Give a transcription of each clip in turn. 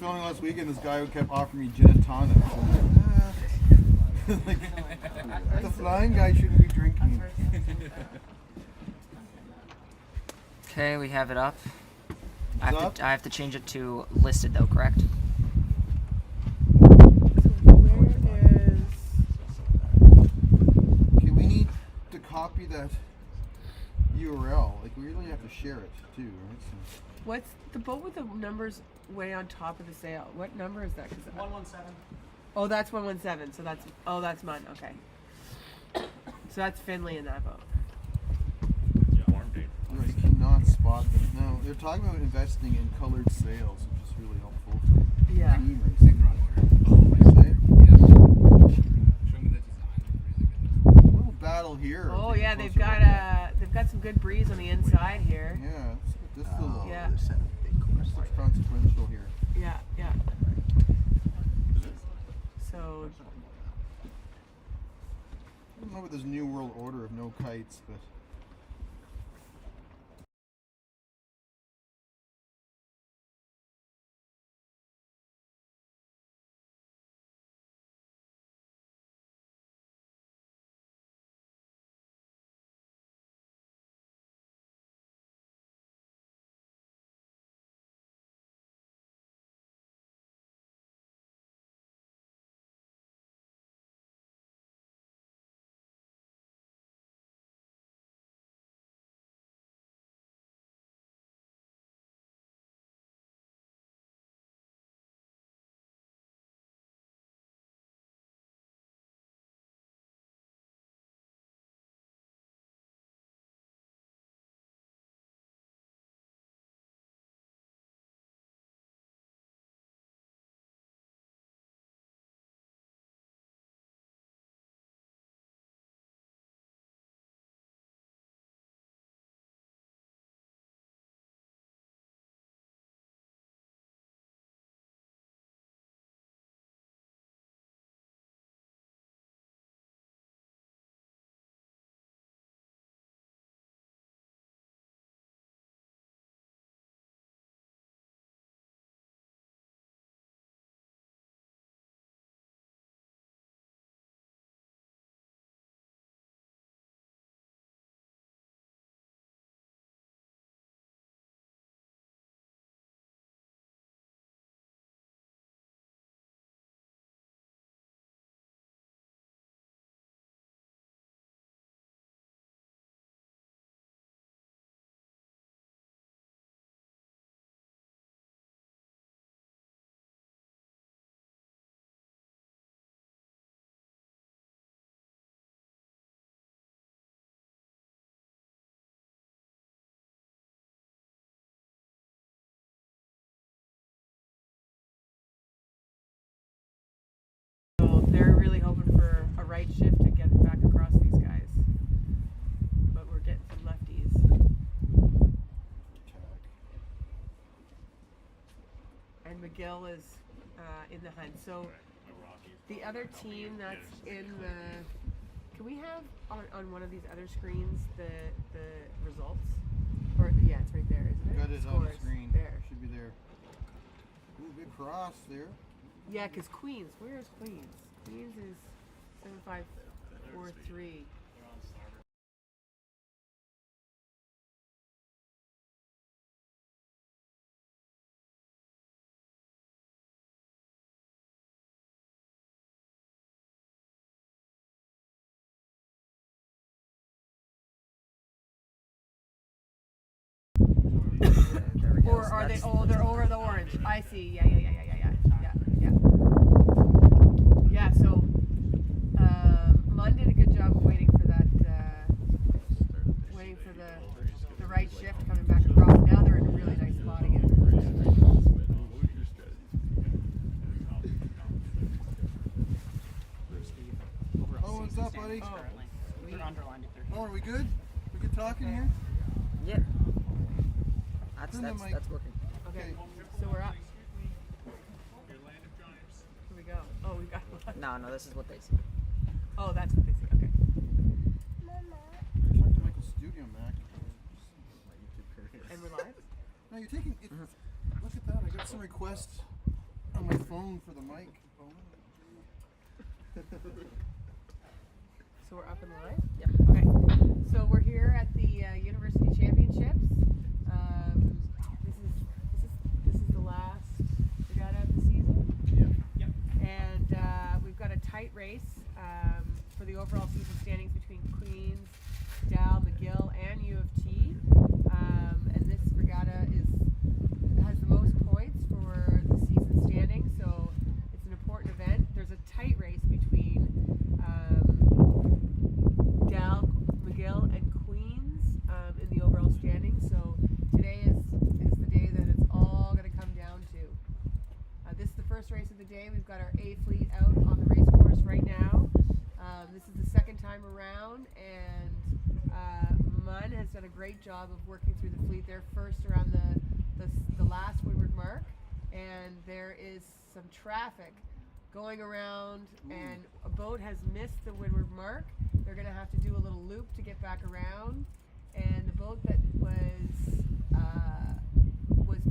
filming last week and this guy kept offering me gin and tonic. Like, the flying guy shouldn't be drinking. Okay, we have it up. I Up? have to change it to listed though, correct? Okay, we need to copy that URL. Like, we really have to share it too, right? So. What's the boat with the numbers way on top of the sail? What number is that? 117. Oh, that's 117. So that's mine. Okay. So that's Finley in that boat. No, you cannot spot them. No, they're talking about investing in colored sails, which is really helpful for Yeah. team racing. A little battle here. Oh Take a yeah, closer they've look got at. they've got some good breeze on the inside here. Yeah, this is a little Yeah. this looks consequential here. Yeah, yeah. So I don't know about this new world order of no kites, but they're really hoping for a right shift to get back across these guys. But we're getting some lefties. And McGill is in the hunt. So the other team that's in the... Can we have on one of these other screens the results? Or yeah, it's right there, isn't it? got it on the screen. There. Should be there. Ooh, big cross there. Yeah, because Queens, where is Queens? Queens is 7543. Or are they? Oh, they're over the orange. I see. Yeah. Yeah. So, Munn did a good job of waiting for that. Waiting for the right shift coming back across. Now they're in a really nice spot again. Oh, what's up, buddy? Oh, They're underlined if they're Oh, are we good? We good talking here? Yeah. Turn the mic. That's working. okay. So we're up. Here we go. Oh, we got one. No, this is what they see. Oh, that's what they see. Okay. Talk to Michael's studio, Mac. And we're live? No, you're taking it. Look at that. I got some requests phone for the mic. So we're up and live? Yeah. Okay. So we're here at the University Championships. This is the last regatta of the season. Yeah. Yep. And we've got a tight race for the overall season standings between Queens, Dal, McGill, and U of T. And this regatta has the most points for the season standing, so it's an important event. There's a tight race between Dal, McGill, and Queens in the overall standing. So today is the day that it's all going to come down to. This is the first race of the day. We've got our A fleet out on the race course right now. This is the second time around, and Munn has done a great job of working through the fleet. They're first around the last windward mark, and there is some traffic going around, and a boat has missed the windward mark. They're going to have to do a little loop to get back around, and the boat that was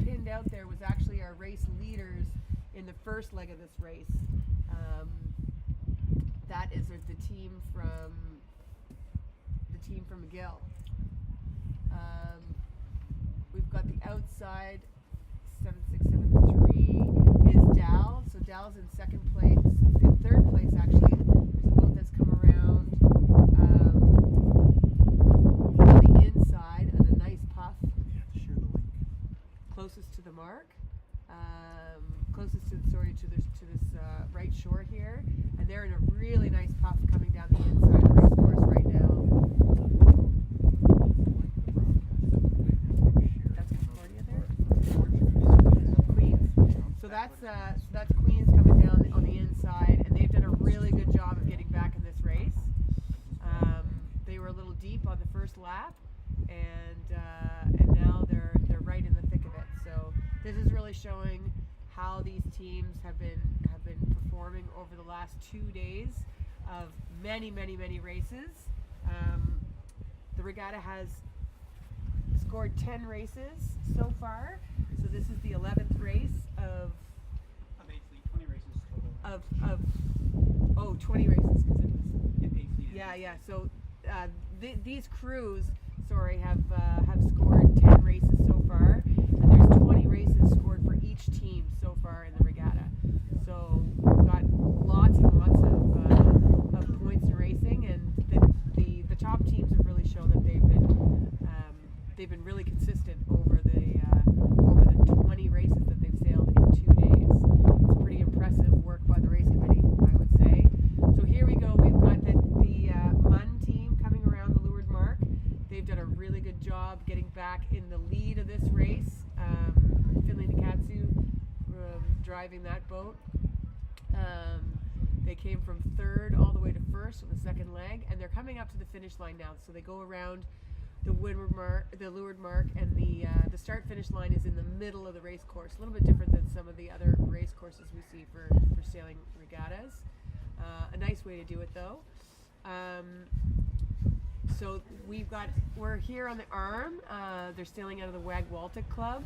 pinned out there was actually our race leaders in the first leg of this race. That is the team from McGill. We've got the outside 7673 is Dal. So Dal's in second place, in third place actually. There's a boat that's come around on the inside and a nice puff. You have to share the link. Closest to the mark, closest to this right shore here, and they're in a really nice puff coming down the inside of the race course right now. That's Poirier there. Queens. So that's Queens coming down on the inside, and they've done a really good job of getting back in this race. They were a little deep on the first lap, and now they're right in the thick of it. So this is really showing how these teams have been performing over the last 2 days of many races. The regatta has scored 10 races so far. So this is the 11th race of 8 fleet, 20 races total. 20 races because it was. Yeah, 8 fleet. Yeah. So these crews, have scored 10 races so far, and there's 20 races scored for each team so far in the regatta. So we've got lots and lots of points in racing, and the top teams have really shown that they've been really consistent over the 20 races that they've sailed in 2 days. It's pretty impressive work by the race committee, I would say. So here we go. We've got the Munn team coming around the leeward mark. They've done a really good job getting back in the lead of this race. Finley Nikatsu driving that boat. They came from third all the way to first on the second leg, and they're coming up to the finish line now. So they go around the windward mark, the leeward mark, and the start-finish line is in the middle of the race course. A little bit different than some of the other race courses we see for sailing regattas. A nice way to do it, though. So we're here on the Arm. They're sailing out of the Waegwoltic Club,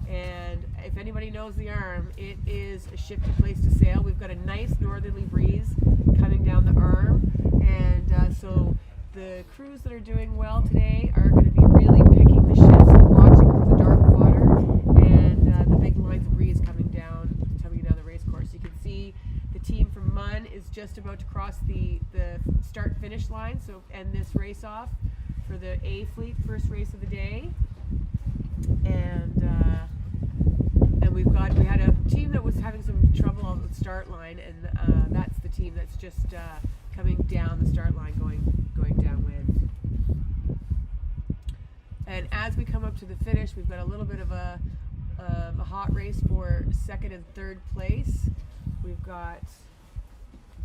and if anybody knows the Arm, it is a shifty place to sail. We've got a nice northerly breeze coming down the Arm, and so the crews that are doing well today are going to be really picking the ships and watching for the dark water and the big lines of breeze coming down the race course. You can see the team from Munn is just about to cross the start-finish line, so end this race off for the A fleet, first race of the day. And we had a team that was having some trouble on the start line, and that's the team that's just coming down the start line, going downwind. And as we come up to the finish, we've got a little bit of a hot race for second and third place. We've got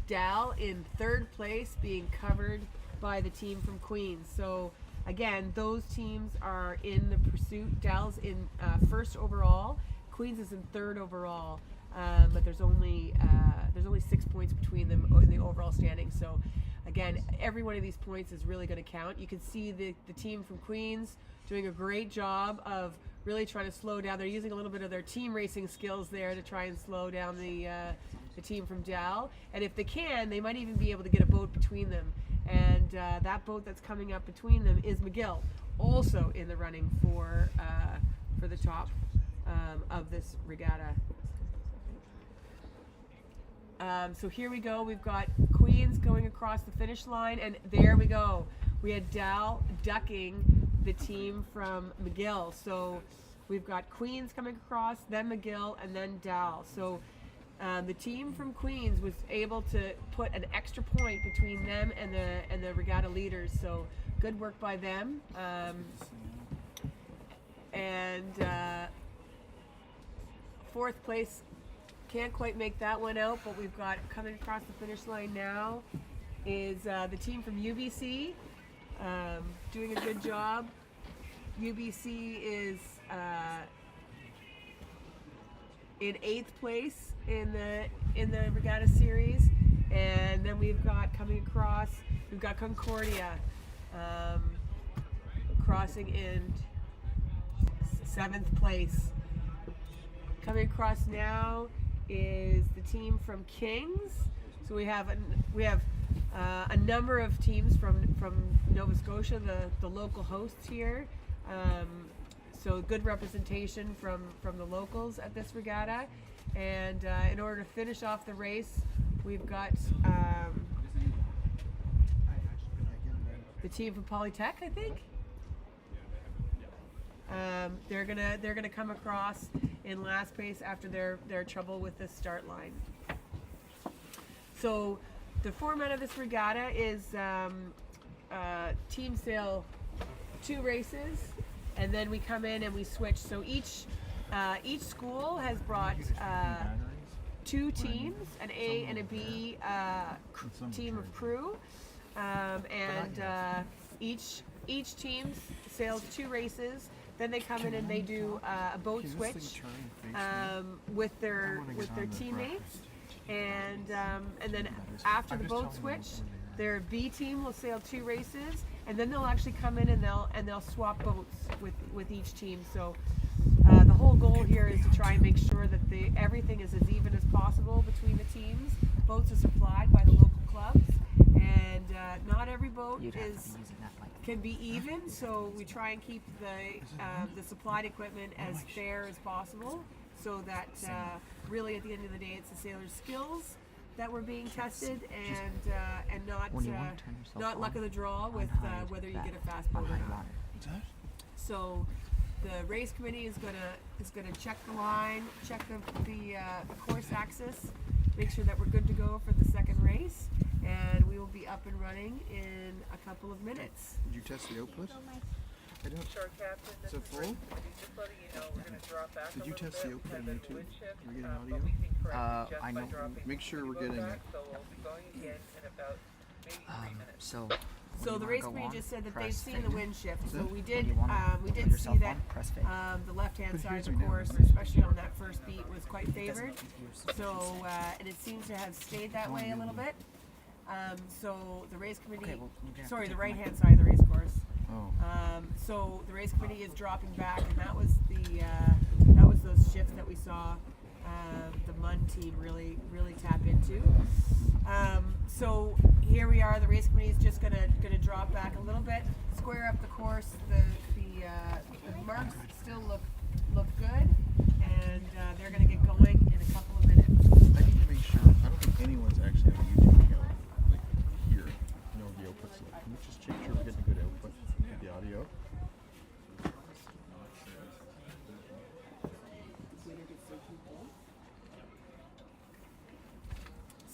Dal in third place being covered by the team from Queens. So again, those teams are in the pursuit. Dal's in first overall. Queens is in third overall. But there's only 6 points between them in the overall standing. So again, every one of these points is really going to count. You can see the team from Queens doing a great job of really trying to slow down. They're using a little bit of their team racing skills there to try and slow down the team from Dal. And if they can, they might even be able to get a boat between them. And that boat that's coming up between them is McGill, also in the running for the top of this regatta. So here we go. We've got Queens going across the finish line, and there we go. We had Dal ducking the team from McGill. So we've got Queens coming across, then McGill, and then Dal. So the team from Queens was able to put an extra point between them and the regatta leaders. So good work by them. Fourth place, can't quite make that one out, but we've got coming across the finish line now is the team from UBC, doing a good job. UBC is in 8th place in the regatta series, and then we've got coming across, we've got Concordia crossing in 7th place. Coming across now is the team from Kings. So we have a number of teams from Nova Scotia, the local hosts here. So good representation from the locals at this regatta. And in order to finish off the race, we've got the team from Polytech, I think. They're gonna come across in last place after their trouble with the start line. So the format of this regatta is team sail 2 races, and then we come in and we switch. So each school has brought 2 teams, an A and a B team of crew, and each team sails 2 races. Then they come in and they do a boat switch with their teammates, and then after the boat switch, their B team will sail 2 races, and then they'll actually come in and they'll swap boats with each team. So the whole goal here is to try and make sure that everything is as even as possible between the teams. Boats are supplied by the local clubs, and not every boat can be even, so we try and keep the supplied equipment as fair as possible, so that really at the end of the day it's the sailors' skills that were being tested, and not luck of the draw with whether you get a fast boat or not. So the race committee is gonna check the line, check the course axis, make sure that we're good to go for the second race, and we will be up and running in a couple of minutes. Did you test the output? I don't. Sure, Captain. Is it full? Just letting you know, we're going to drop back Did you test the output on YouTube? Are we getting but audio? we can correct it just I by know. dropping Make sure we're the getting back, it. So we'll be going again in about maybe 3 minutes. So So the race committee just said that they've seen the wind shift. So we did put see that press fade. the left-hand But side here's of the me now, course, isn't it? especially on that first beat, was quite favored. So and it seems to have stayed that way a little bit. So the race committee, sorry, the right-hand side of the race course. Oh. So the race committee is dropping back, and that was those shifts that we saw the MUN team really tap into. So here we are. The race committee is just gonna drop back a little bit, square up the course. The marks still look good, and they're gonna get going in a couple of minutes. I need to make sure. I don't think anyone's actually on a YouTube channel like here. You know the output's like. Can we just make sure we're getting a good output of the audio?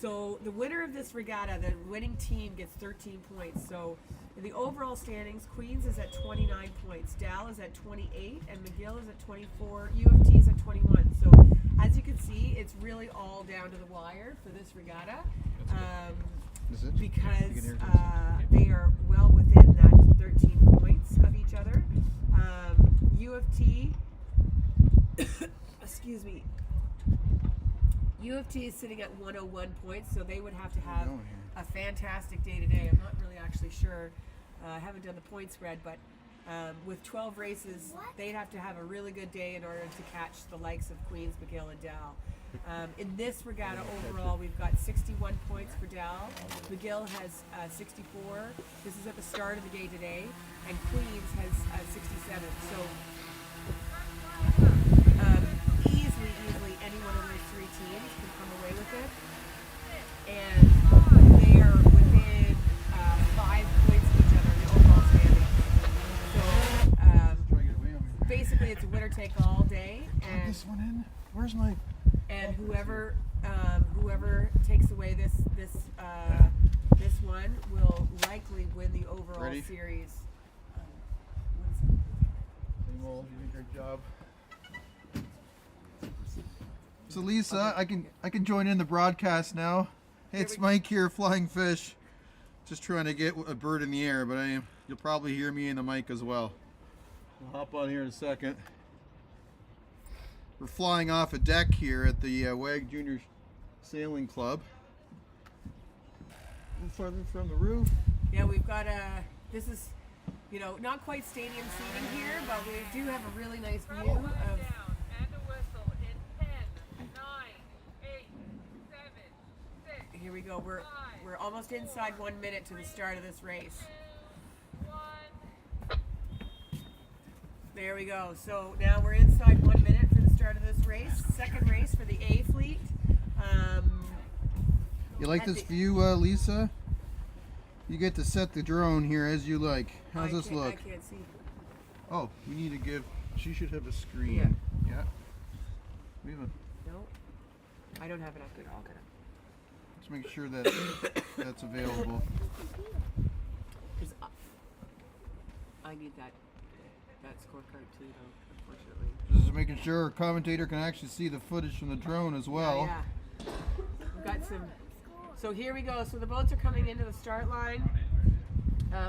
So the winner of this regatta, the winning team, gets 13 points. So in the overall standings, Queens is at 29 points, Dal is at 28, and McGill is at 24, U of T is at 21. So as you can see, it's really all down to the wire for this regatta, Is it? because they are well within that 13 points of each other. U of T, excuse me, U of T is sitting at 101 points, so they would have to have a fantastic day today. I'm not really actually sure. I haven't done the point spread, but With 12 races, they'd have to have a really good day in order to catch the likes of Queens, McGill, and Dal. In this regatta overall, we've got 61 points for Dal. McGill has 64. This is at the start of the day today, and Queens has 67. So easily, any one of those three teams can come away with it, and they are within 5 points of each other in the overall standing. So basically, it's a winner take all day, and This one in. Where's my? and whoever takes away this one will likely win the overall Ready? series. Well, you did a great job. So Lisa, I can join in the broadcast now. Hey, it's Mike here, Flying Fish. Just trying to get a bird in the air, but you'll probably hear me in the mic as well. We'll hop on here in a second. We're flying off a deck here at the Wag Junior Sailing Club. A little farther from the roof. Yeah, we've got this is, not quite stadium seating here, but we do have a really nice view of. And a whistle in 10, 9, 8, 7, 6, Here we go. We're almost inside 1 minute to the start of this race. 1. There we go. So now we're inside 1 minute for the start of this race. Second race for the A fleet. You like At this the- view, Lisa? You get to set the drone here as you like. How's this I look? can't see. Oh, we need to give. She should have a Yeah. screen. Yeah. We have a. No, I don't have it up there. I'll get it. Let's make sure that that's available. Because I need that scorecard too, though. Unfortunately. Just making sure our commentator can actually see the footage from the drone as well. Yeah. We've got some. So here we go. So the boats are coming into the start line.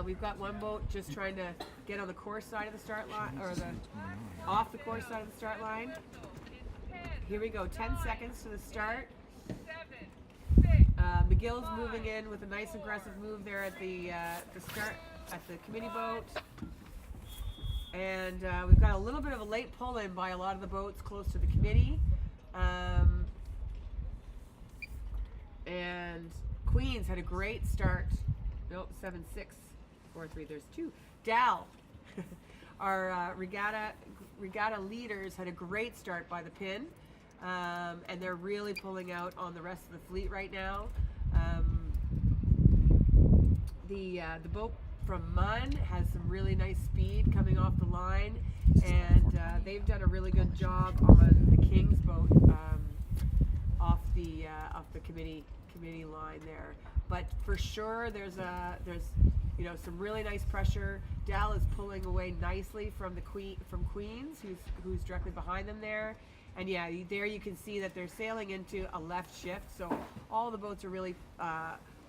We've got one boat just trying to get on the course side of the start line, or off the course side of the start line. Here we go. 10 seconds to the start. 7, 6, McGill's moving in with a nice aggressive move there at the start at the committee boat. And we've got a little bit of a late pull in by a lot of the boats close to the committee. And Queens had a great start. Nope, 7, 6, 4, 3. There's 2. Dal, our regatta leaders, had a great start by the pin, and they're really pulling out on the rest of the fleet right now. The boat from Munn has some really nice speed coming off the line, and they've done a really good job on the King's boat off the committee line there. But for sure, there's some really nice pressure. Dal is pulling away nicely from Queens, who's directly behind them there. And yeah, there you can see that they're sailing into a left shift, so all the boats are really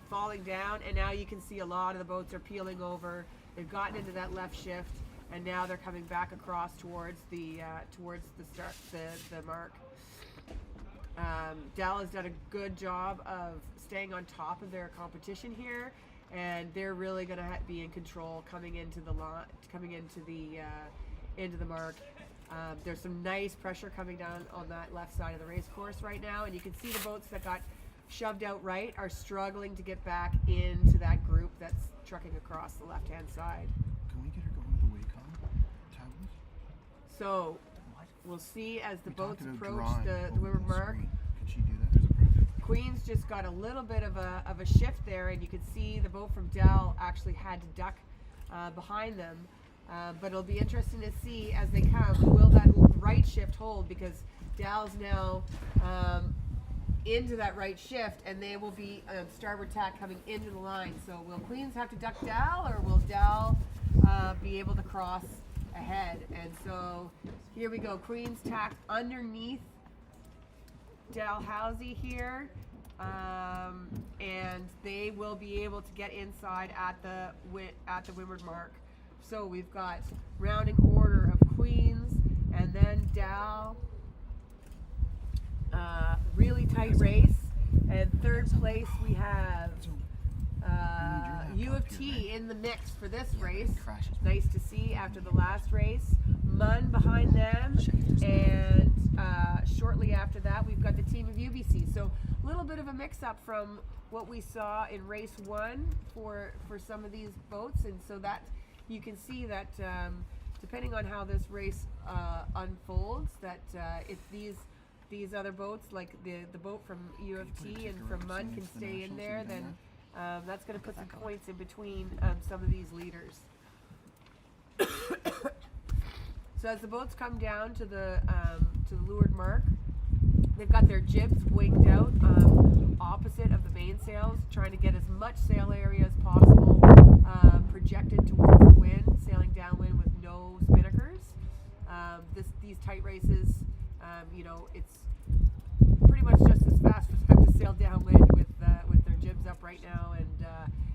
falling down, and now you can see a lot of the boats are peeling over. They've gotten into that left shift, and now they're coming back across towards the mark. Dal has done a good job of staying on top of their competition here, and they're really going to be in control coming into the mark. There's some nice pressure coming down on that left side of the race course right now, and you can see the boats that got shoved out right are struggling to get back into that group that's trucking across the left-hand side. Can we get her going to the Wacom tablet? So we'll see as the We boats talked about approach drawing the over Wimmer mark. screen. Could she do that? Queens just got a little bit of a shift there, and you could see the boat from Dal actually had to duck behind them. But it'll be interesting to see as they come, will that right shift hold, because Dal's now into that right shift, and they will be starboard tack coming into the line. So will Queens have to duck Dal, or will Dal be able to cross ahead? And so here we go. Queens tacked underneath Dalhousie here, and they will be able to get inside at the windward mark. So we've got rounding order of Queens, and then Dal. Really tight race, and third place we have your U of laptop here, T in the mix for this Yeah, race. it crashes. Nice to see after the last race. Mun behind them, and shortly after that we've got the team of UBC. So a little bit of a mix-up from what we saw in race 1 for some of these boats, and so that you can see that depending on how this race unfolds, that if these other boats, like the boat from U of T and from Mun, can stay in there, then that's going to put some points in between some of these leaders. So as the boats come down to the leeward mark, they've got their jibs winged out opposite of the mainsails, trying to get as much sail area as possible projected towards the wind, sailing downwind with no spinnakers. These tight races, it's pretty much just as fast for them to sail downwind with their jibs up right now,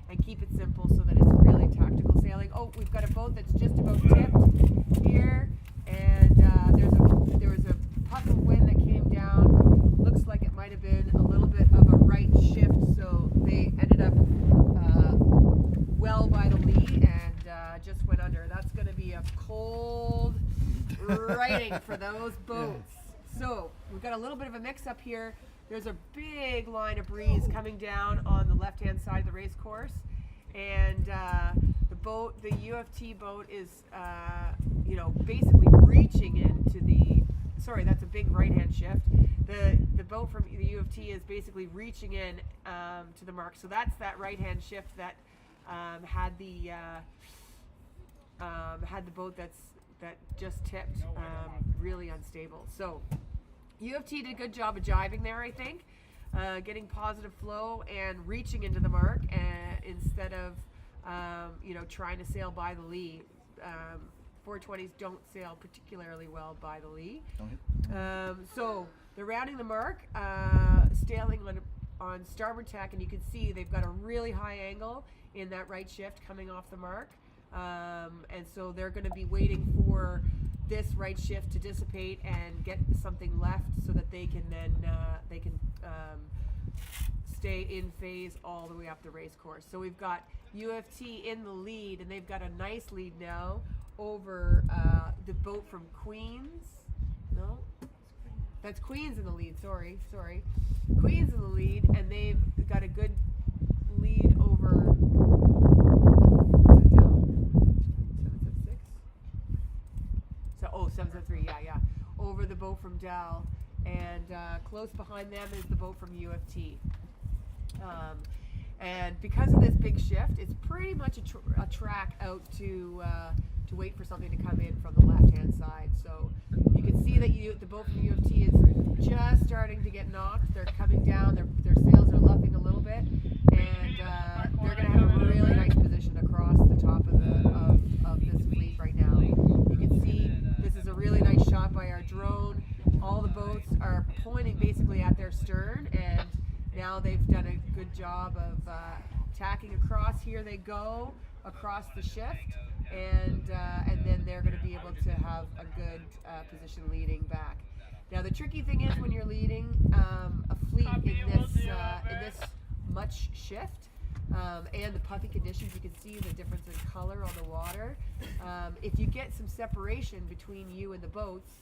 and keep it simple so that it's really tactical sailing. Oh, we've got a boat that's just about tipped here, and there was a puff of wind that came down. Looks like it might have been a little bit of a right shift, so they ended up well by the lee and just went under. That's going to be a cold riding for those boats. So we've got a little bit of a mix-up here. There's a big line of breeze coming down on the left-hand side of the race course, and the U of T boat is, basically reaching into the. Sorry, that's a big right-hand shift. The boat from the U of T is basically reaching in to the mark. So that's that right-hand shift that had the boat that just tipped really unstable. So U of T did a good job of jiving there, I think, getting positive flow and reaching into the mark, instead of trying to sail by the lee. 420s don't sail particularly well by the lee. So they're rounding the mark, sailing on starboard tack, and you can see they've got a really high angle in that right shift coming off the mark, and so they're going to be waiting for this right shift to dissipate and get something left so that they can then stay in phase all the way up the race course. So we've got U of T in the lead, and they've got a nice lead now over the boat from Queens. No, that's Queens in the lead. Sorry. Queens in the lead, and they've got a good lead over. Is it down? 776. So 773. Yeah. Over the boat from Dal, and close behind them is the boat from U of T. And because of this big shift, it's pretty much a track out to wait for something to come in from the left-hand side. So you can see that the boat from U of T is just starting to get knocked. They're coming down. Their sails are luffing a little bit, and they're going to have a really nice position across the top of this fleet right now. You can see this is a really nice shot by our drone. All the boats are pointing basically at their stern, and now they've done a good job of tacking across. Here they go across the shift, and then they're going to be able to have a good position leading back. Now the tricky thing is when you're leading a fleet in this much shift and the puffy conditions, you can see the difference in color on the water. If you get some separation between you and the boats,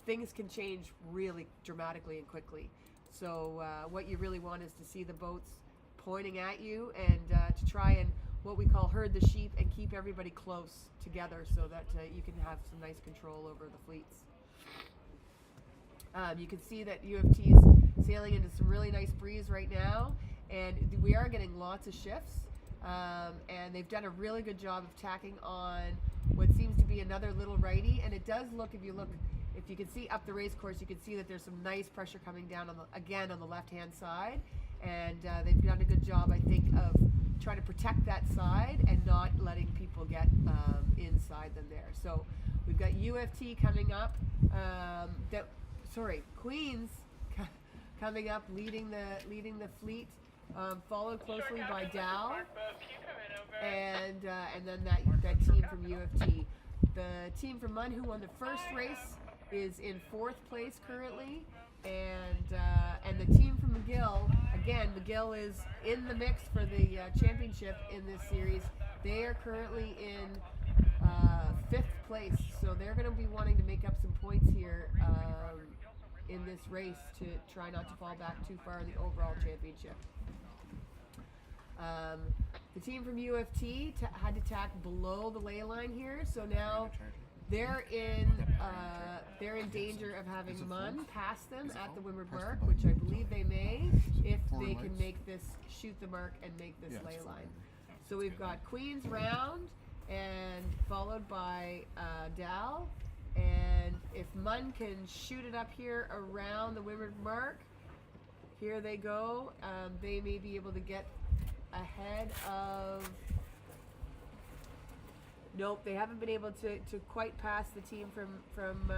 things can change really dramatically and quickly. So what you really want is to see the boats pointing at you, and to try and what we call herd the sheep and keep everybody close together so that you can have some nice control over the fleets. You can see that U of T is sailing into some really nice breeze right now, and we are getting lots of shifts, and they've done a really good job of tacking on what seems to be another little righty, and it does look, if you can see up the race course, you can see that there's some nice pressure coming down on the left-hand side, and they've done a good job, I think, of trying to protect that side and not letting people get inside them there. So we've got U of T coming up, Queens coming up, leading the fleet, followed closely by Dal, and then that team from U of T. The team from Mun, who won the first race, is in 4th place currently, and the team from McGill, again, McGill is in the mix for the championship in this series. They are currently in 5th place, so they're going to be wanting to make up some points here in this race to try not to fall back too far in the overall championship. The team from UFT had to tack below the ley line here, so now they're in danger of having Munn pass them at the Windward mark, which I believe they may if they can make this, shoot the mark and make this ley line. So we've got Queens round and followed by Dal, and if Munn can shoot it up here around the Windward mark, here they go. They may be able to get ahead of. Nope, they haven't been able to quite pass the team from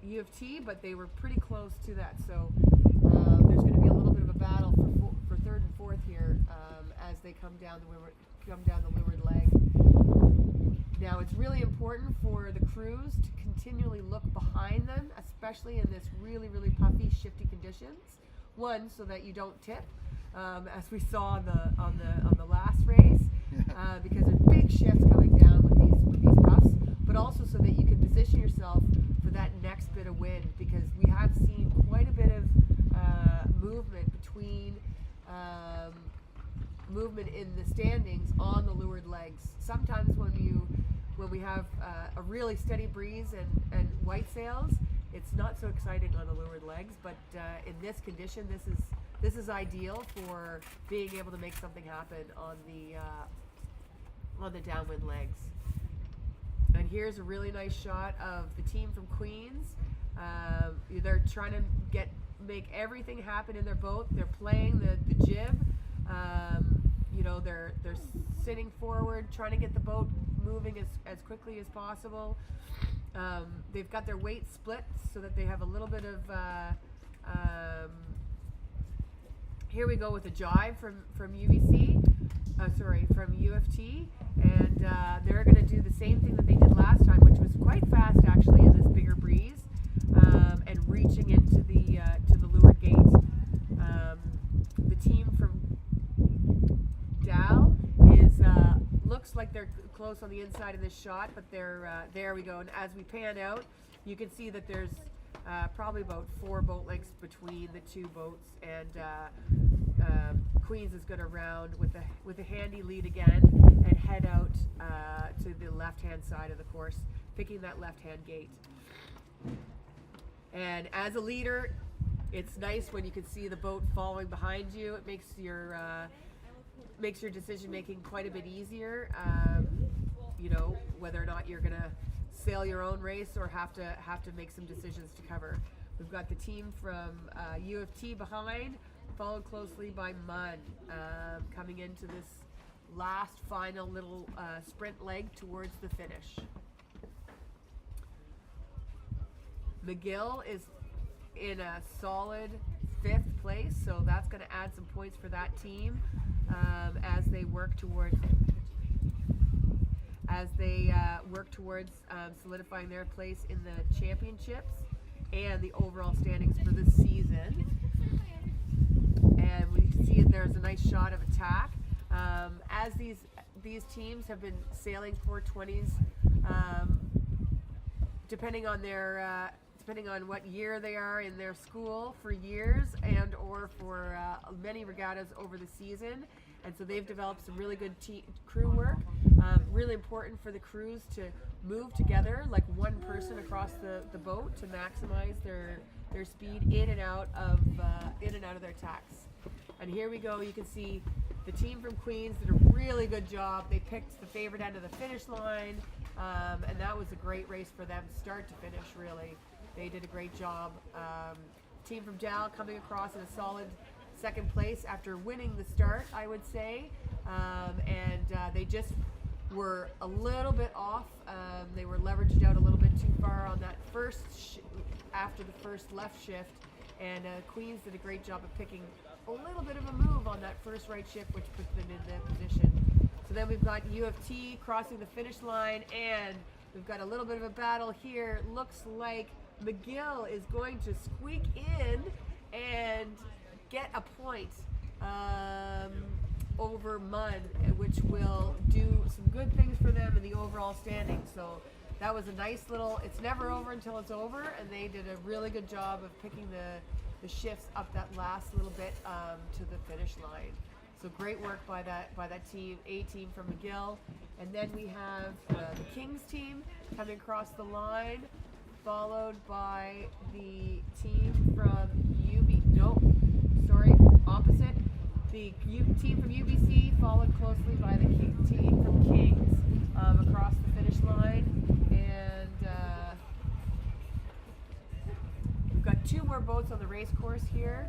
UFT, but they were pretty close to that. So there's going to be a little bit of a battle for 3rd and 4th here as they come down the leeward leg. Now it's really important for the crews to continually look behind them, especially in this really, really puffy, shifty conditions. One, so that you don't tip, as we saw on the last race, because there's big shifts coming down with these puffs, but also so that you can position yourself for that next bit of wind, because we have seen quite a bit of movement between movement in the standings on the leeward legs. Sometimes when we have a really steady breeze and white sails, it's not so exciting on the leeward legs, but in this condition, this is ideal for being able to make something happen on the downwind legs. And here's a really nice shot of the team from Queens. They're trying to make everything happen in their boat. They're playing the jib. They're sitting forward, trying to get the boat moving as quickly as possible. They've got their weight split so that they have a little bit of. Here we go with a jive from UFT, and they're going to do the same thing that they did last time, which was quite fast actually in this bigger breeze, and reaching into the to the leeward gate. The team from Dal is looks like they're close on the inside of this shot, but they're there we go. And as we pan out, you can see that there's probably about 4 boat lengths between the two boats, and Queens is going to round with a handy lead again and head out to the left-hand side of the course, picking that left-hand gate. And as a leader, it's nice when you can see the boat following behind you. It makes your decision making quite a bit easier. Whether or not you're going to sail your own race or have to make some decisions to cover. We've got the team from UFT behind, followed closely by Munn, coming into this last final little sprint leg towards the finish. McGill is in a solid 5th place, so that's going to add some points for that team as they work towards solidifying their place in the championships and the overall standings for this season. And we see there's a nice shot of attack as these teams have been sailing 420s, depending on what year they are in their school for years, and or for many regattas over the season. And so they've developed some really good crew work. Really important for the crews to move together like one person across the boat to maximize their speed in and out of their tacks. And here we go. You can see the team from Queens did a really good job. They picked the favorite end of the finish line, and that was a great race for them, start to finish. Really, they did a great job. Team from Dal coming across in a solid 2nd place after winning the start, I would say, and they just were a little bit off. They were leveraged out a little bit too far on that after the first left shift, and Queens did a great job of picking a little bit of a move on that first right shift, which put them in that position. So then we've got UFT crossing the finish line, and we've got a little bit of a battle here. Looks like McGill is going to squeak in and get a point over Mud, which will do some good things for them in the overall standing. So that was a nice little, it's never over until it's over, and they did a really good job of picking the shifts up that last little bit to the finish line. So great work by that team, A team from McGill. And then we have the Kings team coming across the line, followed by the team from opposite. The team from UBC followed closely by the team from Kings across the finish line. And we've got 2 more boats on the race course here.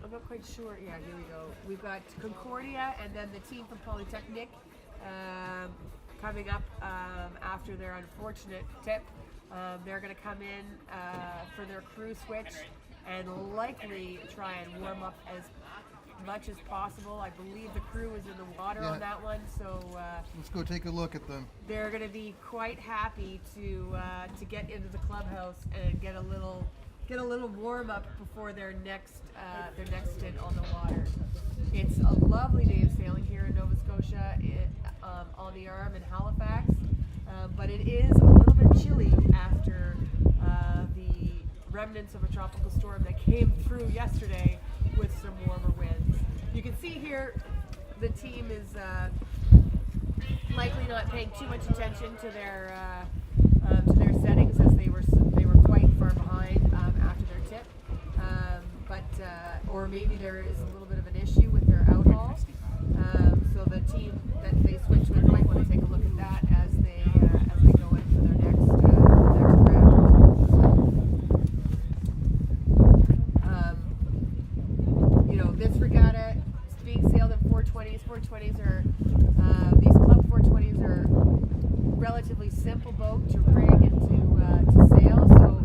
I'm not quite sure. Yeah, here we go. We've got Concordia and then the team from Polytechnic coming up after their unfortunate tip. They're going to come in for their crew switch and likely try and warm up as much as possible. I believe the crew is in the water on that one, so let's go take a look at them. They're going to be quite happy to get into the clubhouse and get a little warm up before their next stint on the water. It's a lovely day of sailing here in Nova Scotia on the Arm in Halifax, but it is a little bit chilly after the remnants of a tropical storm that came through yesterday with some warmer winds. You can see here the team is likely not paying too much attention to their settings, as they were quite far behind after their tip, or maybe there is a little bit of an issue with their outhaul. So the team that they switch with might want to take a look at that as they go into their next round. This regatta is being sailed in 420s. 420s are these club 420s are relatively simple boat to rig and to sail. So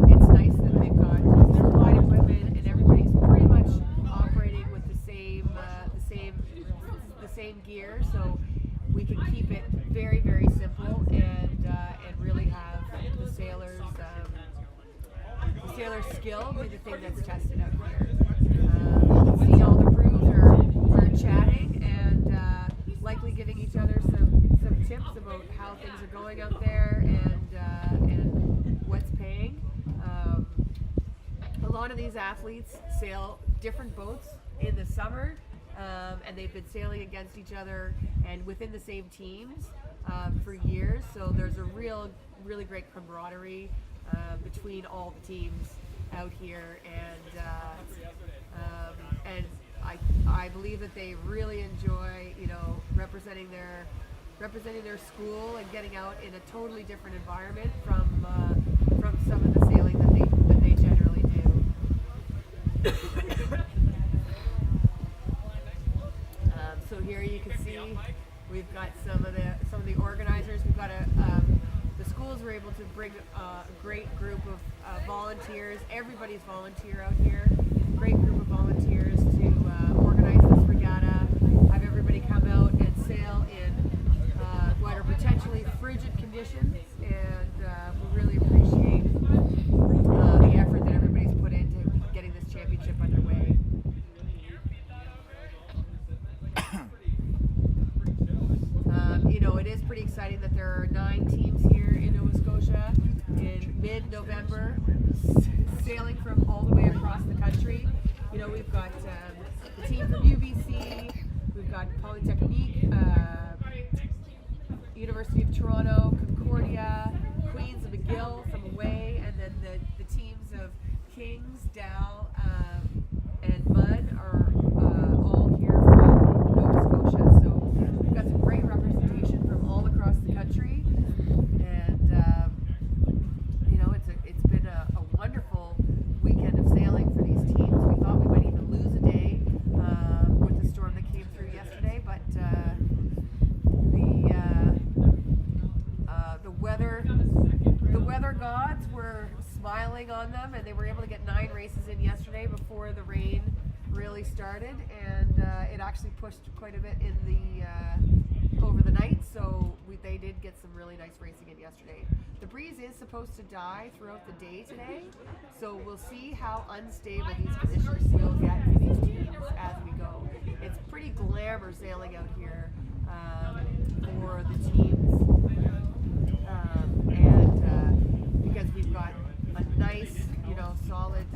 it's nice that they've got certified equipment and everybody's pretty much operating with the same gear. So we can keep it very, very simple and really have the sailors' skill be the thing that's tested out here. You can see all the crews are chatting and likely giving each other some tips about how things are going out there and what's paying. A lot of these athletes sail different boats in the summer, and they've been sailing against each other and within the same teams for years. So there's a really great camaraderie between all the teams out here, and I believe that they really enjoy representing their school and getting out in a totally different environment from some of the sailing that they generally do. So here you can see we've got some of the organizers. We've got the schools were able to bring a great group of volunteers. Everybody's volunteer out here. Great group of volunteers to organize this regatta. Have everybody come out and sail in what are potentially frigid conditions, and we really appreciate the effort that everybody's put into getting this championship underway. It is pretty exciting that there are 9 teams here in Nova Scotia in mid-November, sailing from all the way across the country. We've got the team from UBC, we've got Polytechnique, University of Toronto, Concordia, Queens and McGill from away, and then the teams of Kings, Dal, and Mud are all here from Nova Scotia. So we've got some great representation from all across the country, and it's been a wonderful weekend of sailing for these teams. We thought we might even lose a day with the storm that came through yesterday, but the weather gods were smiling on them, and they were able to get 9 races in yesterday before the rain really started, and it actually pushed quite a bit in the over the night. So they did get some really nice racing in yesterday. The breeze is supposed to die throughout the day today, so we'll see how unstable these conditions will get for these teams as we go. It's pretty glamour sailing out here for the teams, and because we've got a nice, solid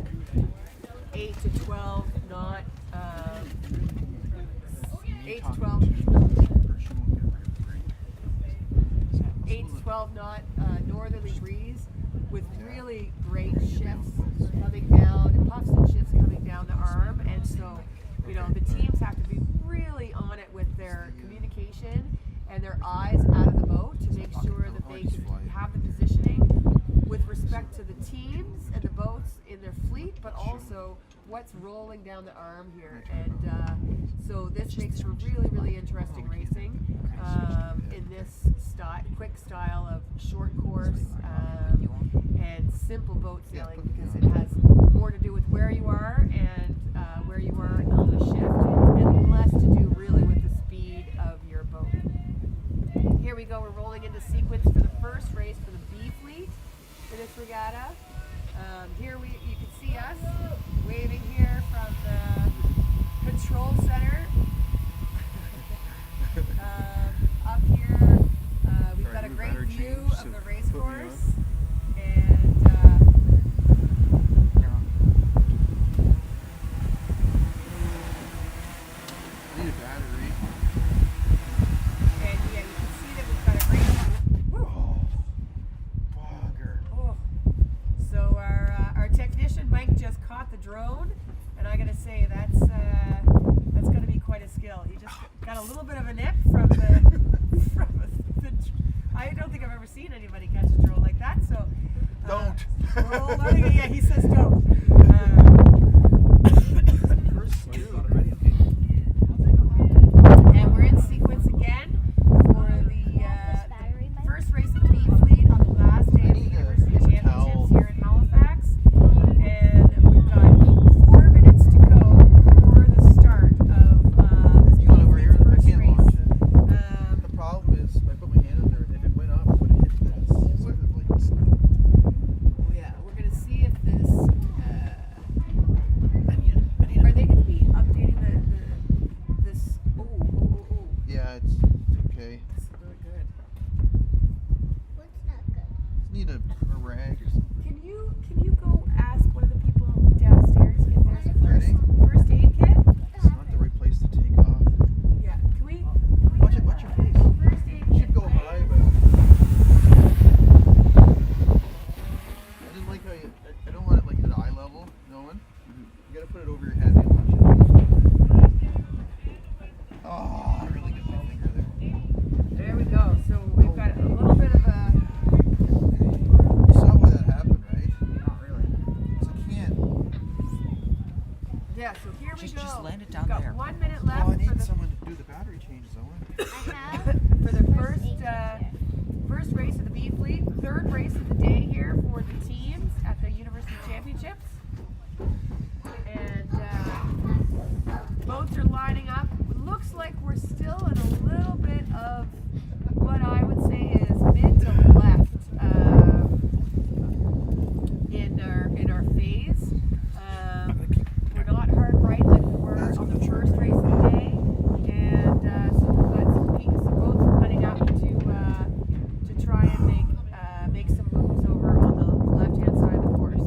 8 to 12 knot, 8 to 12 knot northerly breeze with really great shifts coming down, puffs and shifts coming down the arm, and so the teams have to be really on it with their communication and their eyes out of the boat to make sure that they can have the positioning with respect to the teams and the boats in their fleet, but also what's rolling down the arm here. And so this makes for really, really interesting racing in this quick style of short course and simple boat sailing, because it has more to do with where you are and where you are on the shift, and less to do really with the speed of your boat. Here we go, we're rolling into sequence for the first race for the B fleet for this regatta. Here you can see us waving here from the control center. Up here, we've got a great view of the race course, and Need a battery. And yeah, you can see that we've got a great. Woo. Bugger. Oh. So our technician Mike just caught the drone, and I gotta say that's gonna be quite a skill. He just got a little bit of a nip from the I don't think I've ever seen anybody catch a drone like that. So Don't. We're learning. Yeah, he says don't. And we're in sequence again for the first race of the B fleet on the last day of the University Championships here in Halifax. And we've got 4 minutes to go before the start of this B fleet's first race. The problem is, I put my hand on there, if it went up, it would have hit this. So Yeah, we're gonna see if this. Are they gonna be updating this? Oh. Yeah, it's okay. This is really good. What's not good? Just need a rag or something. Can you go ask one of the people downstairs if there's a Ready? first aid kit? It's not the right place to take off. Yeah. Can we? Watch your face. First aid It kit. should go high, but I didn't like how I don't want it like at eye level, Owen. You gotta put it over your head and watch it. Oh, I really got my finger there. There we go. So we've got a little bit of a. You saw why that happened, right? Not really. So I can't. Yeah. So here we Just- go. just land it We've down got there. 1 minute Oh, left I need for the someone to do the battery changes, Owen. I have for the first aid first race of the B fleet, third race of the day here for the teams at the University Championships. And boats are lining up. Looks like we're still in a little bit of what I would say is mid to left in our phase. We're not hard right like we were on the first race of the day, and so we've got some boats running up to try and make some moves over on the left-hand side of the course.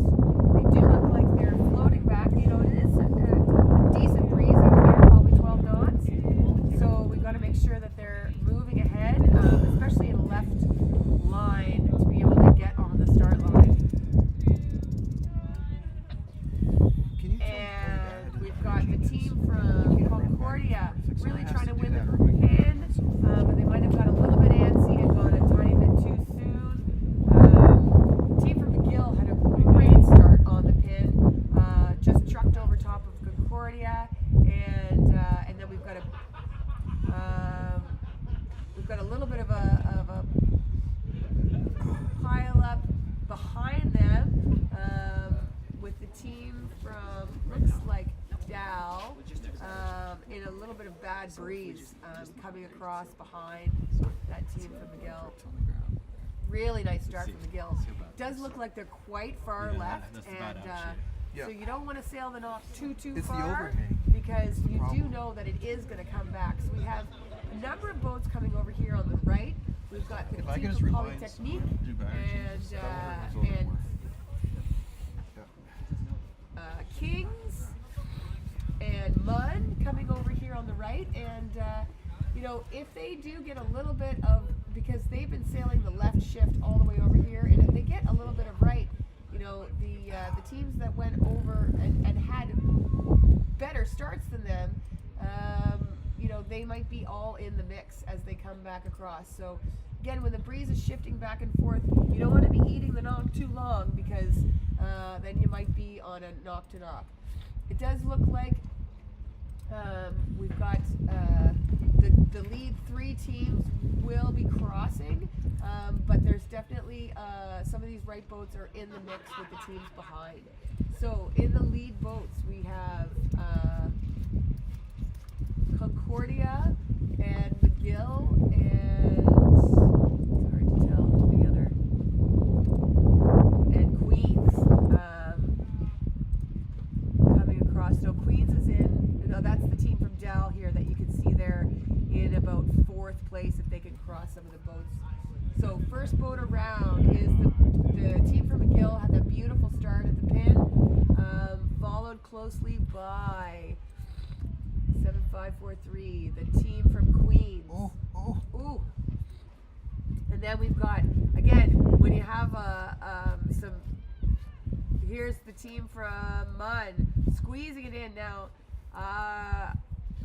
They do look like they're floating back. It is a decent breeze out here, probably 12 knots. So we've got to make sure that they're moving ahead, especially in a left line, to be able to get on the start line. Can you And we've got the team from Concordia really trying to win the pin, but they might have got a little bit antsy and gone a tiny bit too soon. Team from McGill had a great start on the pin, just trucked over top of Concordia, and then we've got a little bit of a pile up behind them with the team from looks like Dow in a little bit of bad breeze coming across behind that team from McGill. Really nice start from McGill. Does look like they're quite far left, that's and bad option. Yeah. so you don't want to sail the knock too It's the far overhang. because you do know that it is going to come back. So we have a number of boats coming over here on the right. We've got the If I team can just from remind Polytechnique Do battery changes. and That would work more. Kings and Munn coming over here on the right, and you know, if they do get a little bit of, because they've been sailing the left shift all the way over here, and if they get a little bit of right, you know, the teams that went over and had better starts than them, you know, they might be all in the mix as they come back across. So again, when the breeze is shifting back and forth, you don't want to be eating the knock too long, because then you might be on a knock to knock. It does look like we've got the lead 3 teams will be crossing, but there's definitely some of these right boats are in the mix with the teams behind. So in the lead boats we have Concordia and McGill, and it's hard to tell the other, and Queens coming across. So Queens is in, no, that's the team from Dal here that you can see there in about 4th place if they can cross some of the boats. So first boat around is the team from McGill, had that beautiful start at the pin, followed closely by 7543, the team from Queens. Ooh. And then we've got, again, when you have some, here's the team from Munn squeezing it in now. I'm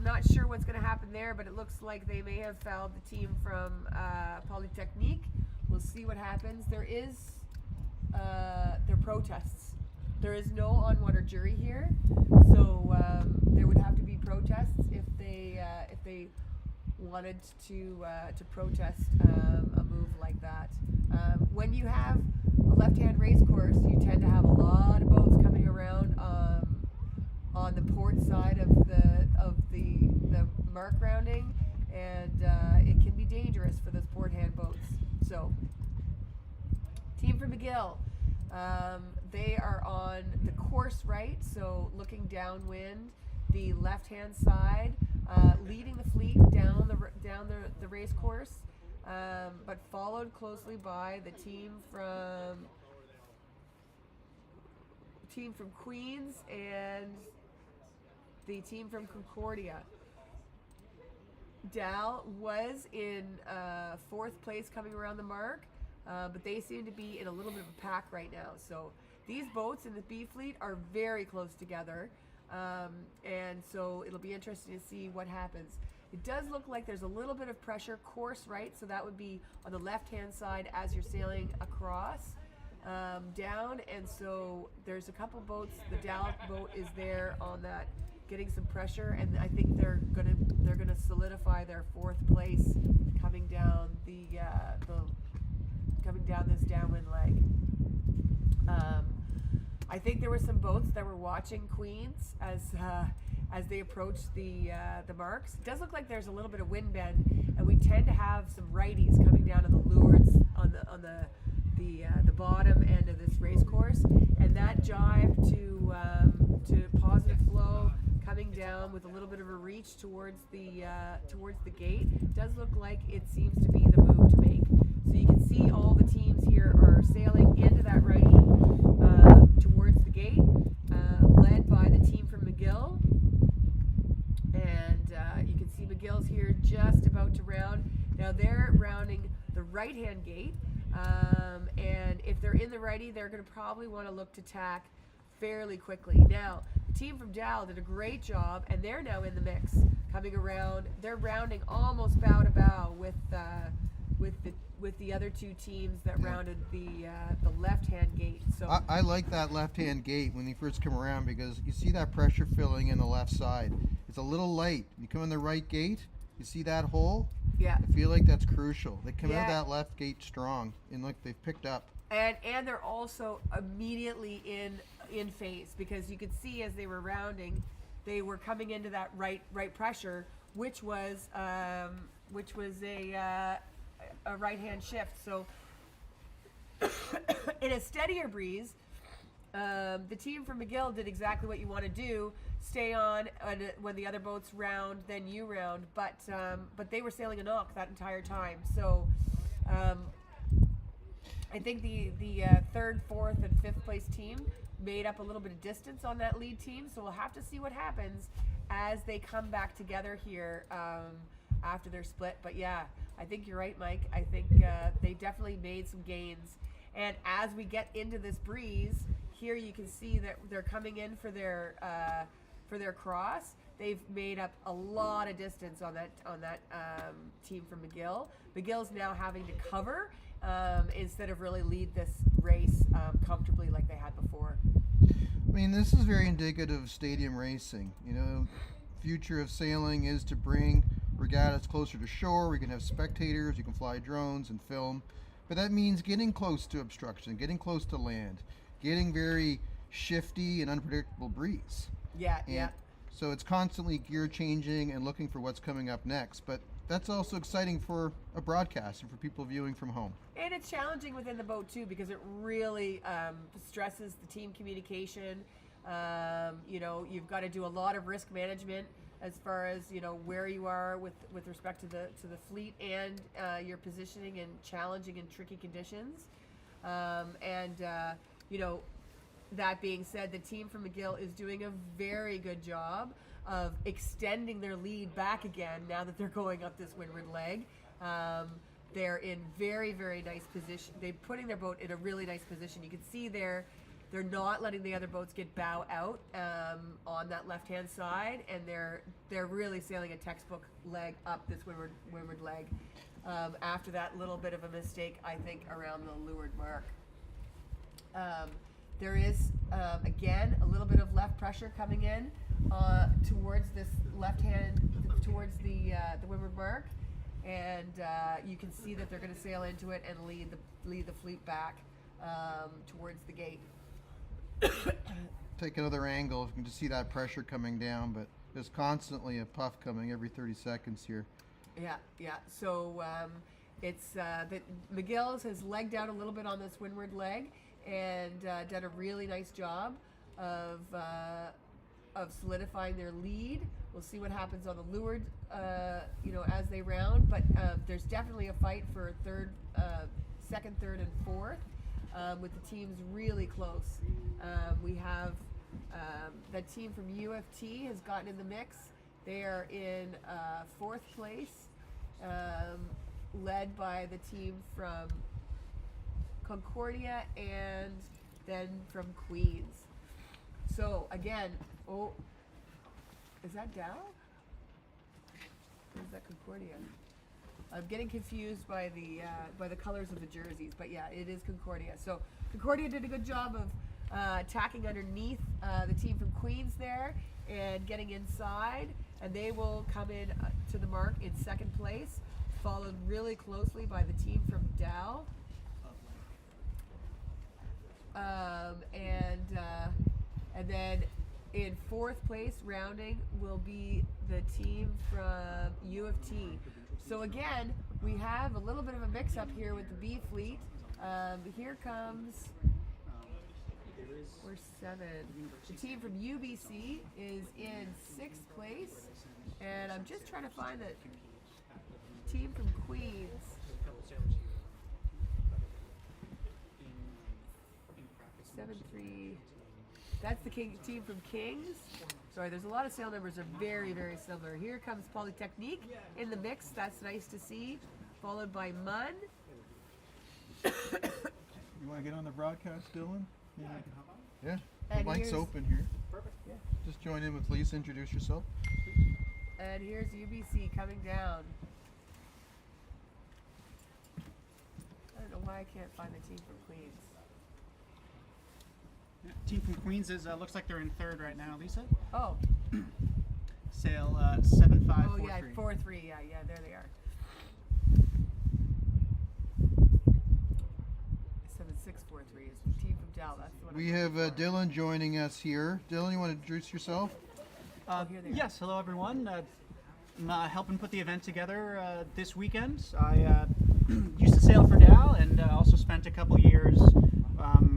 not sure what's going to happen there, but it looks like they may have fouled the team from Polytechnique. We'll see what happens. There is there are protests. There is no on-water jury here, so there would have to be protests if they wanted to protest a move like that. When you have a left-hand race course, you tend to have a lot of boats coming around on the port side of the mark rounding, and it can be dangerous for those port hand boats. So, team from McGill, they are on the course right, so looking downwind, the left-hand side, leading the fleet down the race course, but followed closely by the team from Queens and the team from Concordia. Dal was in 4th place coming around the mark, but they seem to be in a little bit of a pack right now. So these boats in the B fleet are very close together, and so it'll be interesting to see what happens. It does look like there's a little bit of pressure course right, so that would be on the left-hand side as you're sailing across down, and so there's a couple boats. The Dal boat is there on that, getting some pressure, and I think they're gonna solidify their 4th place coming down coming down this downwind leg. I think there were some boats that were watching Queens as they approached the marks. It does look like there's a little bit of wind bend, and we tend to have some righties coming down on the Lures on the bottom end of this race course, and that jive to positive flow coming down with a little bit of a reach towards the gate does look like it seems to be the move to make. So you can see all the teams here are sailing into that righty towards the gate, led by the team from McGill, and you can see McGill's here just about to round. Now they're rounding the right-hand gate, and if they're in the righty, they're going to probably want to look to tack fairly quickly. Now, the team from Dal did a great job, and they're now in the mix, coming around. They're rounding almost bow to bow with the other 2 teams that rounded the left-hand gate. So I like that left-hand gate when you first come around, because you see that pressure filling in the left side. It's a little light. You come in the right gate, you see that hole? yeah. I feel like that's crucial. They come out Yeah. that left gate strong, and look, they've picked up. And they're also immediately in phase, because you could see as they were rounding, they were coming into that right pressure, which was a right hand shift. So in a steadier breeze, the team from McGill did exactly what you want to do: stay on when the other boats round, then you round. But they were sailing a knock that entire time. So I think the third, fourth, and fifth place team made up a little bit of distance on that lead team. So we'll have to see what happens as they come back together here after their split. But yeah, I think you're right, Mike. I think they definitely made some gains. And as we get into this breeze, here you can see that they're coming in for their cross. They've made up a lot of distance on that team from McGill. McGill's now having to cover instead of really lead this race comfortably like they had before. I mean, this is very indicative of stadium racing. You know, future of sailing is to bring regattas closer to shore. We can have spectators, you can fly drones and film. But that means getting close to obstruction, getting close to land, getting very shifty and unpredictable breeze. Yeah. So it's constantly gear changing and looking for what's coming up next. But that's also exciting for a broadcast and for people viewing from home. And it's challenging within the boat too, because it really stresses the team communication. You know, you've got to do a lot of risk management as far as, you know, where you are with respect to the fleet and your positioning in challenging and tricky conditions. You know, that being said, the team from McGill is doing a very good job of extending their lead back again now that they're going up this windward leg. They're in very, very nice position. They're putting their boat in a really nice position. You can see they're not letting the other boats get bow out on that left-hand side, and they're really sailing a textbook leg up this windward leg. After that little bit of a mistake, I think, around the leeward mark. There is, again, a little bit of left pressure coming in towards this towards the windward mark, and you can see that they're going to sail into it and lead the fleet back towards the gate. Take another angle, you can just see that pressure coming down, but there's constantly a puff coming every 30 seconds here. Yeah. So it's that McGill's has legged out a little bit on this windward leg and done a really nice job of solidifying their lead. We'll see what happens on the leeward, you know, as they round. But there's definitely a fight for second, third, and fourth, with the teams really close. We have the team from UFT has gotten in the mix. They are in fourth place, led by the team from Concordia and then from Queens. So again, is that Dow? Or is that Concordia? I'm getting confused by the colors of the jerseys, but yeah, it is Concordia. So Concordia did a good job of attacking underneath the team from Queens there and getting inside, and they will come in to the mark in second place, followed really closely by the team from Dow. And then in fourth place, rounding, will be the team from U of T. So again, we have a little bit of a mix-up here with the B fleet. Here comes, we're 7. The team from UBC is in 6th place, and I'm just trying to find the team from Queens. 7-3. That's the team from Kings. Sorry, there's a lot of sail numbers are very, very similar. Here comes Polytechnique in the mix. That's nice to see. Followed by Munn. You want to get on the broadcast, Dylan? Yeah, the And mic's here's- open here. Perfect. Yeah. Just join in with Lisa, introduce yourself. And here's UBC coming down. I don't know why I can't find the team from Queens. Yeah, team from Queens is looks like they're in third right now. Lisa, Oh, sail 7-5-4-3. oh yeah, 4-3. Yeah, there they are. 7-6-4-3 is the team from Dow. That's the one. We have Dylan joining us here. Dylan, you want to introduce yourself? Here they are. Yes, hello everyone. I'm helping put the event together this weekend. I used to sail for Dal, and also spent a couple years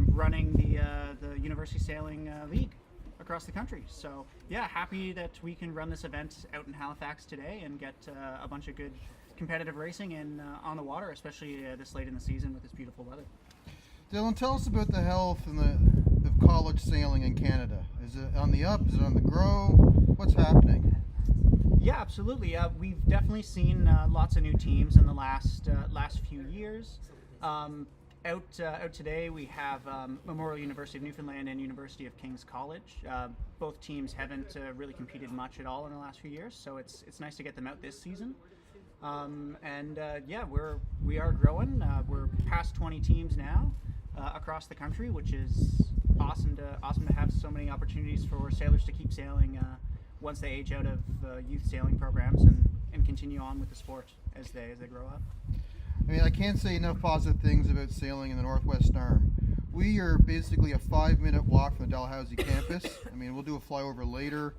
running the University Sailing League across the country. So yeah, happy that we can run this event out in Halifax today and get a bunch of good competitive racing in on the water, especially this late in the season with this beautiful weather. Dylan, tell us about the health and the college sailing in Canada. Is it on the up? Is it on the grow? What's happening? Yeah, absolutely. We've definitely seen lots of new teams in the last few years. Out today, we have Memorial University of Newfoundland and University of King's College. Both teams haven't really competed much at all in the last few years, so it's nice to get them out this season. Yeah, we are growing. We're past 20 teams now across the country, which is awesome to have so many opportunities for sailors to keep sailing once they age out of youth sailing programs and continue on with the sport as they grow up. I mean, I can't say enough positive things about sailing in the Northwest Arm. We are basically a 5-minute walk from the Dalhousie campus. I mean, we'll do a flyover later.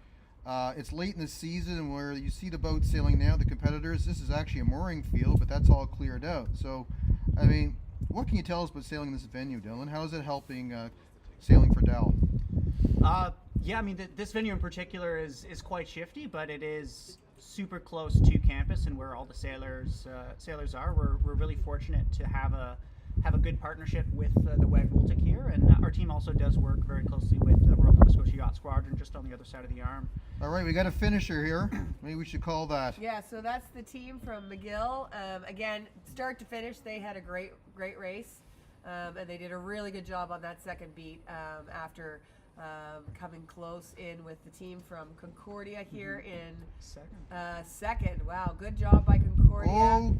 It's late in the season where you see the boats sailing now, the competitors. This is actually a mooring field, but that's all cleared out. So, I mean, what can you tell us about sailing in this venue, Dylan? How is it helping sailing for Dal? Yeah, I mean, this venue in particular is quite shifty, but it is super close to campus and where all the sailors are. We're really fortunate to have a good partnership with the Waegwoltic here, and our team also does work very closely with the Royal Nova Scotia Yacht Squadron just on the other side of the arm. All right, we got a finisher here. Maybe we should call that. Yeah, so that's the team from McGill. Again, start to finish, they had a great race, and they did a really good job on that second beat after coming close in with the team from Concordia here in second. Wow, good job by Concordia. Oh,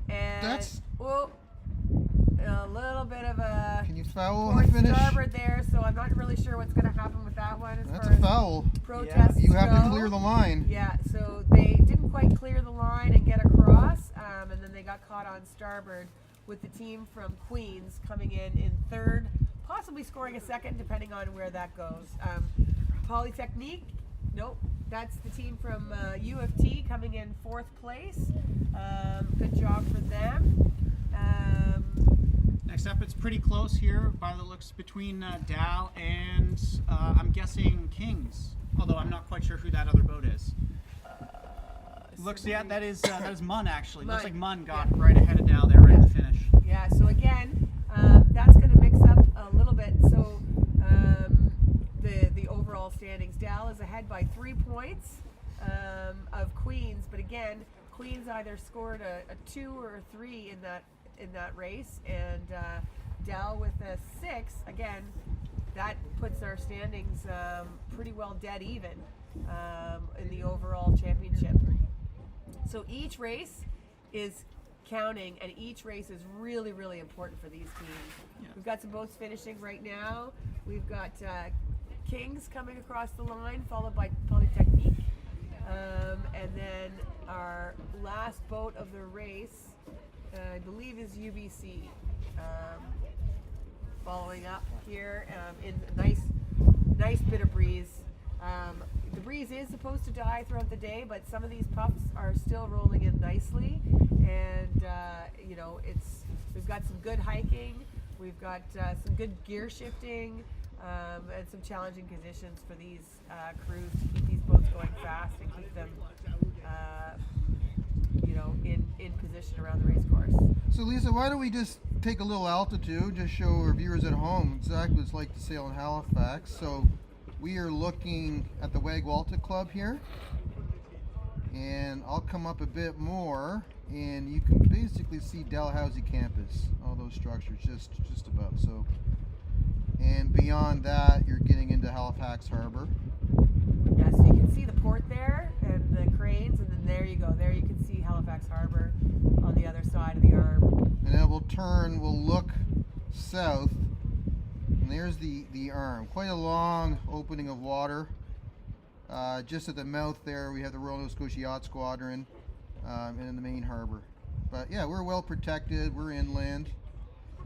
and that's... a little bit of a Can you foul on port the finish? starboard there, so I'm not really sure what's going to happen with that one. As That's far a foul. as protests You have to go. clear the line. Yeah, so they didn't quite clear the line and get across, and then they got caught on starboard with the team from Queens coming in third, possibly scoring a second depending on where that goes. Polytechnique, nope, that's the team from U of T coming in fourth place. Good job for them. Next up, it's pretty close here by the looks between Dal and I'm guessing Kings, although I'm not quite sure who that other boat is. Looks, yeah, that is Munn actually. Looks like Munn got right ahead of Dal there, right at the finish. Yeah, so again, that's going to mix up a little bit. So the overall standings, Dal is ahead by 3 points of Queens, but again, Queens either scored a 2 or a 3 in that race, and Dal with a 6. Again, that puts our standings pretty well dead even in the overall championship. So each race is counting, and each race is really, really important for these teams. Yeah. We've got some boats finishing right now. We've got Kings coming across the line, followed by Polytechnique. And then our last boat of the race, I believe, is UBC. Following up here in a nice bit of breeze. The breeze is supposed to die throughout the day, but some of these puffs are still rolling in nicely, and you know, we've got some good hiking, we've got some good gear shifting, and some challenging conditions for these crews to keep these boats going fast and keep them you know, in position around the race course. So Lisa, why don't we just take a little altitude, just show our viewers at home exactly what it's like to sail in Halifax. So we are looking at the Waegwoltic Club here, and I'll come up a bit more, and you can basically see Dalhousie campus, all those structures just about. So, and beyond that, you're getting into Halifax Harbor. Yeah, so you can see the port there and the cranes, and then there you go. There you can see Halifax Harbor on the other side of the arm. And then we'll look south, and there's the arm. Quite a long opening of water. Just at the mouth there, we have the Royal Nova Scotia Yacht Squadron, and in the main harbor. But yeah, we're well protected. We're inland.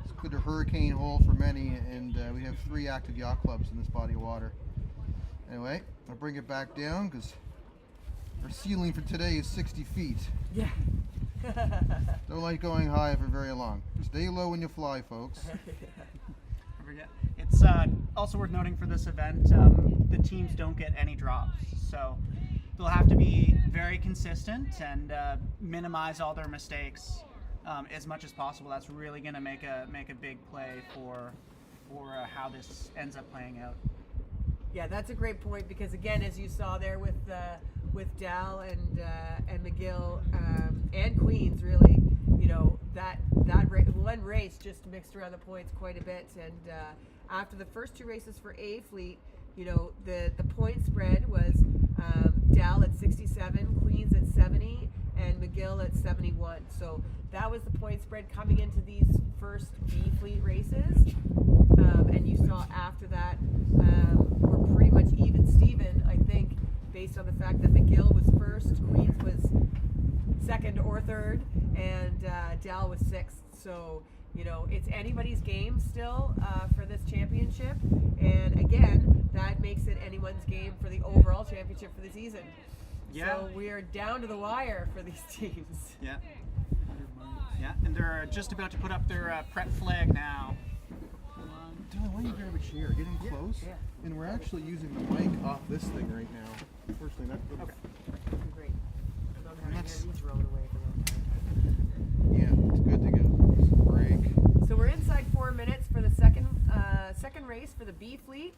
It's good a hurricane hole for many, and we have 3 active yacht clubs in this body of water. Anyway, I'll bring it back down because our ceiling for today is 60 feet. Yeah. Don't like going high for very long. Stay low when you fly, folks. It's also worth noting for this event, the teams don't get any drops, so they'll have to be very consistent and minimize all their mistakes as much as possible. That's really going to make a big play for how this ends up playing out. Yeah, that's a great point because again, as you saw there with Dal and McGill and Queens, really, you know that one race just mixed around the points quite a bit, and after the first two races for A Fleet, you know the point spread was Dal at 67, Queens at 70, and McGill at 71. So that was the point spread coming into these first B Fleet races, and you saw after that we're pretty much even Steven, I think, based on the fact that McGill was first, Queens was second or third, and Dal was sixth. So, you know, it's anybody's game still for this championship, and again, that makes it anyone's game for the overall championship for the season. Yeah. So we are down to the wire for these teams. Yeah. Yeah, and they're just about to put up their prep flag now. Dylan, why don't you grab a chair? Get in close. Yeah. And we're actually using the mic off this thing right now. Unfortunately, that little... Okay. Great. I'm not having That's- any drone away from them. Yeah, it's good to get a break. So we're inside 4 minutes for the second race for the B Fleet.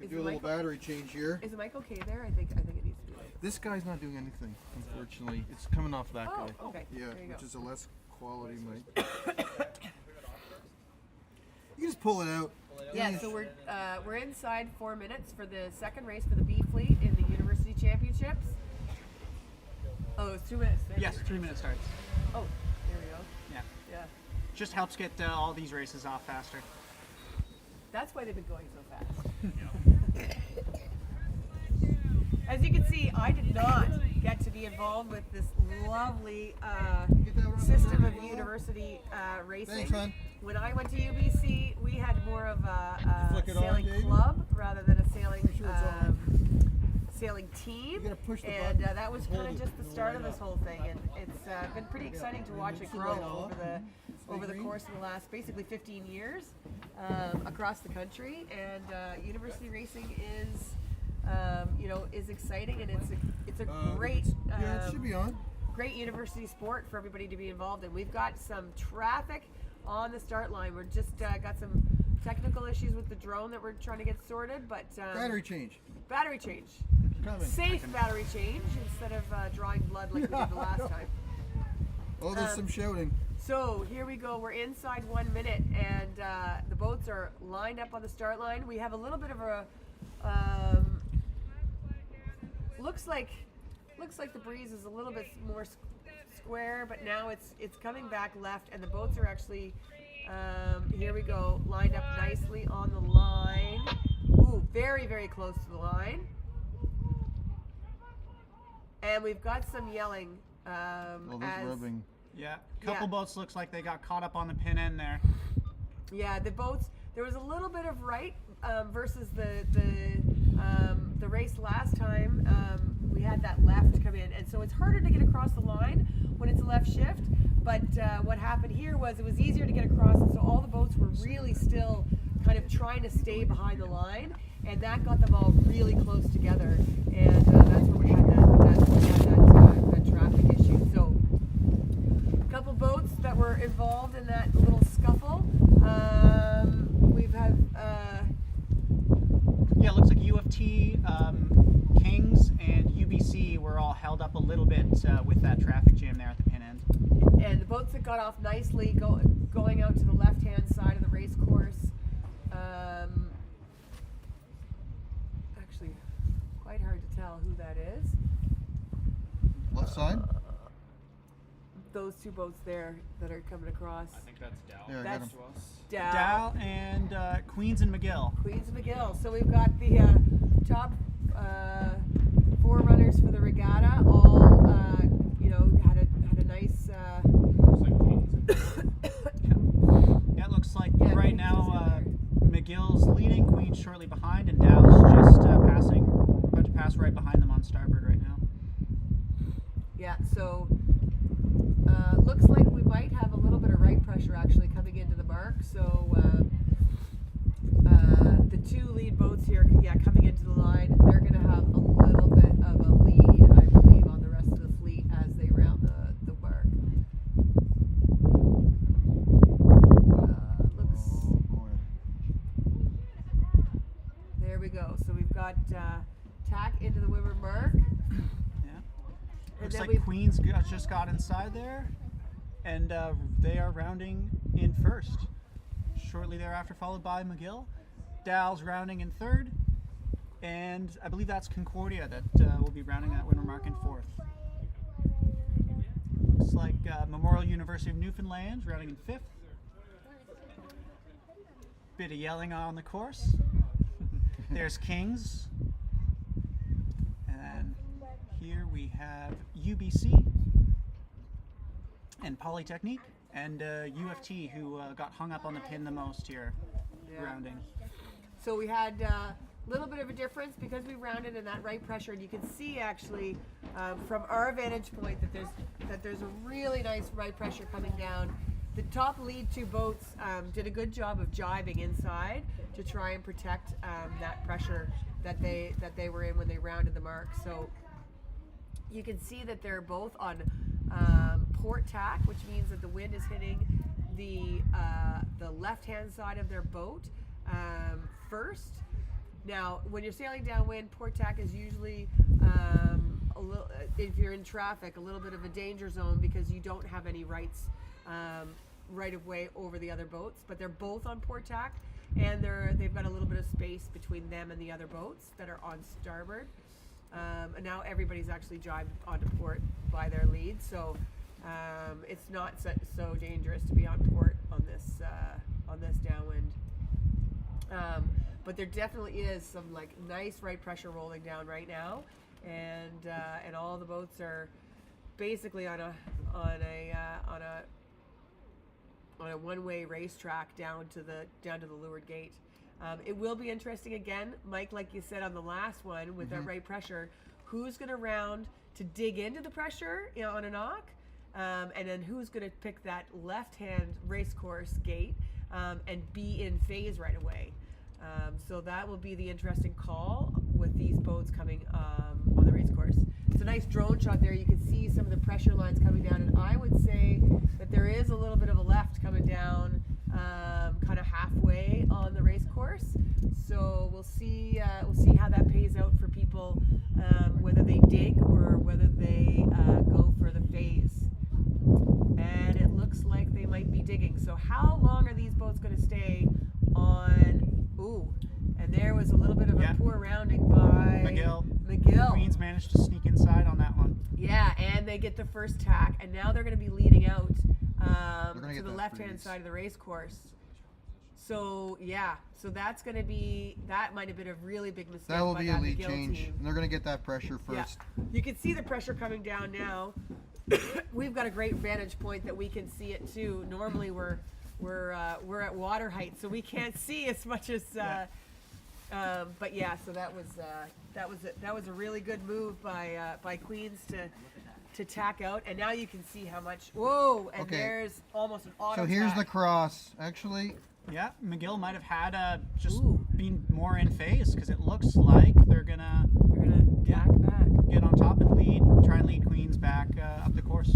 Is Do a little battery change here. Is the mic okay there? I think it needs to be like. This guy's not doing anything, unfortunately. It's coming off that Oh, guy. okay. Yeah, There you which go. is a less quality mic. You can just pull it out. Yeah, so we're inside 4 minutes for the second race for the B Fleet in the University Championships. Oh, it's 2 minutes. There Yes, 3 minute starts. Oh, there we go. Yeah. Yeah. Just helps get all these races off faster. That's why they've been going so fast. As you can see, I did not get to be involved with this lovely system of university racing. Thanks, hon. When I went to UBC, we had more of a Flick it on, sailing Davey? club rather than a sailing sure it's on. sailing team. You gotta push the And button. that was Hold kind of it. just the start of this whole thing, and it's been pretty exciting to watch it grow over the course of the last basically 15 years across the country. And university racing is is exciting, and it's a great Yeah, it should be on. great university sport for everybody to be involved in. We've got some traffic on the start line. We're just got some technical issues with the drone that we're trying to get sorted, but Battery change. battery change. Coming. Safe battery change instead of drawing blood like we did the last time. Oh, there's some shouting. So here we go. We're inside 1 minute, and the boats are lined up on the start line. We have a little bit of a looks like the breeze is a little bit more square, but now it's coming back left, and the boats are actually here we go, lined up nicely on the line. Ooh, very, very close to the line. And we've got some yelling. Oh, there's rubbing. Yeah, couple boats looks like they got caught up on the pin end there. Yeah, the boats. There was a little bit of right versus the race last time. We had that left come in, and so it's harder to get across the line when it's a left shift. But what happened here was it was easier to get across, and so all the boats were really still kind of trying to stay behind the line, and that got them all really close together, and that's where we had that traffic issue. So a couple boats that were involved in that little scuffle. We've had Yeah, it looks like U of T, Kings, and UBC were all held up a little bit with that traffic jam there at the pin end. and the boats that got off nicely going out to the left-hand side of the race course. Actually, quite hard to tell who that is. Left side? Those two boats there that are coming across. I think that's Dow. There, I got That's him. Dow, Dow and Queens and McGill. Queens and McGill. So we've got the top 4 runners for the regatta. All had a nice. Looks like Kings and Yeah, it looks like Yeah, right Queens now is in McGill's leading, Queens shortly behind, and Dow's just about to pass right behind them on starboard right now. Yeah. So tack into the windward mark. Yeah. And Looks then like we've- Queens just got inside there, and they are rounding in first. Shortly thereafter, followed by McGill. Dal's rounding in third, and I believe that's Concordia that will be rounding that winner mark in fourth. Looks like Memorial University of Newfoundland rounding in fifth. Bit of yelling on the course. There's Kings. And then here we have UBC and Polytechnique and UFT, who got hung up on the pin the most here, rounding. So we had a little bit of a difference because we rounded in that right pressure, and you can see actually from our vantage point that there's a really nice right pressure coming down. The top lead two boats did a good job of jibing inside to try and protect that pressure that they were in when they rounded the mark. So you can see that they're both on port tack, which means that the wind is hitting the left-hand side of their boat first. Now, when you're sailing downwind, port tack is usually a little, if you're in traffic, a little bit of a danger zone because you don't have any right of way over the other boats. But they're both on port tack, and they've got a little bit of space between them and the other boats that are on starboard. And now everybody's actually jibed onto port by their lead, so it's not so dangerous to be on port on this downwind. But there definitely is some like nice right pressure rolling down right now, and all the boats are basically on a one-way racetrack down to the leeward gate. It will be interesting again, Mike, like you said on the last one with that right pressure, who's going to round to dig into the pressure on a knock, and then who's going to pick that left-hand race course gate and be in phase right away. So that will be the interesting call with these boats coming on the race course. It's a nice drone shot there. You can see some of the pressure lines coming down, and I would say that there is a little bit of a left coming down kind of halfway on the race course. So we'll see how that pays out for people, whether they dig or whether they go for the phase. And it looks like they might be digging. So how long are these boats going to stay on? Ooh, and there was a little bit of a poor rounding by McGill. Queens managed to sneak inside on that one. Yeah, and they get the first tack, and now they're going to be leading out to the left-hand side of the race course. So so that's going to be, that might have been a really big mistake. That will by be that a lead McGill change, team. and they're going to get that pressure first. Yeah. You can see the pressure coming down now. We've got a great vantage point that we can see it too. Normally we're at water height, so we can't see as much as. But yeah, so that was a really good move by Queens to tack out, and now you can see how much. Whoa! And there's almost an auto. So here's tack. the cross. Actually, Yeah, McGill might have had just been more in phase, because it looks like they're gonna tack back. get on top and try and lead Queens back up the course.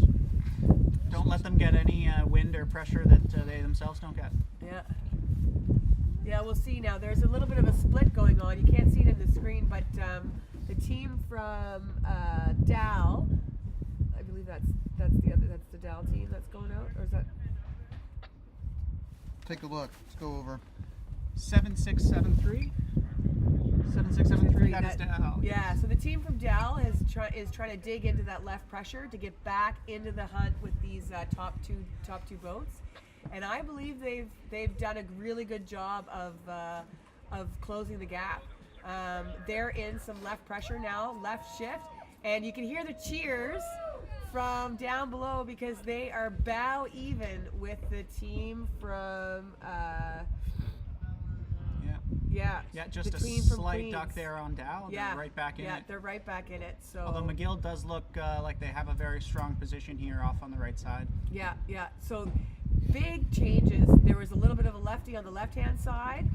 Don't let them get any wind or pressure that they themselves don't get. Yeah. Yeah, we'll see now. There's a little bit of a split going on. You can't see it in the screen, but the team from Dal, I believe that's the Dal team that's going out, or is that? take a look. Let's go over. 7673. 7673. That is Dal. Yeah. So the team from Dal is trying to dig into that left pressure to get back into the hunt with these top two boats. And I believe they've done a really good job of closing the gap. They're in some left pressure now, left shift, and you can hear the cheers from down below because they are bow even with the team from Yeah, just the a team from slight Queens. duck there on Dow. They're right back in it. Yeah, they're right back in it. So Although McGill does look like they have a very strong position here off on the right side. Yeah. So big changes. There was a little bit of a lefty on the left-hand side,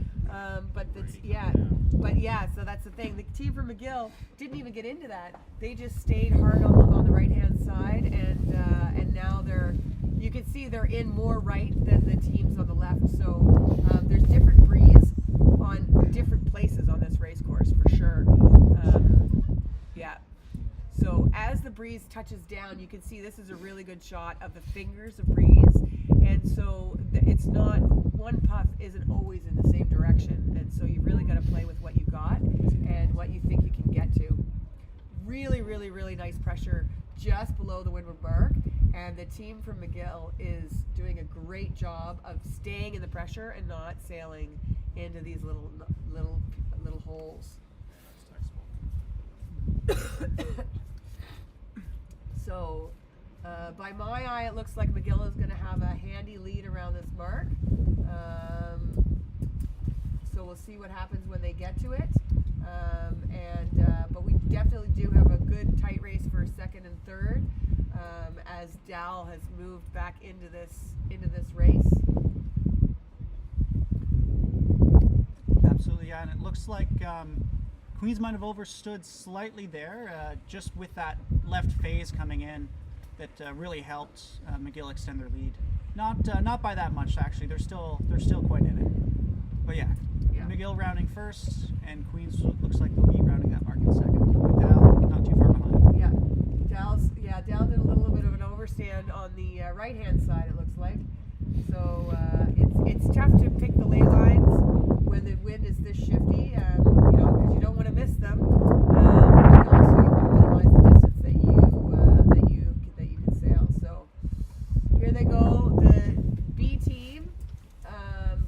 but so that's the thing. The team from McGill didn't even get into that. They just stayed hard on the right-hand side, and now you can see they're in more right than the teams on the left. So there's different breeze on different places on this race course for sure. Yeah. So as the breeze touches down, you can see this is a really good shot of the fingers of breeze, and so it's not, one puff isn't always in the same direction, and so you really got to play with what you got and what you think you can get to. Really, really, really nice pressure just below the windward mark, and the team from McGill is doing a great job of staying in the pressure and not sailing into these little holes. So, by my eye, it looks like McGill is going to have a handy lead around this mark. So we'll see what happens when they get to it. But we definitely do have a good tight race for second and third, as Dal has moved back into this race. Absolutely, yeah, and it looks like Queens might have overstood slightly there, just with that left phase coming in that really helped McGill extend their lead. Not by that much actually. They're still quite in it. But yeah, McGill rounding first, and Queens looks like they'll be rounding that mark in second. Dal not too far behind. Dal did a little bit of an overstand on the right hand side, it looks like. So it's tough to pick the ley lines when the wind is this shifty, because you don't want to miss them. And also you want to minimize the distance that you can sail. So here they go, the B team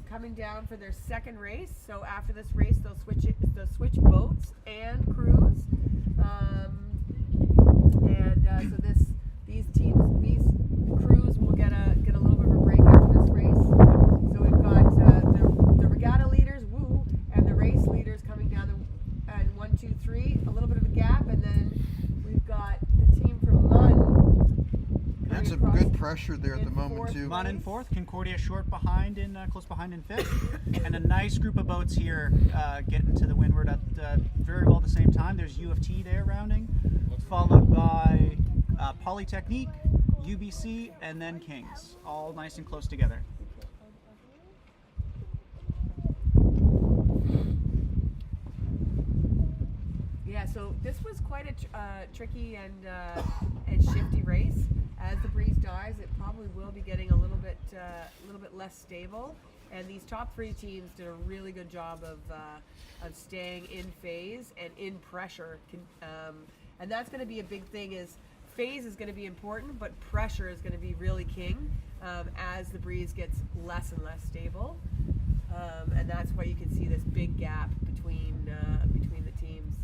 coming down for their second race. So after this race, they'll switch boats and crews. So these crews will get a little bit of a break after this race. So we've got the regatta leaders, woo, and the race leaders coming down and 1, 2, 3, a little bit of a gap, and then we've got the team from Munn. That's a good pressure there at the moment too. Munn in fourth, Concordia short behind close behind in fifth, and a nice group of boats here getting to the windward at very well at the same time. There's U of T there rounding, followed by Polytechnique, UBC, and then Kings, all nice and close together. Yeah, so this was quite a tricky and shifty race. As the breeze dies, it probably will be getting a little bit less stable. And these top three teams did a really good job of staying in phase and in pressure. And that's going to be a big thing. Is phase is going to be important, but pressure is going to be really king as the breeze gets less and less stable. And that's why you can see this big gap between the teams.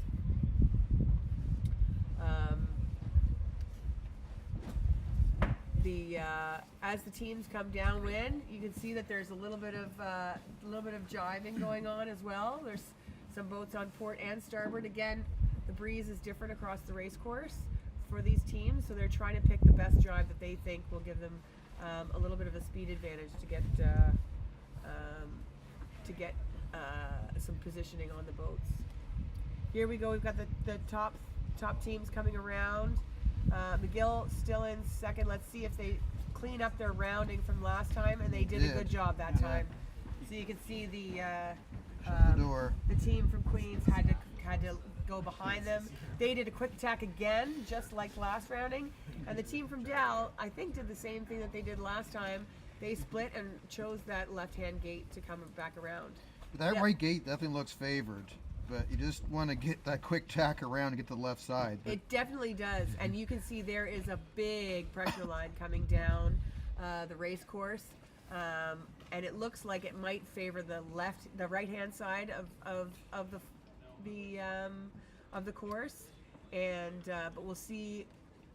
As the teams come downwind, you can see that there's a little bit of jiving going on as well. There's some boats on port and starboard. Again, the breeze is different across the race course for these teams, so they're trying to pick the best jive that they think will give them a little bit of a speed advantage to get some positioning on the boats. Here we go. We've got the top teams coming around. McGill still in second. Let's see if they clean up their rounding from last time, and they did a good job that time. So you can see the team from Queens had to go behind them. They did a quick tack again, just like last rounding, and the team from Dal, I think, did the same thing that they did last time. They split and chose that left-hand gate to come back around. But that right gate definitely looks favored. But you just want to get that quick tack around to get to the left side. But it definitely does, and you can see there is a big pressure line coming down the race course, and it looks like it might favor the right-hand side of the course, and but we'll see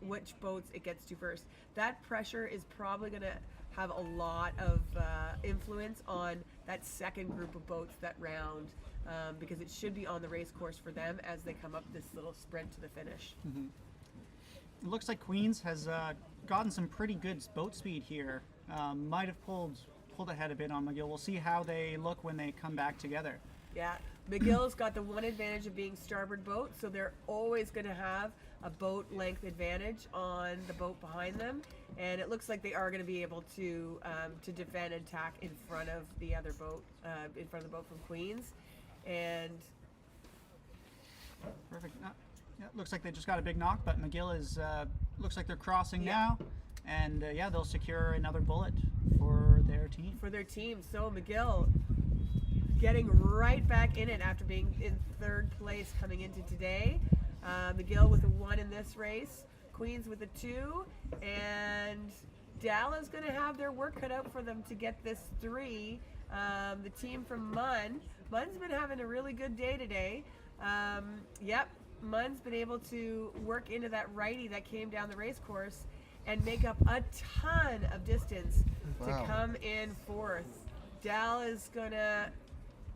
which boats it gets to first. That pressure is probably going to have a lot of influence on that second group of boats that round. Because it should be on the race course for them as they come up this little sprint to the finish. Mm-hmm. It looks like Queens has gotten some pretty good boat speed here. Might have pulled ahead a bit on McGill. We'll see how they look when they come back together. Yeah, McGill's got the one advantage of being starboard boat, so they're always going to have a boat length advantage on the boat behind them, and it looks like they are going to be able to defend and attack in front of the other boat, in front of the boat from Queens, and Perfect. Yeah, looks like they just got a big knock, but McGill is looks like they're crossing Yeah. now, and yeah, they'll secure another bullet for their team. for their team. So McGill getting right back in it after being in third place coming into today. McGill with a 1 in this race, Queens with a 2, and Dallas going to have their work cut out for them to get this 3. The team from Munn's been having a really good day today. Yep, Munn's been able to work into that righty that came down the race course and make up a ton of distance to Wow. come in 4th. Dal is gonna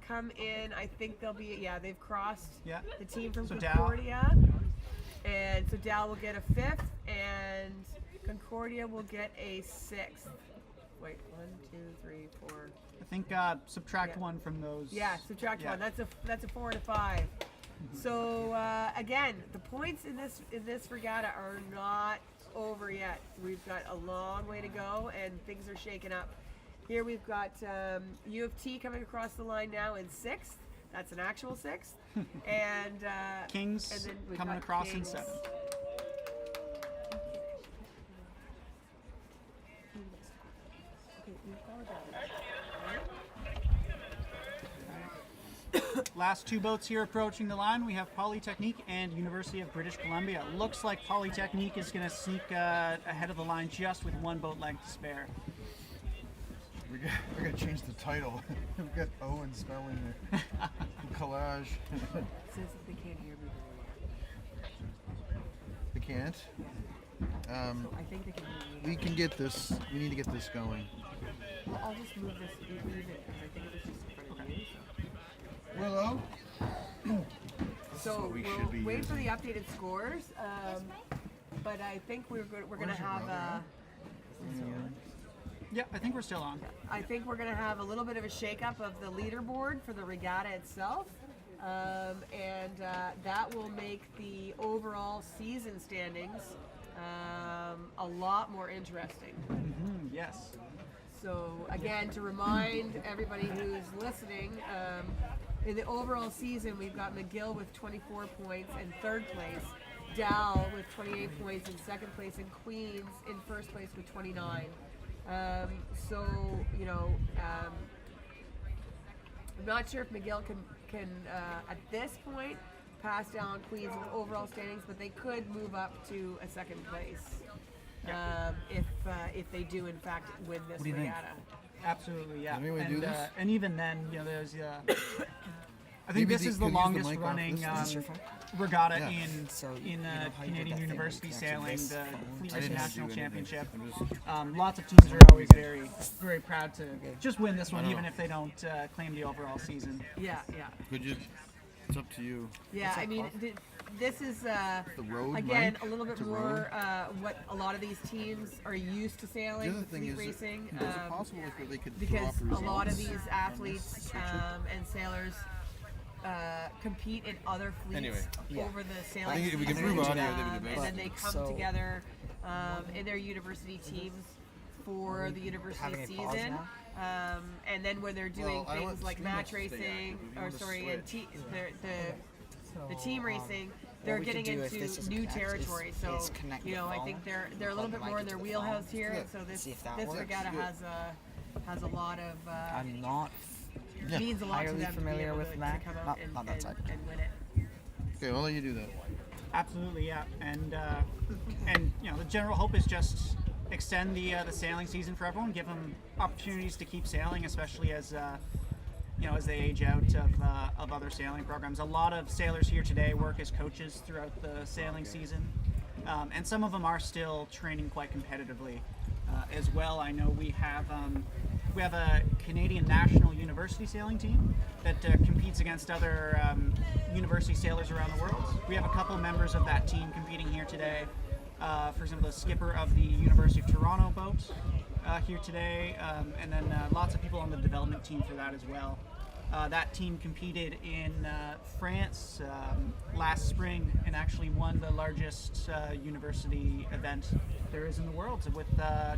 come in. I think they'll be, yeah, they've crossed Yeah. the team from So Dal- Concordia, and so Dal will get a 5th, and Concordia will get a 6th. Wait, 1, 2, 3, 4. I think subtract Yeah. 1 from those. Yeah, subtract Yeah. 1. That's a 4 and a 5. So again, the points in this regatta are not over yet. We've got a long way to go, and things are shaking up. Here we've got U of T coming across the line now in 6th. That's an actual 6th, and Kings and then we've coming got across in Kings. 7th. Okay, we've followed that. Last 2 boats here approaching the line. We have Polytechnique and University of British Columbia. Looks like Polytechnique is going to sneak ahead of the line just with 1 boat length to spare. We gotta change the title. We got Owen spelling it. Collage. Says that they can't hear me They can't. very well. I think they can hear me. We can get this. We need to get this going. Well, I'll just move this, move it, because I think it was just in front of you. Willow. So we we'll should be wait for the using. updated scores, but I think we're going to Where's your have brother Yeah, I think we're still on. I think we're going to have a little bit of a shakeup of the leaderboard for the regatta itself, and that will make the overall season standings a lot more interesting. Yes. So again, to remind everybody who's listening, in the overall season, we've got McGill with 24 points in 3rd place, Dal with 28 points in 2nd place, and Queens in 1st place with 29. So, you know, I'm not sure if McGill can at this point pass down Queens in the overall standings, but they could move up to a 2nd place if they do in fact win this What do you think? regatta. Absolutely, yeah. Can anyone and, do this? And even then, you know, there's. I think Maybe this is the could use the longest mic off running this one. Is this your phone? regatta Yeah. in So, you know how you did Canadian that thing University with connecting Sailing, this the phone? Fleet I Race didn't National do anything. Championship. I'm just- Lots of teams are always very, very proud to just win this one, I know. even if they don't claim the overall season. Yeah, yeah. Could you? It's up to you. Yeah, I mean, this is The road again mic a little bit to more what a lot of these teams are used to The sailing, other thing fleet is, racing, is it possible if they could because drop a lot of results? these athletes and sailors compete in other fleets Anyway. over the sailing I think if we can season, prove audio, that'd be the and best. then they come So- together in their university teams for the university having a pause season. now? And then when they're doing Well, I don't things want like Steve match to stay racing, active. If you or want to sorry, and switch. the team racing, they're we could getting do if this into doesn't new connect is- territory. So is connect you the know, I phone, think they're a little plug bit the more mic in their into the wheelhouse phone. here. Yeah. And so this See if that this works. regatta Good. has a lot of I'm not Yeah. means a lot to entirely them to be familiar able with to that. come out Not- and, not that side. and win it. Okay, I'll let you do that. Absolutely, yeah. And you know, the general hope is just extend the sailing season for everyone, give them opportunities to keep sailing, especially as you know, as they age out of other sailing programs. A lot of sailors here today work as coaches throughout the sailing season, and some of them are still training quite competitively as well. I know we have a Canadian national university sailing team that competes against other university sailors around the world. We have a couple members of that team competing here today. For example, the skipper of the University of Toronto boat here today, and then lots of people on the development team for that as well. That team competed in France last spring and actually won the largest university event there is in the world. So with, I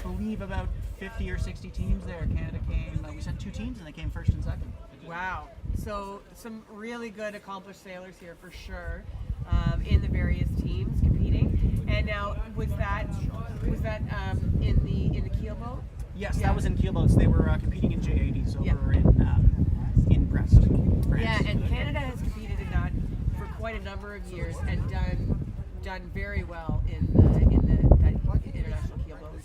believe, about 50 or 60 teams there. Canada came, we sent 2 teams and they came first and second. Wow. So some really good accomplished sailors here for sure, in the various teams competing. And now was that in the keel boat? Yes, Yeah. that was in keelboats. They were competing in J80s over in Brest, France. Yeah, and Canada has competed in that for quite a number of years and done very well in the international keelboat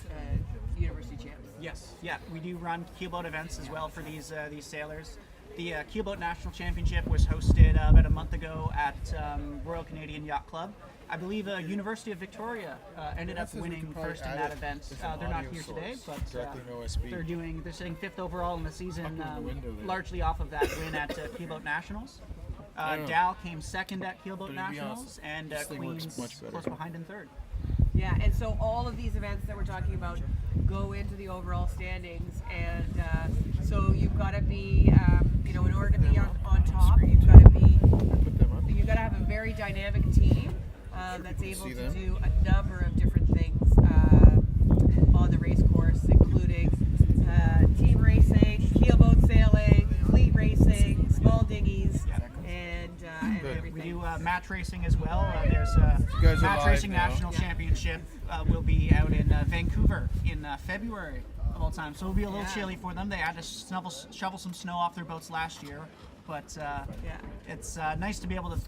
university champs. Yes, yeah, we do run keelboat events as well for these sailors. The Keelboat National Championship was hosted about a month ago at Royal Canadian Yacht Club. I believe University of Victoria ended up winning first in that event. They're not here today, but they're sitting 5th overall in the season, largely off of that win at Keelboat Nationals. Dal came second at Keelboat Nationals, and Queen's close behind in third. Yeah, and so all of these events that we're talking about go into the overall standings, and so you've got to be, in order to be on top, you've got to have a very dynamic team that's able to do a number of different things on the race course, including team racing, keelboat sailing, fleet racing, small dinghies, and everything. We do match racing as well. There's a match racing national championship will be out in Vancouver in February of all time. So it'll be a little chilly for them. They had to shovel some snow off their boats last year. But it's nice to be able to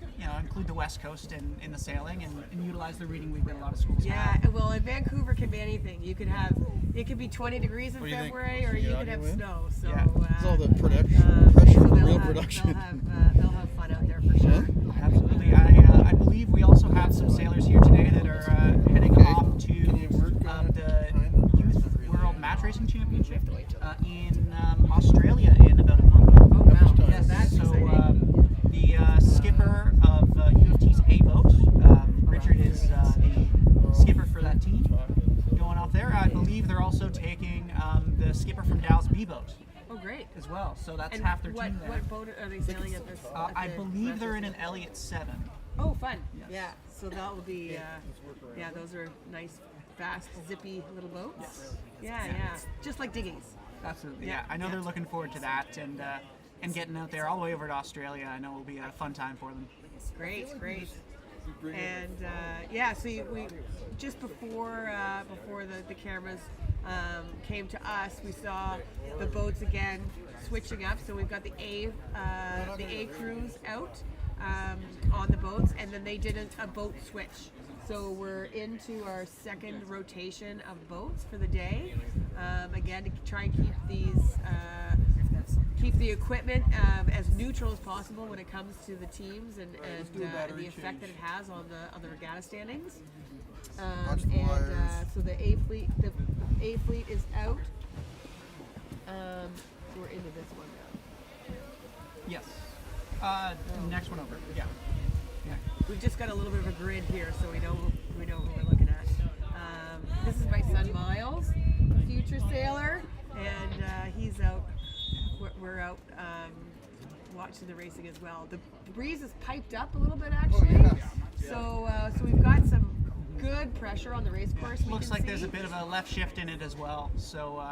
include the West Coast in the sailing and utilize the reading week that a lot of schools have. Yeah, well, in Vancouver can be anything. It could be 20 degrees in February, or you could have snow. So It's all the pressure for real production. They'll have fun out there for sure. Absolutely. I believe we also have some sailors here today that are heading off to the Youth World Match Racing Championship in Australia in about a month. Oh wow! Yes, that's So exciting. the skipper of U of T's A boat, Richard, is the skipper for that team going off there. I believe they're also taking the skipper from Dal's B boat Oh great! as well. So that's And half their what team there. what boat are they sailing at this? I believe they're in an Elliott 7. Oh, fun! Yes. Yeah, so that will be those are nice, fast, zippy little boats. Yes. Yeah, just like dinghies. Absolutely. Yeah, I know they're looking forward to that and getting out there all the way over to Australia. I know it will be a fun time for them. Great. And so we just before the cameras came to us, we saw the boats again switching up. So we've got the A crews out on the boats, and then they did a boat switch. So we're into our second rotation of boats for the day. Again, to try and keep the equipment as neutral as possible when it comes to the teams and the effect that it has on the regatta standings. So the A fleet is out. We're into this one now. Yes. Next one over. Yeah. We've just got a little bit of a grid here, so we know who we're looking at. This is my son Miles, future sailor, and he's out. We're out watching the racing as well. The breeze is piped up a little bit actually, so we've got some good pressure on the race course. Looks like there's a bit of a left shift in it as well. So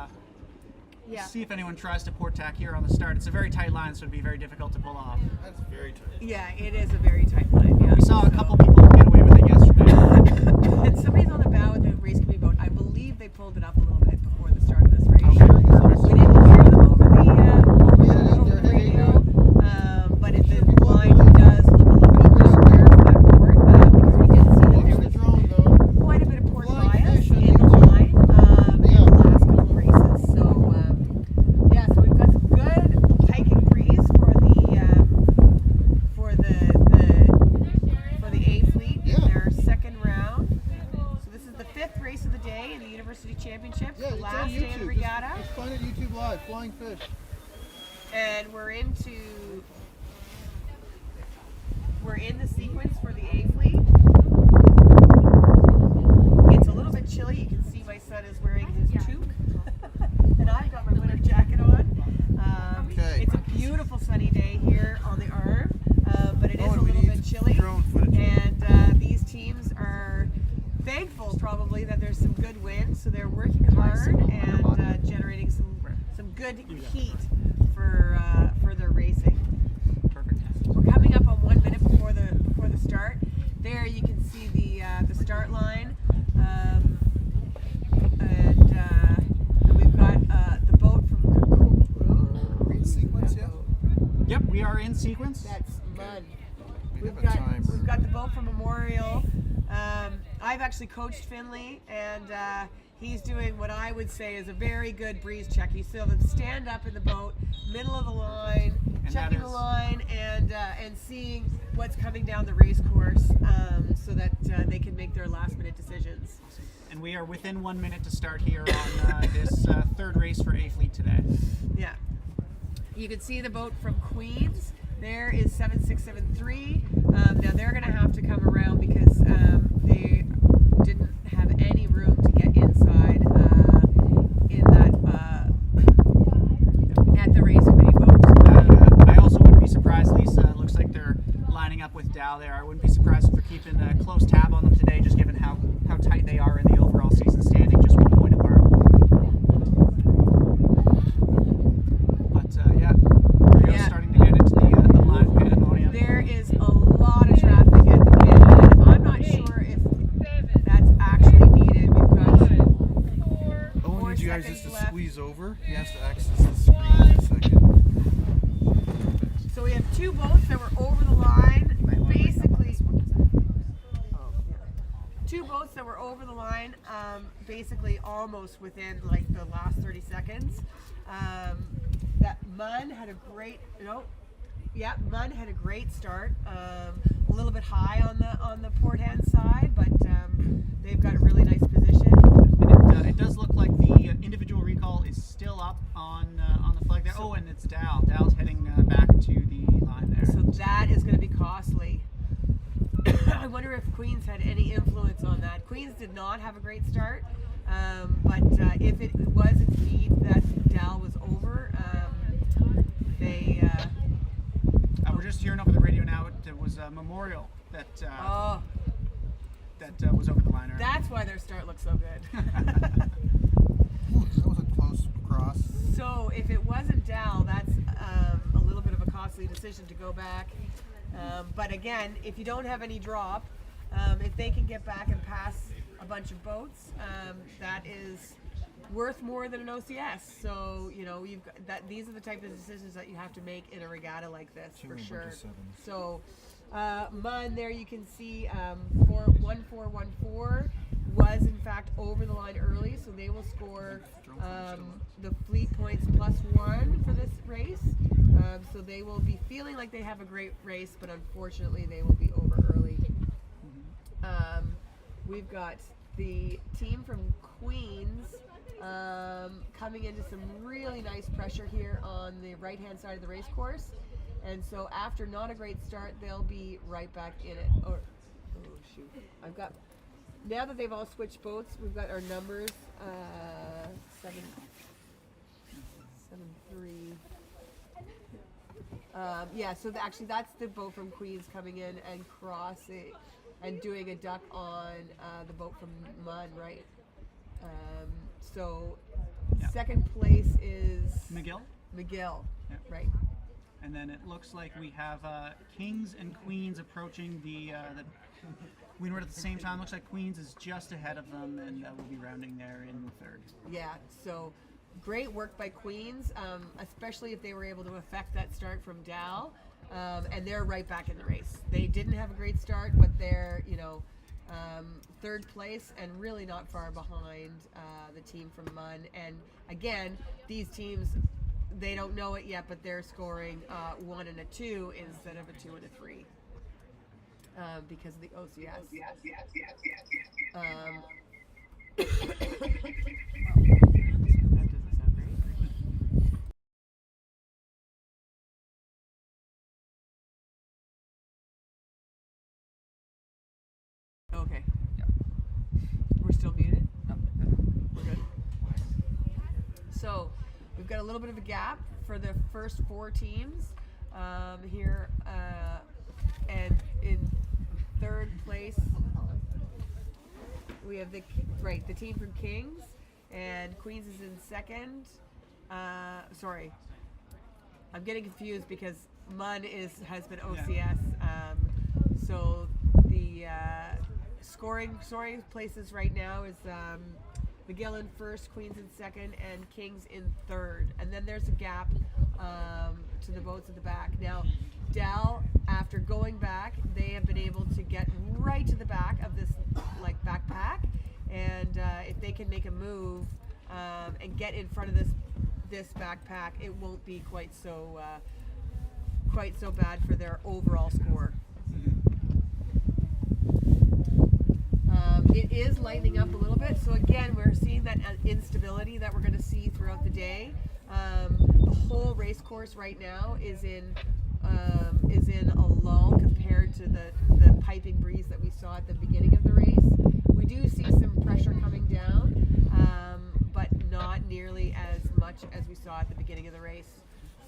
see if anyone tries to port tack here on the start. It's a very tight line, so it'd be very difficult to pull off. That's very tight. Yeah, it is a very tight line. Yeah. We saw a couple people get away with it yesterday. And somebody's on the bow of the race committee boat. I believe they pulled it up a little bit before the start of this race. Okay. We didn't hear them over the radio, but the line does look a little bit square for that port, because we did see that there was quite a bit of port bias in the line in the last couple of races. So so we've got some good hiking breeze for the A fleet in their second round. So this is the 5th race of the day in the University Championship, Yeah, the it's last on day of YouTube. the regatta. Just find it YouTube Live, FlyingFish. And we're in the sequence for the A fleet. It's a little bit chilly. You can see my son is wearing his toque, and I've got my winter jacket on. Okay. It's day here on the arm, but it is Oh, a and we little need bit chilly. drone footage. And these teams are thankful probably that there's some good wind, so they're working hard and generating some good heat for their racing. Perfect. We're coming up on 1 minute before the start. There you can see the start line, and we've got the boat from. In sequence, yeah. Yep, we are in sequence. That's Mud. We We've have a got timer. we've got the boat from Memorial. I've actually coached Finley, and he's doing what I would say is a very good breeze check. You see them stand up in the boat, middle of the line, And checking that the is- line, and seeing what's coming down the race course, so that they can make their last minute decisions. And we are within 1 minute to start here on this third race for A Fleet today. Yeah. You can see the boat from Queens. There is 7673. Now they're going to have to come around because they didn't have any room to get inside in that at the race committee boat. I also wouldn't be surprised, Lisa. It looks like they're lining up with Dal there. I wouldn't be surprised if they're keeping a close tab on them today, just given how tight they are in the overall season standing, just 1 point apart. But yeah, we're Yeah. starting to get into the line pandemonium. There is a lot of traffic at the pit, and I'm not sure if that's actually needed. We've got Owen 4 needs you guys seconds just to left. squeeze over. He has to access the screen in a second. So we have 2 boats that were over the line, basically. 2 boats that were over the line, basically almost within like the last 30 seconds. That Munn had a great, Munn had a great start. A little bit high on the port hand side, but they've got a really nice position. And it does look like the individual recall is still up on the flag there. Oh, and it's Dal. Dal's heading back to the line there. So that is going to be costly. I wonder if Queens had any influence on that. Queens did not have a great start, but if it was indeed that Dal was over, We're just hearing over the radio now. It was Memorial that was over the line. earlier. that's why their start looks so good. Ooh, that was a close cross. So if it wasn't Dal, that's a little bit of a costly decision to go back. But again, if you don't have any drop, if they can get back and pass a bunch of boats, that is worth more than an OCS. So you've got that. These are the type of decisions that you have to make in a regatta like this, for sure. So Munn, there you can see 1414 was in fact over the line early, so they will score the fleet points +1 for this race. So they will be feeling like they have a great race, but unfortunately they will be over early. We've got the team from Queens coming into some really nice pressure here on the right-hand side of the race course. And so after not a great start, they'll be right back in it. Oh shoot. Now that they've all switched boats, we've got our numbers, 7-3. So actually that's the boat from Queens coming in and crossing and doing a duck on the boat from Munn, right? Second place is McGill. McGill, right? And then it looks like we have Kings and Queens approaching the Windward at the same time. Looks like Queens is just ahead of them, and we'll be rounding there in third. Yeah, so great work by Queens, especially if they were able to affect that start from Dal, and they're right back in the race. They didn't have a great start, but they're third place and really not far behind the team from Munn. And again, these teams, they don't know it yet, but they're scoring 1 and a 2 instead of a 2 and a 3 because of the OCS. That doesn't sound great. Okay. Yeah. We're still muted? No. We're good. So we've got a little bit of a gap for the first 4 teams. here, and in third place we have the team from Kings, and Queens is in second. Sorry, I'm getting confused because MUN has been OCS. So the scoring places right now is McGill in first, Queens in second, and Kings in third. And then there's a gap to the boats at the back. Now, Dal, after going back, they have been able to get right to the back of this backpack, and if they can make a move and get in front of this backpack, it won't be quite so bad for their overall score. It is lightening up a little bit, so again, we're seeing that instability that we're going to see throughout the day. The whole race course right now is in a lull compared to the piping breeze that we saw at the beginning of the race. We do see some pressure coming down, but not nearly as much as we saw at the beginning of the race.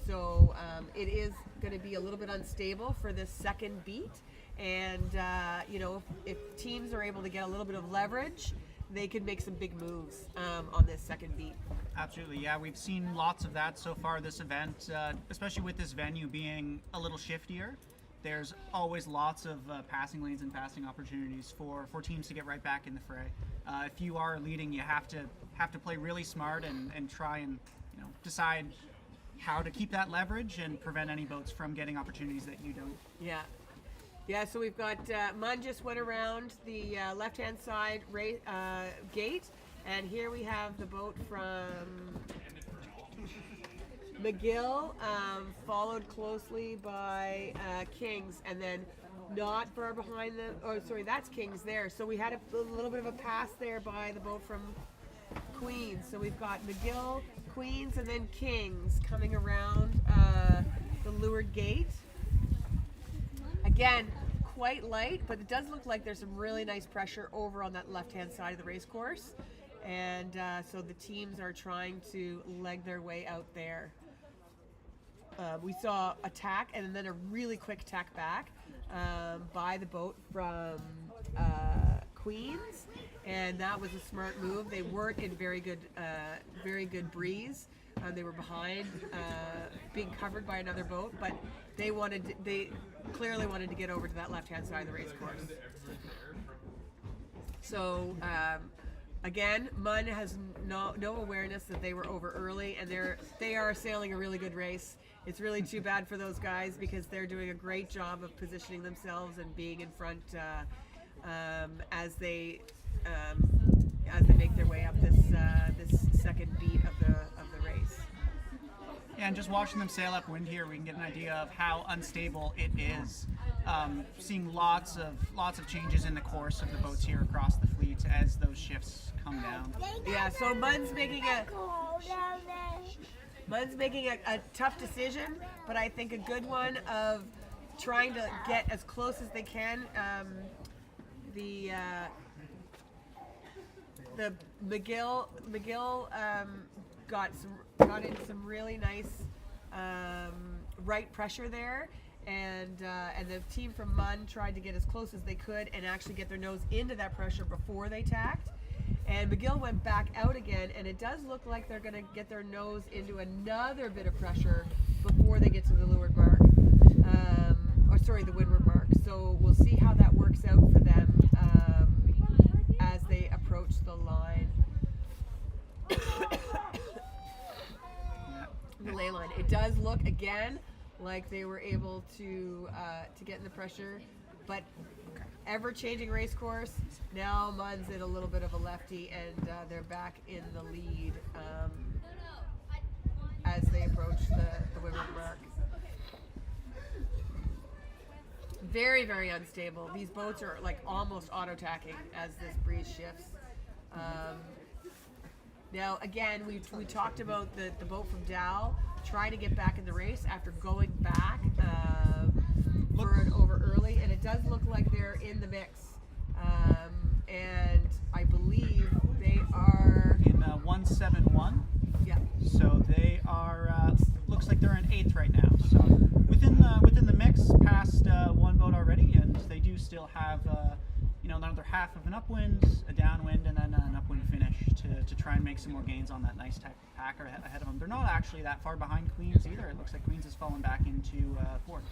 So it is going to be a little bit unstable for this second beat. And if teams are able to get a little bit of leverage, they could make some big moves on this second beat. Absolutely, yeah. We've seen lots of that so far this event, especially with this venue being a little shiftier. There's always lots of passing lanes and passing opportunities for teams to get right back in the fray. If you are leading, you have to play really smart and try and decide how to keep that leverage and prevent any boats from getting opportunities that you don't. Yeah, so we've got MUN just went around the left-hand side gate, and here we have the boat from McGill, followed closely by Kings, and then not far behind them. Oh, sorry, that's Kings there. So we had a little bit of a pass there by the boat from Queens. So we've got McGill, Queens, and then Kings coming around the leeward gate. Again, quite light, but it does look like there's some really nice pressure over on that left-hand side of the race course. And so the teams are trying to leg their way out there. We saw a tack and then a really quick tack back by the boat from Queens, and that was a smart move. They weren't in very good breeze. They were behind, being covered by another boat, but they clearly wanted to get over to that left-hand side of the race course. So again, MUN has no awareness that they were over early, and they are sailing a really good race. It's really too bad for those guys because they're doing a great job of positioning themselves and being in front as they make their way up this second beat of the race. Yeah, and just watching them sail upwind here, we can get an idea of how unstable it is. Seeing lots of changes in the course of the boats here across the fleet as those shifts come down. Yeah, so MUN's making a tough decision, but I think a good one of trying to get as close as they can. The McGill got in some really nice right pressure there, and the team from MUN tried to get as close as they could and actually get their nose into that pressure before they tacked. And McGill went back out again, and it does look like they're going to get their nose into another bit of pressure before they get to the leeward mark, the windward mark. So we'll see how that works out for them as they approach the line. The ley line. It does look again like they were able to get in the pressure, but ever-changing race course. Now MUN's in a little bit of a lefty, and they're back in the lead as they approach the windward mark. Very, very unstable. These boats are like almost auto-tacking as this breeze shifts. Now, again, we talked about the boat from Dow trying to get back in the race after going back for an over early, and it does look like they're in the mix. And I believe they are in 171. Yeah. So they are. Looks like they're in 8th right now. So within boat already, and they do still have another half of an upwind, a downwind, and then an upwind finish to try and make some more gains on that nice packer ahead of them. They're not actually that far behind Queens either. It looks like Queens has fallen back into fourth.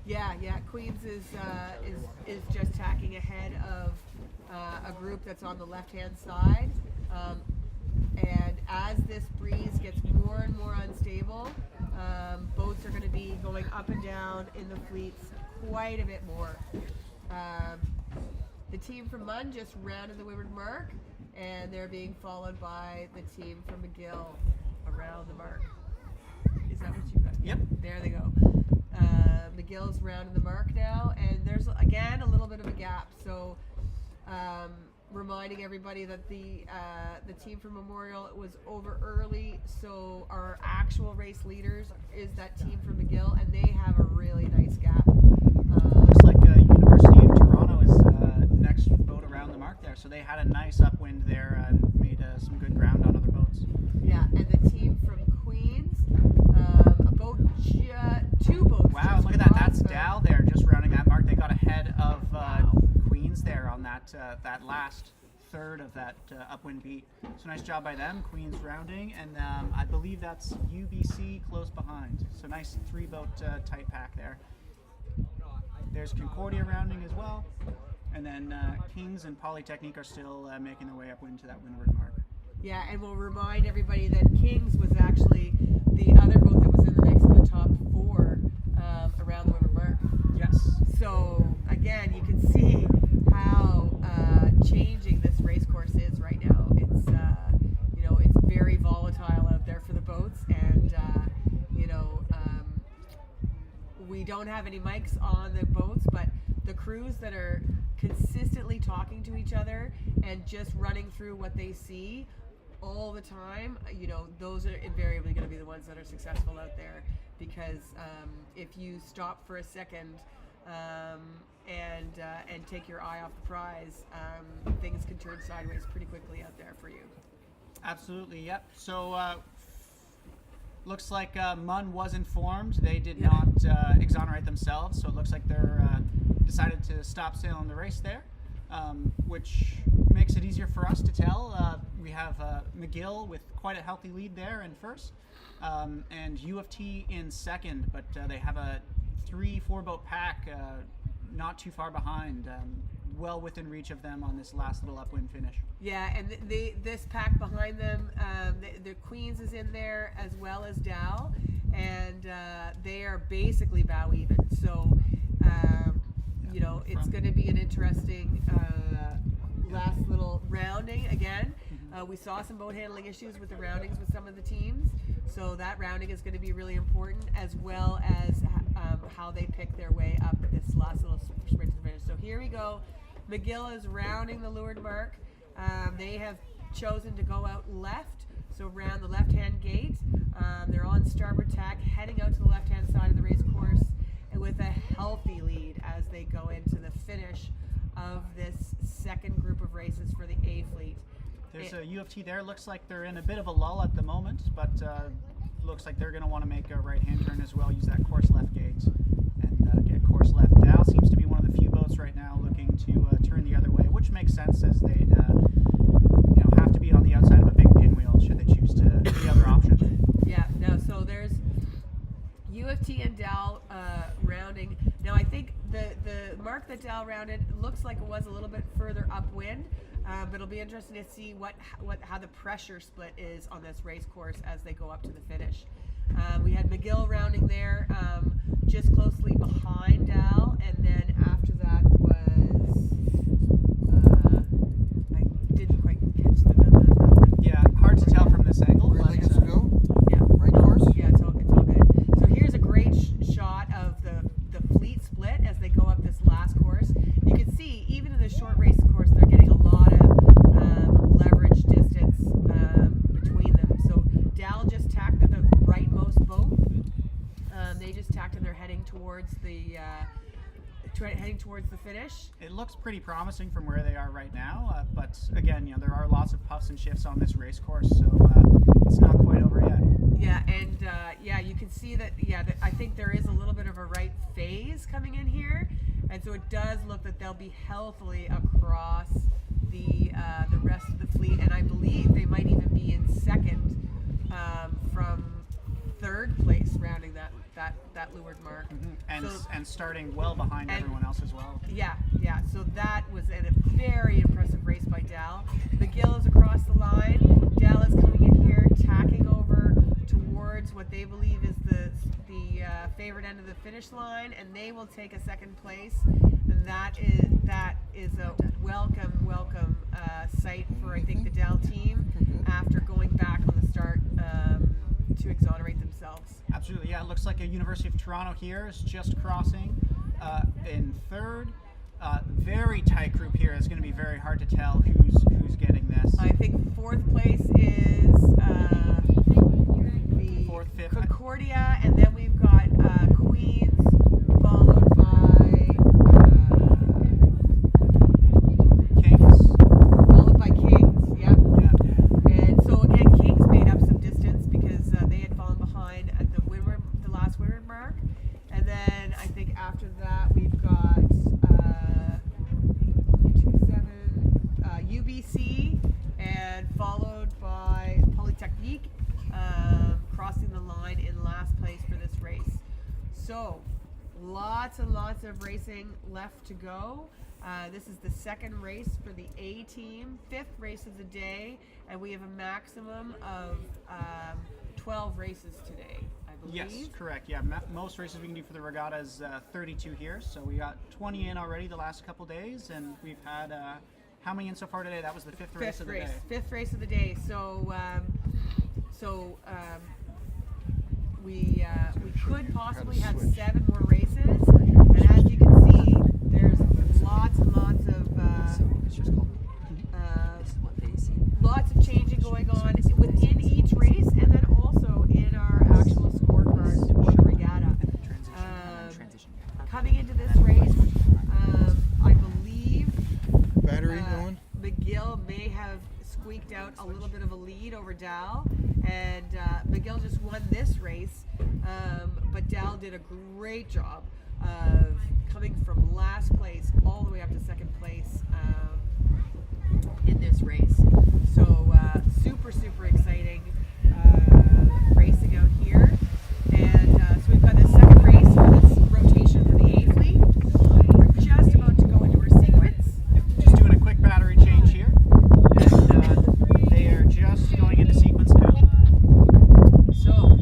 Yeah. Queens is just tacking ahead of a group that's on the left-hand side. And as this breeze gets more and more unstable, boats are going to be going up and down in the fleets quite a bit more. The team from Munn just rounded the windward mark, and they're being followed by the team from McGill around the mark. Is that what you got? Yep. There they go. McGill's rounding the mark now, and there's again a little bit of a gap. So, reminding everybody that the team from Memorial was over early. So our actual race leaders is that team from McGill, and they have a really nice gap. Looks like University of Toronto is next boat around the mark there. So they had a nice upwind there and made some good ground on other boats. Yeah, and the team from Queens, two boats. Wow, just look at that. crossed That's the- Dow there, just rounding that mark. They got ahead of Queens there on that last third of that upwind beat. So nice job by them. Queens rounding, and I believe that's UBC close behind. So nice 3-boat tight pack there. There's Concordia rounding as well. And then Kings and Polytechnique are still making their way upwind to that windward mark. Yeah, and we'll remind everybody that Kings was actually the other boat that was in the mix of the top 4 around the windward mark. Yes. So again, you can see how changing this race course is right now. It's it's very volatile out there for the boats, and we don't have any mics on the boats, but the crews that are consistently talking to each other and just running through what they see all the time, those are invariably going to be the ones that are successful out there, because if you stop for a second and take your eye off the prize, things can turn sideways pretty quickly out there for you. Absolutely, yep. So looks like Munn was informed. They did not exonerate themselves, so it looks like they're decided to stop sailing the race there, which makes it easier for us to tell. We have McGill with quite a healthy lead there in first, and U of T in second, but they have a 3-4 boat pack not too far behind, well within reach of them on this last little upwind finish. Yeah, and this pack behind them, the Queens is in there as well as Dow, and they are basically bow even. So, it's going to be an interesting last little rounding again. We saw some boat handling issues with the roundings with some of the teams, so that rounding is going to be really important, as well as how they pick their way up this last little sprint to the finish. So here we go. McGill is rounding the leeward mark. They have chosen to go out left, so round the left-hand gate. They're on starboard tack, heading out to the left-hand side of the race course, and with a healthy lead as they go into the finish of this second group of races for the A fleet. There's a U of T there. Looks like they're in a bit of a lull at the moment, but looks like they're going to want to make a right-hand turn as well, use that course left gate and get course left. Dow seems to be one of the few boats right now looking to turn the other way, which makes sense, as they'd have to be on the outside of a big pinwheel should they choose to the other option. Yeah, no, so there's U of T and Dow rounding. Now I think the mark that Dow rounded looks like it was a little bit further upwind, but it'll be interesting to see how the pressure split is on this race course as they go up to the finish. We had McGill rounding there, just closely behind Dow, and then after that was I didn't quite catch the number. Yeah, hard to tell from this angle. Where But, they get to go? Yeah, Right no, course? Yeah, it's all good. So here's a great shot of the fleet split as they go up this last course. You can see even in the short race course, they're getting a lot of leverage distance between them. So Dow just tacked at the rightmost boat. They just tacked and they're heading towards the finish. it looks pretty promising from where they are right now, but again, there are lots of puffs and shifts on this race course, so it's not quite over yet. Yeah, and you can see that. Yeah, I think there is a little bit of a right phase coming in here, and so it does look that they'll be healthily across the rest of the fleet, and I believe they might even be in second from third place, rounding that leeward mark. And starting well behind everyone else as well. Yeah. So that was a very impressive race by Dal. McGill is across the line. Dal is coming in here, tacking over towards what they believe is the favorite end of the finish line, and they will take a second place. And that is a welcome sight for, I think, the Dal team after going back on the start to exonerate themselves. Absolutely, yeah. It looks like a University of Toronto here is just crossing in third. Very tight group here. It's going to be very hard to tell who's getting this. I think fourth place is the Fourth, fifth. Concordia, and then we've got Queens, followed by Kings. Kings. Yep. Yeah. And so again, Kings made up some distance because they had fallen behind at the last Windward mark, and then I think after that we've got UBC, and followed by Polytechnique, crossing the line in last place for this race. So lots and lots of racing left to go. This is the second race for the A team, fifth race of the day, and we have a maximum of 12 races today, I believe. Yes, correct. Yeah, most races we can do for the regatta is 32 here. So we got 20 in already the last couple days, and we've had how many in so far today? That was the fifth race of the day. Fifth race of the day. So we could possibly have 7 more races, and as you can see, there's lots and lots of lots of changing going on within each race, and then also in our actual scorecard for the regatta. Coming into this race, I believe Battery going? McGill may have squeaked out a little bit of a lead over Dal, and McGill just won this race, but Dal did a great job of coming from last place all the way up to second place in this race. So super exciting racing out here, and so we've got the second race for this rotation for the A fleet. We're just about to go into our sequence. Just doing a quick battery change here, and they are just going into sequence now. So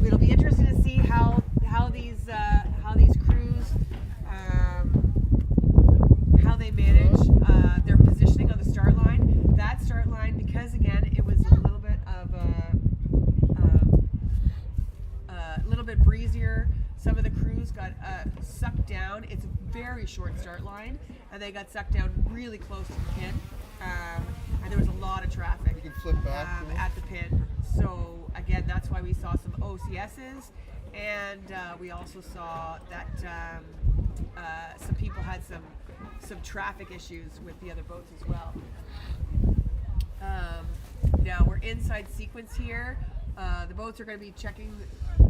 it'll be interesting to see how these crews how they manage their positioning on the start line. That start line, because again it was a little bit of a little bit breezier. Some of the crews got sucked down. It's a very short start line, and they got sucked down really close to the pin, and there was a lot of traffic You can flip back. at the pin. So again, that's why we saw some OCSs, and we also saw that some people had some traffic issues with the other boats as well. Now we're inside sequence here. The boats are going to be checking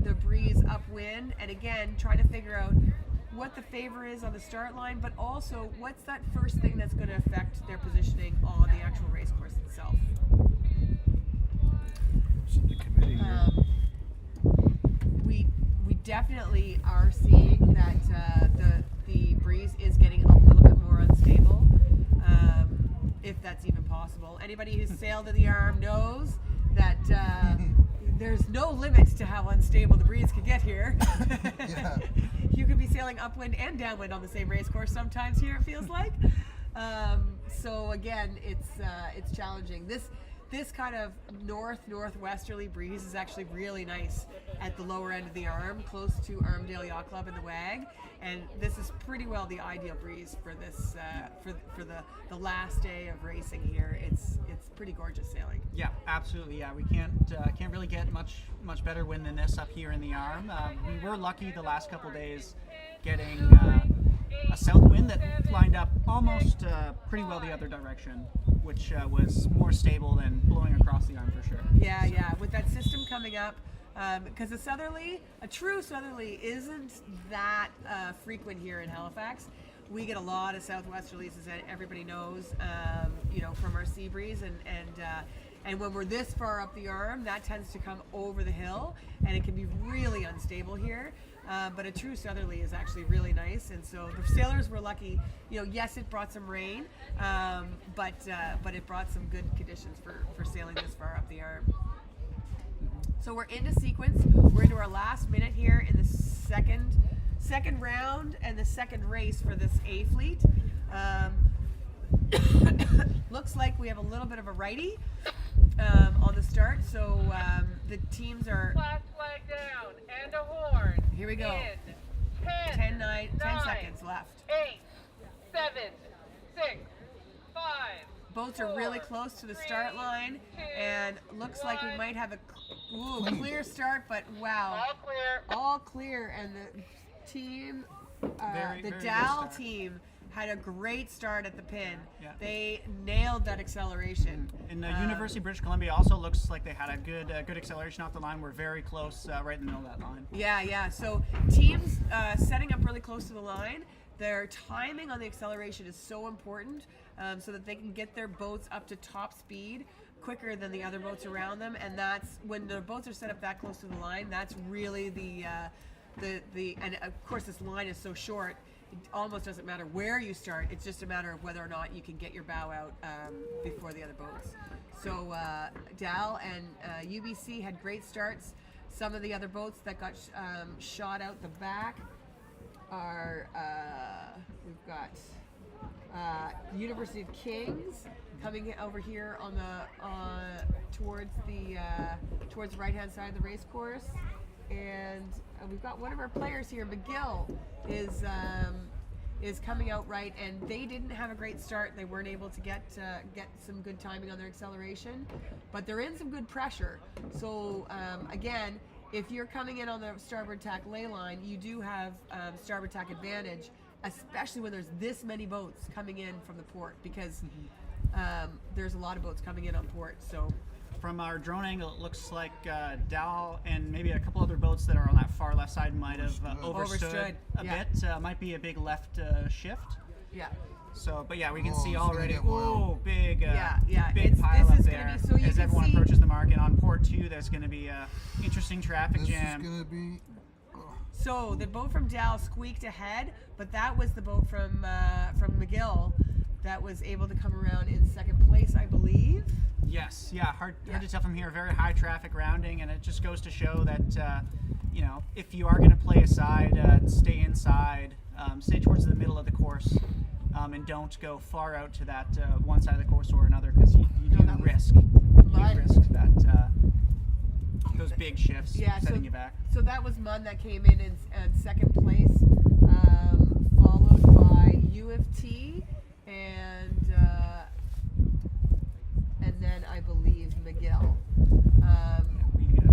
the breeze upwind, and again trying to figure out what the favor is on the start line, but also what's that first thing that's going to affect their positioning on the actual race course itself. The committee here. We definitely are seeing that the breeze is getting a little bit more unstable, if that's even possible. Anybody who's sailed in the Arm knows that there's no limit to how unstable the breeze can get here. Yeah. You could be sailing upwind and downwind on the same race course sometimes here, it feels like. So again, it's challenging. This kind of northwesterly breeze is actually really nice at the lower end of the Arm, close to Armdale Yacht Club and the Wag, and this is pretty well the ideal breeze for this for the last day of racing here. It's pretty gorgeous sailing. Yeah, absolutely. Yeah, we can't really get much better wind than this up here in the Arm. We were lucky the last couple days getting a south wind that lined up almost pretty well the other direction, which was more stable than blowing across the Arm for sure. Yeah. With that system coming up, because a true southerly isn't that frequent here in Halifax. We get a lot of southwesterlies, as everybody knows, from our sea breeze, and when we're this far up the arm, that tends to come over the hill, and it can be really unstable here. But a true southerly is actually really nice, and so the sailors were lucky. Yes, it brought some rain, but it brought some good conditions for sailing this far up the arm. So we're into sequence. We're into our last minute here in the second round and the second race for this A fleet. Looks like we have a little bit of a righty on the start, so the teams are. Flash flag down and a horn. Here we go. In 10 9, seconds left. 8, 7, 6, 5. Boats are really close to the start line, and looks like we might have a clear start, but wow. All clear. All clear, and the team, Very the good Dal start. team had a great start at the pin. Yeah. They nailed that acceleration. And University of British Columbia also looks like they had a good acceleration off the line. We're very close, right in the middle of that line. Yeah. So teams setting up really close to the line, their timing on the acceleration is so important, so that they can get their boats up to top speed quicker than the other boats around them. And that's when the boats are set up that close to the line. That's really the and of course this line is so short. It almost doesn't matter where you start. It's just a matter of whether or not you can get your bow out before the other boats. So Dal and UBC had great starts. Some of the other boats that got shot out the back are we've got University of Kings coming over here on the towards the right hand side of the race course. And we've got one of our players here, McGill, is coming out right, and they didn't have a great start. They weren't able to get some good timing on their acceleration, but they're in some good pressure. So again, if you're coming in on the starboard tack ley line, you do have starboard tack advantage, especially when there's this many boats coming in from the port, because there's a lot of boats coming in on port. So. From our drone angle, it looks like Dal and maybe a couple other boats that are on that far left side might have overstood a yeah. bit. Might be a big left shift. Yeah. So, but yeah, we can Oh, see it's gonna already. get wild. Ooh, big, big This pile up is gonna there. be- so you as can everyone see- approaches the market on port 2, there's going to be a interesting traffic This jam. is gonna be. So the boat from Dal squeaked ahead, but that was the boat from McGill that was able to come around in second place, I believe. Yes, yeah, hard to tell from here. Very high traffic rounding, and it just goes to show that if you are going to play aside, stay inside, stay towards the middle of the course, and don't go far out to that one side of the course or another, because you that was risk that those big shifts setting you back. So that was Munn that came in second place, followed by U of T and then I believe McGill.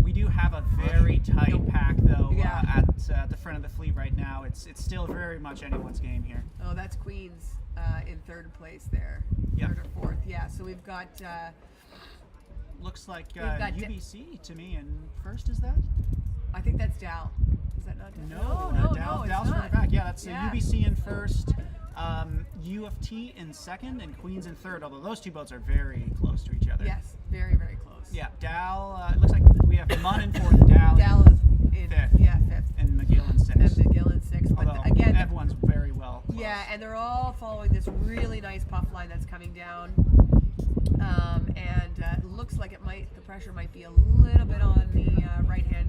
We do have a very tight pack though Yeah. at the front of the fleet right now. It's still very much anyone's game here. Oh, that's Queens in third place there. Yeah. Third or fourth. Yeah. So we've got. Looks like got UBC to me in first. Is that? I think that's Dal. Is that not Dal? No, it's Dal's further not. back. Yeah, that's Yeah. UBC in first, U of T in second, and Queens in third. Although those two boats are very close to each other. Yes, very, very close. Yeah, Dal. It looks like we have Munn in fourth, Dal Dal is in fifth. Yeah, fifth. and McGill in And sixth. McGill in sixth. But Although again, everyone's very well close. yeah, and they're all following this really nice puff line that's coming down. And it looks like the pressure might be a little bit on the right hand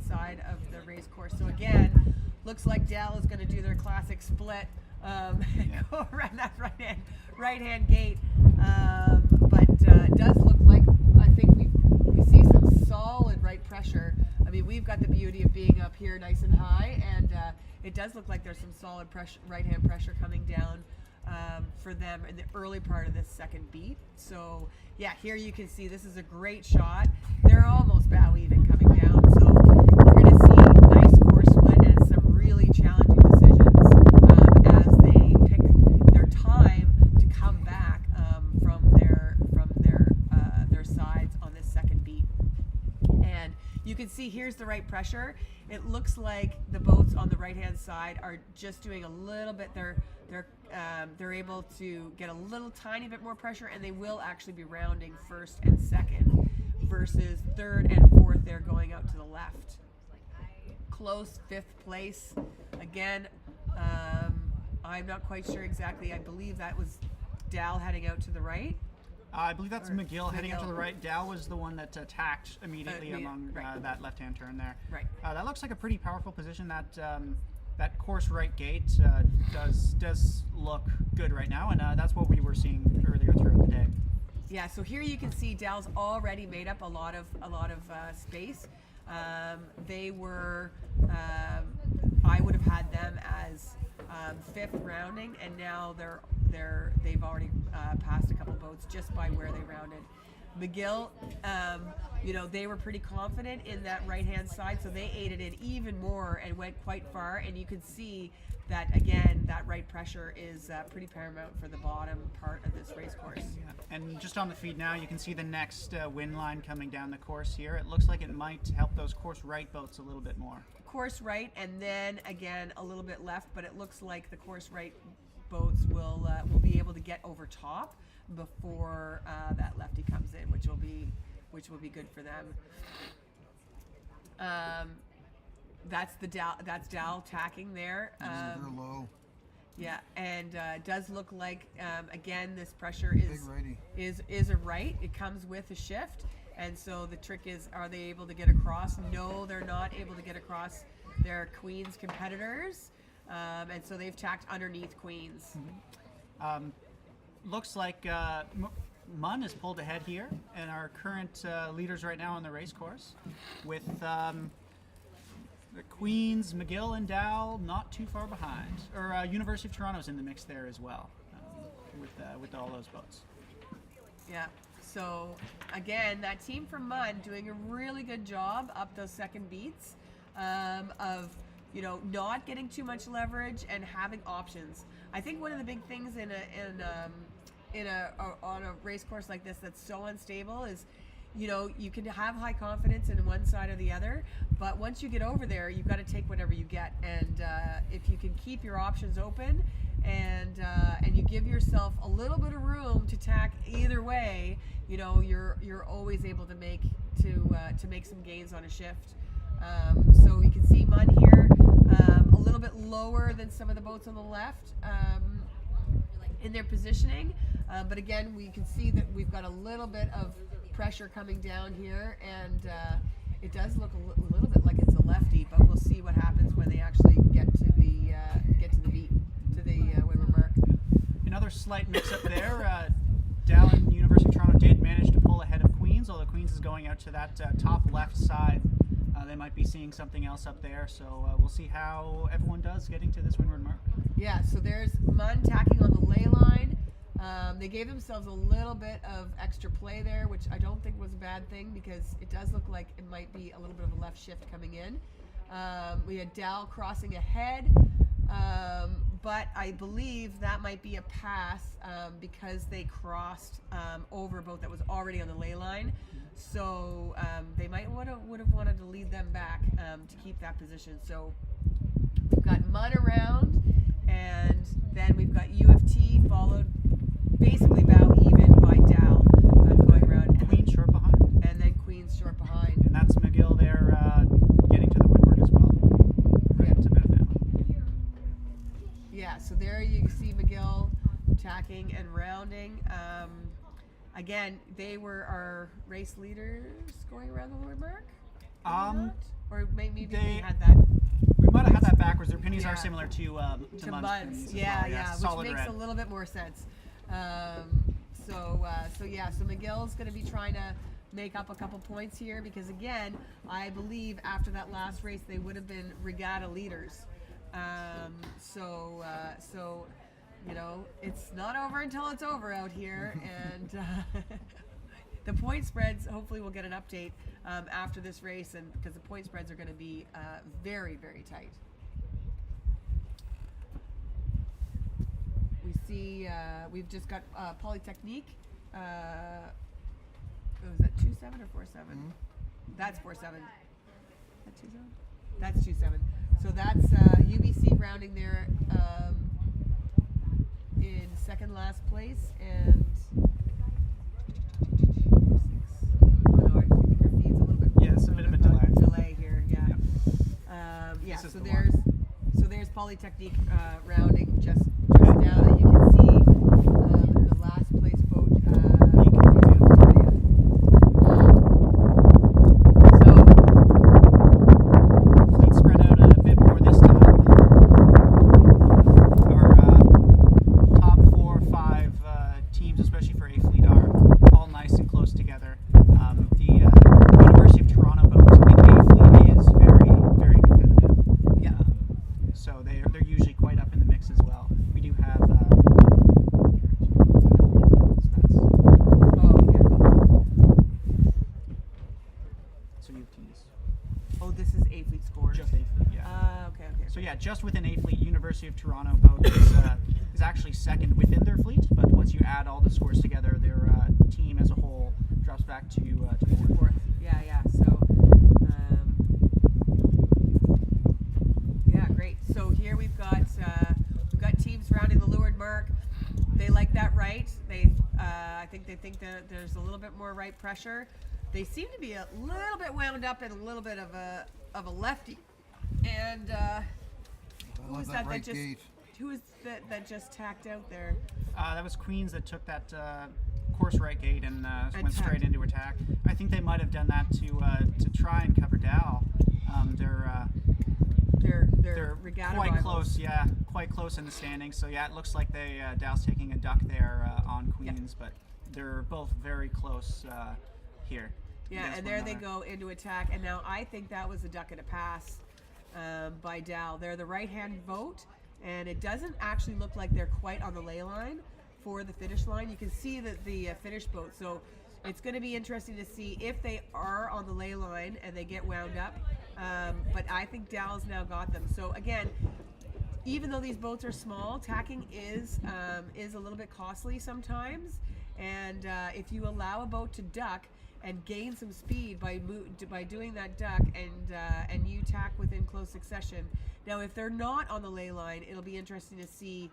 side of the race course. So again, looks like Dal is going to do their classic split, and go around that right hand gate. But it does look like, I think we see some solid right pressure. I mean, we've got the beauty of being up here nice and high, and it does look like there's some solid pressure, right hand pressure coming down for them in the early part of this second beat. So yeah, here you can see this is a great shot. They're almost bow even coming down. So we're going to see nice course split and some really challenging decisions as they pick their time to come back from their sides on this second beat. And you can see here's the right pressure. It looks like the boats on the right-hand side are just doing a little bit. They're able to get a little tiny bit more pressure, and they will actually be rounding first and second, versus third and fourth. They're going out to the left. Close fifth place. Again, I'm not quite sure exactly. I believe that was Dal heading out to the right. I believe that's Or McGill heading up to McGill. the right. Dow was the one that attacked immediately along right. that left-hand turn there. Right. That looks like a pretty powerful position. That course right gate does look good right now, and that's what we were seeing earlier throughout the day. Yeah, so here you can see Dal's already made up a lot of space. They were, I would have had them as fifth rounding, and now they've already passed a couple boats just by where they rounded. McGill, they were pretty confident in that right-hand side, so they aided it even more and went quite far. And you can see that, again, that right pressure is pretty paramount for the bottom part of this race course. Yeah. And just on the feed now, you can see the next wind line coming down the course here. It looks like it might help those course right boats a little bit more. Course right, and then again a little bit left, but it looks like the course right boats will be able to get over top before that lefty comes in, which will be good for them. That's Dal tacking there. They're low. Yeah, and does look like again this pressure Big righty. is a right. It comes with a shift, and so the trick is, are they able to get across? No, they're not able to get across their Queens competitors, and so they've tacked underneath Queens. Looks like Munn has pulled ahead here, and our current leaders right now on the race course, with the Queens, McGill, and Dow not too far behind. Or University of Toronto's in the mix there as well, with all those boats. Yeah. So again, that team from Munn doing a really good job up those second beats of not getting too much leverage and having options. I think one of the big things on a race course like this that's so unstable is, you can have high confidence in one side or the other, but once you get over there, you've got to take whatever you get. And if you can keep your options open and you give yourself a little bit of room to tack either way, you're always able to make some gains on a shift. So you can see Munn here a little bit lower than some of the boats on the left in their positioning, but again, we can see that we've got a little bit of pressure coming down here, and it does look a little bit like it's a lefty, but we'll see what happens when they actually get to the beat, to the windward mark. Another slight mix-up there. Dow and University of Toronto did manage to pull ahead of Queens, although Queens is going out to that top left side. They might be seeing something else up there, so we'll see how everyone does getting to this windward mark. Yeah, so there's Munn tacking on the ley line. They gave themselves a little bit of extra play there, which I don't think was a bad thing, because it does look like it might be a little bit of a left shift coming in. We had Dal crossing ahead, but I believe that might be a pass because they crossed over a boat that was already on the ley line. So they might would have wanted to lead them back to keep that position. So we've got Munn around, and then we've got U of T followed basically bow even by Dow going around. And Queens short behind. And then Queens short behind. And that's McGill there getting to the windward as well. Right to about now. Yeah, so there you see McGill tacking and rounding. Again, they were our race leaders going around the windward mark? Or maybe they had that. We might have had that backwards. Their pennies Yeah. are similar to Munn's Munn's. pennies as Yeah, well. yeah, which solid makes red. a little bit more sense. So McGill's going to be trying to make up a couple points here, because again, I believe after that last race they would have been regatta leaders. It's not over until it's over out here, and the point spreads, hopefully we'll get an update after this race, and because the point spreads are going to be very, very tight. We see we've just got Polytechnique. Was that 2-7 or 4-7? That's 4-7. That 27? That's 27. So that's UBC rounding there in second last place, and oh, no, I think your feed's a little bit. Yeah, it's a bit of a delay. Delay here, yeah. Yeah. This is So the there's Polytechnique rounding just now that you can see in the last place boat. Fleet spread out a bit more this time. Our top 4 or 5 teams, especially for A Fleet, are all nice and close together. The University of Toronto boat in A Fleet is very, very competitive. Yeah. So they're usually quite up in the mix as well. We do have. So you have teams. Oh, this is A Fleet scores. Just A Fleet, yeah. Okay. So yeah, just within A Fleet, University of Toronto boat is actually second within their fleet. But once you add all the scores together, their team as a whole drops back to fourth. Fourth. Yeah. So, yeah, great. So here we've got teams rounding the leeward mark. They like that right. I think they think that there's a little bit more right pressure. They seem to be a little bit wound up and a little bit of a lefty. And who was that right just? gate. Who is that just tacked out there? That was Queens that took that course right gate and went Attacked. straight into attack. I think they might have done that to try and cover Dow. They're Regatta quite rivals. close, yeah, quite close in the standings. So yeah, it looks like Dow's taking a duck there on Queens, but they're both very close here. Yeah, against and one there they another. go into attack. And now I think that was a duck and a pass by Dow. They're the right-hand boat, and it doesn't actually look like they're quite on the lay line for the finish line. You can see that the finish boat. So it's going to be interesting to see if they are on the lay line and they get wound up. But I think Dow's now got them. So again, even though these boats are small, tacking is a little bit costly sometimes. And if you allow a boat to duck and gain some speed by doing that duck and you tack within close succession. Now, if they're not on the lay line, it'll be interesting to see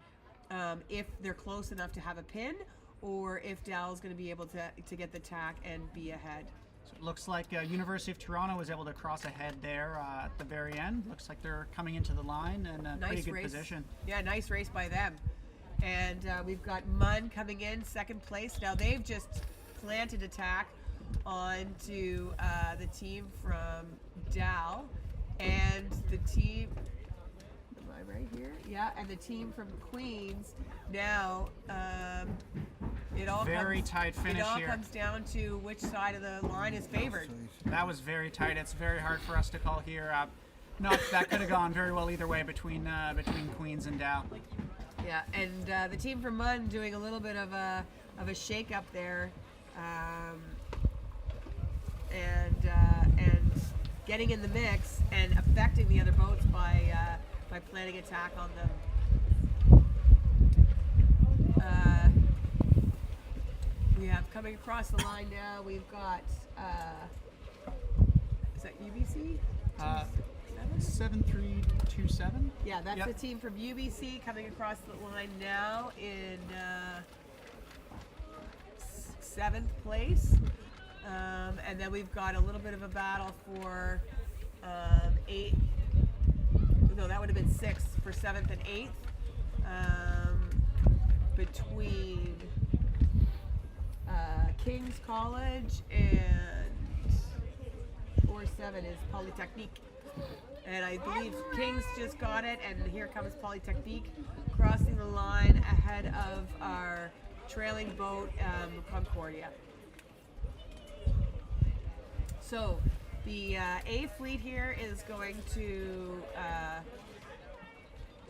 if they're close enough to have a pin, or if Dow's going to be able to get the tack and be ahead. So it looks like University of Toronto was able to cross ahead there at the very end. Looks like they're coming into the line in a pretty good race. position. Yeah, nice race by them. And we've got Munn coming in second place. Now they've just planted attack onto the team from Dow, and the team. Am I right here? Yeah, and the team from Queens. Now it all Very tight finish It all here. comes down to which side of the line is favored. That was very tight. It's very hard for us to call here. No, that could have gone very well either way between Queens and Dow. Yeah, and the team from Munn doing a little bit of a shake up there, and getting in the mix and affecting the other boats by planning attack on them. We have coming across the line now. We've got is that UBC? 7327. Yeah, that's Yep. the team from UBC coming across the line now in 7th place. And then we've got a little bit of a battle for 8th. No, that would have been 6th for 7th and 8th. Between King's College and 4-7 is Polytechnique. And I believe King's just got it, and here comes Polytechnique crossing the line ahead of our trailing boat, Concordia. So the A fleet here is going to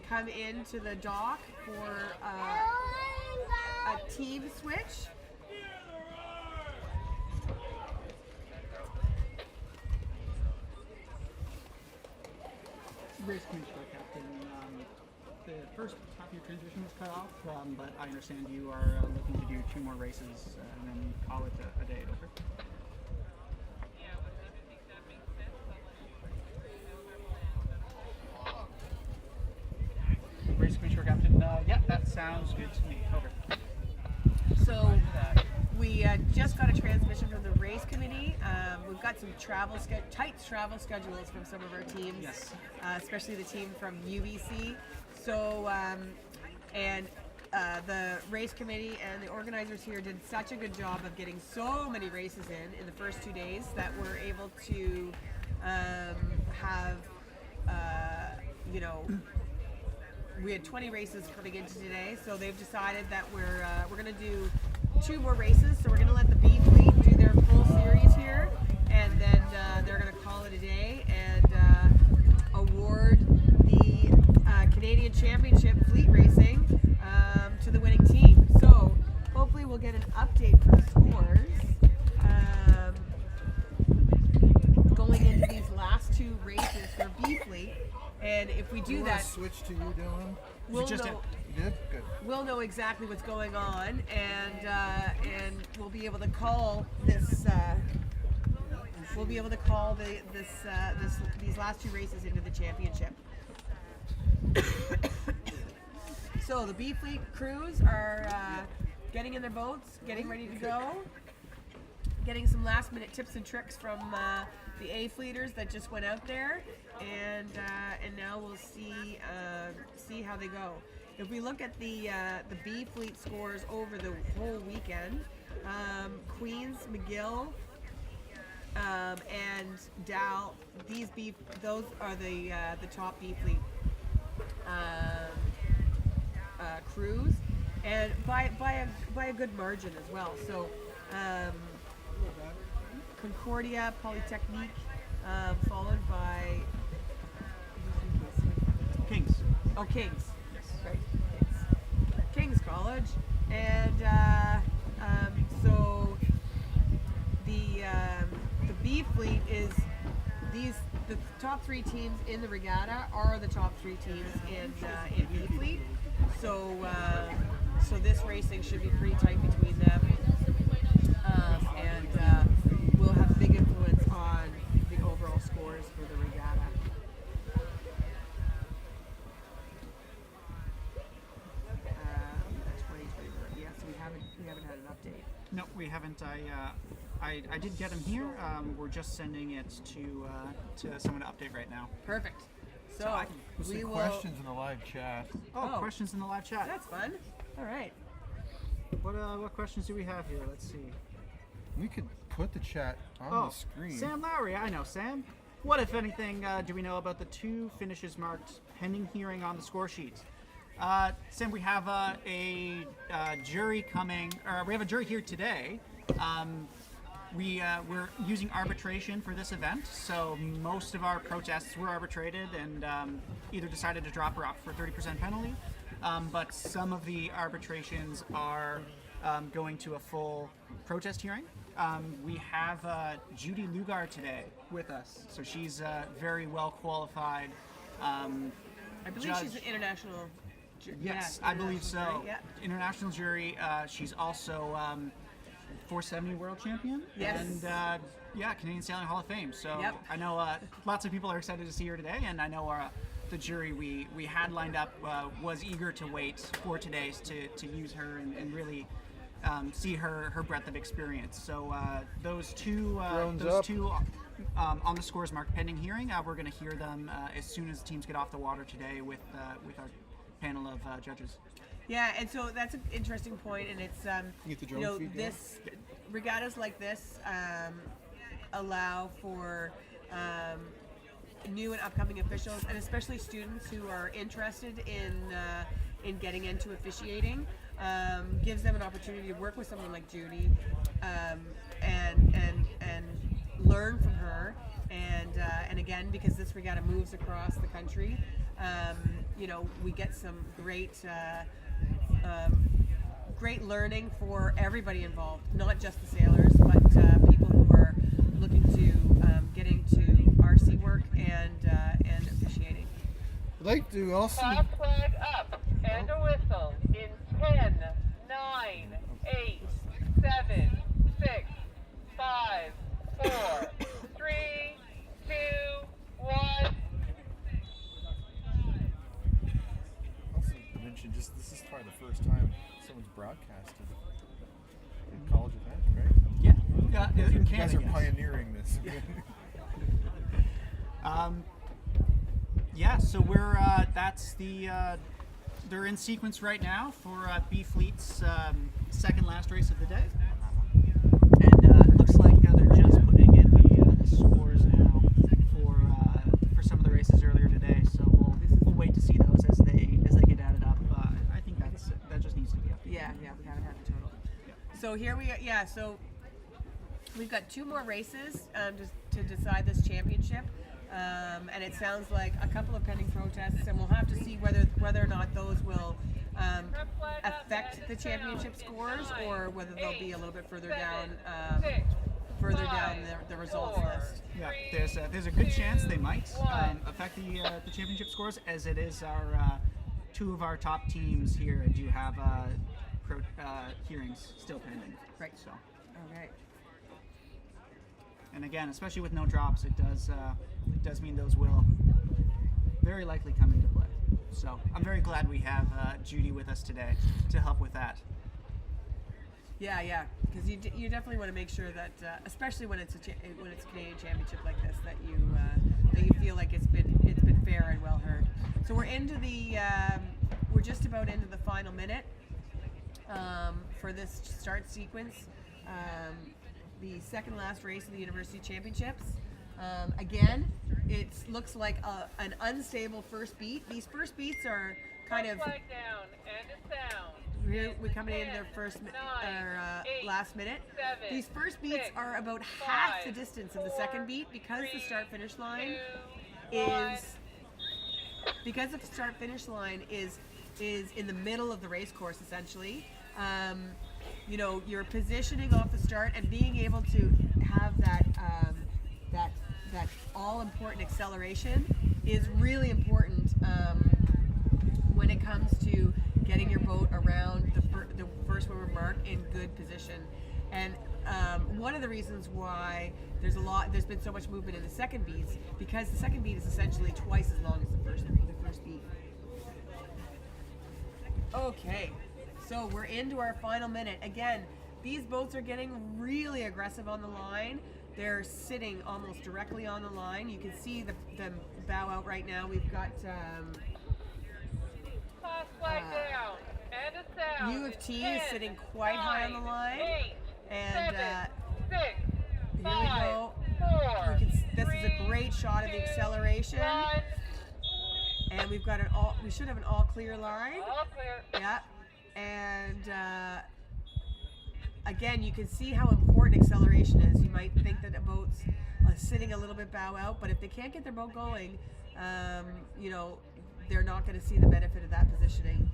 come into the dock for a team switch. Race Commissioner Captain, the first half of your transition was cut off, but I understand you are looking to do 2 more races and then call it a day, over. Yeah, well, I think that makes sense. Sounds good to me. Over. So we just got a transmission from the race committee. We've got some tight travel schedules from some of our teams, Yes. Especially the team from UBC. So the race committee and the organizers here did such a good job of getting so many races in the first 2 days that we're able to have, we had 20 races coming into today, so they've decided that we're going to do 2 more races. So we're going to let the B fleet do their full series here, and then they're going to call it a day and award the Canadian Championship fleet racing to the winning team. So hopefully we'll get an update for the scores going into these last 2 races for B fleet. And if we do that, Switch to you, Dylan. we'll just know. You did? Good. We'll know exactly what's going on, and we'll be able to call this. We'll be able to call these last 2 races into the championship. So the B fleet crews are getting in their boats, getting ready to go, getting some last minute tips and tricks from the A fleeters that just went out there, and now we'll see how they go. If we look at the B fleet scores over the whole weekend, Queens, McGill, and Dal, those are the top B fleet crews, and by a good margin as well. So Concordia, Polytechnique, followed by Kings. Oh, Kings. Yes. Right. King's College, and so the B fleet is the top 3 teams in the regatta are the top 3 teams in B fleet. So this racing should be pretty tight between them, and will have a big influence on the overall scores for the regatta. We haven't had an update. No, we haven't. I did get him here. We're just sending it to someone to update right now. Perfect. So There's we some will. questions in the live chat. Oh, Oh. questions in the live chat. That's fun. All right. What questions do we have here? Let's see. We could put the chat on Oh, the screen. Sam Lowry. I know Sam. What, if anything, do we know about the 2 finishes marked pending hearing on the score sheet? Sam, we have a jury coming, or we have a jury here today. We're using arbitration for this event, so most of our protests were arbitrated and either decided to drop or opt for a 30% penalty. But some of the arbitrations are going to a full protest hearing. We have Judy Lugar today with us, so she's very well qualified. I believe judge. she's an international. Yes, yeah, I believe so. international jury, yeah. International jury. She's also 470 world champion. Yes. And Canadian Sailing Hall of Fame. So Yep. I know lots of people are excited to see her today, and I know the jury we had lined up was eager to wait for today to use her and really see her breadth of experience. So those two on the scores marked pending hearing, we're going to hear them as soon as the teams get off the water today with our panel of judges. Yeah, and so that's an interesting point, and it's You get the drone feed going? this regattas like this allow for new and upcoming officials, and especially students who are interested in getting into officiating. Gives them an opportunity to work with someone like Judy, and learn from her, and again, because this regatta moves across the country, we get some great learning for everybody involved, not just the sailors, but people who are looking to get into RC work and officiating. I'd like to also. Top flag up and a whistle in 10, 9, 8, 7, 6, 5, 4, 3, 2, 1. Also mention, just this is probably the first broadcasted in college events, right? Yeah, You in guys are Canada, yes. pioneering this. Yeah, so we're that's the they're in sequence right now for B Fleet's second last race of the day, and it looks like they're just putting in the scores now for some of the races earlier today. So we'll wait to see those as they get added up. I think that just needs to be updated. Yeah, we haven't had the total. So here we are. So we've got 2 more races to decide this championship, and it sounds like a couple of pending protests, and we'll have to see whether or not those will affect the championship scores, or whether they'll be a little bit further down the results list. Yeah, there's a good chance they might affect the championship scores, as it is our 2 of our top teams here do have hearings still pending. Right. So, Okay. and again, especially with no drops, it does mean those will very likely come into play. So I'm very glad we have Judy with us today to help with that. Yeah, because you definitely want to make sure that, especially when it's a Canadian championship like this, that you feel like it's been fair and well heard. So we're just about into the final minute for this start sequence. The second last race of the University Championships. Again, it looks like an unstable first beat. These first beats are kind of. Flag down and it's down. We're coming into their last minute. These first beats are about half the distance of the second beat, because the start-finish line is in the middle of the race course, essentially. You're positioning off the start and being able to have that all-important acceleration is really important when it comes to getting your boat around the first windward mark in good position. And one of the reasons why there's been so much movement in the second beats, because the second beat is essentially twice as long as the first beat. Okay, so we're into our final minute. Again, these boats are getting really aggressive on the line. They're sitting almost directly on the line. You can see them bow out right now. We've got Toss flag down and it's down. U of T is sitting quite high on the line. 8, And 7, 6, here we 5, go. 4, This is a great shot of the acceleration. 1. And we should have an all clear line. All clear. Yeah. And again, you can see how important acceleration is. You might think that a boat's sitting a little bit bow out, but if they can't get their boat going, they're not going to see the benefit of that positioning.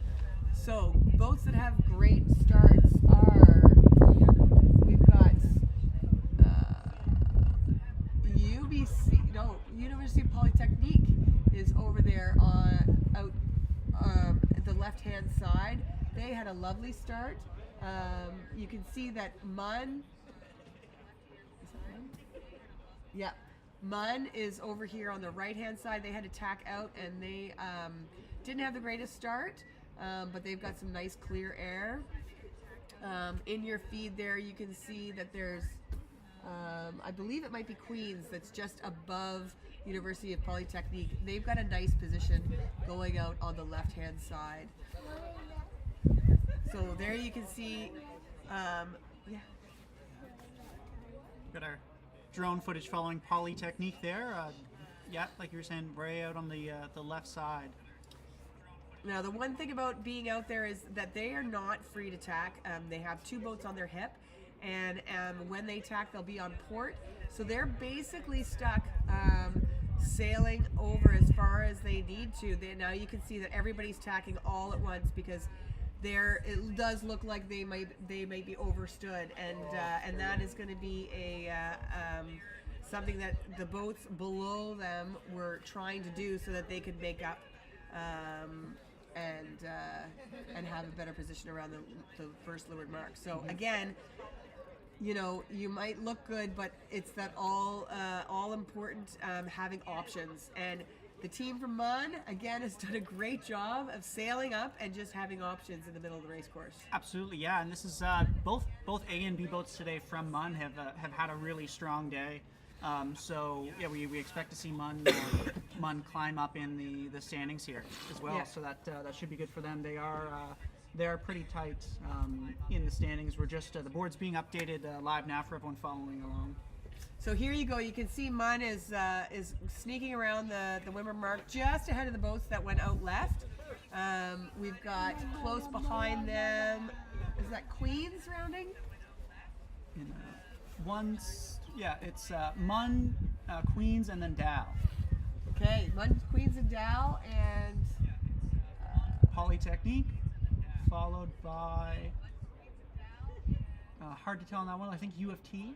So boats that have great starts we've got University of Polytechnique is over there out at the left-hand side. They had a lovely start. You can see that Munn. Is that Munn? Yeah. Munn is over here on the right-hand side. They had to tack out, and they didn't have the greatest start, but they've got some nice clear air. In your feed there, you can see that there's, I believe it might be Queens, that's just above University of Polytechnique. They've got a nice position going out on the left-hand side. So there you can see, Got our drone footage following Polytechnique there. Like you were saying, way out on the left side. Now, the one thing about being out there is that they are not free to tack. They have 2 boats on their hip, and when they tack, they'll be on port. So they're basically stuck sailing over as far as they need to. Now you can see that everybody's tacking all at once, because it does look like they might be overstood, and that is going to be something that the boats below them were trying to do so that they could make up and have a better position around the first leeward mark. So again, you might look good, but it's that all important having options. And The team from Mun, again, has done a great job of sailing up and just having options in the middle of the race course. Absolutely, yeah. And this is both A and B boats today from Mun have had a really strong day. So yeah, we expect to see Mun climb up in the standings here as well. Yeah. So that should be good for them. They are pretty tight in the standings. We're just the board's being updated live now for everyone following along. So here you go. You can see Mun is sneaking around the Wimmer mark just ahead of the boats that went out left. We've got close behind them. Is that Queens rounding? It's Mun, Queens, and then Dow. Okay, Mun, Queens, and Dow, and Polytechnique, followed by hard to tell on that one. I think U of T.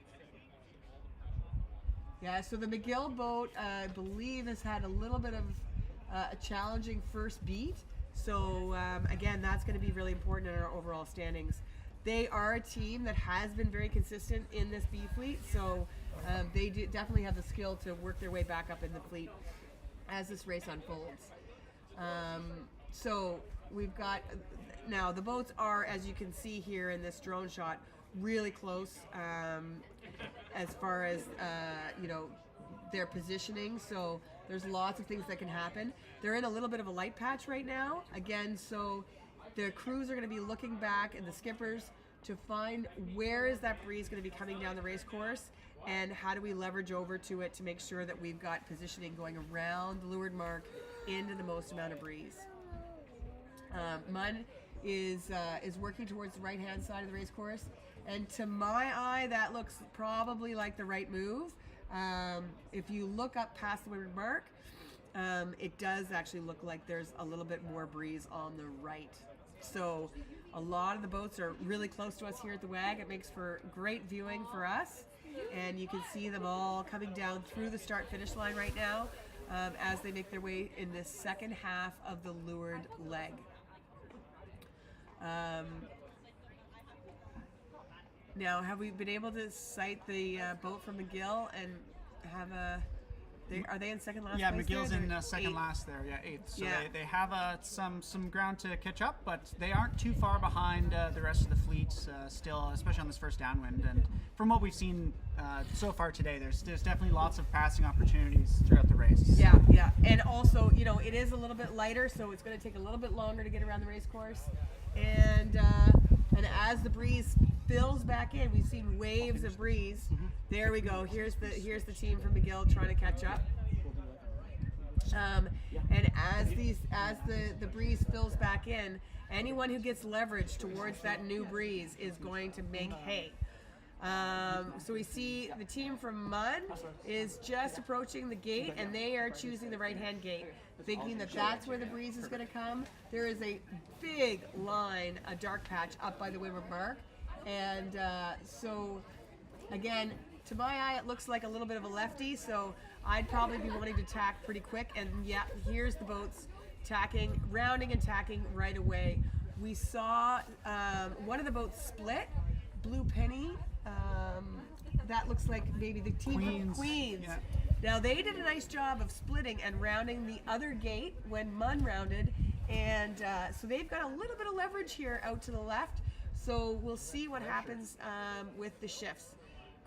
yeah. So the McGill boat, I believe, has had a little bit of a challenging first beat. So again, that's going to be really important in our overall standings. They are a team that has been very consistent in this B fleet, so they definitely have the skill to work their way back up in the fleet as this race unfolds. So we've got, now the boats are, as you can see here in this drone shot, really close as far as, their positioning, so there's lots of things that can happen. They're in a little bit of a light patch right now, again, so the crews are going to be looking back and the skippers to find where is that breeze going to be coming down the race course and how do we leverage over to it to make sure that we've got positioning going around the leeward mark into the most amount of breeze. Mun is working towards the right hand side of the race course, and to my eye that looks probably like the right move. If you look up past the leeward mark, it does actually look like there's a little bit more breeze on the right. So a lot of the boats are really close to us here at the WAG. It makes for great viewing for us, and you can see them all coming down through the start finish line right now as they make their way in this second half of the leeward leg. Now, have we been able to sight the boat from McGill and have are they in second last? Yeah, place McGill's there? in They're second eighth. last there. Yeah, eighth. So Yeah. they have some ground to catch up, but they aren't too far behind the rest of the fleet still, especially on this first downwind. And from what we've seen so far today, there's definitely lots of passing opportunities throughout the race. Yeah, yeah, and also, it is a little bit lighter, so it's going to take a little bit longer to get around the race course. And as the breeze fills back in, we've seen waves of breeze. There we go. Here's the team from McGill trying to catch up. And as the breeze fills back in, anyone who gets leverage towards that new breeze is going to make hay. So we see the team from Mun is just approaching the gate, and they are choosing the right-hand gate, thinking that that's where the breeze is going to come. There is a big line, a dark patch up by the Wimmer mark, and so again, to my eye, it looks like a little bit of a lefty, so I'd probably be wanting to tack pretty quick. And yeah, here's the boats tacking, rounding and tacking right away. We saw one of the boats split, Blue Penny. That looks like maybe the team from Queens. Yeah. Now they did a nice job of splitting and rounding the other gate when Mun rounded, and so they've got a little bit of leverage here out to the left. So we'll see what happens with the shifts.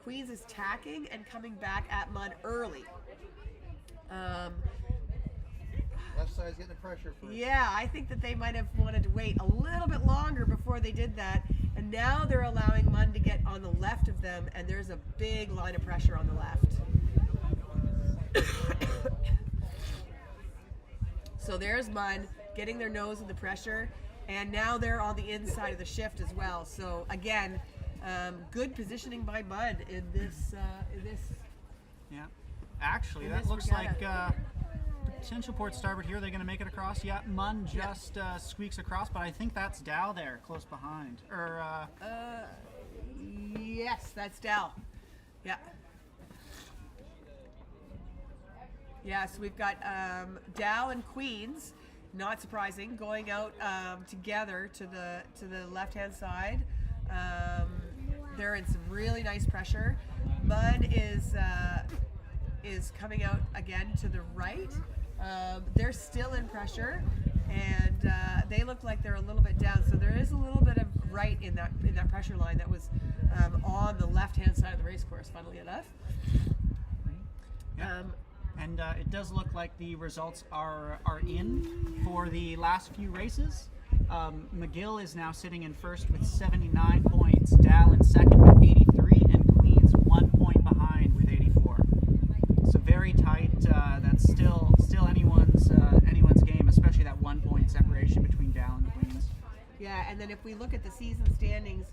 Queens is tacking and coming back at Mun early. Left side's getting the pressure first. Yeah, I think that they might have wanted to wait a little bit longer before they did that. And now they're allowing Mun to get on the left of them, and there's a big line of pressure on the left. So there's Mun getting their nose in the pressure, and now they're on the inside of the shift as well. So again, good positioning by Mun in this. Yeah. Actually, In that this looks regatta. like potential port starboard here. They're going to make it across. Yeah, Mun just squeaks across, but I think that's Dow there, close behind. Or Yes, that's Dal. Yeah. Yeah, so we've got Dal and Queens, not surprising, going out together to the left-hand side. They're in some really nice pressure. Mun is coming out again to the right. They're still in pressure, and they look like they're a little bit down. So there is a little bit of right in that pressure line that was on the left-hand side of the race course, funnily enough. And it does look like the results are in for the last few races. McGill is now sitting in first with 79 points, Dal in second with 83, and Queens 1 point behind with 84. So very tight. That's still anyone's game, especially that 1 point separation between Dal and Queens. Yeah, and then if we look at the season standings,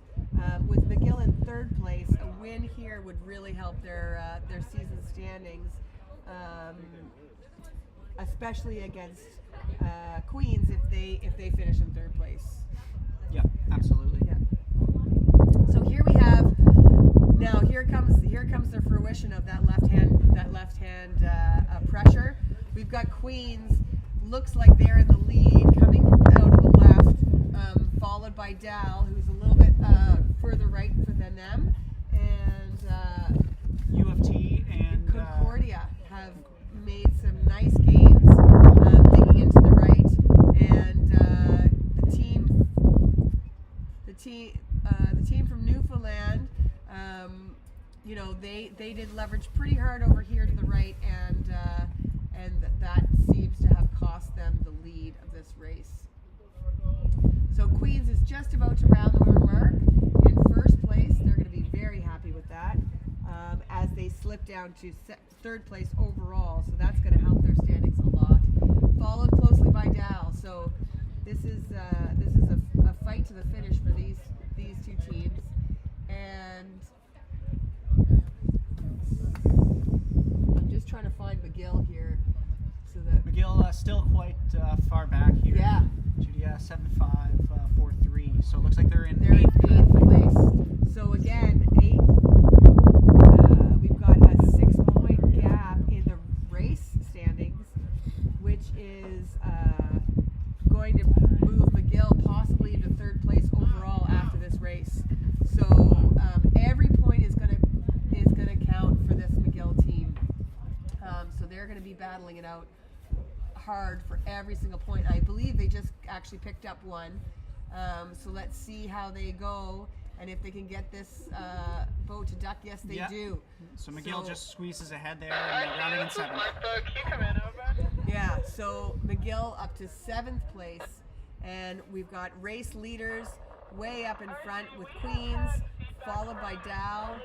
with McGill in third place, a win here would really help their season standings, especially against Queens if they finish in third place. Yeah, absolutely. Yeah. So here we have now. Here comes the fruition of that left hand pressure. We've got Queens. Looks like they're in the lead, coming out of the left, followed by Dal, who's a little bit further right than them, and U of T and Concordia have made some nice gains, digging into the right, and the team from Newfoundland, they did leverage pretty hard over here to the right, and that seems to have cost them the lead of this race. So Queens is just about to round the mark in first place. They're going to be very happy with that, as they slip down to third place overall. So that's going to help their standings a lot. Followed closely by Dal. So this is a fight to the finish for these two teams. And I'm just trying to find McGill here, so that McGill still quite far back here. Yeah. Judy, 7-5-4-3. So it looks like they're in they're in eighth place. So again, we've got a 6-point gap in the race standings, which is going to move McGill possibly into third place overall after this race. So every point is gonna count for this McGill team. So they're going to be battling it out hard for every single point. I believe they just actually picked up one. So let's see how they go, and if they can get this boat to duck. Yes, they do. So McGill just squeezes ahead there, and they're rounding in seventh. Yeah, so McGill up to 7th place, and we've got race leaders way up in front with Queens, followed by Dal.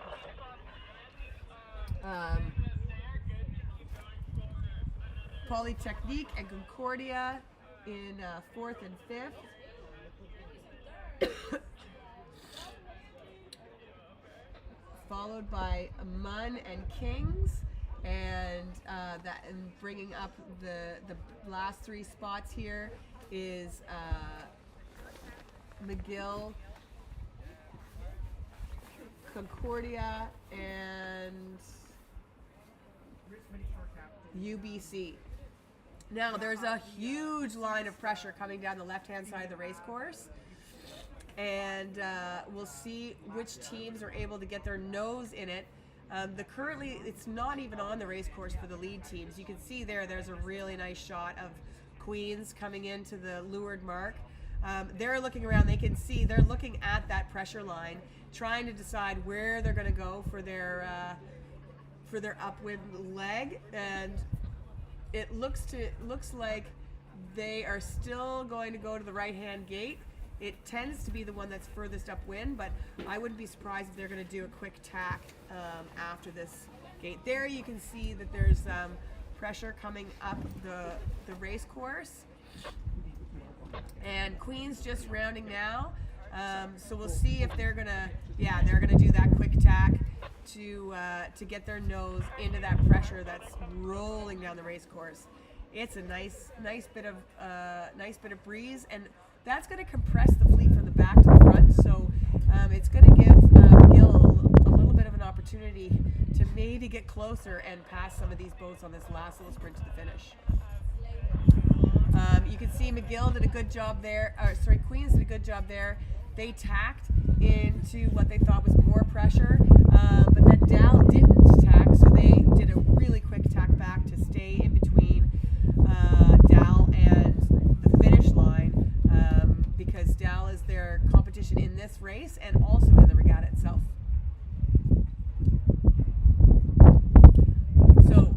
Polytechnique and Concordia in 4th and 5th. Followed by Munn and Kings, and bringing up the last 3 spots here is McGill, Concordia, and UBC. Now there's a huge line of pressure coming down the left-hand side of the race course, and we'll see which teams are able to get their nose in it. Currently, it's not even on the race course for the lead teams. You can see there's a really nice shot of Queens coming into the leeward mark. They're looking around. They can see they're looking at that pressure line, trying to decide where they're going to go for their upwind leg, and it looks like they are still going to go to the right-hand gate. It tends to be the one that's furthest upwind, but I wouldn't be surprised if they're going to do a quick tack after this gate. There you can see that there's pressure coming up the race course, and Queen's just rounding now. So we'll see if they're gonna do that quick tack to get their nose into that pressure that's rolling down the race course. It's a nice bit of breeze, and that's going to compress the fleet from the back to the front. So it's going to give McGill a little bit of an opportunity to maybe get closer and pass some of these boats on this last little sprint to the finish. You can see McGill did a good job there. Queens did a good job there. They tacked into what they thought was more pressure, but then Dal didn't tack, so they did a really quick tack back to stay in between race and also in the regatta itself. So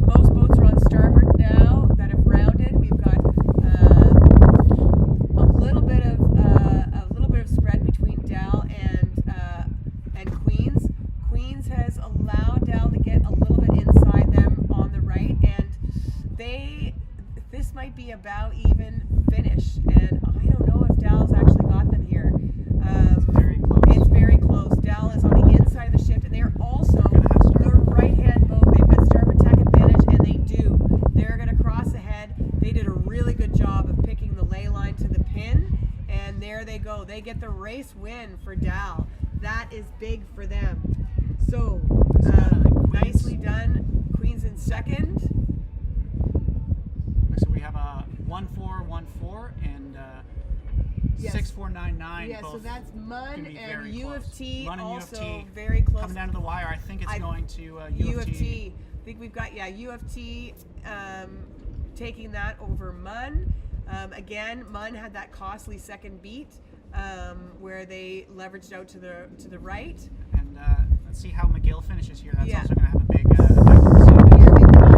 most boats are on starboard now that have rounded. We've got a little bit of spread between Dal and Queens. Queens has allowed Dal to get a little bit inside them on the right, and this might be about even finish, and I don't know if Dal's actually got them here. It's very close. Dal is on the inside of the shift, and they're also the right-hand boat. They've got starboard tack advantage, and they do. They're going to cross ahead. They did a really good job of picking the ley line to the pin, and there they go. They get the race win for Dal. That is big for them. So, nicely done. Queens in second. So we have a 1-4-1-4 and Yes. 6-4-9-9. Yeah, so that's Mun gonna be and very U of close. T Mun and U of also T very close. coming down to the wire. I think it's going to U of T. I think we've got U of T taking that over Mun. Again, Mun had that costly second beat where they leveraged out to the right. And let's see how McGill finishes here. That's Yeah. also going to have a big effect. So here we've got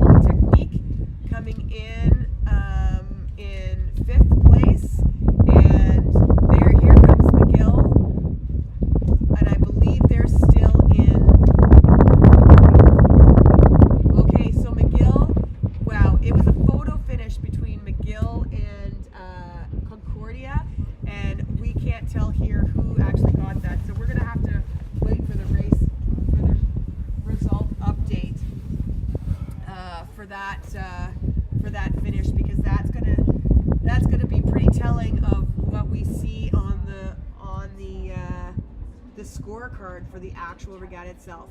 Polytechnique coming in 5th place, and here comes McGill, and I believe they're still in. Okay, so McGill, wow, it was a photo finish between McGill and Concordia, and we can't tell here who actually got that, so we're gonna have to wait for the result update for that finish, because that's gonna be pretty telling of what we see on the scorecard for the actual regatta itself.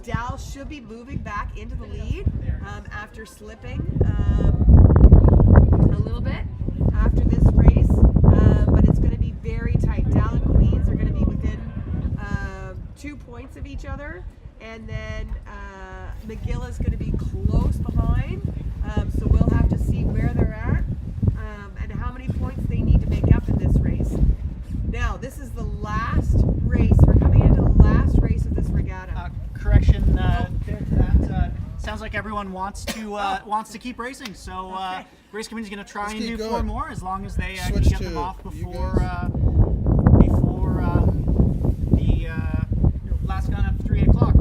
Dal should be moving back into the lead after slipping a little bit after this race, but it's going to be very tight. Dal and Queens are going to be within 2 points of each other, and then McGill is going to be close behind, so we'll have to see where they're at and how many points they need to make up in this race. Now, this is the last race. We're coming into the last race of this regatta. Correction there to that. Sounds like everyone wants to keep racing. So race committee is going to try and do 4 more as long as they can Switch get to them off you before guys. the last gun of 3 o'clock.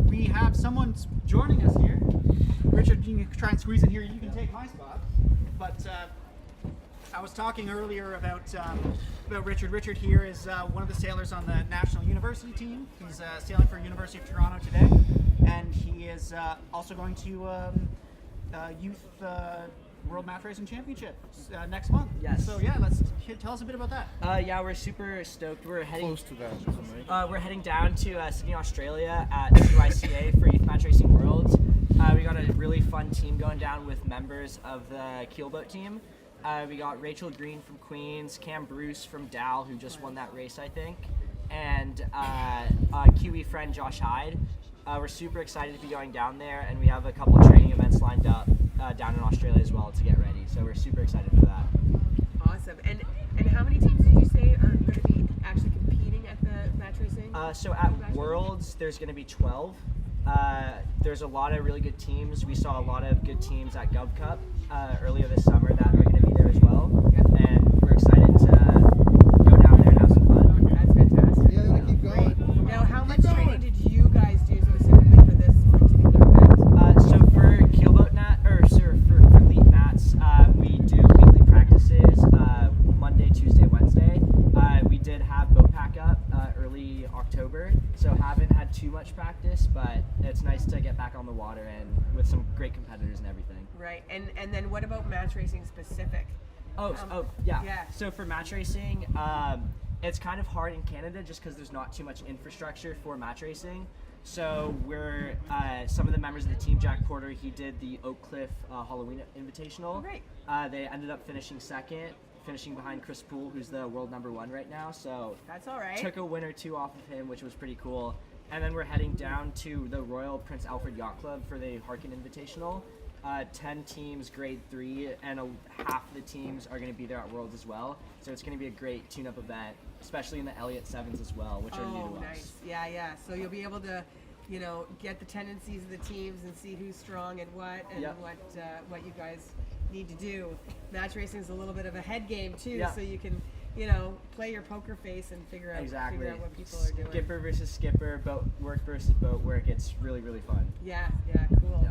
We have someone joining us here. Richard, you can try and squeeze in here. You can take my spot. But I was talking earlier about Richard. Richard here is one of the sailors on the National University team. He's sailing for University of Toronto today, and he is also going to Youth World Match Racing Championship next month. Yes. So yeah, tell us a bit about that. Yeah, we're super stoked. We're heading Close to that. we're heading down to Sydney, Australia at CICSA for Youth Match Racing Worlds. We got a really fun team going down with members of the keelboat team. We got Rachel Green from Queens, Cam Bruce from Dal, who just won that race, I think, and Kiwi friend Josh Hyde. We're super excited to be going down there, and we have a couple of training events lined up down in Australia as well to get ready. So we're super excited for that. Awesome. And how many teams did you say are going to be actually competing at the match racing? So at Worlds, there's going to be 12. There's a lot of really good teams. We saw a lot of good teams at Gov Cup earlier this summer that are going to be there as well. And we're excited to go down there and have some fun. That's fantastic. Yeah, they keep going. Now, how much training did you guys do specifically for this particular event? So for keelboat nat, for lead nats, we do weekly practices Monday, Tuesday, Wednesday. We did have boat pack up early October, so haven't had too much practice, but it's nice to get back on the water and with some great competitors and everything. Right. And then what about match racing specific? Yeah. Yeah. So for match racing, it's kind of hard in Canada just because there's not too much infrastructure for match racing. So we're some of the members of the team. Jack Porter, he did the Oak Cliff Halloween Invitational. Oh, great. They ended up finishing second, finishing behind Chris Poole, who's the world #1 right now. So That's all right. took a win or two off of him, which was pretty cool. And then we're heading down to the Royal Prince Alfred Yacht Club for the Harkin Invitational. 10 teams grade 3, and half of the teams are going to be there at Worlds as well. So it's going to be a great tune-up event, especially in the Elliott 7s as well, which are new to nice. us. Yeah. So you'll be able to, get the tendencies of the teams and see who's strong and what, and Yep. what you guys need to do. Match racing is a little bit of a head game too, Yeah. so you can, play your poker face and figure out what people are doing. Skipper versus skipper, boat work versus boat work. It's really, really fun. Yeah, cool.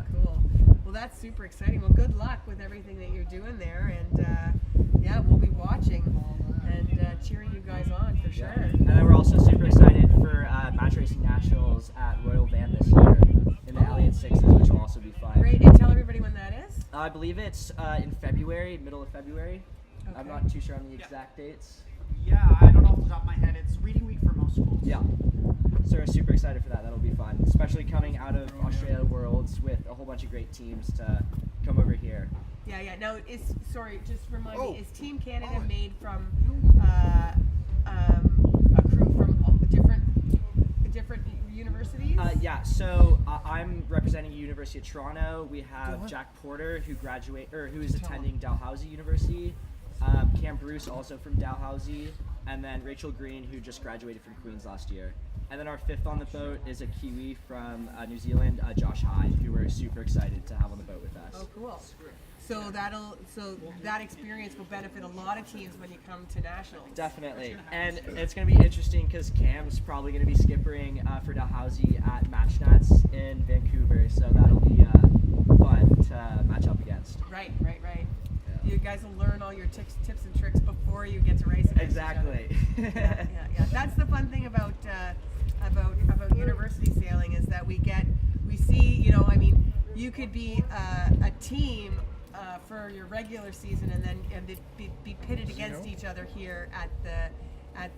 Well, that's super exciting. Well, good luck with everything that you're doing there, and we'll be watching and cheering you guys on for sure. And then we're also super excited for Match Racing Nationals at Royal Van this year in the Elliott 6s, which will also be fun. Great, and tell everybody when that is. I believe it's in February, middle of February. I'm Okay. not too sure on the exact dates. Yeah, I don't know off the top of my head. It's reading week for most schools. Yeah. So we're super excited for that. That'll be fun, especially coming out of Australia Worlds with a whole bunch of great teams to come over here. Yeah. Now, just remind me, is Team Canada Owen. made from a crew from all different universities? Yeah, so I'm representing University of Toronto. We have Jack Porter, who is attending Dalhousie University. Cam Bruce, also from Dalhousie, and then Rachel Green, who just graduated from Queen's last year. And then our fifth on the boat is a Kiwi from New Zealand, Josh Hyde, who we're super excited to have on the boat with us. Oh, cool. So that experience will benefit a lot of teams when you come to nationals. Definitely, and it's going to be interesting because Cam's probably going to be skippering for Dalhousie at Match Nats in Vancouver, so that'll be fun to match up against. Right. You guys will learn all your tips and tricks before you get to race against Exactly. Yeah. That's the fun thing about university sailing is that we see, you could be a team for your regular season and be pitted against each other here at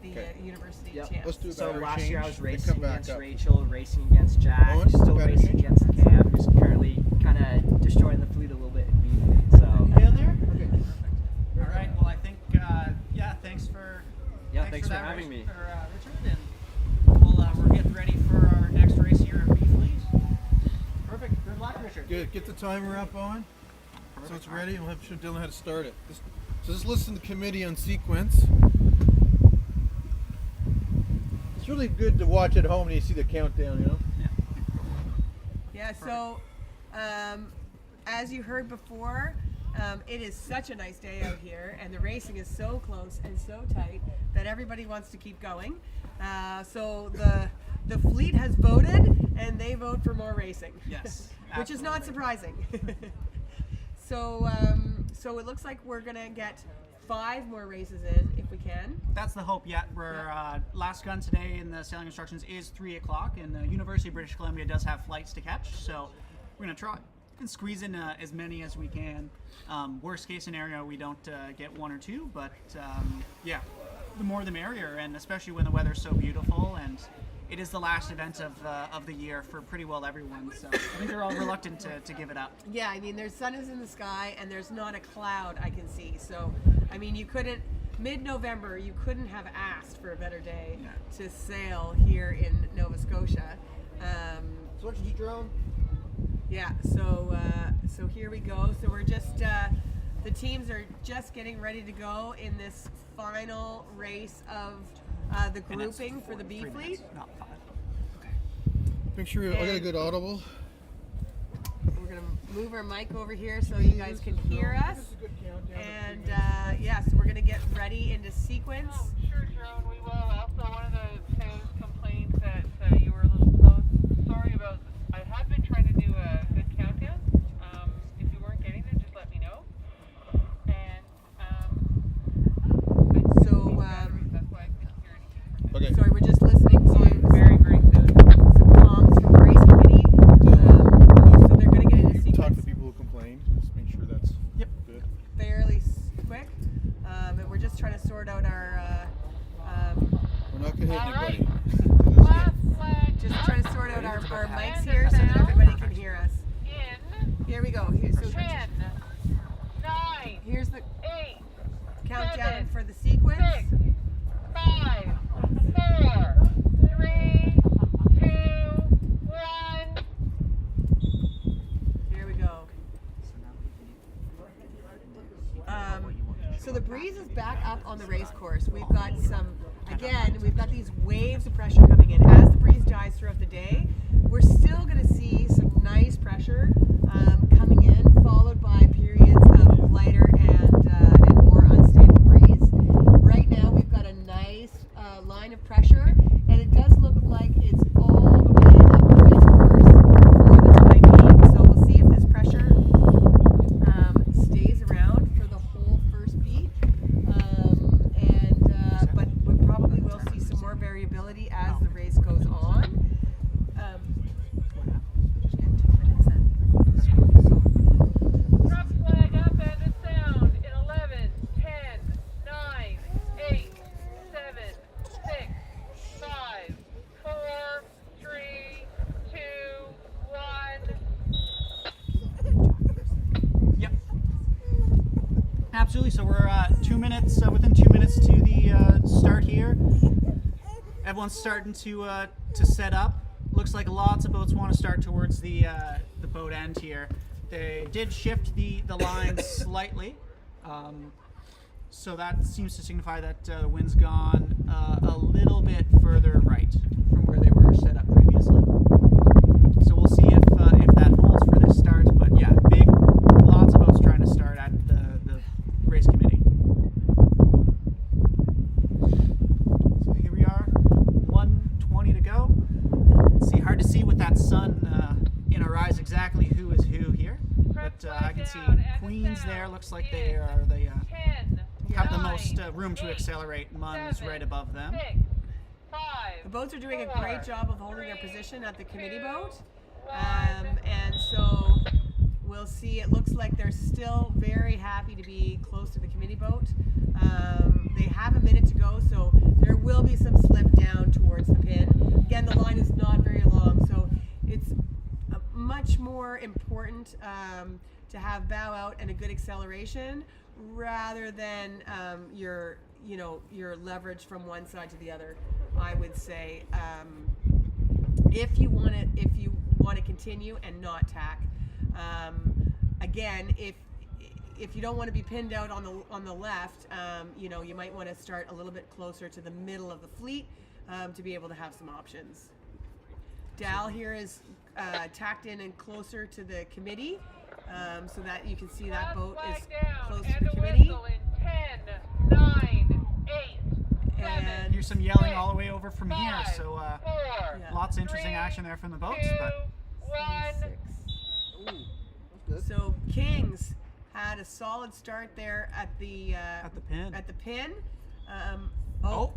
the university Yep. champs. Let's do a So battery last year I change, was then racing come back against up. Rachel, racing against Jack, Owen, still battery racing change? against Cam, who's currently kind of destroying the fleet a little bit in B fleet. So in there? Okay. All right. Well, I think thanks for thanks for that, having me. Richard. And we're getting ready for our next race here at B Fleet. Perfect. Good luck, Richard. Good. Get the timer up, Owen. So it's ready. We'll have to show Dylan how to start it. So just listen to the committee on sequence. It's really good to watch at home and you see the countdown, Yeah, so as you heard before, it is such a nice day out here, and the racing is so close and so tight that everybody wants to keep going. So the fleet has voted, and they vote for more racing. Yes. Which is not surprising. So it looks like we're gonna get 5 more races in if we can. That's the hope. Yeah, we're last gun today in the sailing instructions is 3 o'clock, and the University of British Columbia does have flights to catch, so we're gonna try and squeeze in as many as we can. Worst case scenario, we don't get 1 or 2, but the more the merrier, and especially when the weather's so beautiful, and it is the last event of the year for pretty well everyone. So I think they're all reluctant to give it up. Yeah, there's sun is in the sky, and there's not a cloud I can see. So, you couldn't, mid-November, you couldn't have asked for a better day to sail here in Nova Scotia. So what did you drown? Yeah, so here we go. So we're just, the teams are just getting ready to go in this final race of the And it's grouping for the B 3 fleet. minutes, not 5. Make sure I got a good audible. We're gonna move our mic over here so you guys can hear us. And so we're gonna get ready into sequence. Sure, Jerome, we will. Also, one of the sailors complained that you were a little close. Sorry about this. I have been trying to do a good countdown. If you weren't getting there, just let me know. And that's why I couldn't hear anything. Okay. Sorry, we're just listening to Very, very soon. some comms from the race committee. So they're gonna get into You talk sequence to people who complain. Just make sure that's good. fairly quick. And we're just trying to sort out our breeze is back up on the race course. We've got we've got these waves of pressure coming in. As the breeze dies throughout the day, we're still going to see some nice pressure coming in, followed by periods of lighter and more unstable breeze. Right now we've got a nice line of pressure, and it does look like it's all the way up the race course for the time being. So we'll see if this pressure stays around for the whole first beat, but we probably will see some more variability as the race goes on. Truck flag up and the sound in 11, 10, 9, 8, 7, 6, 5, 4, 3, 2, 1. Yep. Absolutely. So we're 2 minutes, within 2 minutes to the start here. Everyone's starting to set up. Looks like lots of boats want to start towards the boat end here. They did shift the line slightly, so that seems to signify that the wind's gone a little bit further right from where they were set up previously. So we'll see if that holds for this start. But yeah, lots of boats trying to start at the race committee. So here we are, 1:20 to go. See, hard to see with that sun in our eyes exactly who is who here, but I can see Queens there. Looks like they have the most room to accelerate. Mun's right above them. The boats are doing a great job of holding their position at the committee boat, and so we'll see. It looks like they're still very happy to be close to the committee boat. They have a minute to go, so there will be some slip down towards the pin. Again, the line is not very long, so it's much more important to have bow out and a good acceleration rather than your leverage from one side to the other. I would say if you want to continue and not tack. Again, if you don't want to be pinned out on the left, you might want to start a little bit closer to the middle of the fleet to be able to have some options. Dal here is tacked in and closer to the committee, so that you can see that boat is close to the committee. In 10, 9, 8, And Here's some yelling all the way over from here, so 4, lots of interesting action there from the boats. But 1. so Kings had a solid start there at the pin. pin. And over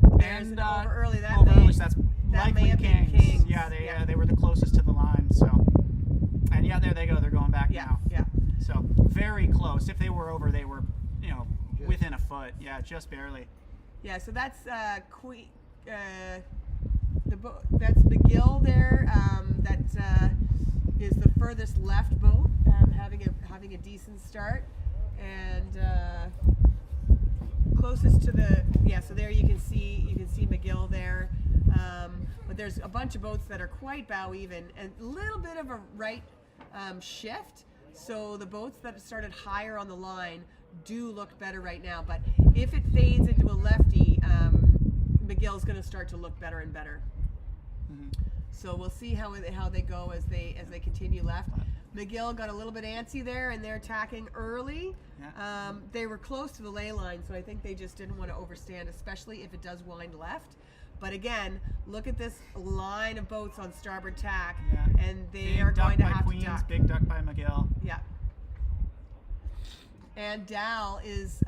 early. That over may, early, so that's that likely may have been Kings. Kings. Yeah, they were the closest to the line. So, and yeah, there they go. They're going back now. Yeah. So very close. If they were over, they were within a foot. Yeah, just barely. Yeah. So that's Queen. That's McGill there. That is the furthest left boat, having a decent start, and closest to the So there you can see McGill there, but there's a bunch of boats that are quite bow even and a little bit of a right shift. So the boats that started higher on the line do look better right now. But if it fades into a lefty, McGill's going to start to look better and better. Mm-hmm. So we'll see how they go as they continue left. McGill got a little bit antsy there, and they're attacking early. Yeah. They were close to the ley line, so I think they just didn't want to overstand, especially if it does wind left. But again, look at this line of boats on starboard tack, and they are going to have Queens, to duck. Big duck by McGill. Yeah. And Dal is,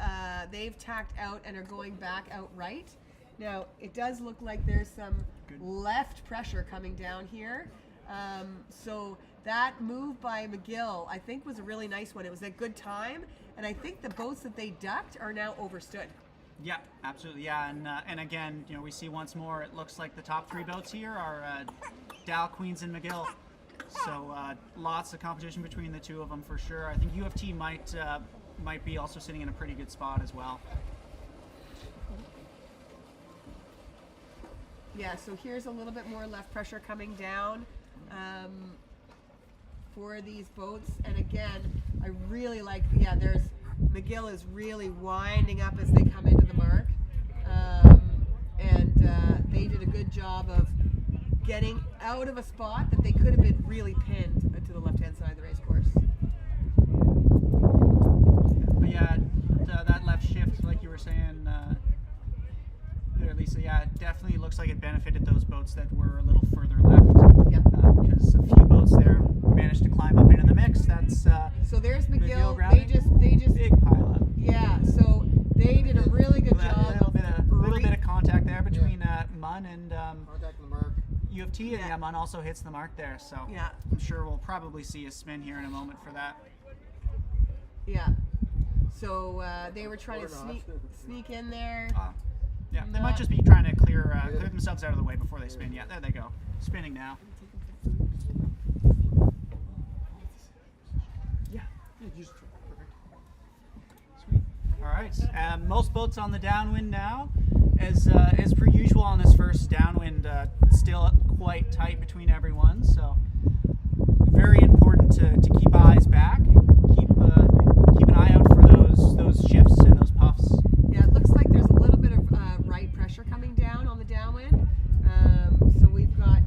they've tacked out and are going back out right. Now, it does look like there's some left pressure coming down here. So that move by McGill, I think, was a really nice one. It was a good time, and I think the boats that they ducked are now overstood. Yeah, absolutely. Yeah, and again, we see once more. It looks like the top three boats here are Dal, Queens, and McGill. So lots of competition between the two of them for sure. I think U of T might be also sitting in a pretty good spot as well. Yeah, so here's a little bit more left pressure coming down for these boats. And again, I really like, there's McGill is really winding up as they come into the mark. And they did a good job of getting out of a spot that they could have been really pinned to the left-hand side of the race course. But yeah, that left shift, like you were saying there, Lisa, yeah, it definitely looks like it benefited those boats that were a little further left. Yeah. Because a few boats there managed to climb up into the mix. That's So there's McGill. grounding. They just big pile up. yeah. So they did a really good job. A little bit of contact there between Munn and Contact the mark. U of T, and Yeah. yeah, Munn also hits the mark there. So Yeah. I'm sure we'll probably see a spin here in a moment for that. Yeah. So they were trying to sneak in there. Yeah, they might just be trying to clear themselves out of the way before they spin. Yeah, there they go. Spinning now. Yeah. Sweet. All right. Most boats on the downwind now. As per usual on this first downwind, still quite tight between everyone. So very important to keep eyes back. Keep an eye out for those shifts and those puffs. Yeah, it looks like there's a little bit of right pressure coming down on the downwind. So we've got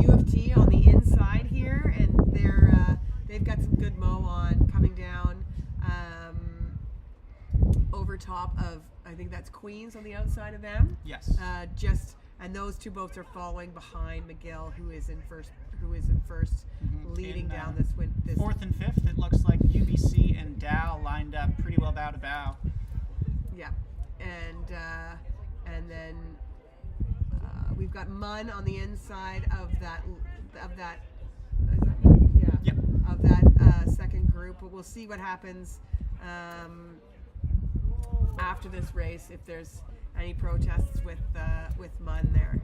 U of T on the inside here, and they've got some good mow on coming down over top of, I think that's Queens on the outside of them. Yes. And those two boats are following behind McGill, who is in first, leading down this wind. This Fourth and fifth, it looks like UBC and Dow lined up pretty well bow to bow. Yeah, and then we've got Munn on the inside of that is that yeah Yep. of that second group. But we'll see what happens after this race, if there's any protests with Munn there.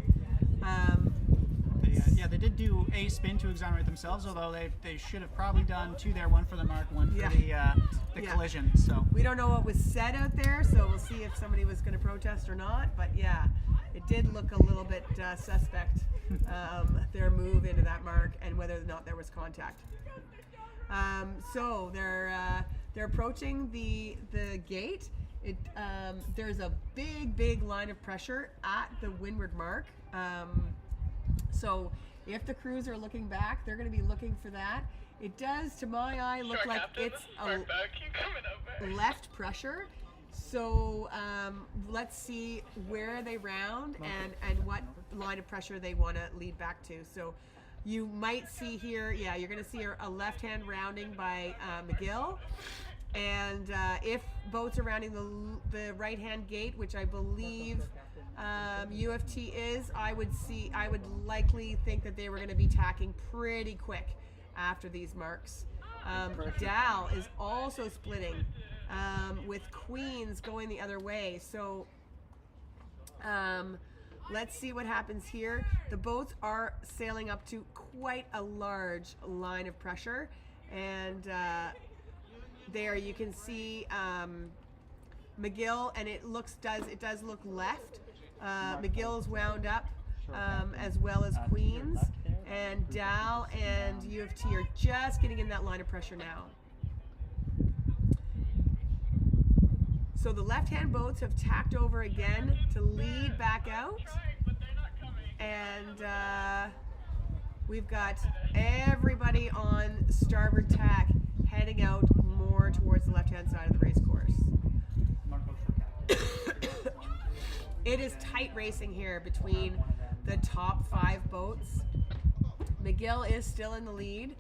They did do a spin to exonerate themselves, although they should have probably done two there, one for the mark, one for Yeah. the Yeah. collision. So We don't know what was said out there, so we'll see if somebody was going to protest or not. But yeah, it did look a little bit suspect, their move into that mark and whether or not there was contact. So they're approaching the gate. There's a big line of pressure at the windward mark. So if the crews are looking back, they're going to be looking for that. It does, to my eye, look like it's a left pressure. So let's see where they round and what line of pressure they want to lead back to. So you might see here, yeah, you're going to see a left-hand rounding by McGill. And if boats are rounding the right-hand gate, which I believe U of T is, I would likely think that they were going to be tacking pretty quick after these marks. Dow is also splitting with Queens going the other way. So let's see what happens here. The boats are sailing up to quite a large line of pressure, and there you can see McGill, and it does look left. McGill's wound up as well as Queens, and Dow and U of T are just getting in that line of pressure now. So the left-hand boats have tacked over again to lead back out, and we've got everybody on starboard tack heading out more towards the left-hand side of the race course. It is tight racing here between the top 5 boats. McGill is still in the lead.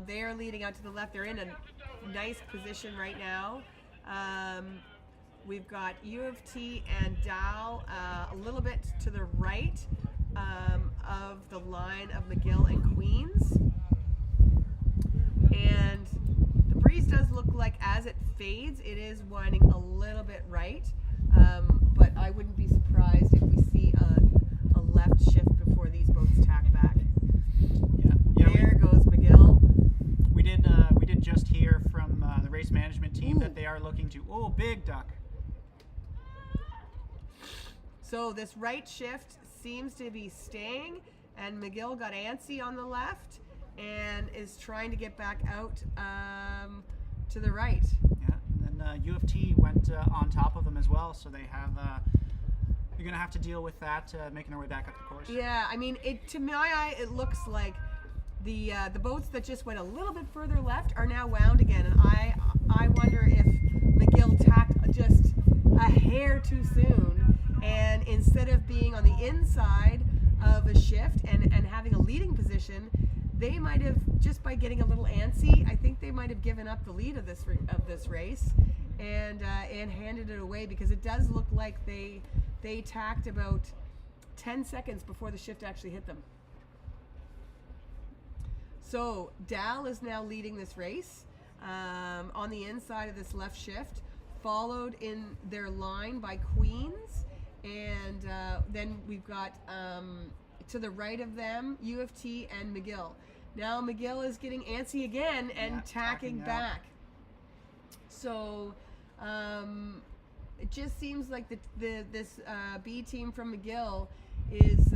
They are leading out to the left. They're in a nice position right now. We've got U of T and Dow a little bit to the right of the line of McGill and Queens. And the breeze does look like, as it fades, it is winding a little bit right. But I wouldn't be surprised if we see a left shift before these boats tack back. Yeah. There goes McGill. We did just hear from the race management team that they are looking to big duck. So this right shift seems to be staying, and McGill got antsy on the left and is trying to get back out to the right. Yeah, then UFT went on top of them as well, so they have. You're gonna have to deal with that making their way back up the course. Yeah, I mean, to my eye, it looks like the boats that just went a little bit further left are now wound again, and I wonder if McGill tacked just a hair too soon, and instead of being on the inside of a shift and having a leading position, they might have, just by getting a little antsy, I think they might have given up the lead of this race and handed it away, because it does look like they tacked about 10 seconds before the shift actually hit them. So Dal is now leading this race on the inside of this left shift, followed in their line by Queens, and then we've got to the right of them UFT and McGill. Now McGill is getting antsy again and tacking back. So it just seems like this B team from McGill is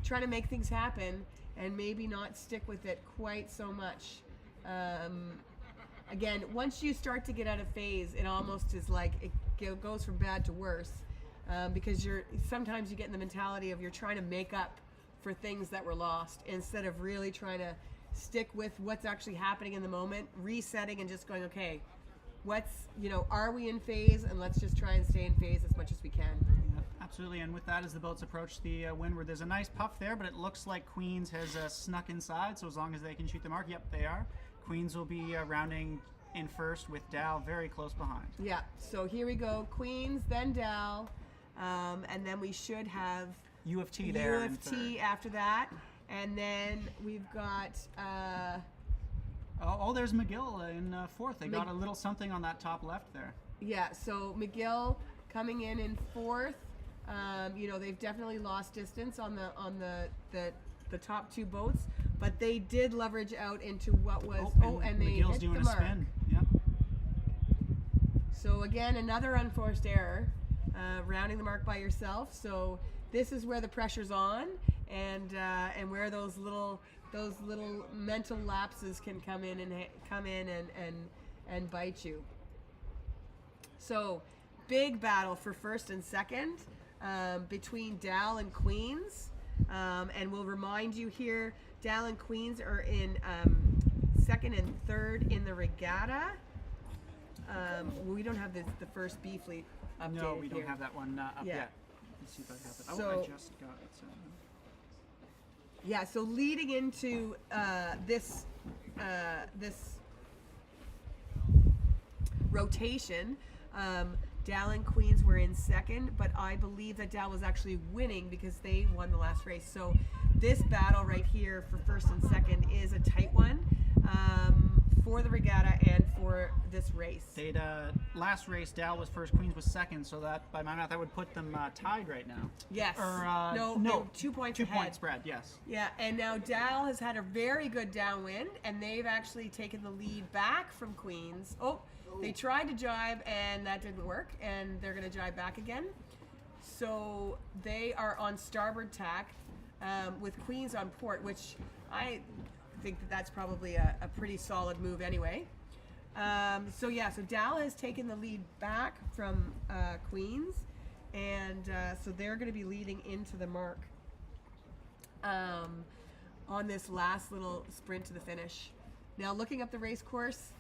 trying to make things happen and maybe not stick with it quite so much. Again, once you start to get out of phase, it almost is like it goes from bad to worse, because sometimes you get in the mentality of you're trying to make up for things that were lost instead of really trying to stick with what's actually happening in the moment, resetting and just going, okay, are we in phase, and let's just try and stay in phase as much as we can. Yep, absolutely, and with that, as the boats approach the windward, there's a nice puff there, but it looks like Queens has snuck inside, so as long as they can shoot the mark, yep, they are. Queens will be rounding in first with Dow very close behind. Yeah, so here we go, Queens, then Dow, and then we should have UFT there. UFT after that, and then we've got... there's McGill in fourth. They got a little something on that top left there. Yeah, so McGill coming in fourth. They've definitely lost distance on the top two boats, but they did leverage out into what was and they McGill's hit doing the a mark. spin. Yep. So again, another unforced error, rounding the mark by yourself. So this is where the pressure's on, and where those little mental lapses can come in and bite you. So big battle for first and second between Dal and Queens, and we'll remind you here, Dal and Queens are in second and third in the regatta. We don't have the first B fleet updated. No, we don't here. have that one up yet. Let's see if I have it. So, I just got it. Yeah, so leading into this rotation, Dal and Queens were in second, but I believe that Dal was actually winning because they won the last race. So this battle right here for first and second is a tight one for the regatta and for this race. Last race, Dal was first, Queens was second, so that, by my math, that would put them tied right now. Yes. Or, no, 2 points ahead. 2 point spread, yes. Yeah, and now Dal has had a very good downwind, and they've actually taken the lead back from Queens. They tried to jibe, and that didn't work, and they're going to jibe back again. So they are on starboard tack with Queens on port, which I think that's probably a pretty solid move anyway. So Dal has taken the lead back from Queens, and so they're going to be leading into the mark on this last little sprint to the finish. Now, looking up the race course,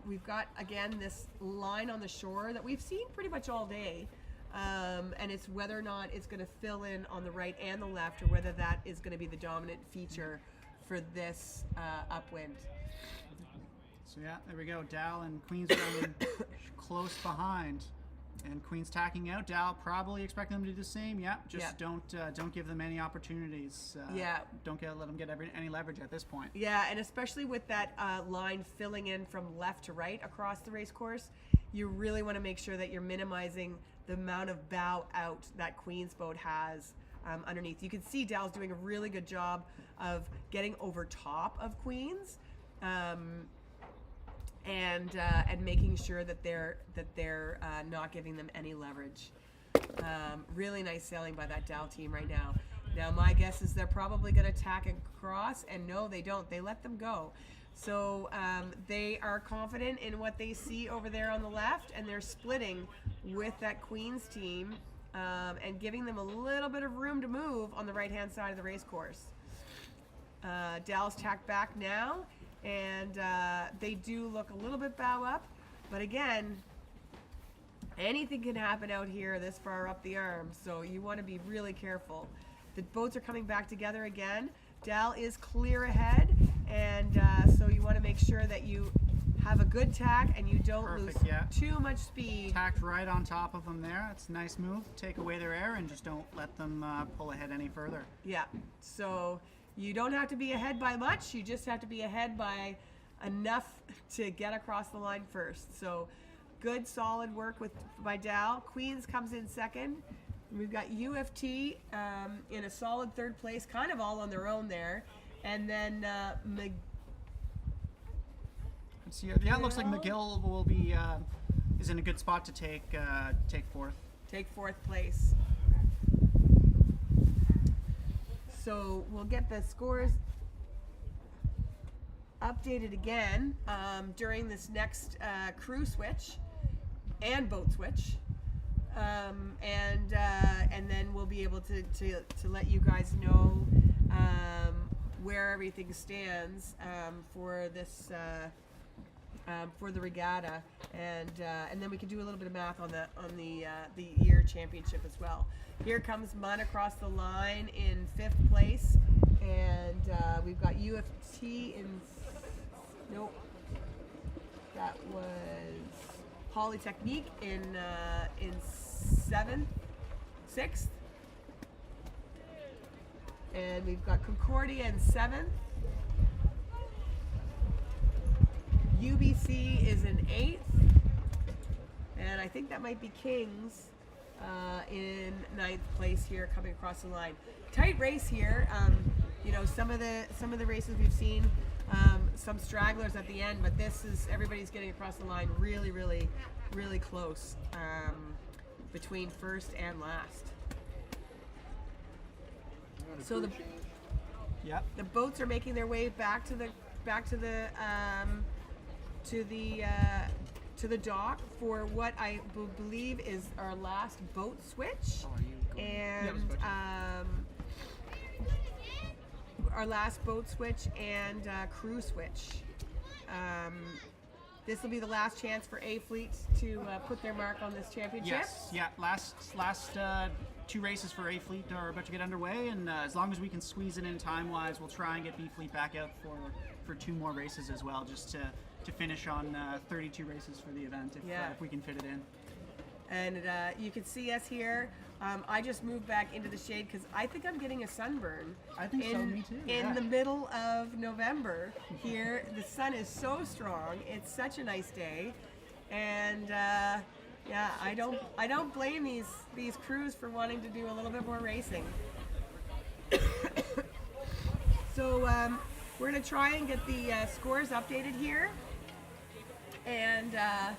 we've got again this line on the shore that we've seen pretty much all day, and it's whether or not it's going to fill in on the right and the left, or whether that is going to be the dominant feature for this upwind. So yeah, there we go. Dal and Queens running close behind, and Queens tacking out. Dal probably expecting them to do the same. Yeah, just don't give them any opportunities. Don't let them get any leverage at this point. Yeah, and especially with that line filling in from left to right across the race course, you really want to make sure that you're minimizing the amount of bow out that Queens boat has underneath. You can see Dal's doing a really good job of getting over top of Queens. And making sure that they're not giving them any leverage. Really nice sailing by that Dal team right now. Now my guess is they're probably going to tack across, and no, they don't. They let them go. So they are confident in what they see over there on the left, and they're splitting with that Queens team and giving them a little bit of room to move on the right-hand side of the race course. Dal's tacked back now, and they do look a little bit bow up, but again, anything can happen out here this far up the arm, so you want to be really careful. The boats are coming back together again. Dal is clear ahead, and so you want to make sure that you have a good tack and you don't Perfect, lose yeah. too much speed. Tacked right on top of them there. It's a nice move. Take away their air and just don't let them pull ahead any further. Yeah, so you don't have to be ahead by much. You just have to be ahead by enough to get across the line first. So good, solid work by Dal. Queens comes in second. We've got UFT in a solid third place, kind of all on their own there. And then Let's see. Yeah, it looks like McGill will be is in a good spot to take fourth. Take fourth place. So we'll get the scores updated again during this next crew switch and boat switch. And then we'll be able to let you guys know where everything stands for this for the regatta, and then we can do a little bit of math on the year championship as well. Here comes Munn across the line in 5th place, and we've got UFT in nope, that was Polytechnique in 6th, and we've got Concordia in 7th. UBC is in 8th, and I think that might be Kings in 9th place here, coming across the line. Tight race here. You know, some of the races we've seen, some stragglers at the end, but this is everybody's getting across the line really, really, really close between first and last. So the boats are making their way back to the dock for what I believe is our last boat switch, and our last boat switch and crew switch. This will be the last chance for A Fleet to put their mark on this championship. Yes, yeah. Last 2 races for A Fleet are about to get underway, and as long as we can squeeze it in time-wise, we'll try and get B Fleet back out for 2 more races as well, just to finish on 32 races for the event if we can fit it in. And you can see us here. I just moved back into the shade because I think I'm getting a sunburn. I think so, me too. In the middle of November here. The sun is so strong. It's such a nice day. And yeah, I don't blame these crews for wanting to do a little bit more racing. So we're going to try and get the scores updated here, and have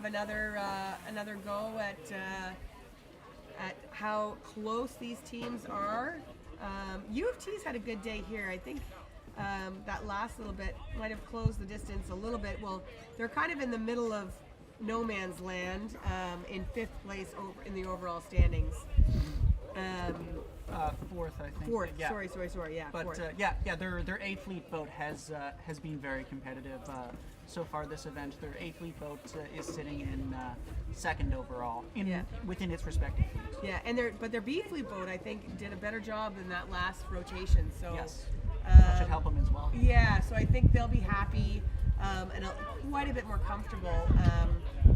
another go at how close these teams are. U of T's had a good day here. I think that last little bit might have closed the distance a little bit. Well, they're kind of in the middle of no man's land in 5th place in the overall standings. 4th, I think. 4th. Yeah. Sorry. Yeah. But 4th. their A Fleet boat has been very competitive so far this event. Their A Fleet boat is sitting in 2nd overall within its respective fleets. Yeah, and their B Fleet boat, I think, did a better job than that last rotation. So yes, that should help them as well. Yeah, so I think they'll be happy and quite a bit more comfortable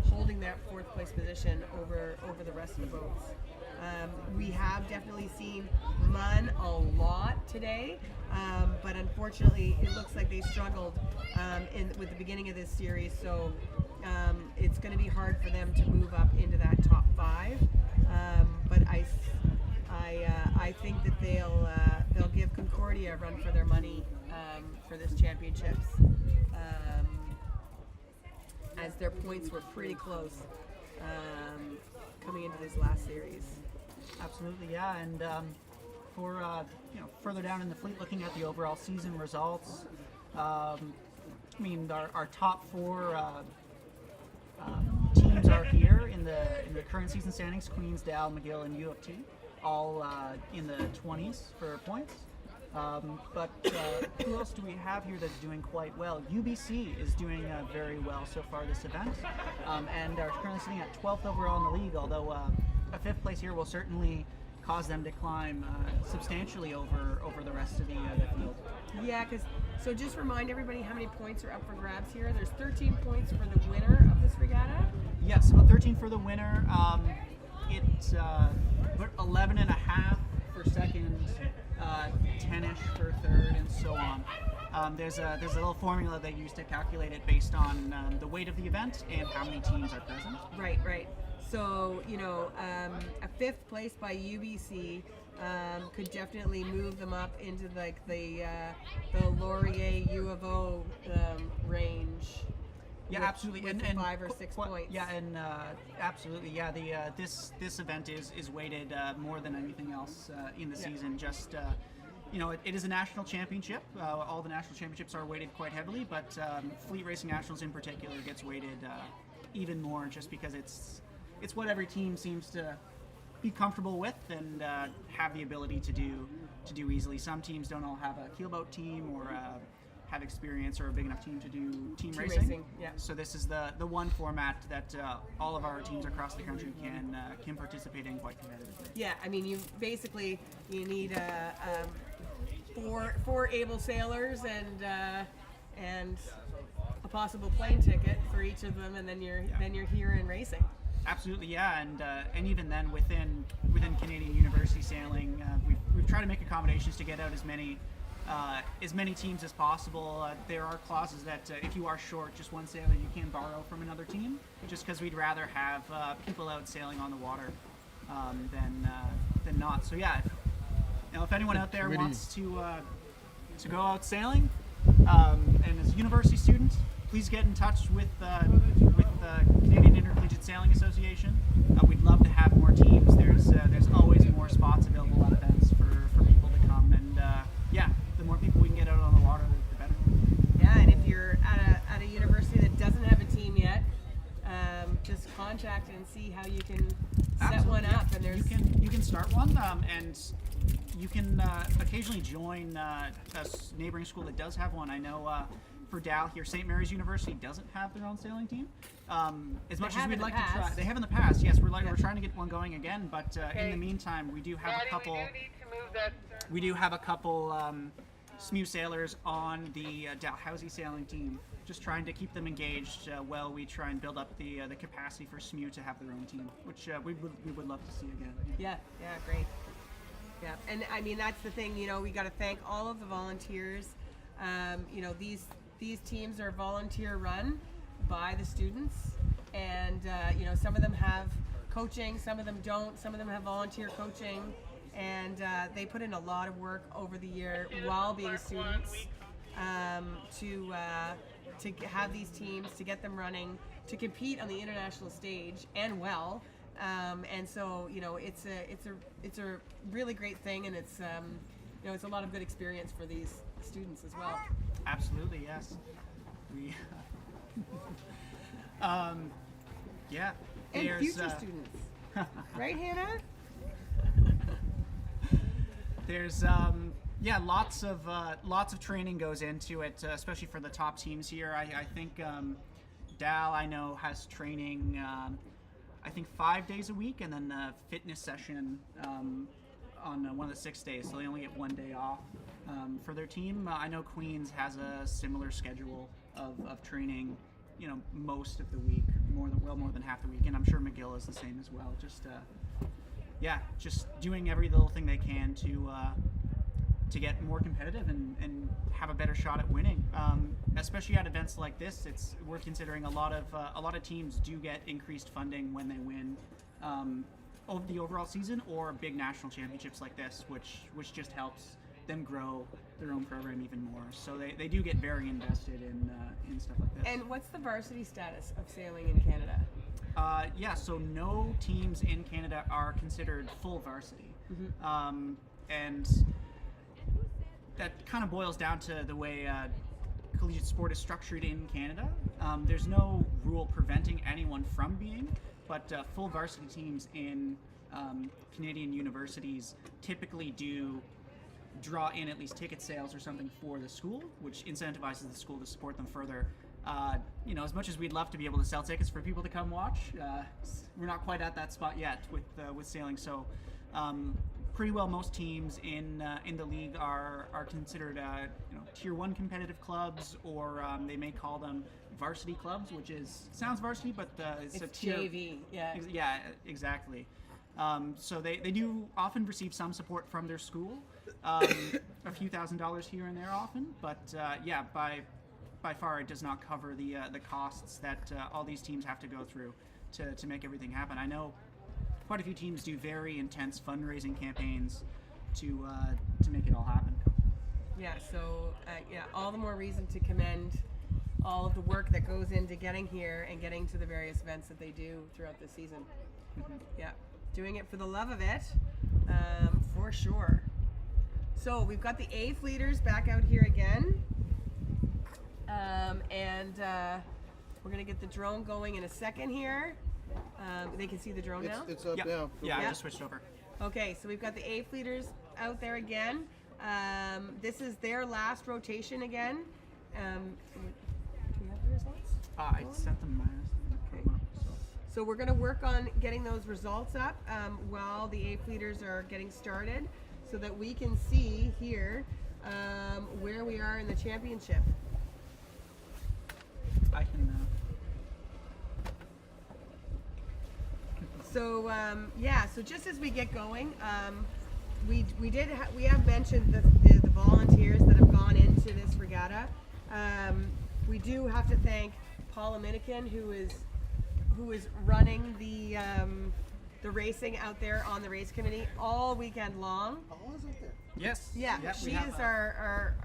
holding that 4th place position over the rest of the boats. We have definitely seen Munn a lot today, but unfortunately it looks like they struggled with the beginning of this series, so it's going to be hard for them to move up into that top 5. But I think that they'll give Concordia a run for their money for this championships, as their points were pretty close. coming into this last series. Absolutely, yeah. And for further down in the fleet, looking at the overall season results, I mean our top 4 teams are here in the current season standings: Queens, Dal, McGill, and U of T, all in the 20s for points. But who else do we have here that's doing quite well? UBC is doing very well so far this event, and are currently sitting at 12th overall in the league, although a 5th place here will certainly cause them to climb substantially over the rest of the field. Yeah, so just remind everybody how many points are up for grabs here. There's 13 points for the winner of this regatta. Yes, about 13 for the winner. It's 11 and a half for second, 10-ish for third, and so on. There's a little formula they use to calculate it based on the weight of the event and how many teams are present. Right. So, a 5th place by UBC could definitely move them up into like the Laurier U of O range. Yeah, absolutely. With and 5 or 6 points. Yeah, and absolutely. Yeah, this event is weighted more than anything else in the season. Just it is a national championship. All the national championships are weighted quite heavily, but Fleet Racing Nationals in particular gets weighted even more, just because it's what every team seems to be comfortable with and have the ability to do easily. Some teams don't all have a keelboat team or have experience or a big enough team to do team racing. Yeah. So this is the one format that all of our teams across the country can participate in quite competitively. Yeah, I mean, you need four able sailors and a possible plane ticket for each of them, and then you're here in racing. Absolutely, yeah, and even then within Canadian University Sailing, we've tried to make accommodations to get out as many teams as possible. There are clauses that if you are short just one sailor, you can borrow from another team, just because we'd rather have people out sailing on the water than not. So yeah, if anyone out there wants to go out sailing and is a university student, please get in touch with Canadian Intercollegiate Sailing Association. We'd love to have more teams. There's always more spots available at events for people to come, and the more people we can get out on the water, the better. Yeah, and if you're at a university that doesn't have a team yet, just contact and see how you can set one up. And you can start one, and you can occasionally join a neighboring school that does have one. I know for Dal here, St. Mary's University doesn't have their own sailing team. As much as we'd like to try, they have in the past. Yes, we're trying to get one going again, but in the meantime, we do have a couple. We do have a couple SMU sailers on the Dalhousie sailing team, just trying to keep them engaged while we try and build up the capacity for SMU to have their own team, which we would love to see again. Yeah, great. Yeah, and I mean that's the thing. We got to thank all of the volunteers. These teams are volunteer run by the students, and some of them have coaching, some of them don't. Some of them have volunteer coaching. And they put in a lot of work over the year while being students to have these teams, to get them running, to compete on the international stage and well. And so it's a really great thing, and it's a lot of good experience for these students as well. Absolutely, yes. We yeah. And future students, right, Hannah? There's lots of training goes into it, especially for the top teams here. I think Dal, I know, has training 5 days a week, and then a fitness session on one of the 6 days, so they only get 1 day off for their team. I know Queens has a similar schedule of training, most of the week, more than half the week, and I'm sure McGill is the same as well. Just doing every little thing they can to get more competitive and have a better shot at winning. Especially at events like this, we're considering a lot of teams do get increased funding when they win over the overall season or big national championships like this, which just helps them grow their own program even more. So they do get very invested in stuff like this. And what's the varsity status of sailing in Canada? Yeah, so no teams in Canada are considered full varsity. And that kind of boils down to the way collegiate sport is structured in Canada. There's no rule preventing anyone from being, but full varsity teams in Canadian universities typically do draw in at least ticket sales or something for the school, which incentivizes the school to support them further. As much as we'd love to be able to sell tickets for people to come watch, we're not quite at that spot yet with sailing. So, pretty well most teams in the league are considered tier 1 competitive clubs, or they may call them varsity clubs, which sounds varsity, but it's a tier JV. Yeah. Yeah, exactly. So they do often receive some support from their school, a few $1,000s here and there often, but by far it does not cover the costs that all these teams have to go through to make everything happen. I know quite a few teams do very intense fundraising campaigns to make it all happen. Yeah, so all the more reason to commend all of the work that goes into getting here and getting to the various events that they do throughout the season. Yeah, doing it for the love of it, for sure. So we've got the A fleeters back out here again, and we're gonna get the drone going in a second here. They can see the drone now? It's up Yep. now. Yeah, I Yep. just switched over. Okay, so we've got the A fleeters out there again. This is their last rotation again. Do we have the results? I sent them Okay. So we're going to work on getting those results up while the A fleeters are getting started, so that we can see here where we are in the championship. I can. So so just as we get going, we have mentioned the volunteers that have gone into this regatta. We do have to thank Paula Minnikin, who is running the racing out there on the race committee all weekend long. Paula's up there. Yes. Yeah, Yep, we she have is that. our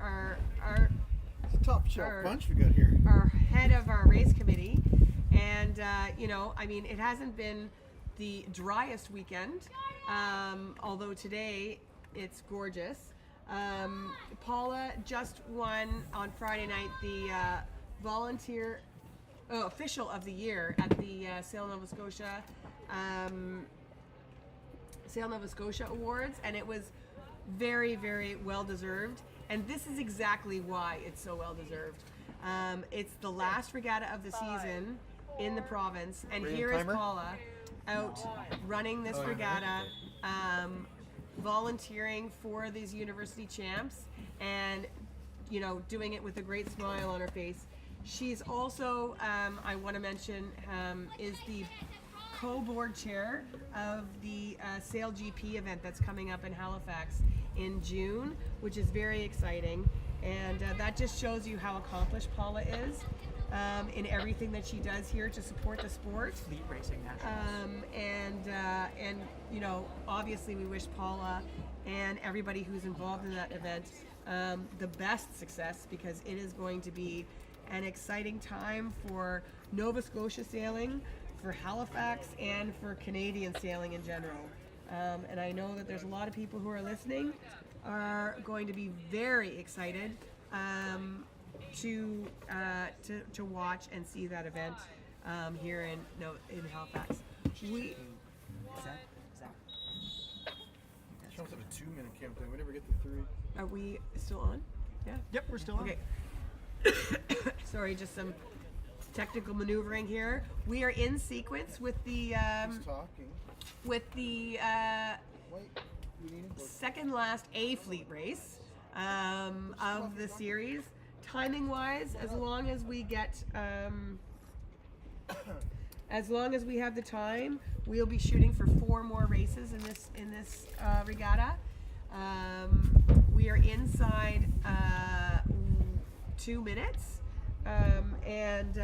It's a top shelf Our- bunch we got here. our head of our race committee, and it hasn't been the driest weekend, although today it's gorgeous. Paula just won on Friday night the volunteer official of the year at the Sail Nova Scotia Awards, and it was very, very well deserved. And this is exactly why it's so well deserved. It's the last regatta of the season in the province, and Ready here is timer? Paula out running this regatta, volunteering for these university champs, and doing it with a great smile on her face. She's also, I want to mention, is the co-board chair of the Sail GP event that's coming up in Halifax in June, which is very exciting, and that just shows you how accomplished Paula is in everything that she does here to support the sport. Fleet racing nationals. And obviously we wish Paula and everybody who's involved in that event the best success, because it is going to be an exciting time for Nova Scotia sailing, for Halifax, and for Canadian sailing in general. And I know that there's a lot of people who are listening are going to be very excited to watch and see that event here in Halifax. She wants a 2-minute countdown. We never get to 3. Are we still on? Yeah. Yep, we're still on. Okay. Sorry, just some technical maneuvering here. We are in sequence with the He's talking. Wait, we need a book. second last A fleet race of the series. Timing wise, as long as we get as long as we have the time, we'll be shooting for 4 more races in this regatta. We are inside 2 minutes, and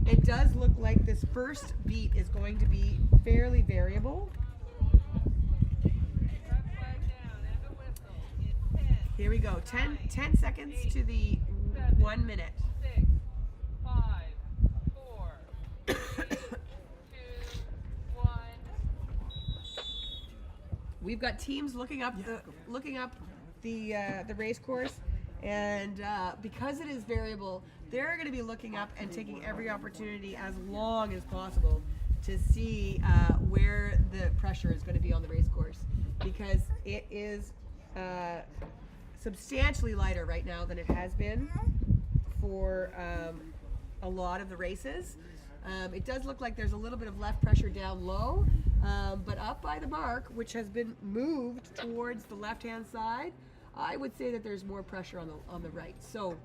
it does look like this first beat is going to be fairly variable. Here we go. 10 seconds to the 1 minute. 6, 5, 4, 3, we've got teams looking up the race course, and because it is variable, they're going to be looking up and taking every opportunity as long as possible to see where the pressure is going to be on the race course, because it is substantially lighter right now than it has been for a lot of the races. It does look like there's a little bit of left pressure down low, but up by the mark, which has been moved towards the left-hand side, I would say that there's more pressure on the right. So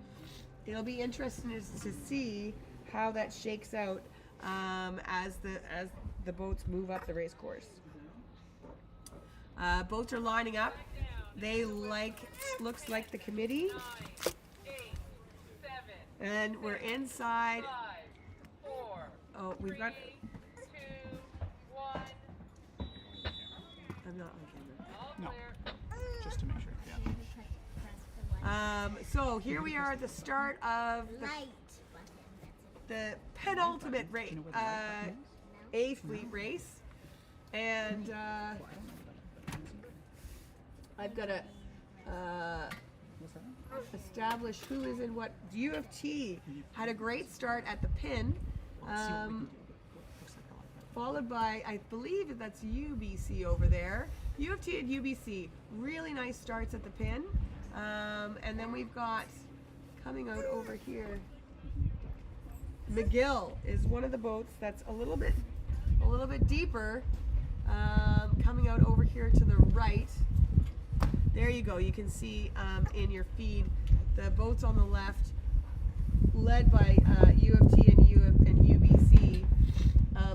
it'll be interesting to see how that shakes out as the boats move up the race course. Boats are lining up. They looks like the committee, 9, 8, 7, and we're inside. 5, 4, Oh, we've got. 2, 1. I'm not on camera. All No. clear. Just to make sure. Yeah. So here we are at the start of Light. the penultimate race, A Fleet race, and I've got to establish who is in what. U of T had a great start at the pin, followed by, I believe that's UBC over there. U of T and UBC, really nice starts at the pin, and then we've got coming out over here. McGill is one of the boats that's a little bit deeper, coming out over here to the right. There you go. You can see in your feed the boats on the left, led by U of T and UBC.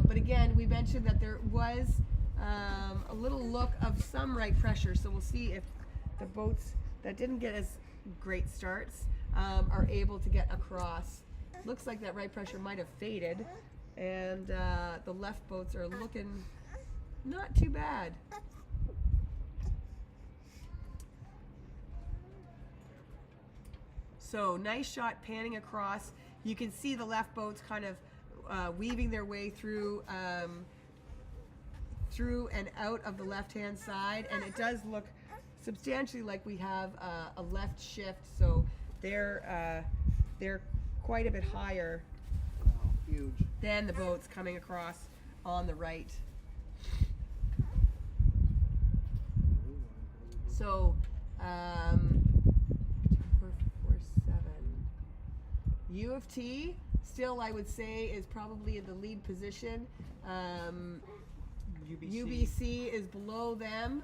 But again, we mentioned that there was a little look of some right pressure, so we'll see if the boats that didn't get as great starts are able to get across. Looks like that right pressure might have faded, and the left boats are looking not too bad. So nice shot panning across. You can see the left boats kind of weaving their way through and out of the left-hand side, and it does look substantially like we have a left shift. So they're quite a bit higher than the boats coming across on the right. So 447. U of T still, I would say, is probably in the lead position. UBC is below them.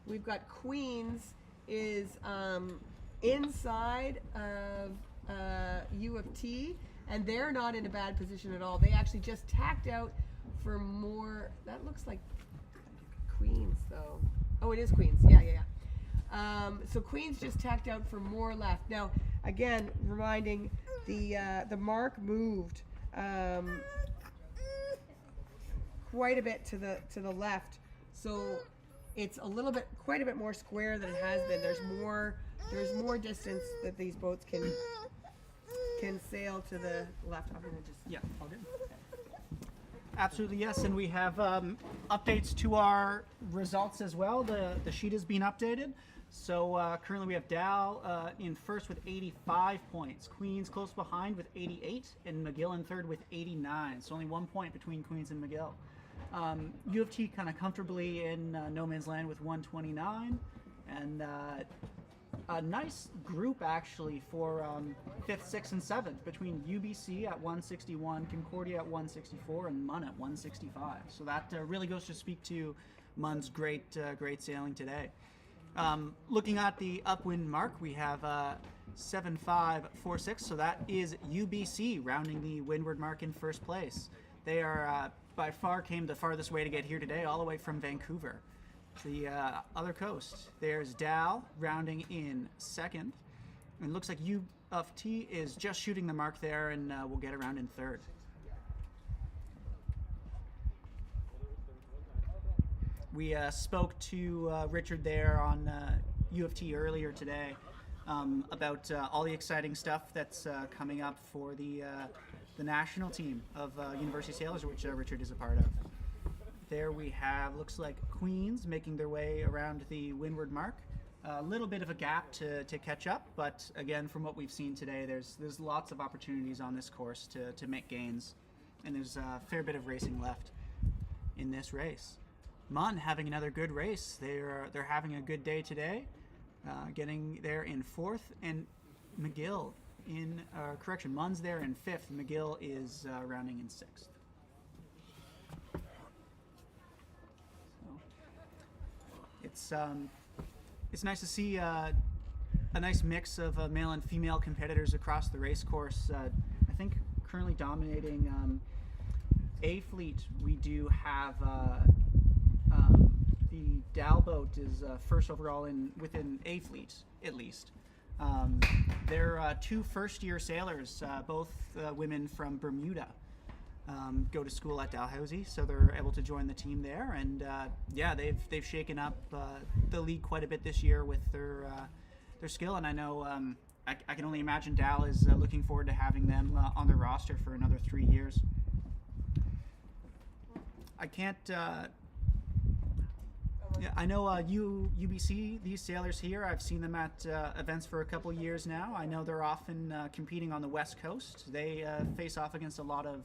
We've got Queens is inside of U of T, and they're not in a bad position at all. They actually just tacked out for more. That looks like Queens, though. Oh, it is Queens. Yeah. So Queens just tacked out for more left. Now, again, reminding the mark moved quite a bit to the left, so it's quite a bit more square than it has been. There's more distance that these boats can sail to the left. I'm gonna just All good. Absolutely, yes, and we have updates to our results as well. The sheet has been updated. So currently we have Dal in first with 85 points, Queens close behind with 88, and McGill in third with 89. So only 1 point between Queens and McGill. U of T kind of comfortably in no man's land with 129, and a nice group actually for 5th, 6th, and 7th between UBC at 161, Concordia at 164, and Munn at 165. So that really goes to speak to Munn's great sailing today. Looking at the upwind mark, we have 7546, so that is UBC rounding the windward mark in first place. They are by far came the farthest way to get here today, all the way from Vancouver, the other coast. There's Dal rounding in second, and it looks like U of T is just shooting the mark there, and will get around in third. We spoke to Richard there on U of T earlier today about all the exciting stuff that's coming up for the national team of University Sailors, which Richard is a part of. there we have, looks like Queens making their way around the windward mark. A little bit of a gap to catch up, but again, from what we've seen today, there's lots of opportunities on this course to make gains, and there's a fair bit of racing left in this race. Munn having another good race. They're having a good day today, getting there in 4th, and McGill in Munn's there in 5th. McGill is rounding in 6th. So it's nice to see a nice mix of male and female competitors across the race course. I think currently dominating A fleet, we do have the Dal boat is first overall within A fleet at least. They're 2 first-year sailors, both women from Bermuda. Go to school at Dalhousie, so they're able to join the team there, and yeah, they've shaken up the league quite a bit this year with their skill, and I know I can only imagine Dal is looking forward to having them on their roster for another 3 years. I can't. Yeah, I know UBC, these sailors here, I've seen them at events for a couple years now. I know they're often competing on the West Coast. They face off against a lot of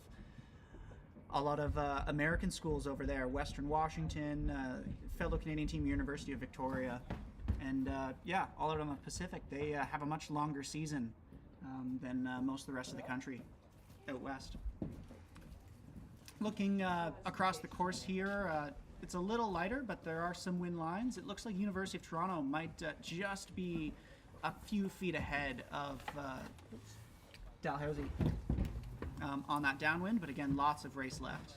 American schools over there, Western Washington, fellow Canadian team, University of Victoria, and yeah, all out on the Pacific. They have a much longer season than most of the rest of the country out west. Looking across the course here, it's a little lighter, but there are some wind lines. It looks like University of Toronto might just be a few feet ahead of Dalhousie on that downwind, but again, lots of race left.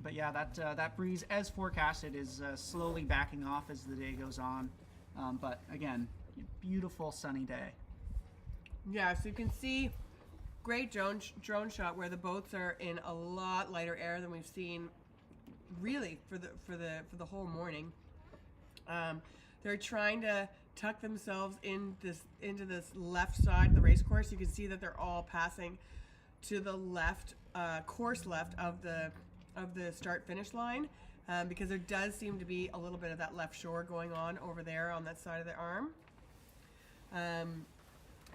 But yeah, that breeze, as forecasted, is slowly backing off as the day goes on. But again, beautiful sunny day. Yeah, so you can see great drone shot where the boats are in a lot lighter air than we've seen really for the whole morning. They're trying to tuck themselves into this left side of the race course. You can see that they're all passing to the left, course left of the start finish line, because there does seem to be a little bit of that left shore going on over there on that side of the arm.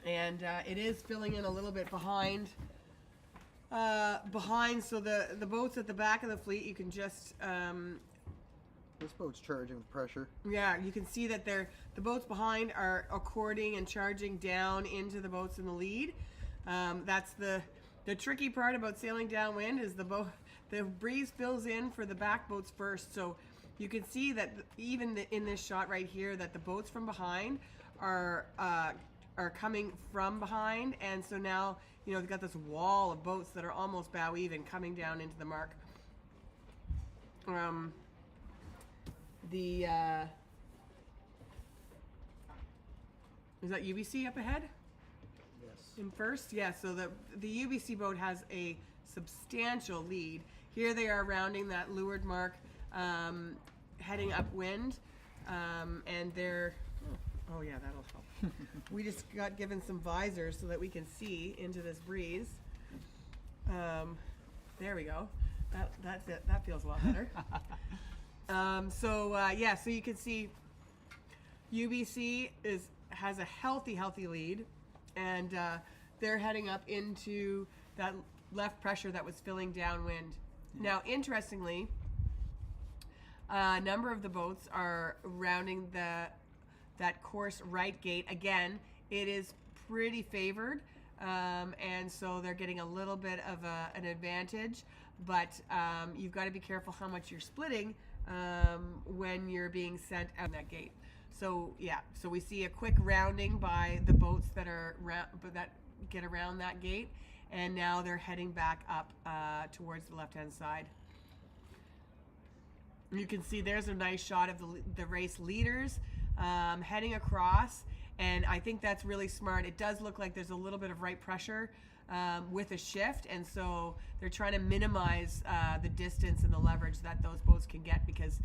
And it is filling in a little bit behind, so the boats at the back of the fleet, you can just This boat's charging with pressure. yeah, you can see that the boats behind are according and charging down into the boats in the lead. That's the tricky part about sailing downwind, is the breeze fills in for the back boats first. So you can see that even in this shot right here, that the boats from behind are coming from behind, and so now they've got this wall of boats that are almost bow even coming down into the mark. Is that UBC up ahead? Yes. In first? Yeah, so the UBC boat has a substantial lead. Here they are rounding that leeward mark, heading upwind, and they're, oh yeah, that'll help. We just got given some visors so that we can see into this breeze. There we go. That's it. That feels a lot better. Yeah, so you can see UBC has a healthy lead, and they're heading up into that left pressure that was filling downwind. Now, interestingly, a number of the boats are rounding that course right gate. Again, it is pretty favored, and so they're getting a little bit of an advantage, but you've got to be careful how much you're splitting when you're being sent out that gate. So yeah, so we see a quick rounding by the boats that get around that gate, and now they're heading back up towards the left-hand side. You can see there's a nice shot of the race leaders heading across, and I think that's really smart. It does look like there's a little bit of right pressure with a shift, and so they're trying to minimize the distance and the leverage that those boats can get, because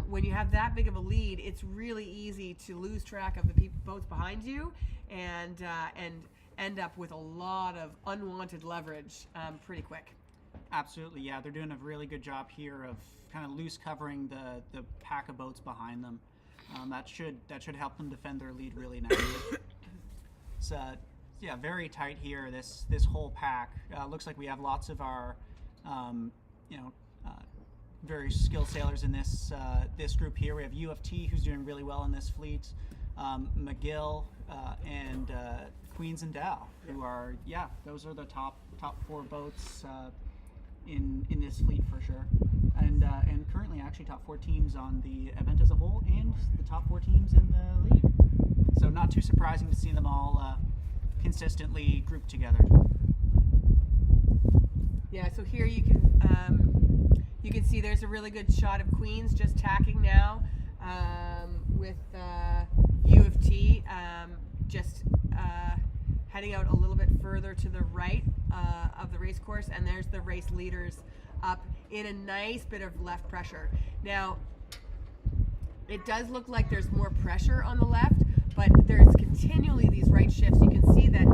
when you have that big of a lead, it's really easy to lose track of the boats behind you and end up with a lot of unwanted leverage pretty quick. Absolutely, yeah. They're doing a really good job here of kind of loose covering the pack of boats behind them. That should help them defend their lead really nicely. It's yeah, very tight here. This whole pack looks like we have lots of our very skilled sailors in this group here. We have U of T, who's doing really well in this fleet. McGill and Queens and Dow, who are those are the top 4 boats in this fleet for sure, and currently actually top 4 teams on the event as a whole, and the top 4 teams in the league. So not too surprising to see them all consistently grouped together. Yeah, so here you can see there's a really good shot of Queens just tacking now with U of T just heading out a little bit further to the right of the race course, and there's the race leaders up in a nice bit of left pressure. Now, it does look like there's more pressure on the left, but there's continually these right shifts. You can see that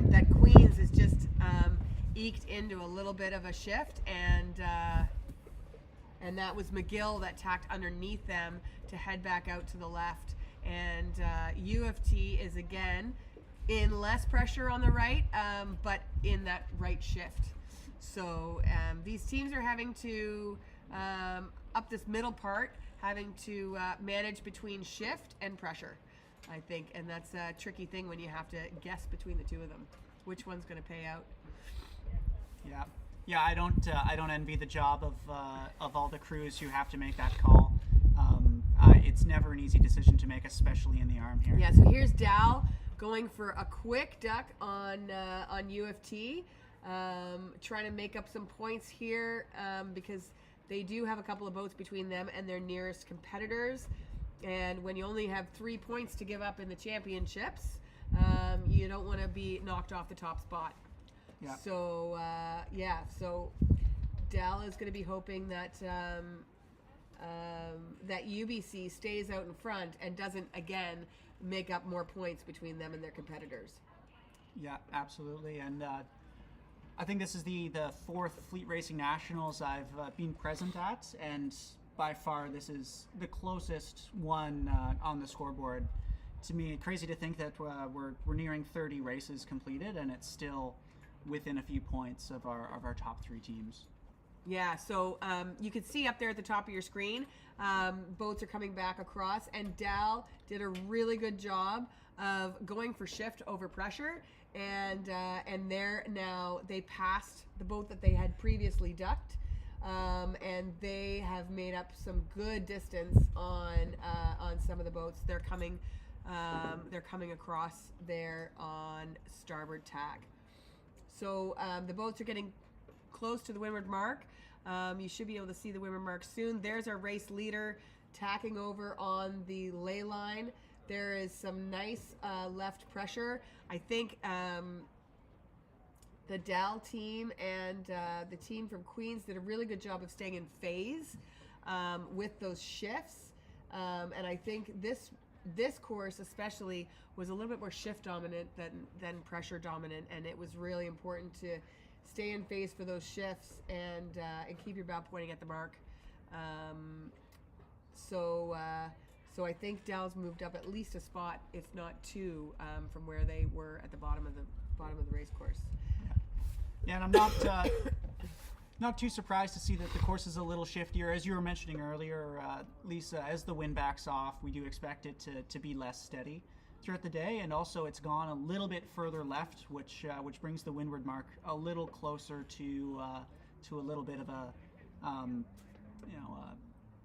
that Queens is just eked into a little bit of a shift, and that was McGill that tacked underneath them to head back out to the left. And U of T is again in less pressure on the right, but in that right shift. So these teams are having to, up this middle part, having to manage between shift and pressure, I think. And that's a tricky thing when you have to guess between the two of them. Which one's going to pay out? Yeah. I don't envy the job of all the crews who have to make that call. It's never an easy decision to make, especially in the arm here. Yeah. So here's Dal going for a quick duck on U of T, trying to make up some points here because they do have a couple of boats between them and their nearest competitors. And when you only have 3 points to give up in the championships, you don't want to be knocked off the top spot. Yeah. So so Dal is going to be hoping that that UBC stays out in front and doesn't again make up more points between them and their competitors. Yeah, absolutely. And I think this is the 4th Fleet Racing Nationals I've been present at, and by far this is the closest one on the scoreboard. To me, crazy to think that we're nearing 30 races completed, and it's still within a few points of our top 3 teams. Yeah, so you can see up there at the top of your screen, boats are coming back across, and Dal did a really good job of going for shift over pressure, and there now they passed the boat that they had previously ducked, and they have made up some good distance on some of the boats. They're coming across there on starboard tack. So the boats are getting close to the windward mark. You should be able to see the windward mark soon. There's our race leader tacking over on the ley line. There is some nice left pressure. I think the Dal team and the team from Queens did a really good job of staying in phase with those shifts. And I think this course especially was a little bit more shift dominant than pressure dominant, and it was really important to stay in phase for those shifts and keep your bow pointing at the mark. So I think Dal's moved up at least a spot, if not 2, from where they were at the bottom of the race course. Yeah, and I'm not too surprised to see that the course is a little shiftier. As you were mentioning earlier, Lisa, as the wind backs off, we do expect it to be less steady throughout the day, and also it's gone a little bit further left, which brings the windward mark a little closer to a little bit of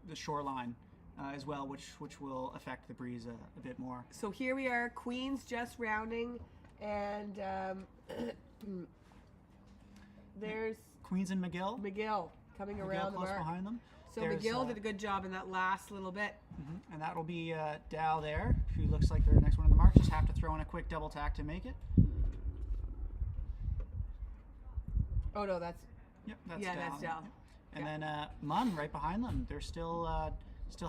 the shoreline as well, which will affect the breeze a bit more. So here we are, Queens just rounding, and there's Queens and McGill coming McGill around the close mark. behind them. So There's, McGill did a good job in that last little bit. And that will be Dal there, who looks like they're next one on the mark. Just have to throw in a quick double tack to make it. Oh no, that's That's yeah, Dal. that's Dal. And then Munn right behind them. They're still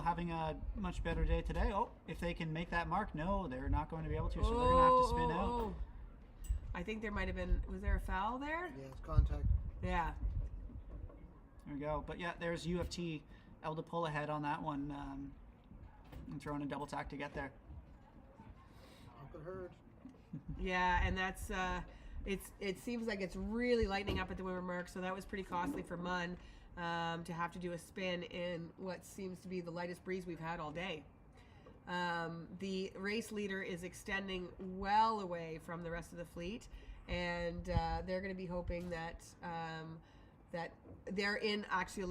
having a much better day today. Oh, if they can make that mark, no, they're not going to be able to. So they're going to have to spin out. I think there might have been. Was there a foul there? Yeah, it's contact. Yeah. There we go. But yeah, there's UFT able to pull ahead on that one and throwing a double tack to get there. Yeah, and that's it seems like it's really lightening up at the windward mark, so that was pretty costly for Munn to have to do a spin in what seems to be the lightest breeze we've had all day. The race leader is extending well away from the rest of the fleet, and they're going to be hoping that that they're in actually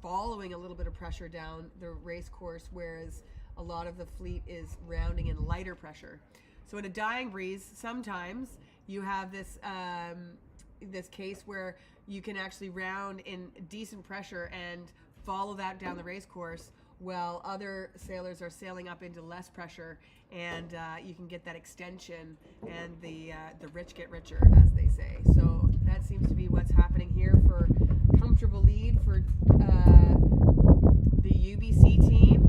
following a little bit of pressure down the race course, whereas a lot of the fleet is rounding in lighter pressure. So in a dying breeze, sometimes you have this this case where you can actually round in decent pressure and follow that down the race course, while other sailors are sailing up into less pressure, and you can get that extension, and the rich get richer, as they say. So that seems to be what's happening here for comfortable lead for the UBC team,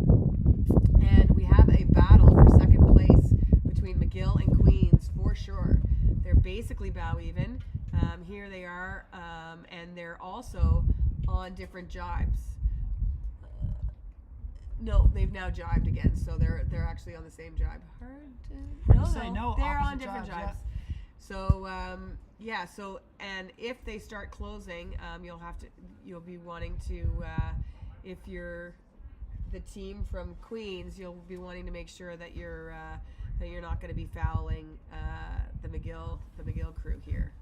and we have a battle for second place between McGill and Queens for sure. They're basically bow even. Here they are, and they're also on different jibes. No, they've now jibed again, so they're actually on the same jibe. They're on different jibes. Yeah. So yeah, so and if they start closing, you'll be wanting to if you're the team from Queens, you'll be wanting to make sure that you're not going to be fouling the McGill crew here.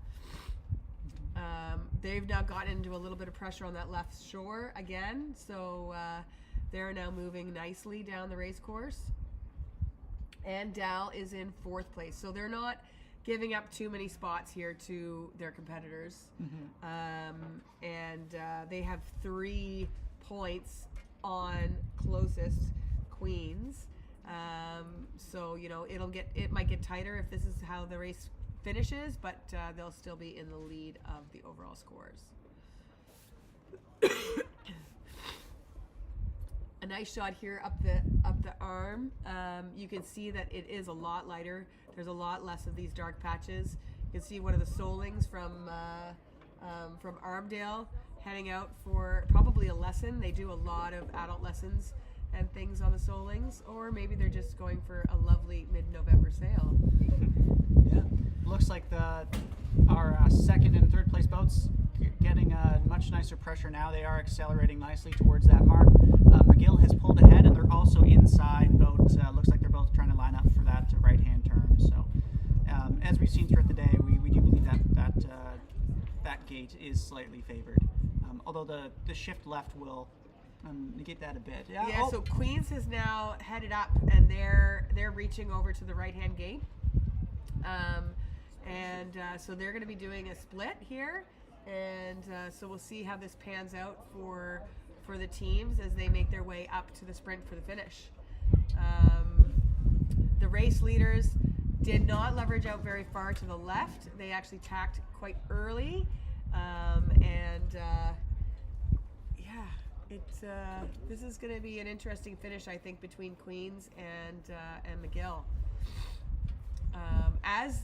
They've now gotten into a little bit of pressure on that left shore again, so they're now moving nicely down the race course. And Dal is in 4th place, so they're not giving up too many spots here to their competitors. And they have 3 points on closest Queens. So it might get tighter if this is how the race finishes, but they'll still be in the lead of the overall scores. A nice shot here up the arm. You can see that it is a lot lighter. There's a lot less of these dark patches. You can see one of the Solings from Armdale heading out for probably a lesson. They do a lot of adult lessons and things on the Solings, or maybe they're just going for a lovely mid-November sail. Yeah, looks like our 2nd and 3rd place boats getting a much nicer pressure now. They are accelerating nicely towards that mark. McGill has pulled ahead, and they're also inside boat. Looks like they're both trying to line up for that right-hand turn. So, as we've seen throughout the day, we do believe that gate is slightly favored. Although the shift left will negate that a bit. Yeah. So Queens has now headed up, and they're reaching over to the right-hand gate. So they're going to be doing a split here, and so we'll see how this pans out for the teams as they make their way up to the sprint for the finish. The race leaders did not leverage out very far to the left. They actually tacked quite early, this is going to be an interesting finish, I think, between Queens and McGill. As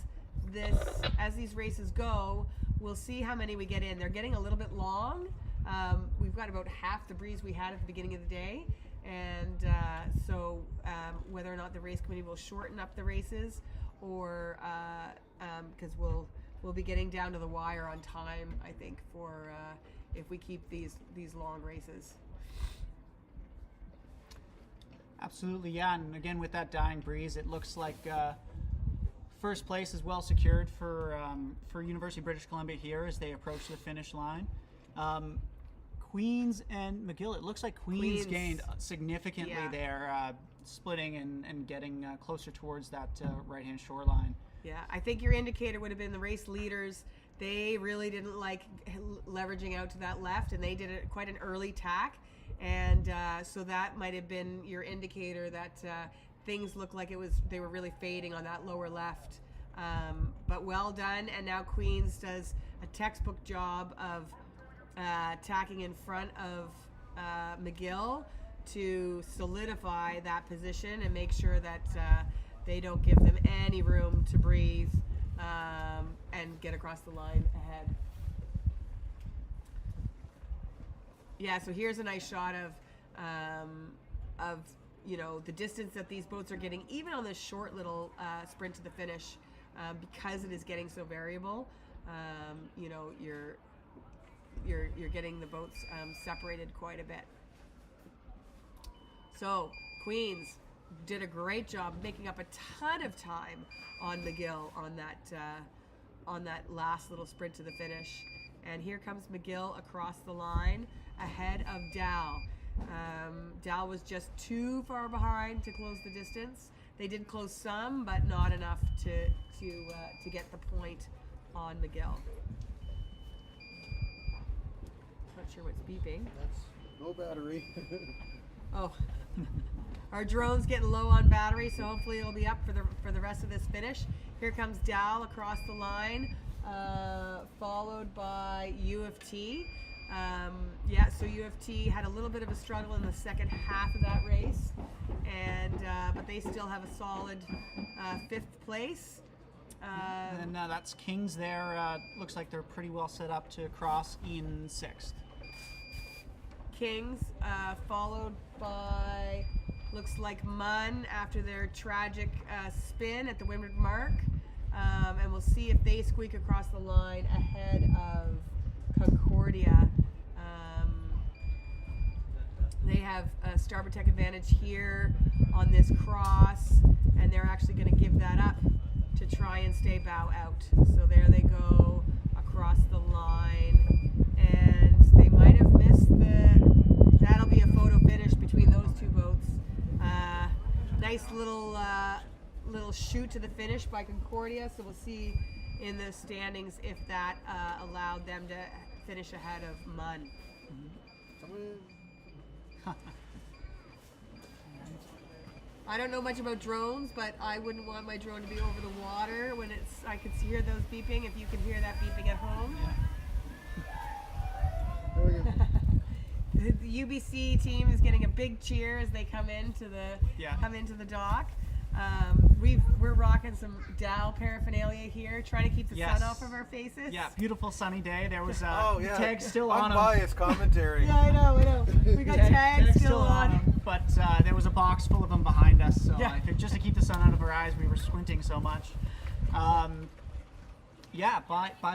these races go, we'll see how many we get in. They're getting a little bit long. We've got about half the breeze we had at the beginning of the day, and so whether or not the race committee will shorten up the races, or because we'll be getting down to the wire on time, I think, for if we keep these long races. Absolutely, yeah. And again, with that dying breeze, it looks like first place is well secured for University of British Columbia here as they approach the finish line. Queens and McGill, it looks like Queens gained significantly there, splitting and getting closer towards that right-hand shoreline. Yeah, I think your indicator would have been the race leaders. They really didn't like leveraging out to that left, and they did quite an early tack. And so that might have been your indicator that things looked like they were really fading on that lower left. But well done, and now Queens does a textbook job of tacking in front of McGill to solidify that position and make sure that they don't give them any room to breathe and get across the line ahead. Yeah, so here's a nice shot of the distance that these boats are getting, even on this short little sprint to the finish, because it is getting so variable. You're getting the boats separated quite a bit. So Queens did a great job making up a ton of time on McGill on that last little sprint to the finish. And here comes McGill across the line ahead of Dal. Dal was just too far behind to close the distance. They did close some, but not enough to get the point on McGill. Not sure what's beeping. That's no battery. Oh, our drone's getting low on battery, so hopefully it'll be up for the rest of this finish. Here comes Dal across the line, followed by U of T. So U of T had a little bit of a struggle in the second half of that race, but they still have a solid 5th place. And that's Kings there. Looks like they're pretty well set up to cross in 6th. Kings, followed by, looks like Munn after their tragic spin at the Windward Mark. And we'll see if they squeak across the line ahead of Concordia. They have a starboard tech advantage here on this cross, and they're actually going to give that up to try and stay bow out. So there they go across the line, and they might have missed that'll be a photo finish between those two boats. Nice little shoot to the finish by Concordia, so we'll see in the standings if that allowed them to finish ahead of Munn. I don't know much about drones, but I wouldn't want my drone to be over the water when I could hear those beeping. If you can hear that beeping at home. There we go. The UBC team is getting a big cheer as they come into the dock. We're rocking some Dal paraphernalia here, trying to keep the sun off of our faces. Yeah, beautiful sunny day. There was tags still on them. Unbiased commentary. Yeah, I know. We got tags still on them. But there was a box full of them behind us, so Yeah. I think just to keep the sun out of our eyes, we were squinting so much. By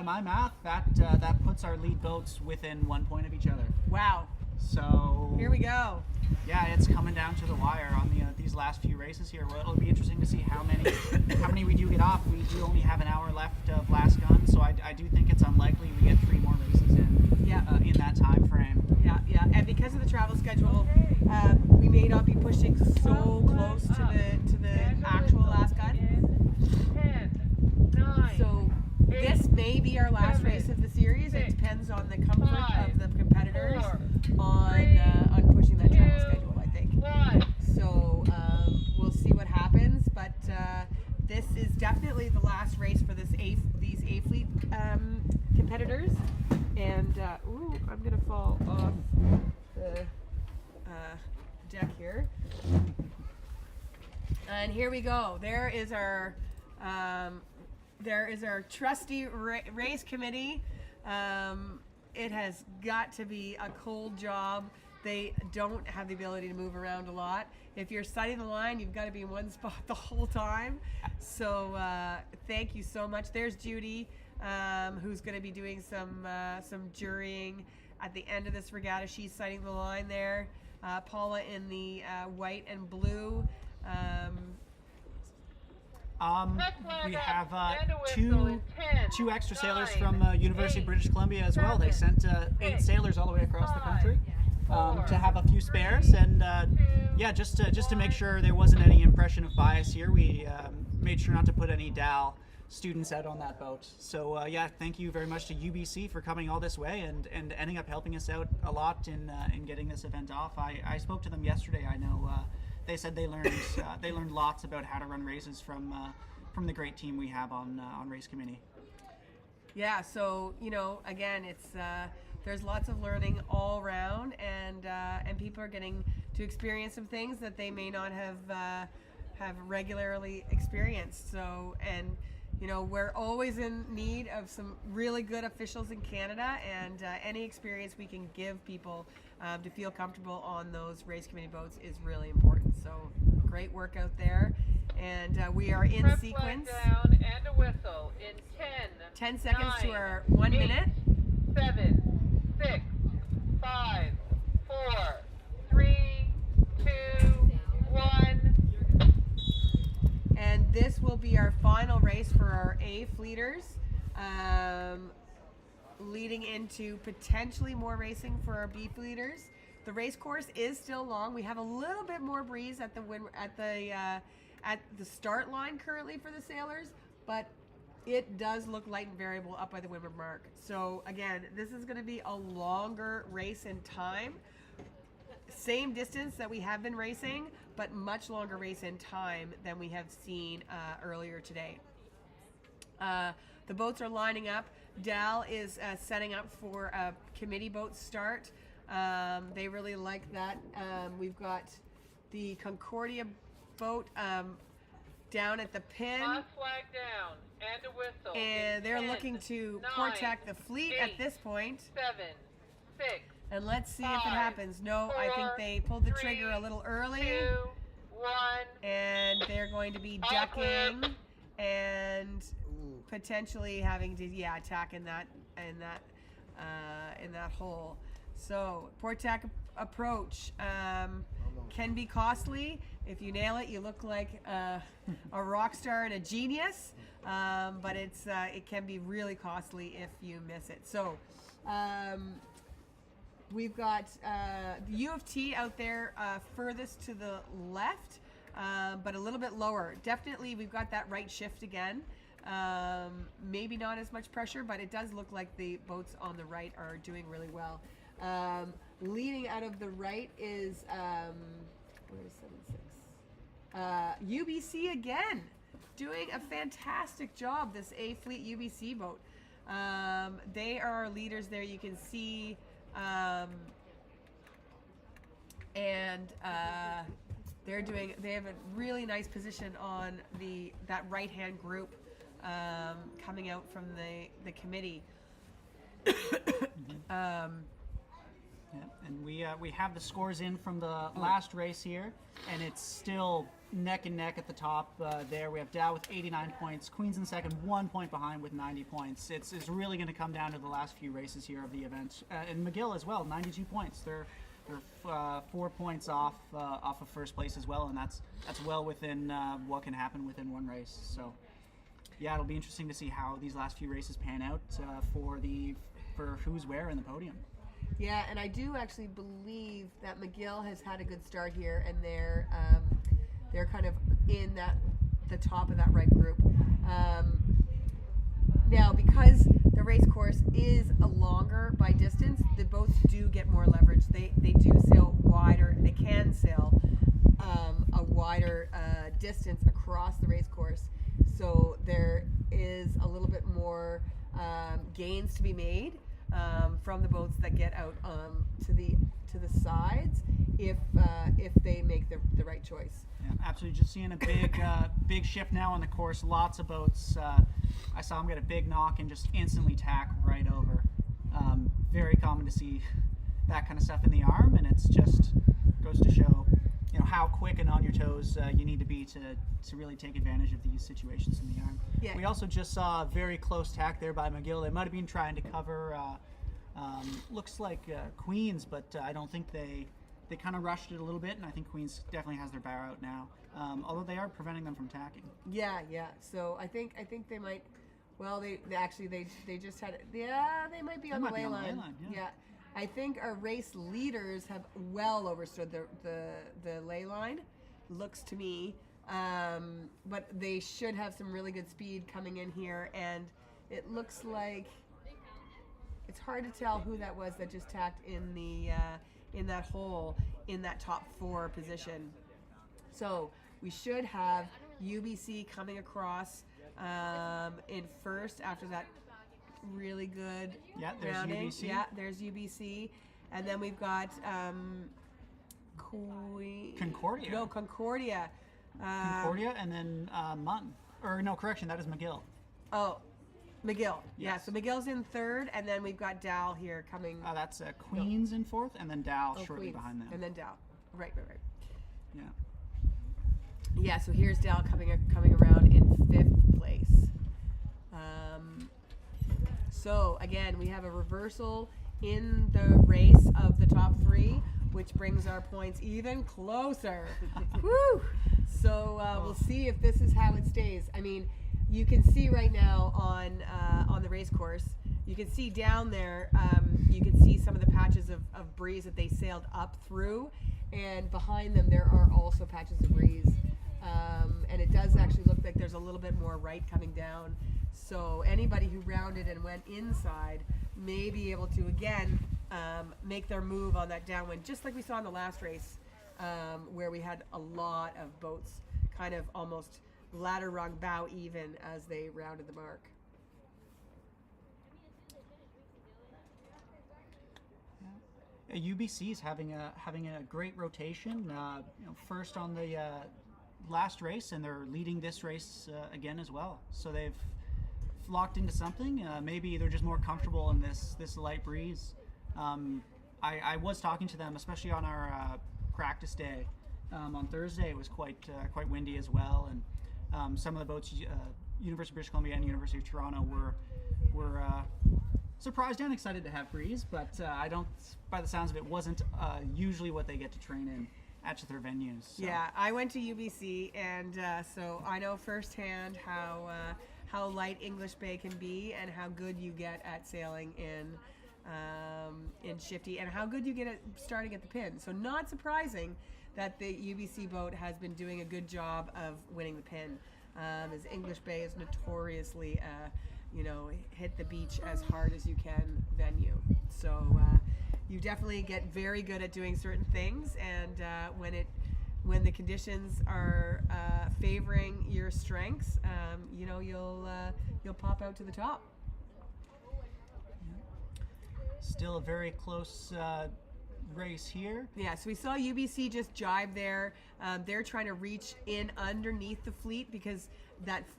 my math, that puts our lead boats within 1 point of each other. Wow. So Here we go. yeah, it's coming down to the wire on these last few races here. Well, it'll be interesting to see how many we do get off. We do only have an hour left of last gun, so I do think it's unlikely we get 3 more races in that time frame. Yeah. And because of the travel schedule, we may not be pushing so close to the actual last gun. 10, 9. So this may be our last race of the series. It depends on the comfort of the competitors on pushing that travel schedule, I think. 1. So we'll see what happens, but this is definitely the last race for these A fleet competitors. And I'm gonna fall off the deck here. And here we go. There is our trusty race committee. It has got to be a cold job. They don't have the ability to move around a lot. If you're sighting the line, you've got to be in one spot the whole time. So thank you so much. There's Judy, who's going to be doing some jurying at the end of this regatta. She's sighting the line there. Paula in the white and blue. We have two extra sailors from University of British Columbia as well. They sent 8 sailors all the way across the country to have a few spares, and just to make sure there wasn't any impression of bias here, we made sure not to put any Dal students out on that boat. So thank you very much to UBC for coming all this way and ending up helping us out a lot in getting this event off. I spoke to them yesterday. I know they said they learned lots about how to run races from the great team we have on race committee. Yeah, so again, it's there's lots of learning all around, and people are getting to experience some things that they may not have regularly experienced. So, and you know, we're always in need of some really good officials in Canada, and any experience we can give people to feel comfortable on those race committee boats is really important. So great work out there, and we are in Prep sequence. flag down and a whistle in 10 seconds 9, to our 1 minute. 7, 6, 5, 4, 3, 2, 1. And this will be our final race for our A fleeters, leading into potentially more racing for our B fleeters. The race course is still long. We have a little bit more breeze at the start line currently for the sailors, but it does look light and variable up by the windward mark. So again, this is going to be a longer race in time. Same distance that we have been racing, but much longer race in time than we have seen earlier today. The boats are lining up. Dal is setting up for a committee boat start. They really like that. We've got the Concordia boat down at the pin. Toss flag down and a whistle. And they're 10, looking to 9, protect the fleet 8, at this point. 7, 6. And let's see if it 5, happens. No, I think 4, they pulled the 3, trigger a little early. 2, 1. And they're going to be All clear. ducking and potentially having to attack in that hole. So port tack approach can be costly. If you nail it, you look like a rock star and a genius. But it can be really costly if you miss it. So we've got the U of T out there furthest to the left, but a little bit lower. Definitely, we've got that right shift again. Maybe not as much pressure, but it does look like the boats on the right are doing really well. Leading out of the right is where's 7-6? UBC again, doing a fantastic job. This A Fleet UBC boat. They are our leaders there. You can see, and they have a really nice position on that right hand group coming out from the committee. Yeah, and we have the scores in from the last race here, and it's still neck and neck at the top there. We have Dow with 89 points, Queens in second, 1 point behind with 90 points. It's really going to come down to the last few races here of the event. And McGill as well, 92 points. They're 4 points off of first place as well, and that's well within what can happen within one race. So yeah, it'll be interesting to see how these last few races pan out for who's where in the podium. Yeah, and I do actually believe that McGill has had a good start here, and they're kind of in the top of that right group. Now, because the race course is a longer by distance, the boats do get more leverage. They do sail wider. They can sail a wider distance across the race course. So there is a little bit more gains to be made from the boats that get out to the sides if they make the right choice. Yeah, absolutely. Just seeing a big shift now on the course. Lots of boats. I saw them get a big knock and just instantly tack right over. Very common to see that kind of stuff in the arm, and it's just goes to show, how quick and on your toes you need to be to really take advantage of these situations in the arm. Yeah. We also just saw a very close tack there by McGill. They might have been trying to cover, looks like Queens, but I don't think they kind of rushed it a little bit, and I think Queens definitely has their bow out now, although they are preventing them from tacking. Yeah. So I think they might. Well, they just had. Yeah, they might be on the lay line. Yeah. I think our race leaders have well overstood the lay line, looks to me, but they should have some really good speed coming in here, and it looks like it's hard to tell who that was that just tacked in in that hole in that top 4 position. So we should have UBC coming across in first after that really good rounding. UBC. Yeah, there's UBC, and then we've got Concordia. No, Concordia. Concordia, and then Munn. Or no, correction, that is McGill. Oh, McGill. Yeah, Yes. so McGill's in third, and then we've got Dal here coming. That's Queens in fourth, and then Dal shortly Queens, behind them. and then Dal. Right. Yeah. Yeah, so here's Dal coming around in fifth place. So again, we have a reversal in the race of the top three, which brings our points even closer. Woo! So we'll see if this is how it stays. I mean, you can see right now on the race course, you can see down there, you can see some of the patches of breeze that they sailed up through, and behind them there are also patches of breeze. And it does actually look like there's a little bit more right coming down. So anybody who rounded and went inside may be able to, again, make their move on that downwind, just like we saw in the last race, where we had a lot of boats kind of almost ladder rung bow even as they rounded the mark. UBC is having a great rotation. First on the last race, and they're leading this race again as well. So they've locked into something. Maybe they're just more comfortable in this light breeze. I was talking to them, especially on our practice day on Thursday. It was quite windy as well, and some of the boats, University of British Columbia and University of Toronto, were surprised and excited to have breeze, but I don't, by the sounds of it, wasn't usually what they get to train in at their venues. So. Yeah, I went to UBC, and so I know firsthand how light English Bay can be, and how good you get at sailing in Shifty, and how good you get at starting at the pin. So not surprising that the UBC boat has been doing a good job of winning the pin, as English Bay is notoriously hit the beach as hard as you can venue. So you definitely get very good at doing certain things, and when the conditions are favoring your strengths, you'll pop out to the top. Still a very close race here. Yeah, so we saw UBC just jibe there. They're trying to reach in underneath the fleet, because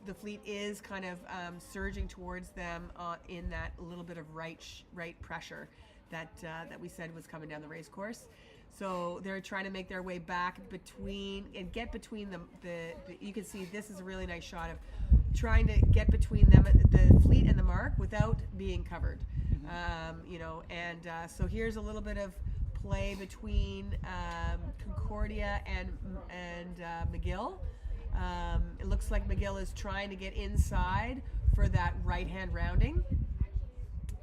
the fleet is kind of surging towards them in that little bit of right pressure that we said was coming down the race course. So they're trying to make their way back get between them. You can see this is a really nice shot of trying to get between them, the fleet and the mark, without being covered. So here's a little bit of play between Concordia and McGill. It looks like McGill is trying to get inside for that right-hand rounding,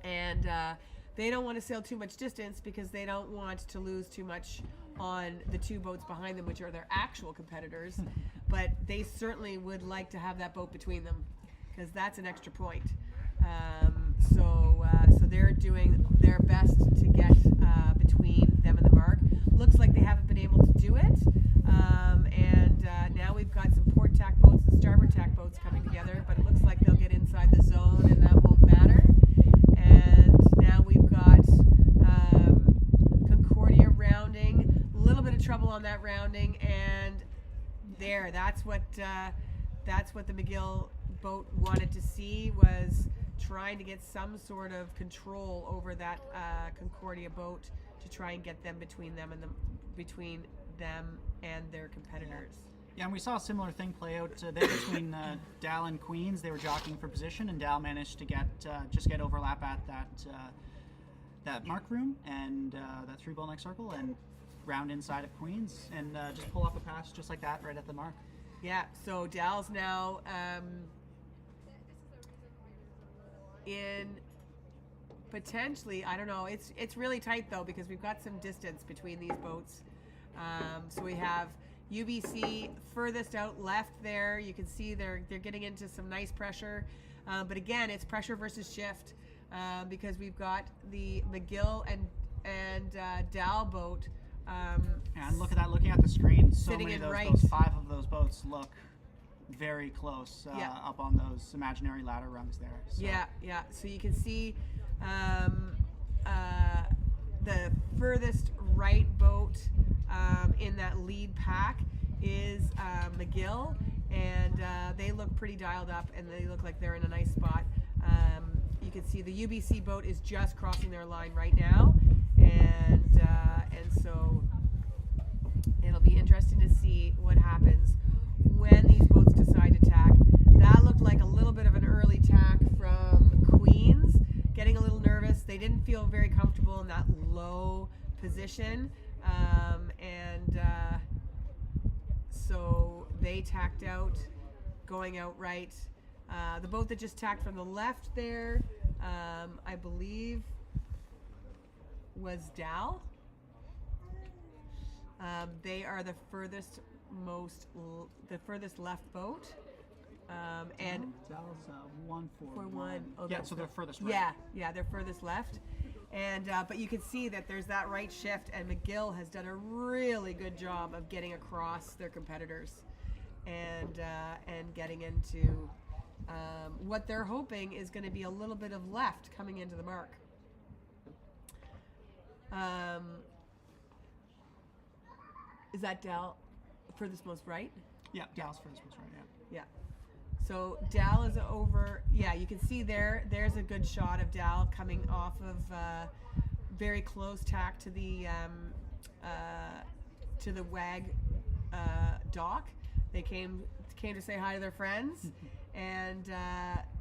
and they don't want to sail too much distance because they don't want to lose too much on the two boats behind them, which are their actual competitors. But they certainly would like to have that boat between them, because that's an extra point. So they're doing their best to get between them and the mark. Looks like they haven't been able to do it. Now we've got some port tack boats and starboard tack boats coming together, but it looks like they'll get inside the zone and that won't matter. And now we've got Concordia rounding, a little bit of trouble on that rounding, and that's what the McGill boat wanted to see, was trying to get some sort of control over that Concordia boat to try and get them between them and their competitors. Yeah, and we saw a similar thing play out there between Dal and Queens. They were jockeying for position, and Dal managed to get overlap at that mark room and that 3-ball neck circle, and round inside of Queens, and just pull off a pass just like that right at the mark. Yeah, so Dal's now in potentially, I don't know, it's really tight though, because we've got some distance between these boats. So we have UBC furthest out left there. You can see they're getting into some nice pressure, but again, it's pressure versus shift, because we've got the McGill and Dal boat. And look at that, looking at the screen, so sitting many in of those right. boats, 5 of those boats look very close Yeah. up on those imaginary ladder rungs there. So. Yeah. So you can see the furthest right boat in that lead pack is McGill, and they look pretty dialed up, and they look like they're in a nice spot. You can see the UBC boat is just crossing their line right now, and so it'll be interesting to see what happens when these boats decide to tack. That looked like a little bit of an early tack from Queens, getting a little nervous. They didn't feel very comfortable in that low position, so they tacked out, going out right. The boat that just tacked from the left there, I believe, was Dal. They are the furthest left boat, and Dal's 1-4-1. for one. Oh, Yeah, that's so the- they're furthest right. Yeah, they're furthest left, and but you can see that there's that right shift, and McGill has done a really good job of getting across their competitors, and getting into what they're hoping is going to be a little bit of left coming into the mark. Is that Dal furthest most right? Yeah, Dal's furthest right. Yeah. Yeah. So Dal is over. Yeah, you can see there's a good shot of Dal coming off of very close tack to the WAG dock. They came to say hi to their friends, and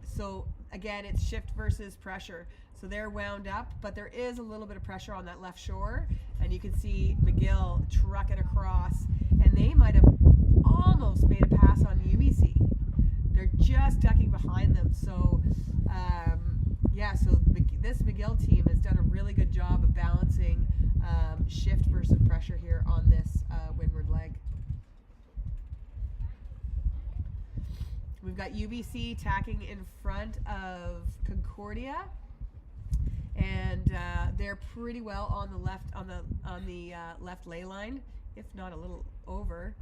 so again, it's shift versus pressure. So they're wound up, but there is a little bit of pressure on that left shore, and you can see McGill trucking across, and they might have almost made a pass on UBC. They're just ducking behind them. So this McGill team has done a really good job of balancing shift versus pressure here on this windward leg. We've got UBC tacking in front of Concordia, and they're pretty well on the left ley line, if not a little over.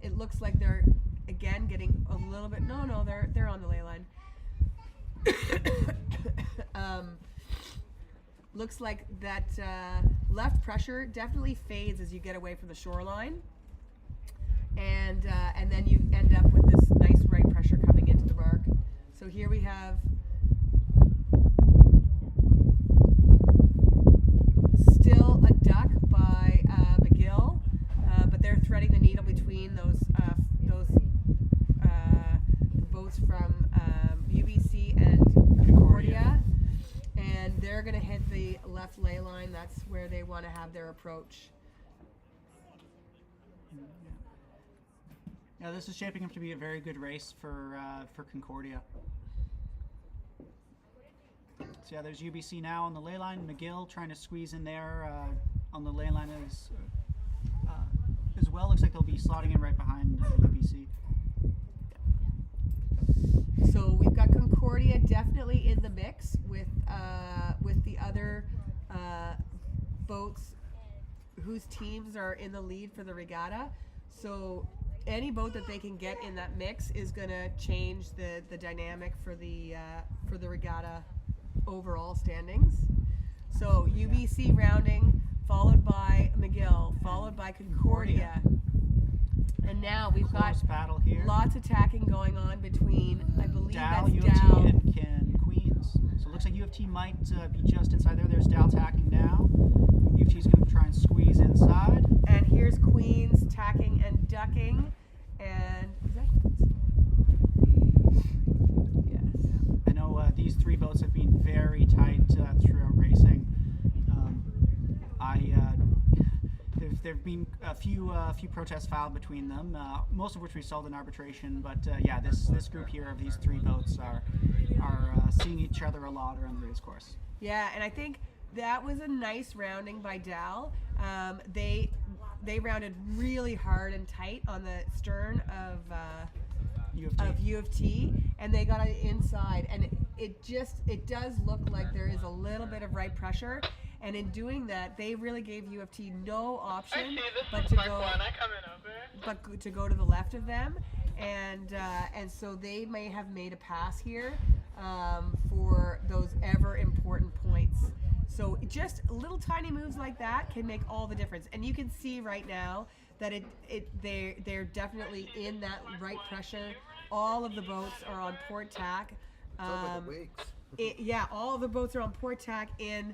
It looks like they're again getting a little bit. No, they're on the ley line. Looks like that left pressure definitely fades as you get away from the shoreline, and then you end up with this nice right pressure coming into the mark. So here we have still a duck by McGill, but they're threading the needle between those boats from UBC and Concordia, and they're going to hit the left ley line. That's where they want to have their approach. Yeah, this is shaping up to be a very good race for Concordia. So yeah, there's UBC now on the ley line. McGill trying to squeeze in there on the ley line as well. Looks like they'll be slotting in right behind UBC. So we've got Concordia definitely in the mix with the other boats whose teams are in the lead for the regatta. So any boat that they can get in that mix is going to change the dynamic for the regatta overall standings. So UBC rounding, followed by McGill, followed by Concordia. And now we've got Close battle here. lots of tacking going on between, I believe Dal, that's U of T, Dal. and Queens. So it looks like U of T might be just inside there. There's Dal tacking now. U of T is going to try and squeeze inside. And here's Queens tacking and ducking. And is that Queens? Yes. I know these three boats have been very tight throughout racing. There've been a few protests filed between them, most of which we solved in arbitration. But yeah, this group here of these three boats are seeing each other a lot around the race course. Yeah, and I think that was a nice rounding by Dal. They rounded really hard and tight on the stern of U of T, and they got it inside, and it does look like there is a little bit of right pressure. And in doing that, they really gave U of T no option but to go to the left of them, and so they may have made a pass here for those ever important points. So just little tiny moves like that can make all the difference. And you can see right now that they're definitely in that right pressure. All of the boats are on port tack. Yeah, all of the boats are on port tack in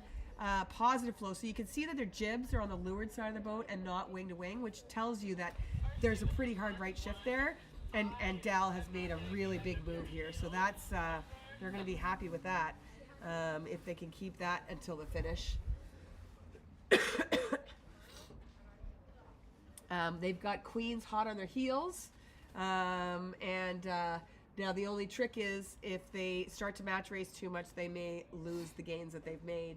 positive flow. So you can see that their jibs are on the leeward side of the boat and not wing to wing, which tells you that there's a pretty hard right shift there. And Dal has made a really big move here. So that's, they're going to be happy with that if they can keep that until the finish. They've got Queens hot on their heels. Now the only trick is if they start to match race too much, they may lose the gains that they've made.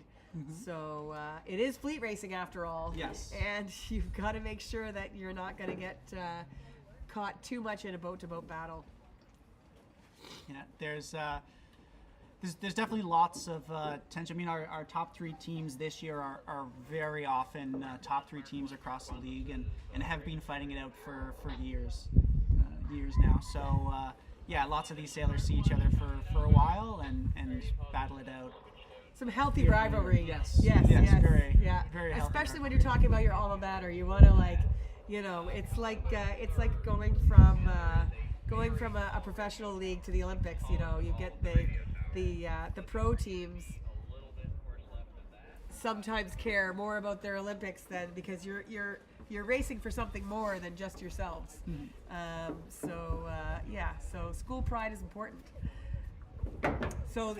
So it is fleet racing after all. Yes. And you've got to make sure that you're not going to get caught too much in a boat-to-boat battle. Yeah, there's definitely lots of tension. I mean, our top 3 teams this year are very often top 3 teams across the league and have been fighting it out for years now. So yeah, lots of these sailors see each other for a while and battle it out. Some healthy rivalry. Yes. Very healthy. Especially when you're talking about your alma mater, you want to it's like going from a professional league to the Olympics. You get the pro teams sometimes care more about their Olympics than because you're racing for something more than just yourselves. So school pride is important. So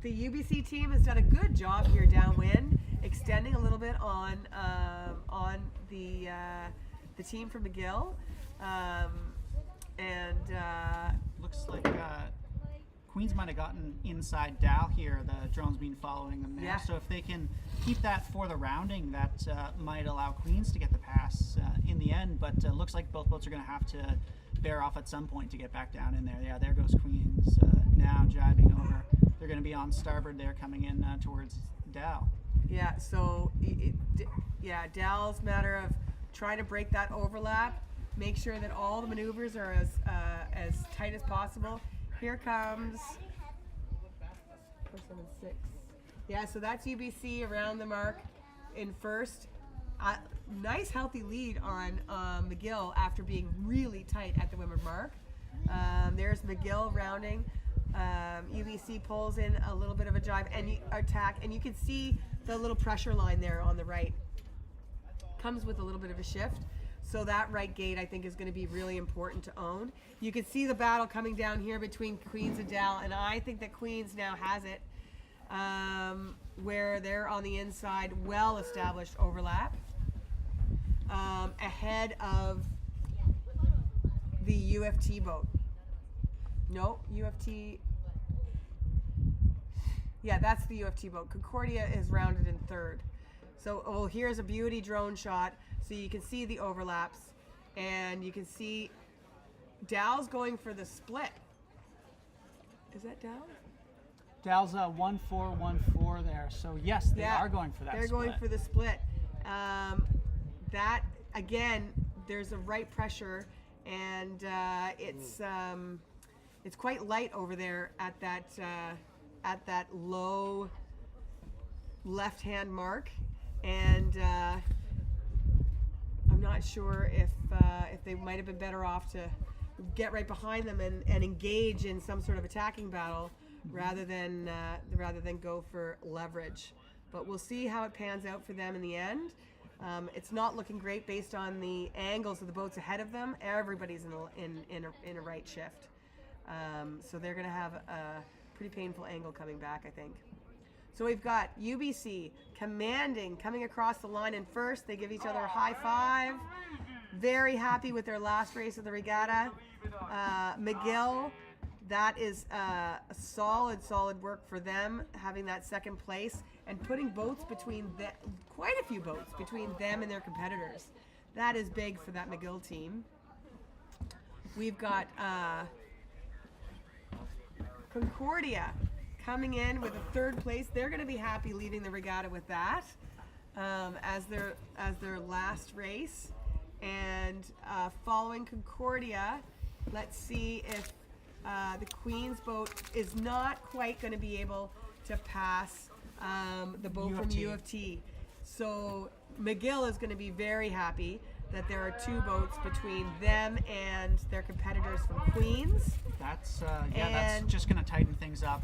the UBC team has done a good job here downwind, extending a little bit on the team from McGill, looks like Queens might have gotten inside Dal here. The drone's been following them there. Yeah. So if they can keep that for the rounding, that might allow Queens to get the pass in the end. But looks like both boats are going to have to bear off at some point to get back down in there. Yeah, there goes Queens now jibing over. They're going to be on starboard there coming in towards Dal. Yeah, so Dal's matter of trying to break that overlap, make sure that all the maneuvers are as tight as possible. Here comes 476. Yeah, so that's UBC around the mark in first. Nice healthy lead on McGill after being really tight at the windward mark. There's McGill rounding. UBC pulls in a little bit of a jibe and attack, and you can see the little pressure line there on the right. Comes with a little bit of a shift. So that right gate, I think, is going to be really important to own. You can see the battle coming down here between Queens and Dal, and I think that Queens now has it, where they're on the inside, well-established overlap, ahead of the UFT boat. No, UFT. Yeah, that's the UFT boat. Concordia is rounded in third. So, here's a beauty drone shot. So you can see the overlaps, and you can see Dal's going for the split. Is that Dal? Dal's 1-4-1-4 there. So yes, they are going for that. They're going for the split. That again, there's a right pressure, and it's quite light over there at that low left-hand mark, and I'm not sure if they might have been better off to get right behind them and engage in some sort of attacking battle rather than go for leverage. But we'll see how it pans out for them in the end. It's not looking great based on the angles of the boats ahead of them. Everybody's in a right shift, so they're going to have a pretty painful angle coming back, I think. So we've got UBC commanding, coming across the line in first. They give each other a high five. Very happy with their last race of the regatta. McGill, that is solid work for them, having that second place and putting boats between them, quite a few boats between them and their competitors. That is big for that McGill team. We've got Concordia coming in with a third place. They're going to be happy leaving the regatta with that as their last race. And following Concordia, let's see if the Queen's boat is not quite going to be able to pass the boat from UFT. So McGill is going to be very happy that there are 2 boats between them and their competitors from Queens. That's that's And- just going to tighten things up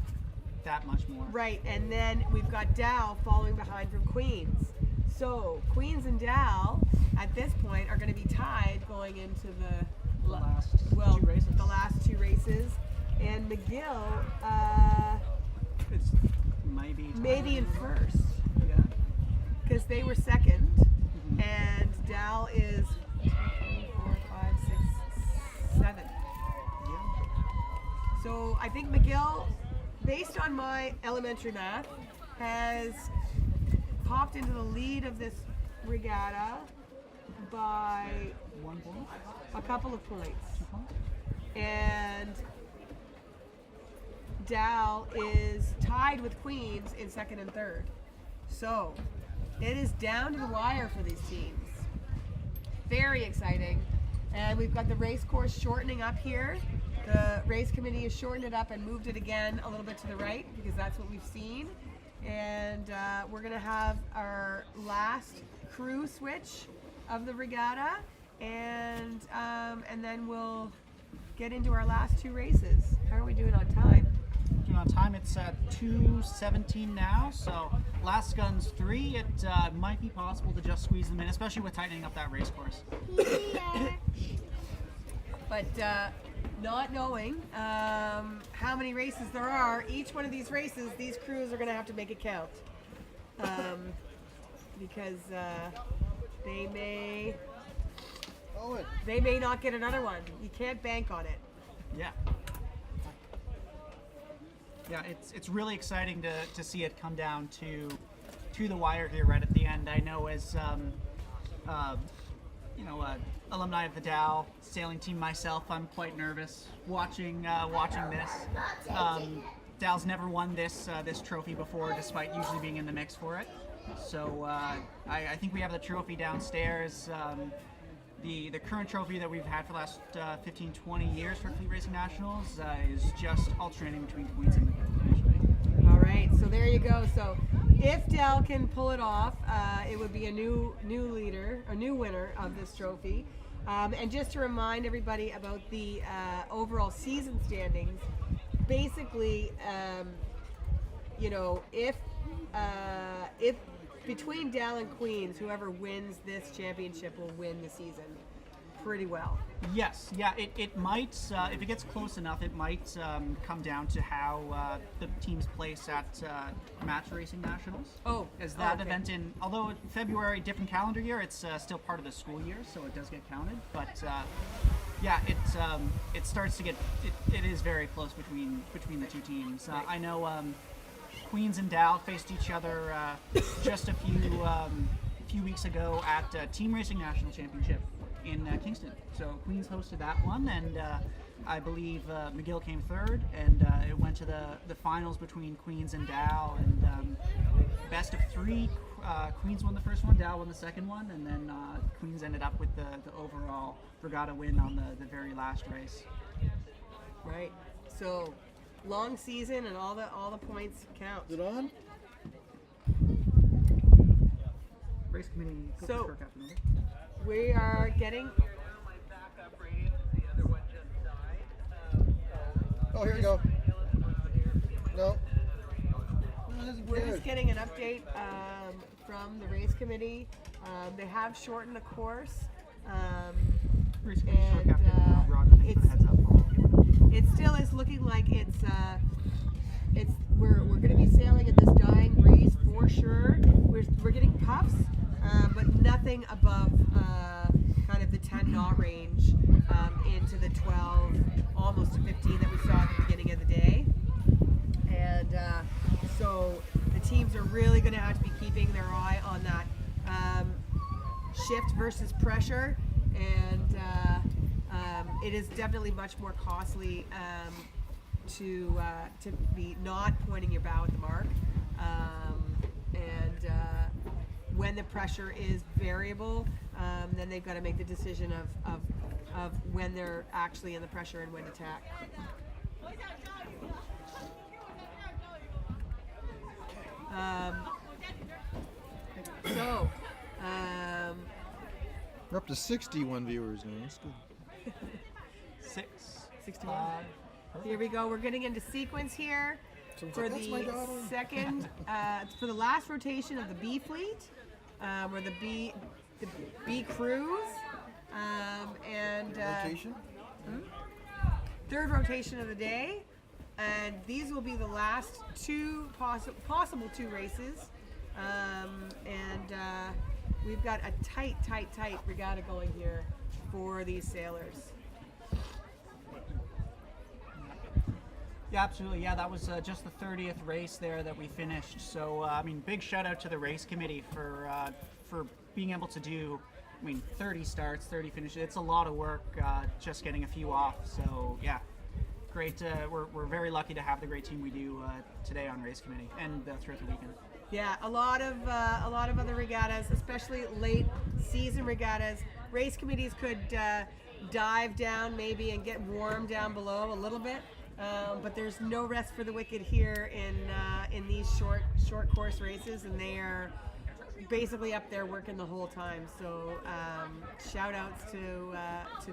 that much more. Right, and then we've got Dow following behind from Queens. So Queens and Dow at this point are going to be tied going into the last 2 races. The last 2 races, and McGill It's maybe in first Yeah. because they were 2nd, and Dow is 2, 3, 4, 5, 6, 7. Yeah. So I think McGill, based on my elementary math, has popped into the lead of this regatta by 1 point. a couple of points. 2 points. And Dow is tied with Queens in 2nd and 3rd. So it is down to the wire for these teams. Very exciting. And we've got the race course shortening up here. The race committee has shortened it up and moved it again a little bit to the right because that's what we've seen. And we're going to have our last crew switch of the regatta, and then we'll get into our last 2 races. How are we doing on time? Doing on time, it's 2:17 now, so last gun's 3. It might be possible to just squeeze them in, especially with tightening up that race course. But not knowing how many races there are, each one of these races, these crews are going to have to make it count. Because they may not get another one. You can't bank on it. Yeah. Yeah, it's really exciting to see it come down to the wire here right at the end. I know as alumni of the Dow sailing team myself, I'm quite nervous watching this. Dow's never won this trophy before, despite usually being in the mix for it. So I think we have the trophy downstairs. The current trophy that we've had for the last 15, 20 years for Fleet Racing Nationals is just alternating between Queens and McGill. All right, so there you go. So if Dell can pull it off, it would be a new leader, a new winner of this trophy. And just to remind everybody about the overall season standings, basically, if between Dell and Queens, whoever wins this championship will win the season pretty well. Yes, yeah, it might, if it gets close enough, it might come down to how the teams place at Match Racing Nationals. Oh, as that okay. event although February, different calendar year, it's still part of the school year, so it does get counted. But yeah, it starts to get, it is very close between the 2 teams. I know Queens and Dow faced each other just a few weeks ago at Team Racing National Championship in Kingston. So Queens hosted that one, and I believe McGill came 3rd, and it went to the finals between Queens and Dow, and best of 3. Queens won the first one, Dow won the second one, and then Queens ended up with the overall regatta win on the very last race. Right. So long season and all the points count. Is it on? Race committee. So we are getting. Oh, here you go. No. We're just getting an update from the race committee. They have shortened the course. Race committee short And, captain Roger, thanks for the heads up. It still is looking like it's we're going to be sailing in this dying breeze for sure. We're getting puffs, but nothing above kind of the 10 knot range into the 12, almost to 15 that we saw at the beginning of the day. And so the teams are really going to have to be keeping their eye on that shift versus pressure, and it is definitely much more costly to be not pointing your bow at the mark, and when the pressure is variable, then they've got to make the decision of when they're actually in the pressure and when to tack. So We're up to 61 viewers now. That's good. 61. Here we go. We're getting into sequence here for "That's my the daughter." second, for the last rotation of the B fleet, or the B cruise, and Rotation? third rotation of the day, and these will be the last two possible two races, and we've got a tight regatta going here for these sailors. Yeah, absolutely. Yeah, that was just the 30th race there that we finished. So, I mean, big shout out to the race committee for being able to do, 30 starts, 30 finishes. It's a lot of work just getting a few off. So, yeah, great. We're very lucky to have the great team we do today on race committee and throughout the weekend. Yeah, a lot of other regattas, especially late season regattas. Race committees could dive down maybe and get warm down below a little bit. But there's no rest for the wicked here in these short course races, and they are basically up there working the whole time. So shout outs to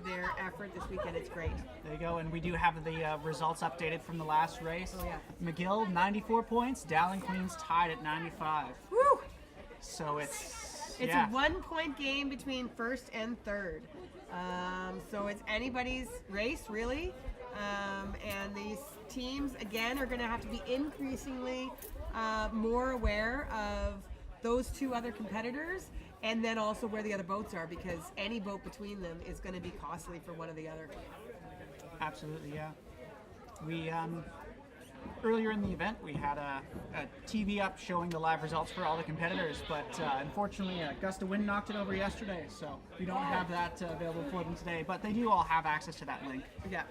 their effort this weekend. It's great. There you go, and we do have the results updated from the last race. Oh, yeah. McGill 94 points, Dal and Queens tied at 95. Woo! So it's a 1 point game between first and third. So it's anybody's race, really. And these teams, again, are going to have to be increasingly more aware of those two other competitors, and then also where the other boats are, because any boat between them is going to be costly for one or the other. Absolutely, yeah. We earlier in the event we had a TV up showing the live results for all the competitors, but unfortunately a gust of wind knocked it over yesterday, so we don't have that available for them today. But they do all have access to that link. Yeah.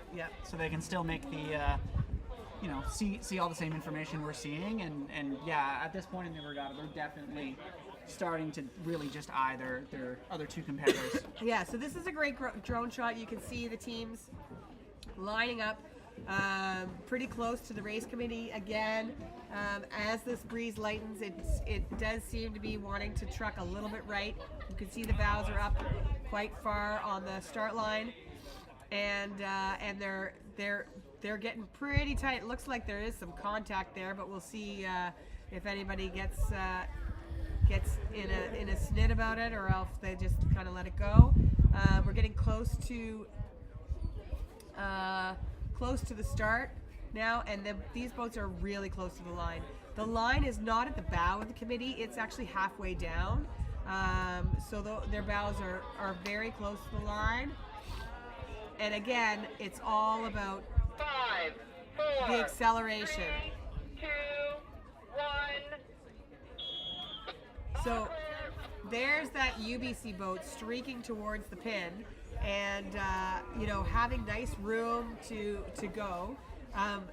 So they can still make the see all the same information we're seeing, and yeah, at this point in the regatta, they're definitely starting to really just eye their other two competitors. Yeah, so this is a great drone shot. You can see the teams lining up pretty close to the race committee again. As this breeze lightens, it does seem to be wanting to truck a little bit right. You can see the bows are up quite far on the start line, and they're getting pretty tight. It looks like there is some contact there, but we'll see if anybody gets in a snit about it, or else they just kind of let it go. We're getting close to the start now, and these boats are really close to the line. The line is not at the bow of the committee, it's actually halfway down. So their bows are very close to the line. And again, it's all about 5, 4, the acceleration. 3, 2, 1. So there's that UBC boat streaking towards the pin, and having nice room to go.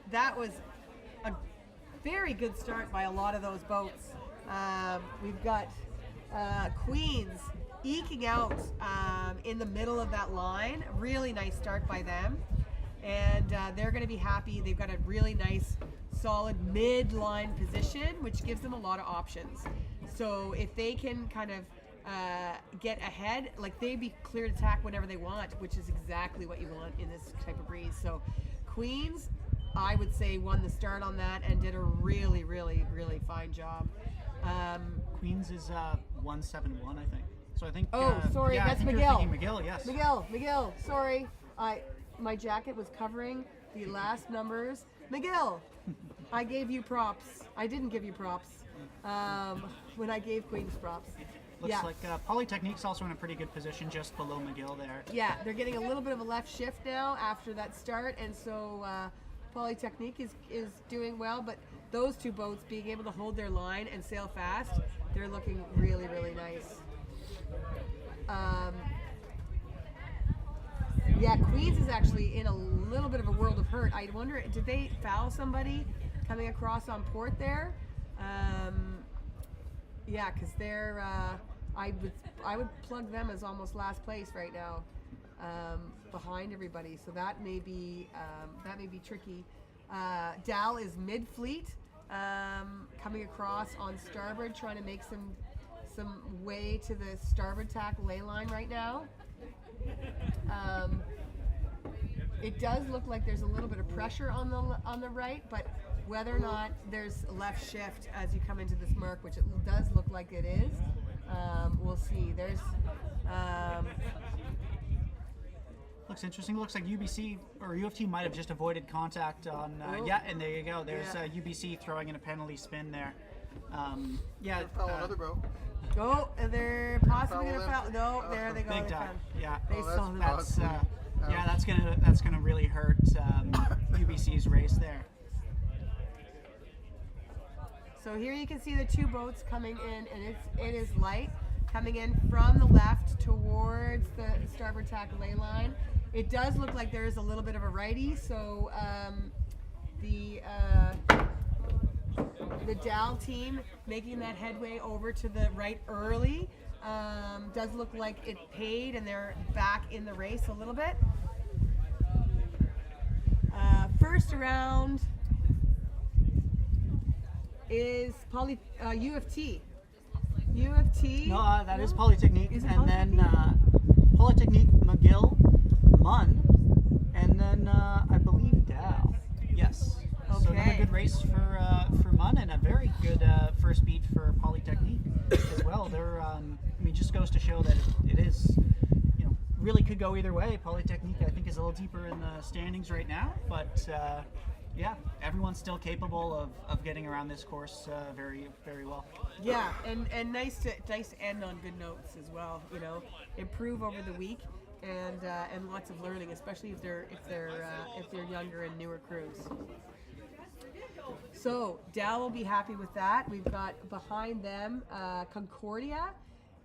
That was a very good start by a lot of those boats. We've got Queens eking out in the middle of that line. Really nice start by them, and they're going to be happy. They've got a really nice solid mid-line position, which gives them a lot of options. So if they can kind of get ahead, like they'd be clear to attack whenever they want, which is exactly what you want in this type of breeze. So Queens, I would say, won the start on that and did a really, really, really fine job. Queens is 171, I think. So I think. Sorry, yeah, that's I think McGill. You're thinking McGill, yes. McGill. Sorry, my jacket was covering the last numbers. McGill, I gave you props. I didn't give you props when I gave Queens props. Looks like Polytechnique's also in a pretty good position just below McGill there. Yeah, they're getting a little bit of a left shift now after that start, and so Polytechnique is doing well, but those two boats being able to hold their line and sail fast, they're looking really, really nice. Yeah, Queens is actually in a little bit of a world of hurt. I wonder, did they foul somebody coming across on port there? Yeah, because they're, I would plug them as almost last place right now, behind everybody. So that may be tricky. Dal is mid-fleet, coming across on starboard, trying to make some way to the starboard tack ley line right now. It does look like there's a little bit of pressure on the right, but whether or not there's a left shift as you come into this mark, which it does look like it is, we'll see. There's looks interesting. Looks like UBC or UFT might have just avoided contact on. Yeah, and there you go. There's UBC throwing in a penalty spin there. Yeah. Another boat. oh, they're possibly gonna foul. No, there they go. Big They dive. found- Yeah. They saw them. That's yeah. That's gonna really hurt UBC's race there. So here you can see the two boats coming in, and it is light coming in from the left towards the starboard tack ley line. It does look like there is a little bit of a righty, so the Dal team making that headway over to the right early does look like it paid, and they're back in the race a little bit. First round is UFT. UFT. No, that is Polytechnique, Is it and then Polytechnique, McGill, Munn, and then I believe Dow. Yes. So another Okay. good race for Munn, and a very good first beat for Polytechnique as well. They're I mean, just goes to show that it is, you know, really could go either way. Polytechnique, I think, is a little deeper in the standings right now, but yeah, everyone's still capable of getting around this course very, very well. Yeah, and nice to end on good notes as well. You know, improve over the week, and lots of learning, especially if they're younger and newer crews. So Dal will be happy with that. We've got behind them Concordia,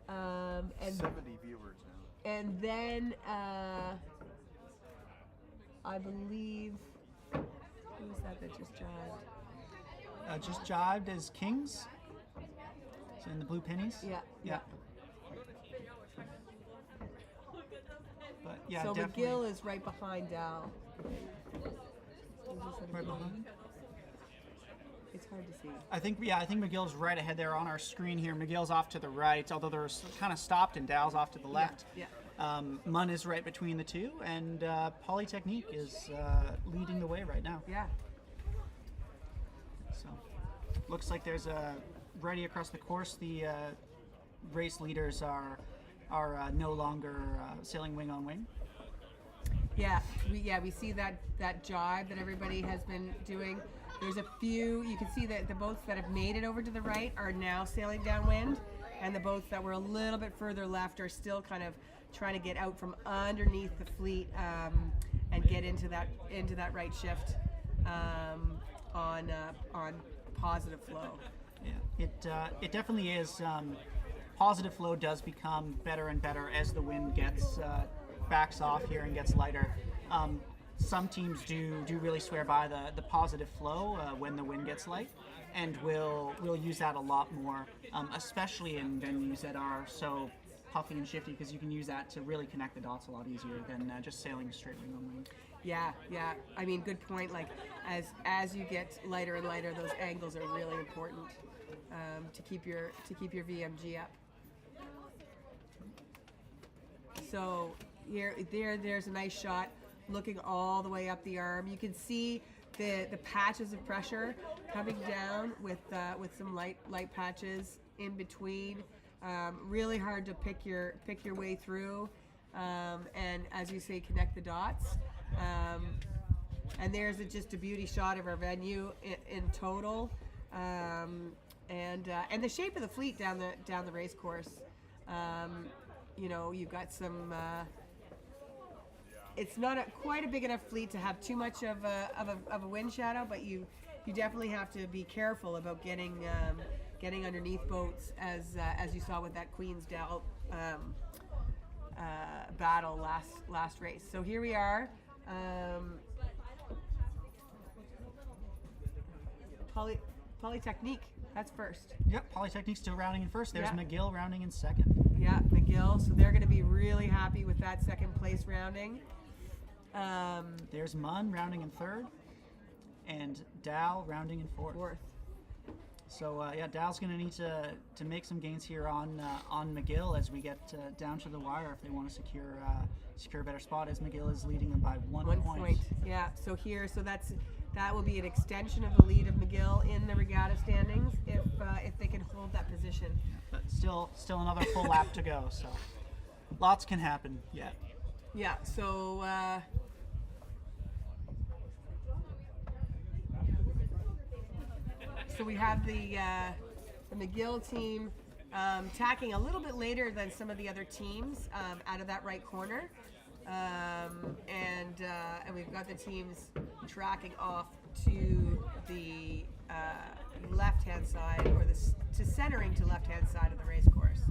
and 70 viewers now. and then I believe who was that just jived? Just jibed as Kings. So in the blue pennies. Yeah. Yeah. But yeah, So definitely. McGill is right behind Dal. Right behind. It's hard to see. I think McGill's right ahead there on our screen here. McGill's off to the right, although they're kind of stopped, and Dow's off to the left. Yeah. Munn is right between the two, and Polytechnique is leading the way right now. Yeah. So looks like there's a righty across the course. The race leaders are no longer sailing wing on wing. Yeah, we see that jibe that everybody has been doing. There's a few, you can see that the boats that have made it over to the right are now sailing downwind, and the boats that were a little bit further left are still kind of trying to get out from underneath the fleet and get into that right shift on positive flow. Yeah, it definitely is. Positive flow does become better and better as the wind gets backs off here and gets lighter. Some teams do really swear by the positive flow when the wind gets light, and will use that a lot more, especially in venues that are so puffy and shifty, because you can use that to really connect the dots a lot easier than just sailing a straight wing on wing. Yeah. I mean, good point. Like as you get lighter and lighter, those angles are really important to keep your VMG up. So there's a nice shot looking all the way up the arm. You can see the patches of pressure coming down with some light patches in between. Really hard to pick your way through, and as you say, connect the dots. And there's just a beauty shot of our venue in total, and the shape of the fleet down the race course. You know, you've got some. It's not quite a big enough fleet to have too much of a wind shadow, but you definitely have to be careful about getting underneath boats, as you saw with that Queen's Dal battle last race. So here we are. Polytechnique, that's first. Yep, Polytechnique still rounding in first. There's Yeah. McGill rounding in second. Yeah, McGill. So they're going to be really happy with that second place rounding. There's Munn rounding in third, and Dow rounding in fourth. So yeah, Dal's going to need to make some gains here on McGill as we get down to the wire if they want to secure a better spot, as McGill is leading them by one point. Yeah. So that will be an extension of the lead of McGill in the regatta standings if they can hold that position. But still another full lap to go. So lots can happen yet. Yeah. So. So we have the McGill team tacking a little bit later than some of the other teams out of that right corner, and we've got the teams tracking off to the left-hand side, or to centering to left-hand side of the race course.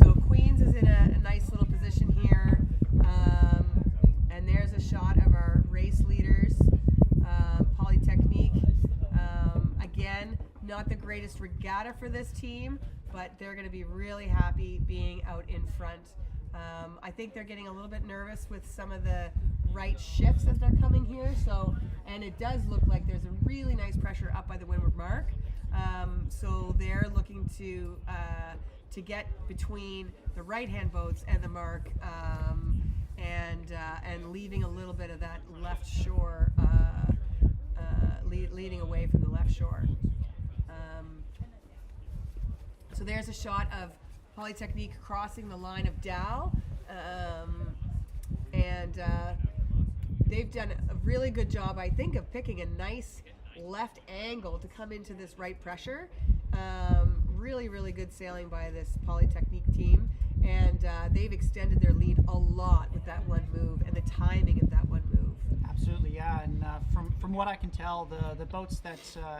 So Queens is in a nice little position here. And there's a shot of our race leaders, Polytechnique. Again, not the greatest regatta for this team, but they're going to be really happy being out in front. I think they're getting a little bit nervous with some of the right shifts as they're coming here. So, and it does look like there's a really nice pressure up by the windward mark. So they're looking to get between the right-hand boats and the mark. And leaving a little bit of that left shore, leading away from the left shore. So there's a shot of Polytechnique crossing the line of Dow, and they've done a really good job, I think, of picking a nice left angle to come into this right pressure. Really, really good sailing by this Polytechnique team. And they've extended their lead a lot with that one move and the timing of that one move. Absolutely, yeah. And from what I can tell, the boats that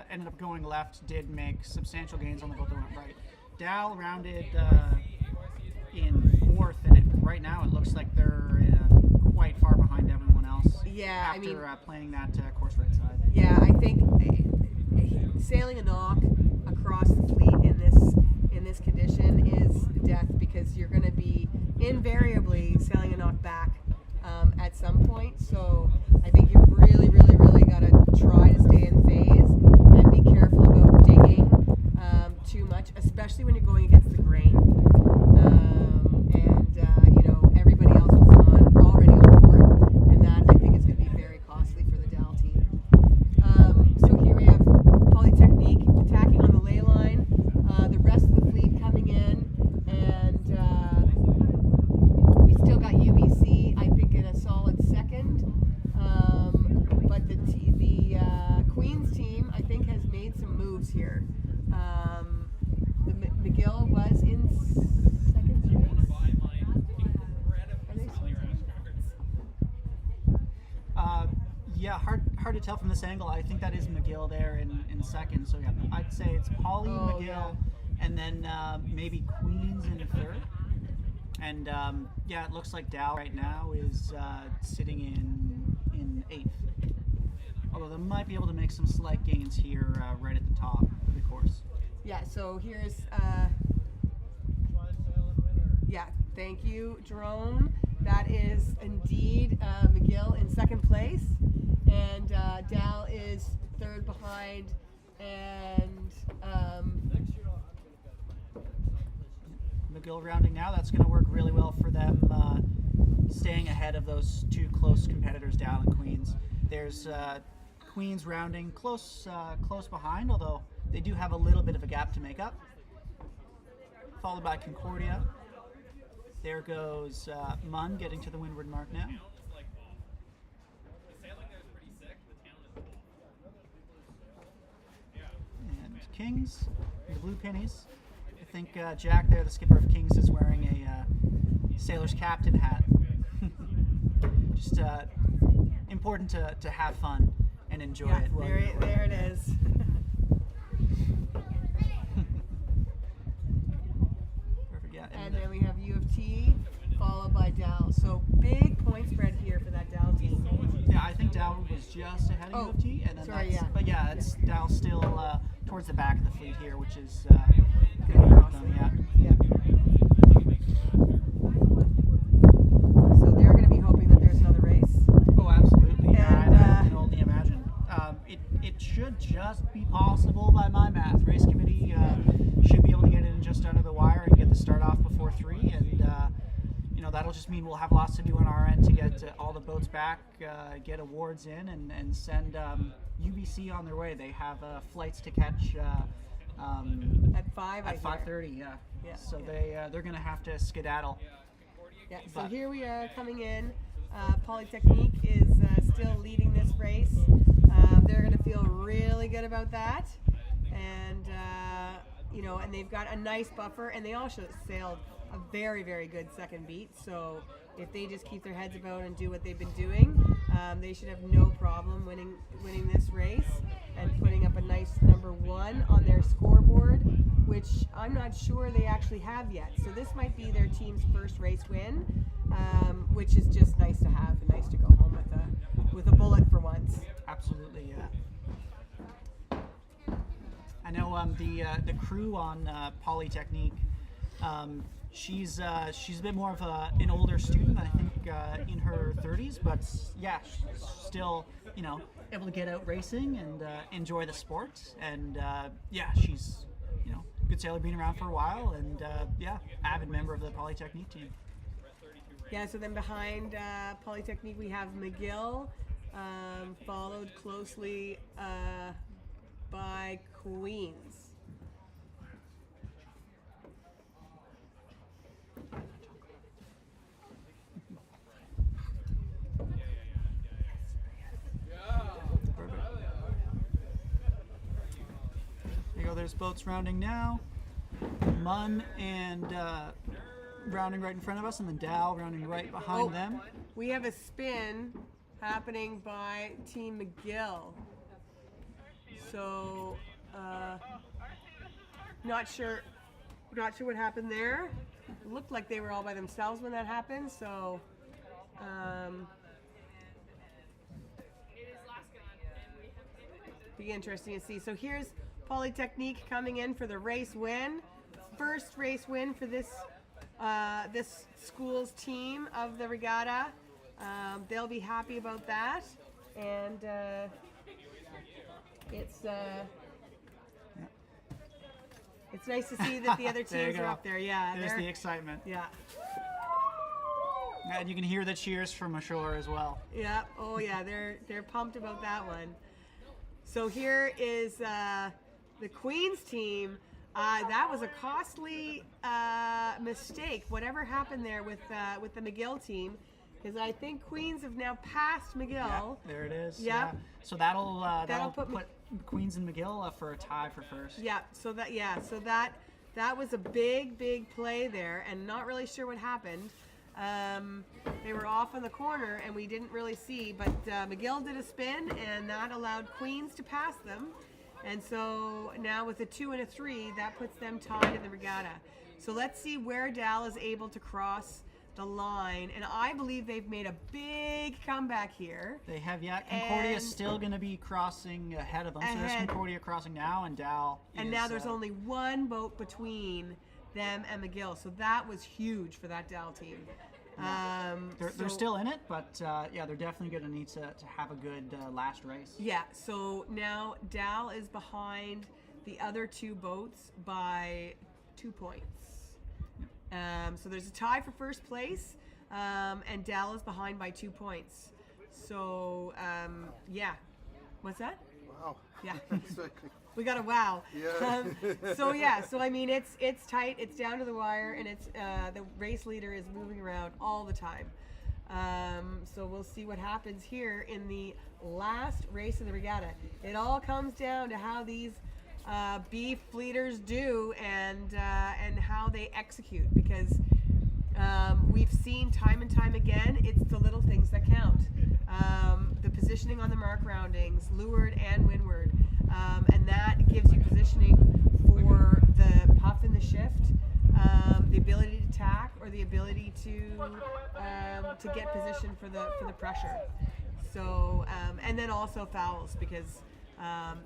ended up going left did make substantial gains on the boat that went right. Dow rounded in fourth, and right now it looks like they're quite far behind everyone else. Yeah, after playing that course right side. Yeah, I think sailing a knock across the fleet in this condition is death, because you're going to be invariably sailing a knock back at some point. So I think you've really, really, really got to try to stay in phase and be careful about digging too much, especially when you're going against the grain. Everybody else was already on board, and that I think is going to be very costly for the Dal team. So here we have Polytechnique attacking on the ley line. The rest of the fleet coming in, and we still got UBC, I think, in a solid second. But the Queens team, I think, has made some moves here. The McGill was in second place. Yeah, hard to tell from this angle. I think that is McGill there in second. So yeah, I'd say it's Polly, McGill, yeah. And then maybe Queens in third. And yeah, it looks like Dow right now is sitting in eighth. Although they might be able to make some slight gains here right at the top of the course. Yeah, so here's, yeah, thank you, Jerome. That is indeed McGill in second place, and Dal is third behind, and McGill rounding now. That's going to work really well for them, staying ahead of those two close competitors, Dal and Queens. There's Queens rounding close behind, although they do have a little bit of a gap to make up. Followed by Concordia. There goes Munn getting to the windward mark now. And Kings, the blue pennies. I think Jack there, the skipper of Kings, is wearing a sailor's captain hat. Just important to have fun and enjoy it. There it is. Perfect, yeah. And then we have U of T, followed by Dal. So big point spread here for that Dal team. Yeah, I think Dal was just ahead of U of T, and then but yeah, it's Dal still towards the back of the fleet here, which is good for them. Yeah. So they're going to be hoping that there's another race. Oh, absolutely. And I can only mean we'll have lots to do on our end to get all the boats back, get awards in, and send UBC on their way. They have flights to catch At 5, at 5:30. Yeah. So they're gonna have to skedaddle. Yeah, so But- here we are coming in. Polytechnique is still leading this race. They're going to feel really good about that. And, and they've got a nice buffer, and they also sailed a very, very good second beat. So if they just keep their heads about and do what they've been doing, they should have no problem winning this race and putting up a nice number 1 on their scoreboard, which I'm not sure they actually have yet. So this might be their team's first race win, which is just nice to have and nice to go home with a bullet for once. Absolutely, yeah. I know the crew on Polytechnique. She's a bit more of an older student, I think, in her 30s, but yeah, she's still able to get out racing and enjoy the sport. And yeah, she's good sailor, been around for a while, and yeah, avid member of the Polytechnique team. Yeah, so then behind Polytechnique we have McGill, followed closely by Queens. There you go, there's boats rounding now. Munn and rounding right in front of us, and then Dow rounding right behind them. We have a spin happening by Team McGill. So, not sure what happened there. It looked like they were all by themselves when that happened, so be interesting to see. So here's Polytechnique coming in for the race win. First race win for this school's team of the regatta. They'll be happy about that, and it's nice to see that the other There you teams are go. up there. Yeah, There's they're- the excitement. yeah, And you can hear the cheers from ashore as well. yeah. Oh yeah, they're pumped about that one. So here is the Queens team. That was a costly mistake. Whatever happened there with the McGill team, because I think Queens have now passed McGill. Yeah, there it is. Yeah. So that'll put put Queens and McGill for a tie for first. Yeah. So that was a big play there, and not really sure what happened. They were off on the corner, and we didn't really see. But McGill did a spin, and that allowed Queens to pass them. And so now with a 2 and a 3, that puts them tied in the regatta. So let's see where Dal is able to cross the line. And I believe they've made a big comeback here. They have, yeah. Concordia's And- still going to be crossing ahead of them. So there's Ahead. Concordia crossing now, and Dal And is, now there's only one boat between them and McGill. So that was huge for that Dal team. They're so- still in it, but yeah, they're definitely going to need to have a good last race. Yeah, so now Dal is behind the other 2 boats by 2 points. So there's a tie for first place, and Dal is behind by 2 points. So, yeah. What's that? Wow. Yeah. It's like- We got a wow. Yeah. So I mean it's tight. It's down to the wire, and it's the race leader is moving around all the time. So we'll see what happens here in the last race of the regatta. It all comes down to how these beef leaders do and how they execute, because we've seen time and time again, it's the little things that count. The positioning on the mark roundings, leeward and windward, and that gives you positioning for the puff and the shift, the ability to tack, or the ability to get position for the pressure. So and then also fouls, because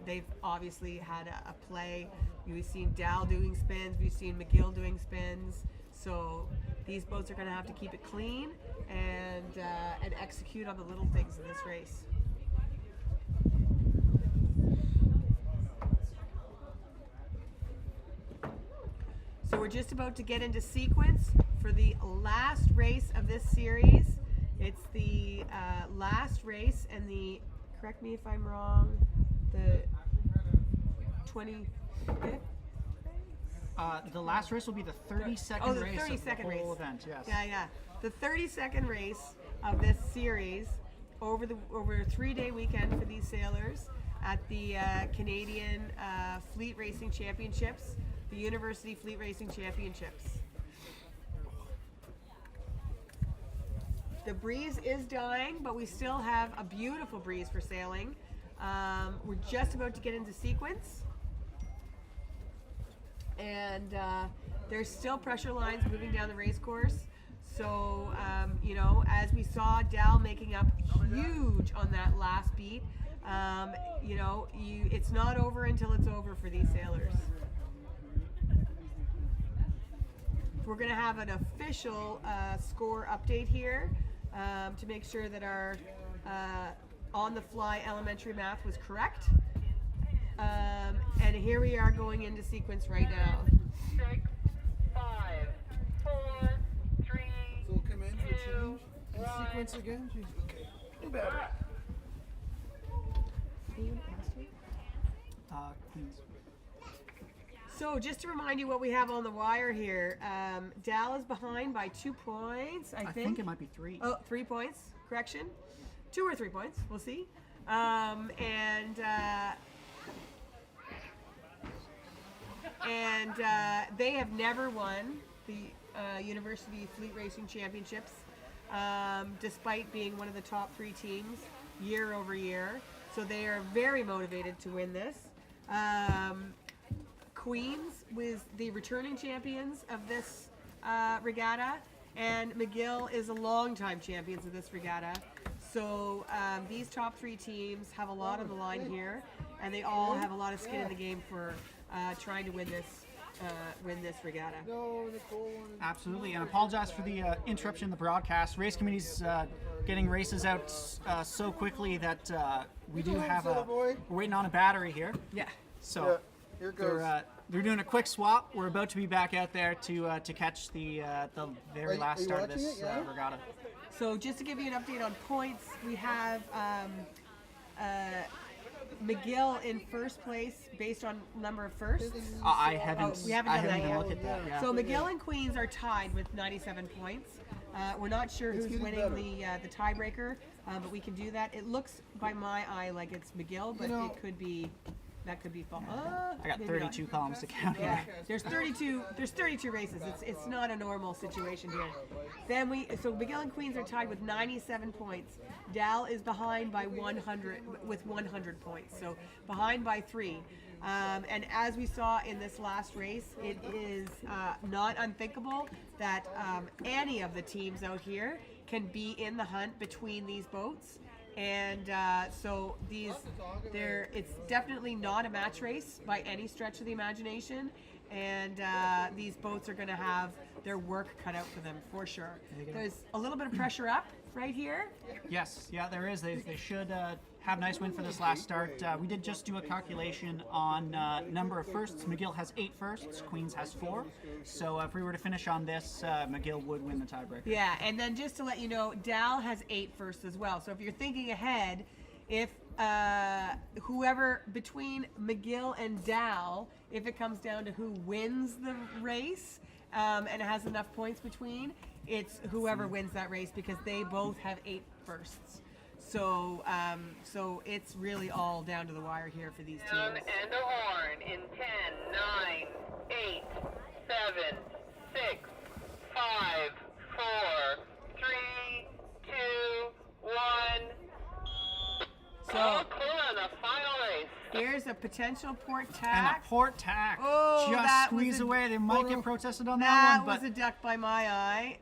they've obviously had a play. We've seen Dal doing spins, we've seen McGill doing spins. So these boats are going to have to keep it clean and execute on the little things in this race. So we're just about to get into sequence for for the last race of this series. It's the last race and the, correct me if I'm wrong, the 25th? The last race will be the 32nd Oh, the race 32nd of the whole race. event. Yes. Yeah. The 32nd race of this series over a 3-day weekend for these sailors at the Canadian Fleet Racing Championships, the University Fleet Racing Championships. The breeze is dying, but we still have a beautiful breeze for sailing. We're just about to get into sequence. And there's still pressure lines moving down the race course. So, you know, as we saw Dal making up huge on that last beat, you know, it's not over until it's over for these sailors. We're going to have an official score update here to make sure that our on-the-fly elementary math was correct. And here we are going into sequence right now. 6, 5, 4, 3, So we'll come in for a 2, change. 1. Sequence again? Jeez, okay. You better. Queens. So just to remind you what we have on the wire here, Dal is behind by 2 points, I I think it might be 3. Oh, 3 points, correction. 2 or 3 points, we'll see. And they have never won the University Fleet Racing Championships, despite being one of the top 3 teams year over year. So they are very motivated to win this. Queens was the returning champions of this regatta, and McGill is a longtime champions of this regatta. So these top 3 teams have a lot on the line here, and they all have a lot of skin in the game for trying to win this regatta. No, Nicoll wanted. Absolutely, and apologize for the interruption in the broadcast. Race committee's getting races out so quickly that we do have we're waiting on a battery here. Yeah. So Yeah, here goes. they're doing a quick swap. We're about to be back out there to catch the very last are you start of watching this it? Yeah? regatta. So just to give you an update on points, we have McGill in first place based on number of firsts. I haven't. we haven't I done that haven't yet. looked at that. Yeah. So McGill and Queens are tied with 97 points. We're not sure who's getting winning better. the tiebreaker, but we can do that. It looks by my eye like it's McGill, but You know- it could be that could be false. I got 32 columns to count Yeah, here. there's 32 races. It's not a normal situation here. Then so McGill and Queens are tied with 97 points. Dal is behind by 100 with 100 points. So behind by 3. And as we saw in this last race, it is not unthinkable that any of the teams out here can be in the hunt between these boats. And so it's definitely not a match race by any stretch of the imagination. And these boats are going to have their work cut out for them for sure. There's a little bit of pressure up right here. Yes, yeah, there is. They should have nice win for this last start. We did just do a calculation on number of firsts. McGill has 8 firsts, Queens has 4. So if we were to finish on this, McGill would win the tiebreaker. Yeah, and then just to let you know, Dal has 8 firsts as well. So if you're thinking ahead, if whoever between McGill and Dal, if it comes down to who wins the race and has enough points between, it's whoever wins that race because they both have 8 firsts. So so it's really all down to the wire here for these Down teams. and a horn in 10, 9, 8, 7, 6, 5, 4, 3, 2, 1. So Clue on the final race. here's a potential port And tack. a port tack. Oh, just that was squeeze a- away. They might get protested on that That one, was a duck by my eye.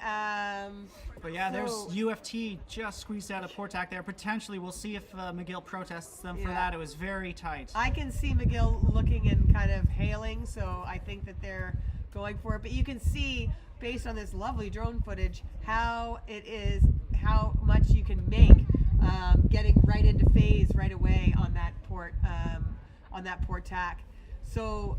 but yeah, there's so- UFT just squeezed out a port tack there. Potentially, we'll see if McGill protests them for Yeah. that. It was very tight. I can see McGill looking and kind of hailing, so I think that they're going for it. But you can see, based on this lovely drone footage, how much you can make getting right into phase right away on that port tack. So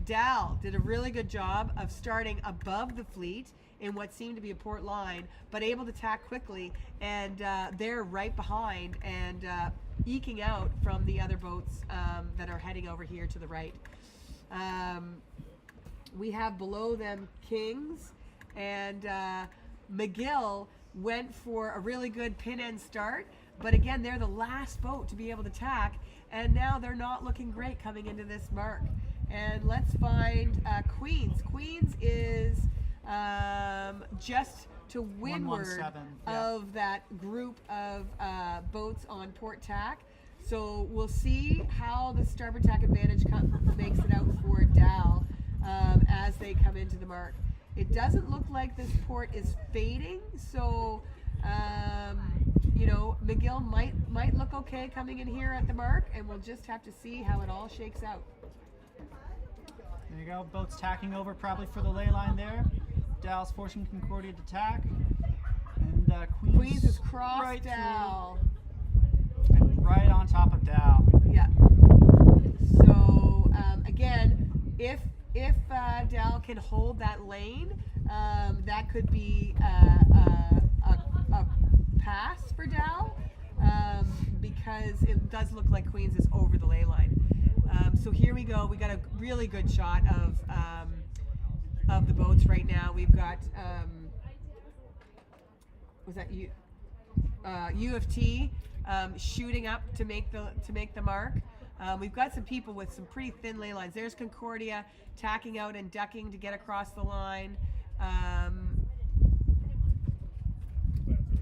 Dal did a really good job of starting above the fleet in what seemed to be a port line, but able to tack quickly, and they're right behind and eking out from the other boats that are heading over here to the right. We have below them Kings, and McGill went for a really good pin end start, but again, they're the last boat to be able to tack, and now they're not looking great coming into this mark. And let's find Queens. Queens is just to windward 117, yeah. of that group of boats on port tack. So we'll see how the starboard tack advantage makes it out for Dal as they come into the mark. It doesn't look like this port is fading, so you know, McGill might look okay coming in here at the mark, and we'll just have to see how it all shakes out. There you go. Boats tacking over probably for the ley line there. Dal's forcing Concordia to tack, and Queens is crossed right Dal. through, and right on top of Dal. Yeah. So again, if Dal can hold that lane, that could be a pass for Dal, because it does look like Queens is over the ley line. So here we go. We got a really good shot of the boats right now. We've got was that U of T shooting up to make the mark. We've got some people with some pretty thin ley lines. There's Concordia tacking out and ducking to get across the line.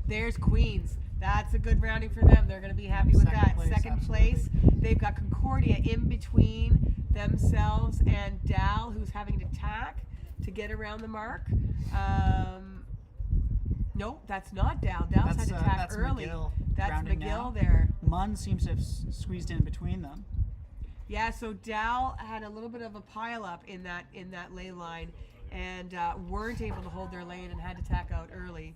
There's Queens. That's a good rounding for them. They're going to be happy with that. Second place. They've got Concordia in between themselves and Dal, who's having to tack to get around the mark. No, that's not Dal. Dal's had to tack that's early. McGill That's rounding McGill now. there. Munn seems to have squeezed in between them. Yeah, so Dal had a little bit of a pile up in that ley line, and weren't able to hold their lane and had to tack out early.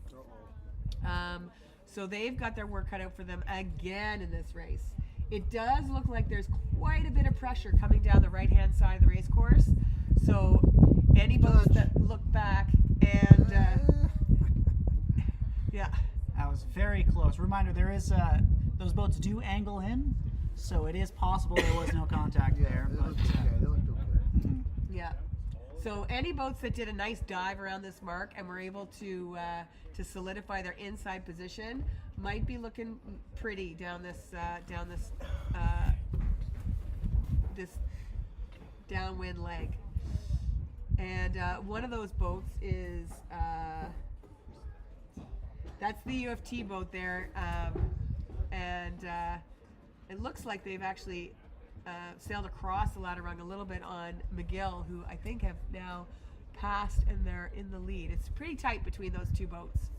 So they've got their work cut out for them again in this race. It does look like there's quite a bit of pressure coming down the right-hand side of the race course. So any boats that look back and yeah. That was very close. Reminder, there is those boats do angle in, so it is possible there was no contact there. They But, looked okay. They looked okay. Yeah. So any boats that did a nice dive around this mark and were able to solidify their inside position might be looking pretty down this this downwind leg. And one of those boats is that's the U of T boat there, and it looks like they've actually sailed across the ladder rung a little bit on McGill, who I think have now passed and they're in the lead. It's pretty tight between those two boats,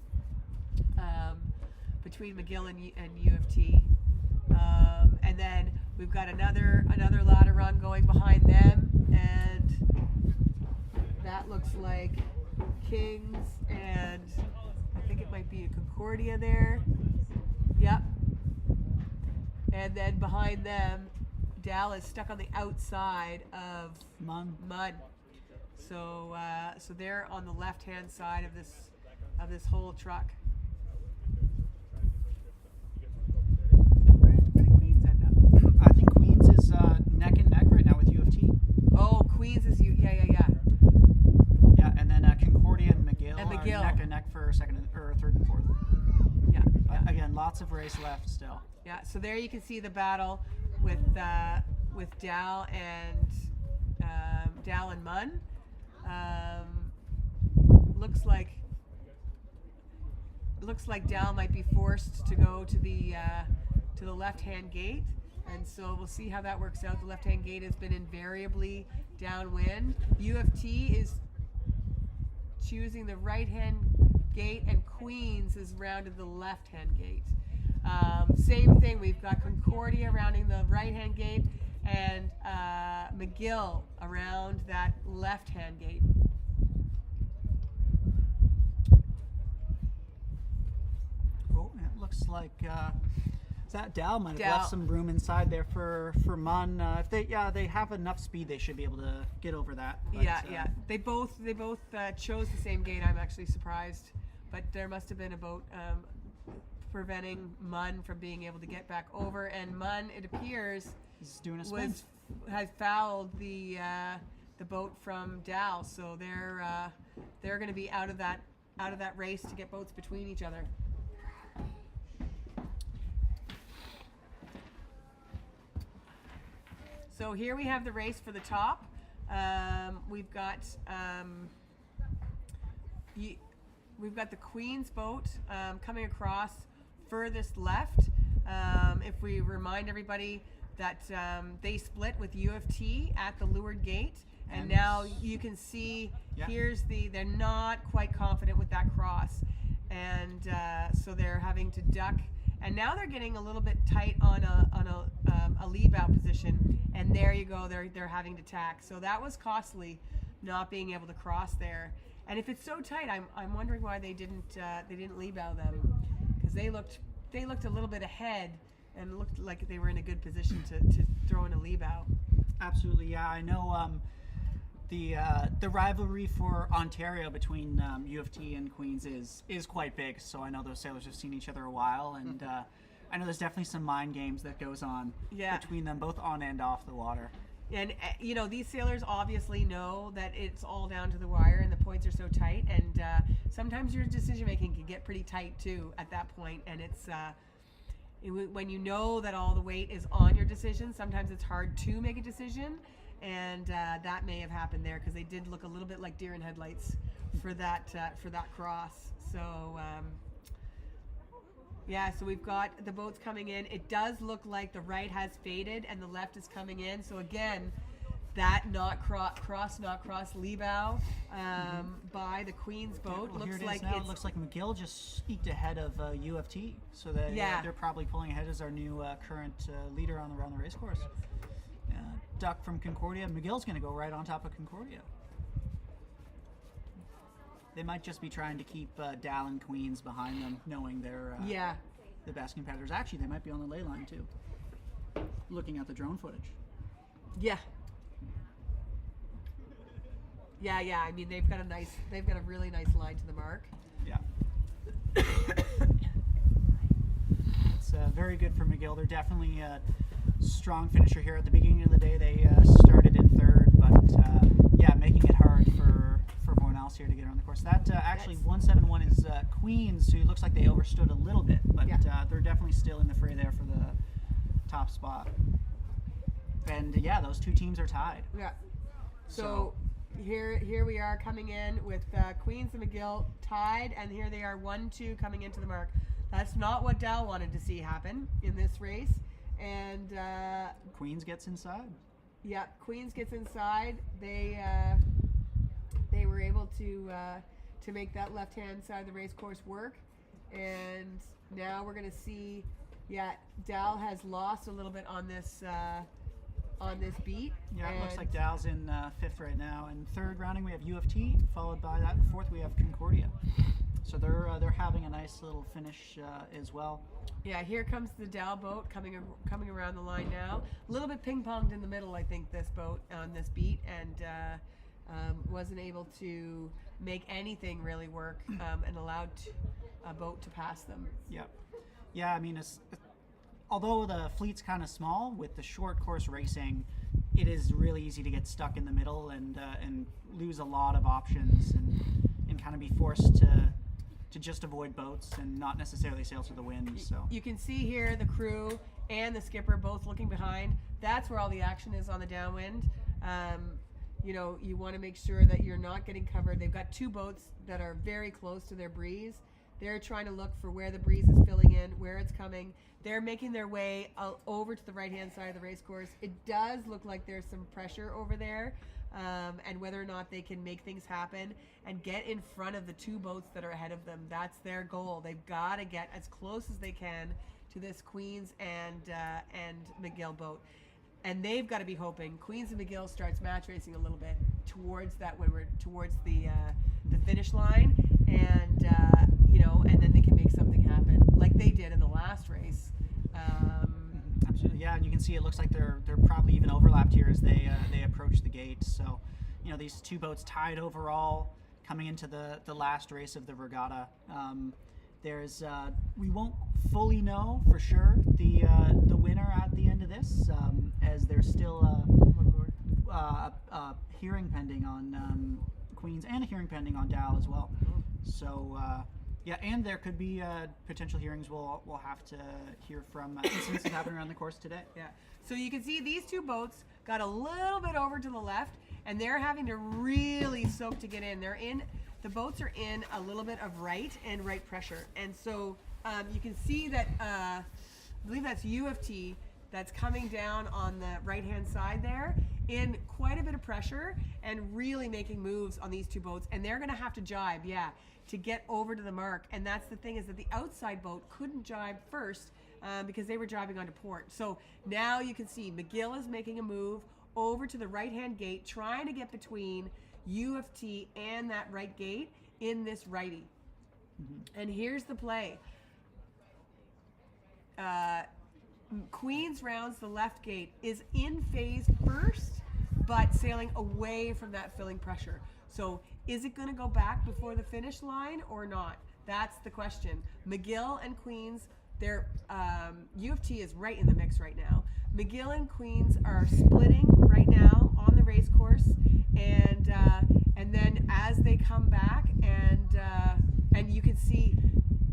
between McGill and U of T. And then we've got another ladder rung going behind them, and that looks like Kings, and I think it might be a Concordia there. Yep. And then behind them, Dal is stuck on the outside of Munn. So so they're on the left-hand side of this whole truck. Where did Queens end up? I think Queens is neck and neck right now with U of T. Oh, Queens is yeah. Yeah, and then Concordia and McGill, And are McGill. neck and neck for third and fourth. Yeah. Again, lots of race left still. Yeah, so there you can see the battle with Dal and Munn. Looks like Dal might be forced to go to the left-hand gate, and so we'll see how that works out. The left-hand gate has been invariably downwind. U of T is choosing the right-hand gate, and Queens is rounded the left-hand gate. Same thing, we've got Concordia rounding the right-hand gate, and McGill around that left-hand gate. Oh, it looks like is that? Dal might have Dal. left some room inside there for Munn. If they have enough speed, they should be able to get over that. But, Yeah. They both chose the same gate. I'm actually surprised, but there must have been a boat preventing Munn from being able to get back over, and Munn, it appears, He's doing a spin. has fouled the boat from Dal, so they're going to be out of that race to get boats between each other. So here we have the race for the top. We've got the Queen's boat coming across furthest left. If we remind everybody that they split with U of T at the leeward gate, and now you can see they're not quite confident with that cross, and so they're having to duck. And now they're getting a little bit tight on a lee bow position, and there you go. They're having to tack. So that was costly, not being able to cross there. And if it's so tight, I'm wondering why they didn't lee bow them, because they looked a little bit ahead and looked like they were in a good position to throw in a lee bow. Absolutely, yeah. I know the rivalry for Ontario between U of T and Queens is quite big. So I know those sailors have seen each other a while, and I know there's definitely some mind games that goes on between them, both on and off the water. And these sailors obviously know that it's all down to the wire, and the points are so tight. And sometimes your decision making can get pretty tight too at that point. And it's when you know that all the weight is on your decision, sometimes it's hard to make a decision. And that may have happened there, because they did look a little bit like deer in headlights for that cross. So so we've got the boats coming in. It does look like the right has faded and the left is coming in. So again, that not cross lee bow by the Queen's boat. Well, looks here it like is now. It looks like McGill just eked ahead of U of T, so that they're probably pulling ahead as our new current leader around the race course. Duck from Concordia. McGill's going to go right on top of Concordia. They might just be trying to keep Dal and Queens behind them, knowing they're the best competitors. Actually, they might be on the ley line too, looking at the drone footage. Yeah. I mean, they've got a really nice line to the mark. Yeah. It's very good for McGill. They're definitely strong finisher here. At the beginning of the day, they started in third, but making it hard for everyone else here to get around the course. That actually 171 is Queens, who looks like they overstood a little bit, but they're definitely still in the fray there for the top spot. And those two teams are tied. Yeah. So here we are coming in with Queens and McGill tied, and here they are 1-2 coming into the mark. That's not what Dal wanted to see happen in this race. And Queens gets inside. Yeah, Queens gets inside. They were able to make that left-hand side of the race course work, and now we're going to see. Dal has lost a little bit on this beat. Yeah, it looks like Dal's in fifth right now. And third rounding we have U of T, followed by that. Fourth we have Concordia. So they're having a nice little finish as well. Yeah, here comes the Dal boat coming around the line now. A little bit ping-ponged in the middle, I think, this boat on this beat, and wasn't able to make anything really work, and allowed a boat to pass them. Yeah. I mean, although the fleet's kind of small, with the short course racing, it is really easy to get stuck in the middle and lose a lot of options and kind of be forced to just avoid boats and not necessarily sail to the wind. So you can see here the crew and the skipper both looking behind. That's where all the action is on the downwind. You want to make sure that you're not getting covered. They've got two boats that are very close to their breeze. They're trying to look for where the breeze is filling in, where it's coming. They're making their way over to the right-hand side of the race course. It does look like there's some pressure over there, and whether or not they can make things happen and get in front of the two boats that are ahead of them. That's their goal. They've got to get as close as they can to this Queens and McGill boat. And they've got to be hoping Queens and McGill starts match racing a little bit towards that, when we're towards the finish line, and and then they can make something happen like they did in the last race. Absolutely, yeah, and you can see it looks like they're probably even overlapped here as they approach the gate. So, these two boats tied overall coming into the last race of the regatta. We won't fully know for sure the winner at the end of this, as there's still one more hearing pending on Queens and a hearing pending on Dal as well. So. Yeah, and there could be potential hearings we'll have to hear from incidents that happened around the course today. Yeah. So you can see these two boats got a little bit over to the left, and they're having to really soak to get in. The boats are in a little bit of right and right pressure. And so you can see that, I believe that's U of T that's coming down on the right-hand side there in quite a bit of pressure and really making moves on these two boats. And they're going to have to jibe, to get over to the mark. And that's the thing, is that the outside boat couldn't jibe first because they were jibing onto port. So now you can see McGill is making a move over to the right-hand gate, trying to get between U of T and that right gate in this righty. And here's the play. Queens rounds the left gate, is in phase first, but sailing away from that filling pressure. So is it going to go back before the finish line or not? That's the question. McGill and Queens, U of T is right in the mix right now. McGill and Queens are splitting right now on the race course, and then as they come back, and you can see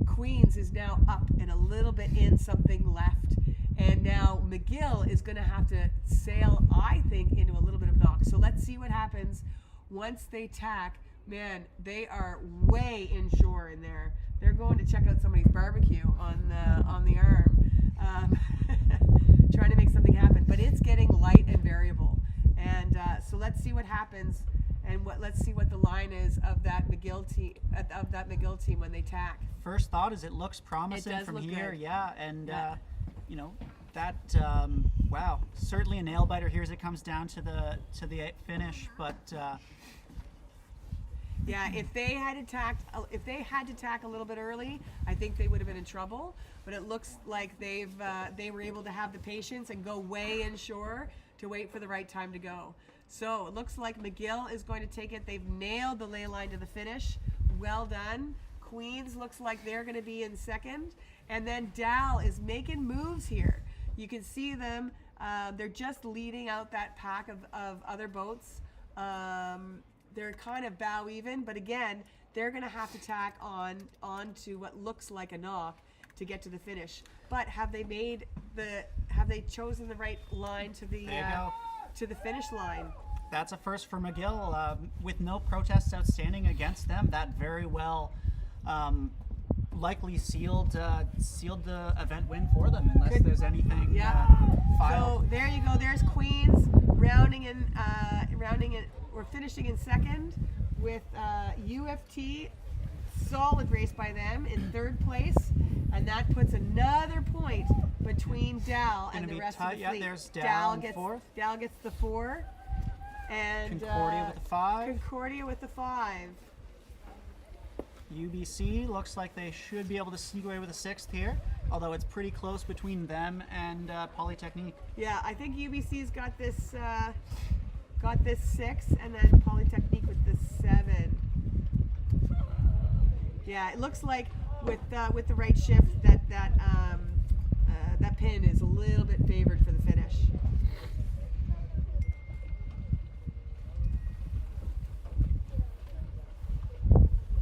Queens is now up and a little bit in something left. And now McGill is going to have to sail, I think, into a little bit of knock. So let's see what happens once they tack. Man, they are way inshore in there. They're going to check out somebody's barbecue on the arm, trying to make something happen. But it's getting light and variable. And so let's see what happens, and let's see what the line is of that McGill team when they tack. First thought is it looks promising from here, good. yeah, and wow, certainly a nail biter here as it comes down to the finish, but. Yeah, if they had to tack a little bit early, I think they would have been in trouble. But it looks like they were able to have the patience and go way inshore to wait for the right time to go. So it looks like McGill is going to take it. They've nailed the ley line to the finish. Well done. Queens looks like they're going to be in second, and then Dal is making moves here. You can see them. They're just leading out that pack of other boats. They're kind of bow even, but again, they're going to have to tack onto what looks like a knock to get to the finish. But have they chosen the right line to the finish line? That's a first for McGill, with no protests outstanding against them. That very well likely sealed the event win for them, unless there's anything filed. So there you go. There's Queens rounding in. We're finishing in second with UFT. Solid race by them in third place, and that puts another point between Dal and the rest of the fleet. There's Dal in fourth. Dal gets the 4, and Concordia with the 5. Concordia with the 5. UBC looks like they should be able to sneak away with a 6th here, although it's pretty close between them and Polytechnique. Yeah, I think UBC's got this 6, and then Polytechnique with this 7. Yeah, it looks like with the right shift that pin is a little bit favored for the finish.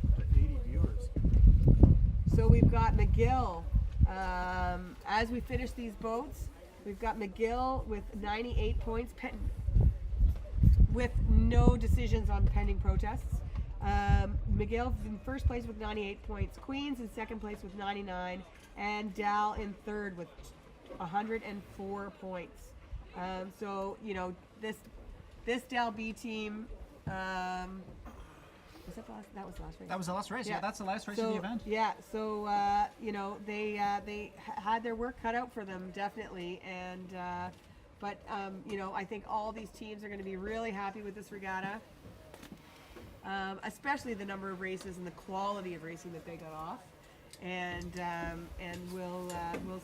The 80 viewers. So we've got McGill. As we finish these boats, we've got McGill with 98 points, with no decisions on pending protests. McGill in first place with 98 points. Queens in second place with 99, and Dal in third with 104 points. So this Dal B team. Was that the last? That was the last race. That was the last race. Yeah, that's the last race of the event. Yeah. So they had their work cut out for them, definitely, and. But I think all these teams are going to be really happy with this regatta, especially the number of races and the quality of racing that they got off. and we'll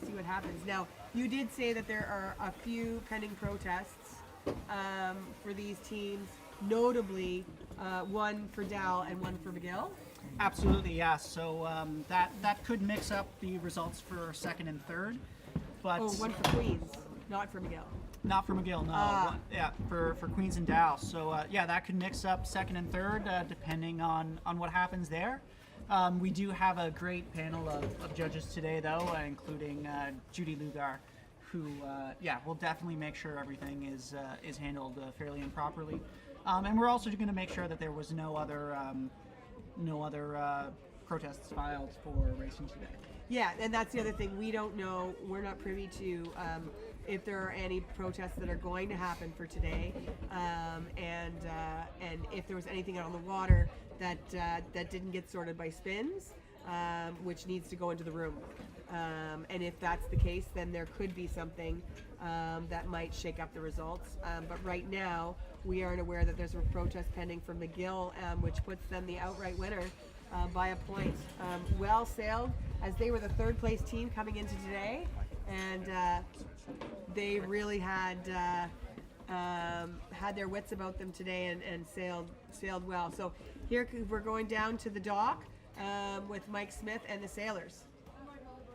see what happens. Now, you did say that there are a few pending protests for these teams, notably one for Dal and one for McGill. Absolutely, yeah. So that could mix up the results for second and third, but Oh, one for Queens, not for McGill. not for McGill. No, yeah, for Queens and Dow. So yeah, that could mix up second and third depending on what happens there. We do have a great panel of judges today, though, including Judy Lugar, who yeah, will definitely make sure everything is handled fairly and properly. And we're also going to make sure that there was no other protests filed for racing today. Yeah, and that's the other thing. We don't know. We're not privy to if there are any protests that are going to happen for today, and if there was anything out on the water that didn't get sorted by spins, which needs to go into the room. And if that's the case, then there could be something that might shake up the results. But right now, we aren't aware that there's a protest pending for McGill, which puts them the outright winner by a point. Well sailed, as they were the third place team coming into today, and they really had their wits about them today and sailed well. So here we're going down to the dock with Mike Smith and the sailors.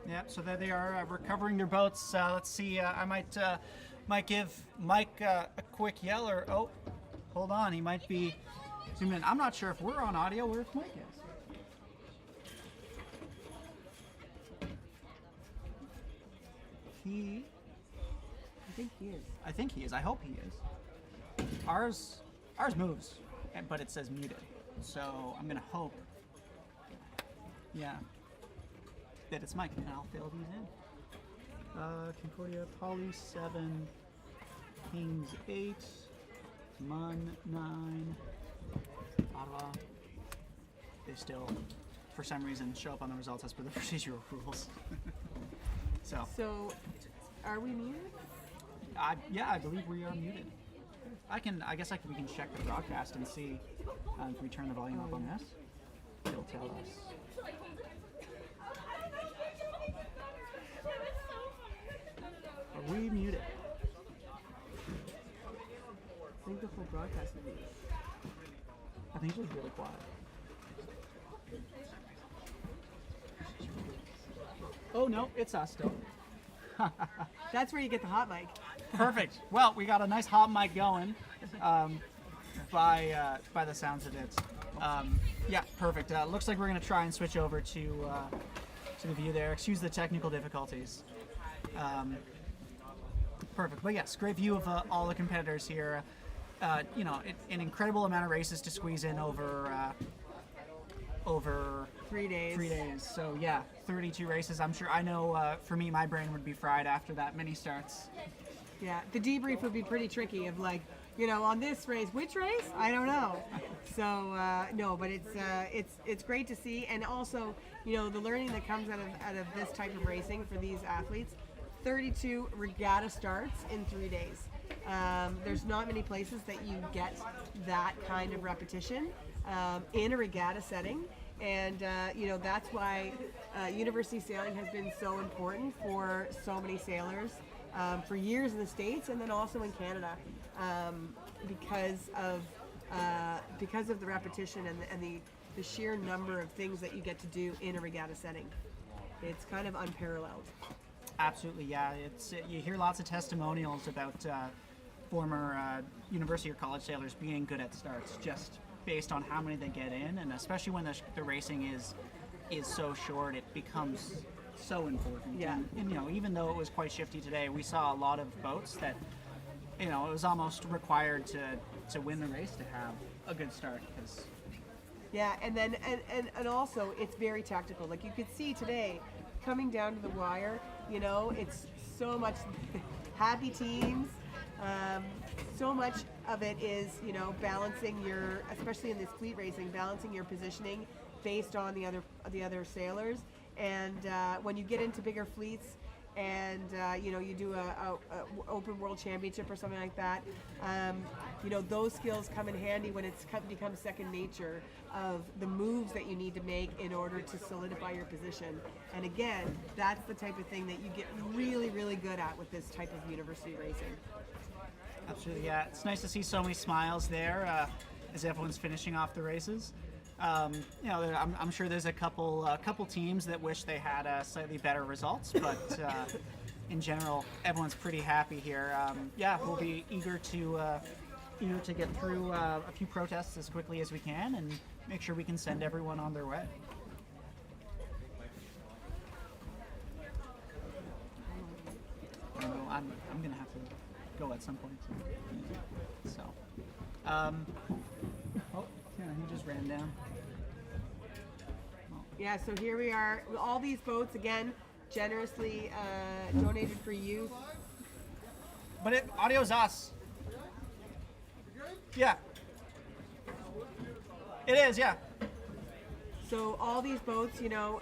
Yep, so there they are recovering their boats. Let's see, I might give Mike a quick yell, or oh, hold on, he might be zooming in. I'm not sure if we're on audio or if Mike is. I think he is. I think he is. I hope he is. Ours moves, but it says muted. So I'm gonna hope, yeah, that it's Mike, and I'll fill these in. Concordia, Polly 7, Kings 8, Mun 9, Ottawa. They still, for some reason, show up on the results as per the procedural rules. So, are we muted? yeah, I believe we are muted. I guess we can check the broadcast and see if we turn the volume up on this. It'll tell us. Are we muted? I think the whole broadcast is muted. I think it was really quiet. Oh no, it's us still. That's where you get the hot mic. Perfect. Well, we got a nice hot mic going by the sounds of it. Yeah, perfect. Looks like we're gonna try and switch over to the view there. Excuse the technical difficulties. Perfect. But yes, great view of all the competitors here. You know, an incredible amount of races to squeeze in over 3 days. 3 days. So yeah, 32 races. I'm sure. I know for me, my brain would be fried after that many starts. Yeah, the debrief would be pretty tricky. Of like, you know, on this race, which race? I don't know. So no, but it's great to see, and also, you know, the learning that comes out of this type of racing for these athletes. 32 regatta starts in 3 days. There's not many places that you get that kind of repetition in a regatta setting, and you know, that's why university sailing has been so important for so many sailors for years in the States and then also in Canada, because of the repetition and the sheer number of things that you get to do in a regatta setting. It's kind of unparalleled. Absolutely, yeah. It's you hear lots of testimonials about former university or college sailors being good at starts, just based on how many they get in, and especially when the racing is so short, it becomes so important. Yeah. And you know, even though it was quite shifty today, we saw a lot of boats that, you know, it was almost required to win the race to have a good start. Cause Yeah, and then and also it's very tactical. Like you could see today, coming down to the wire, you know, it's so much happy teams. So much of it is, you know, balancing your, especially in this fleet racing, balancing your positioning based on the other sailors. And when you get into bigger fleets, and you know, you do a open world championship or something like that, you know, those skills come in handy when it's becomes second nature of the moves that you need to make in order to solidify your position. And again, that's the type of thing that you get really, really good at with this type of university racing. Absolutely, yeah. It's nice to see so many smiles there as everyone's finishing off the races. You know, I'm sure there's a couple teams that wish they had slightly better results, but in general, everyone's pretty happy here. Yeah, we'll be eager to get through a few protests as quickly as we can and make sure we can send everyone on their way. I don't know, I'm gonna have to go at some point. So, oh, yeah, he just ran down. Yeah, so here we are. All these boats, again, generously donated for youth. But audio's us. Yeah. It is, yeah. So all these boats, you know,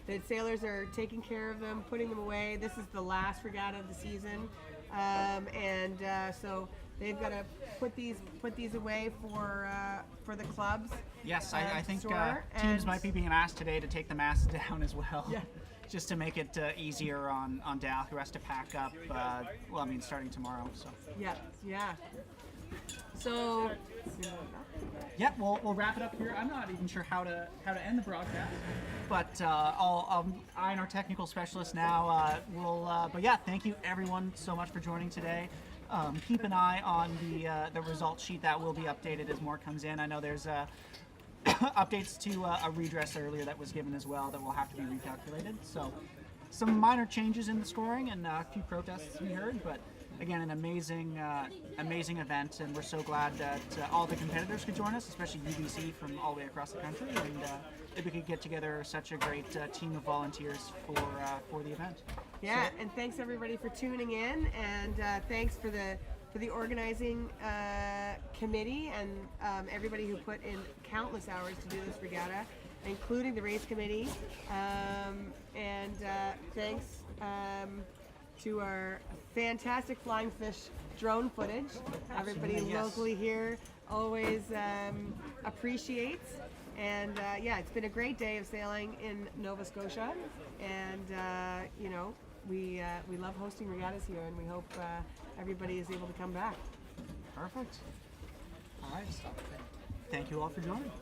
the sailors are taking care of them, putting them away. This is the last regatta of the season, and so they've got to put these away for the clubs. Yes, I think store. teams And- might be being asked today to take the masts down as well. Yeah. Just to make it easier on Dal, who has to pack up. Well, I mean, starting tomorrow. So. Yeah, yeah. So Yeah, we'll wrap it up here. I'm not even sure how to end the broadcast, but I and our technical specialist now will. But yeah, thank you everyone so much for joining today. Keep an eye on the result sheet that will be updated as more comes in. I know there's updates to a redress earlier that was given as well that will have to be recalculated. So some minor changes in the scoring and a few protests we heard, but again, an amazing event, and we're so glad that all the competitors could join us, especially UBC from all the way across the country, and that we could get together such a great team of volunteers for the event. yeah, and thanks everybody for tuning in, and thanks for the organizing committee and everybody who put in countless hours to do this regatta, including the race committee, and thanks to our fantastic FlyingFish drone footage. Everybody Absolutely, yes. locally here always appreciates. And yeah, it's been a great day of sailing in Nova Scotia, and you know, we love hosting regattas here, and we hope everybody is able to come back. Perfect. All right. Thank you all for joining.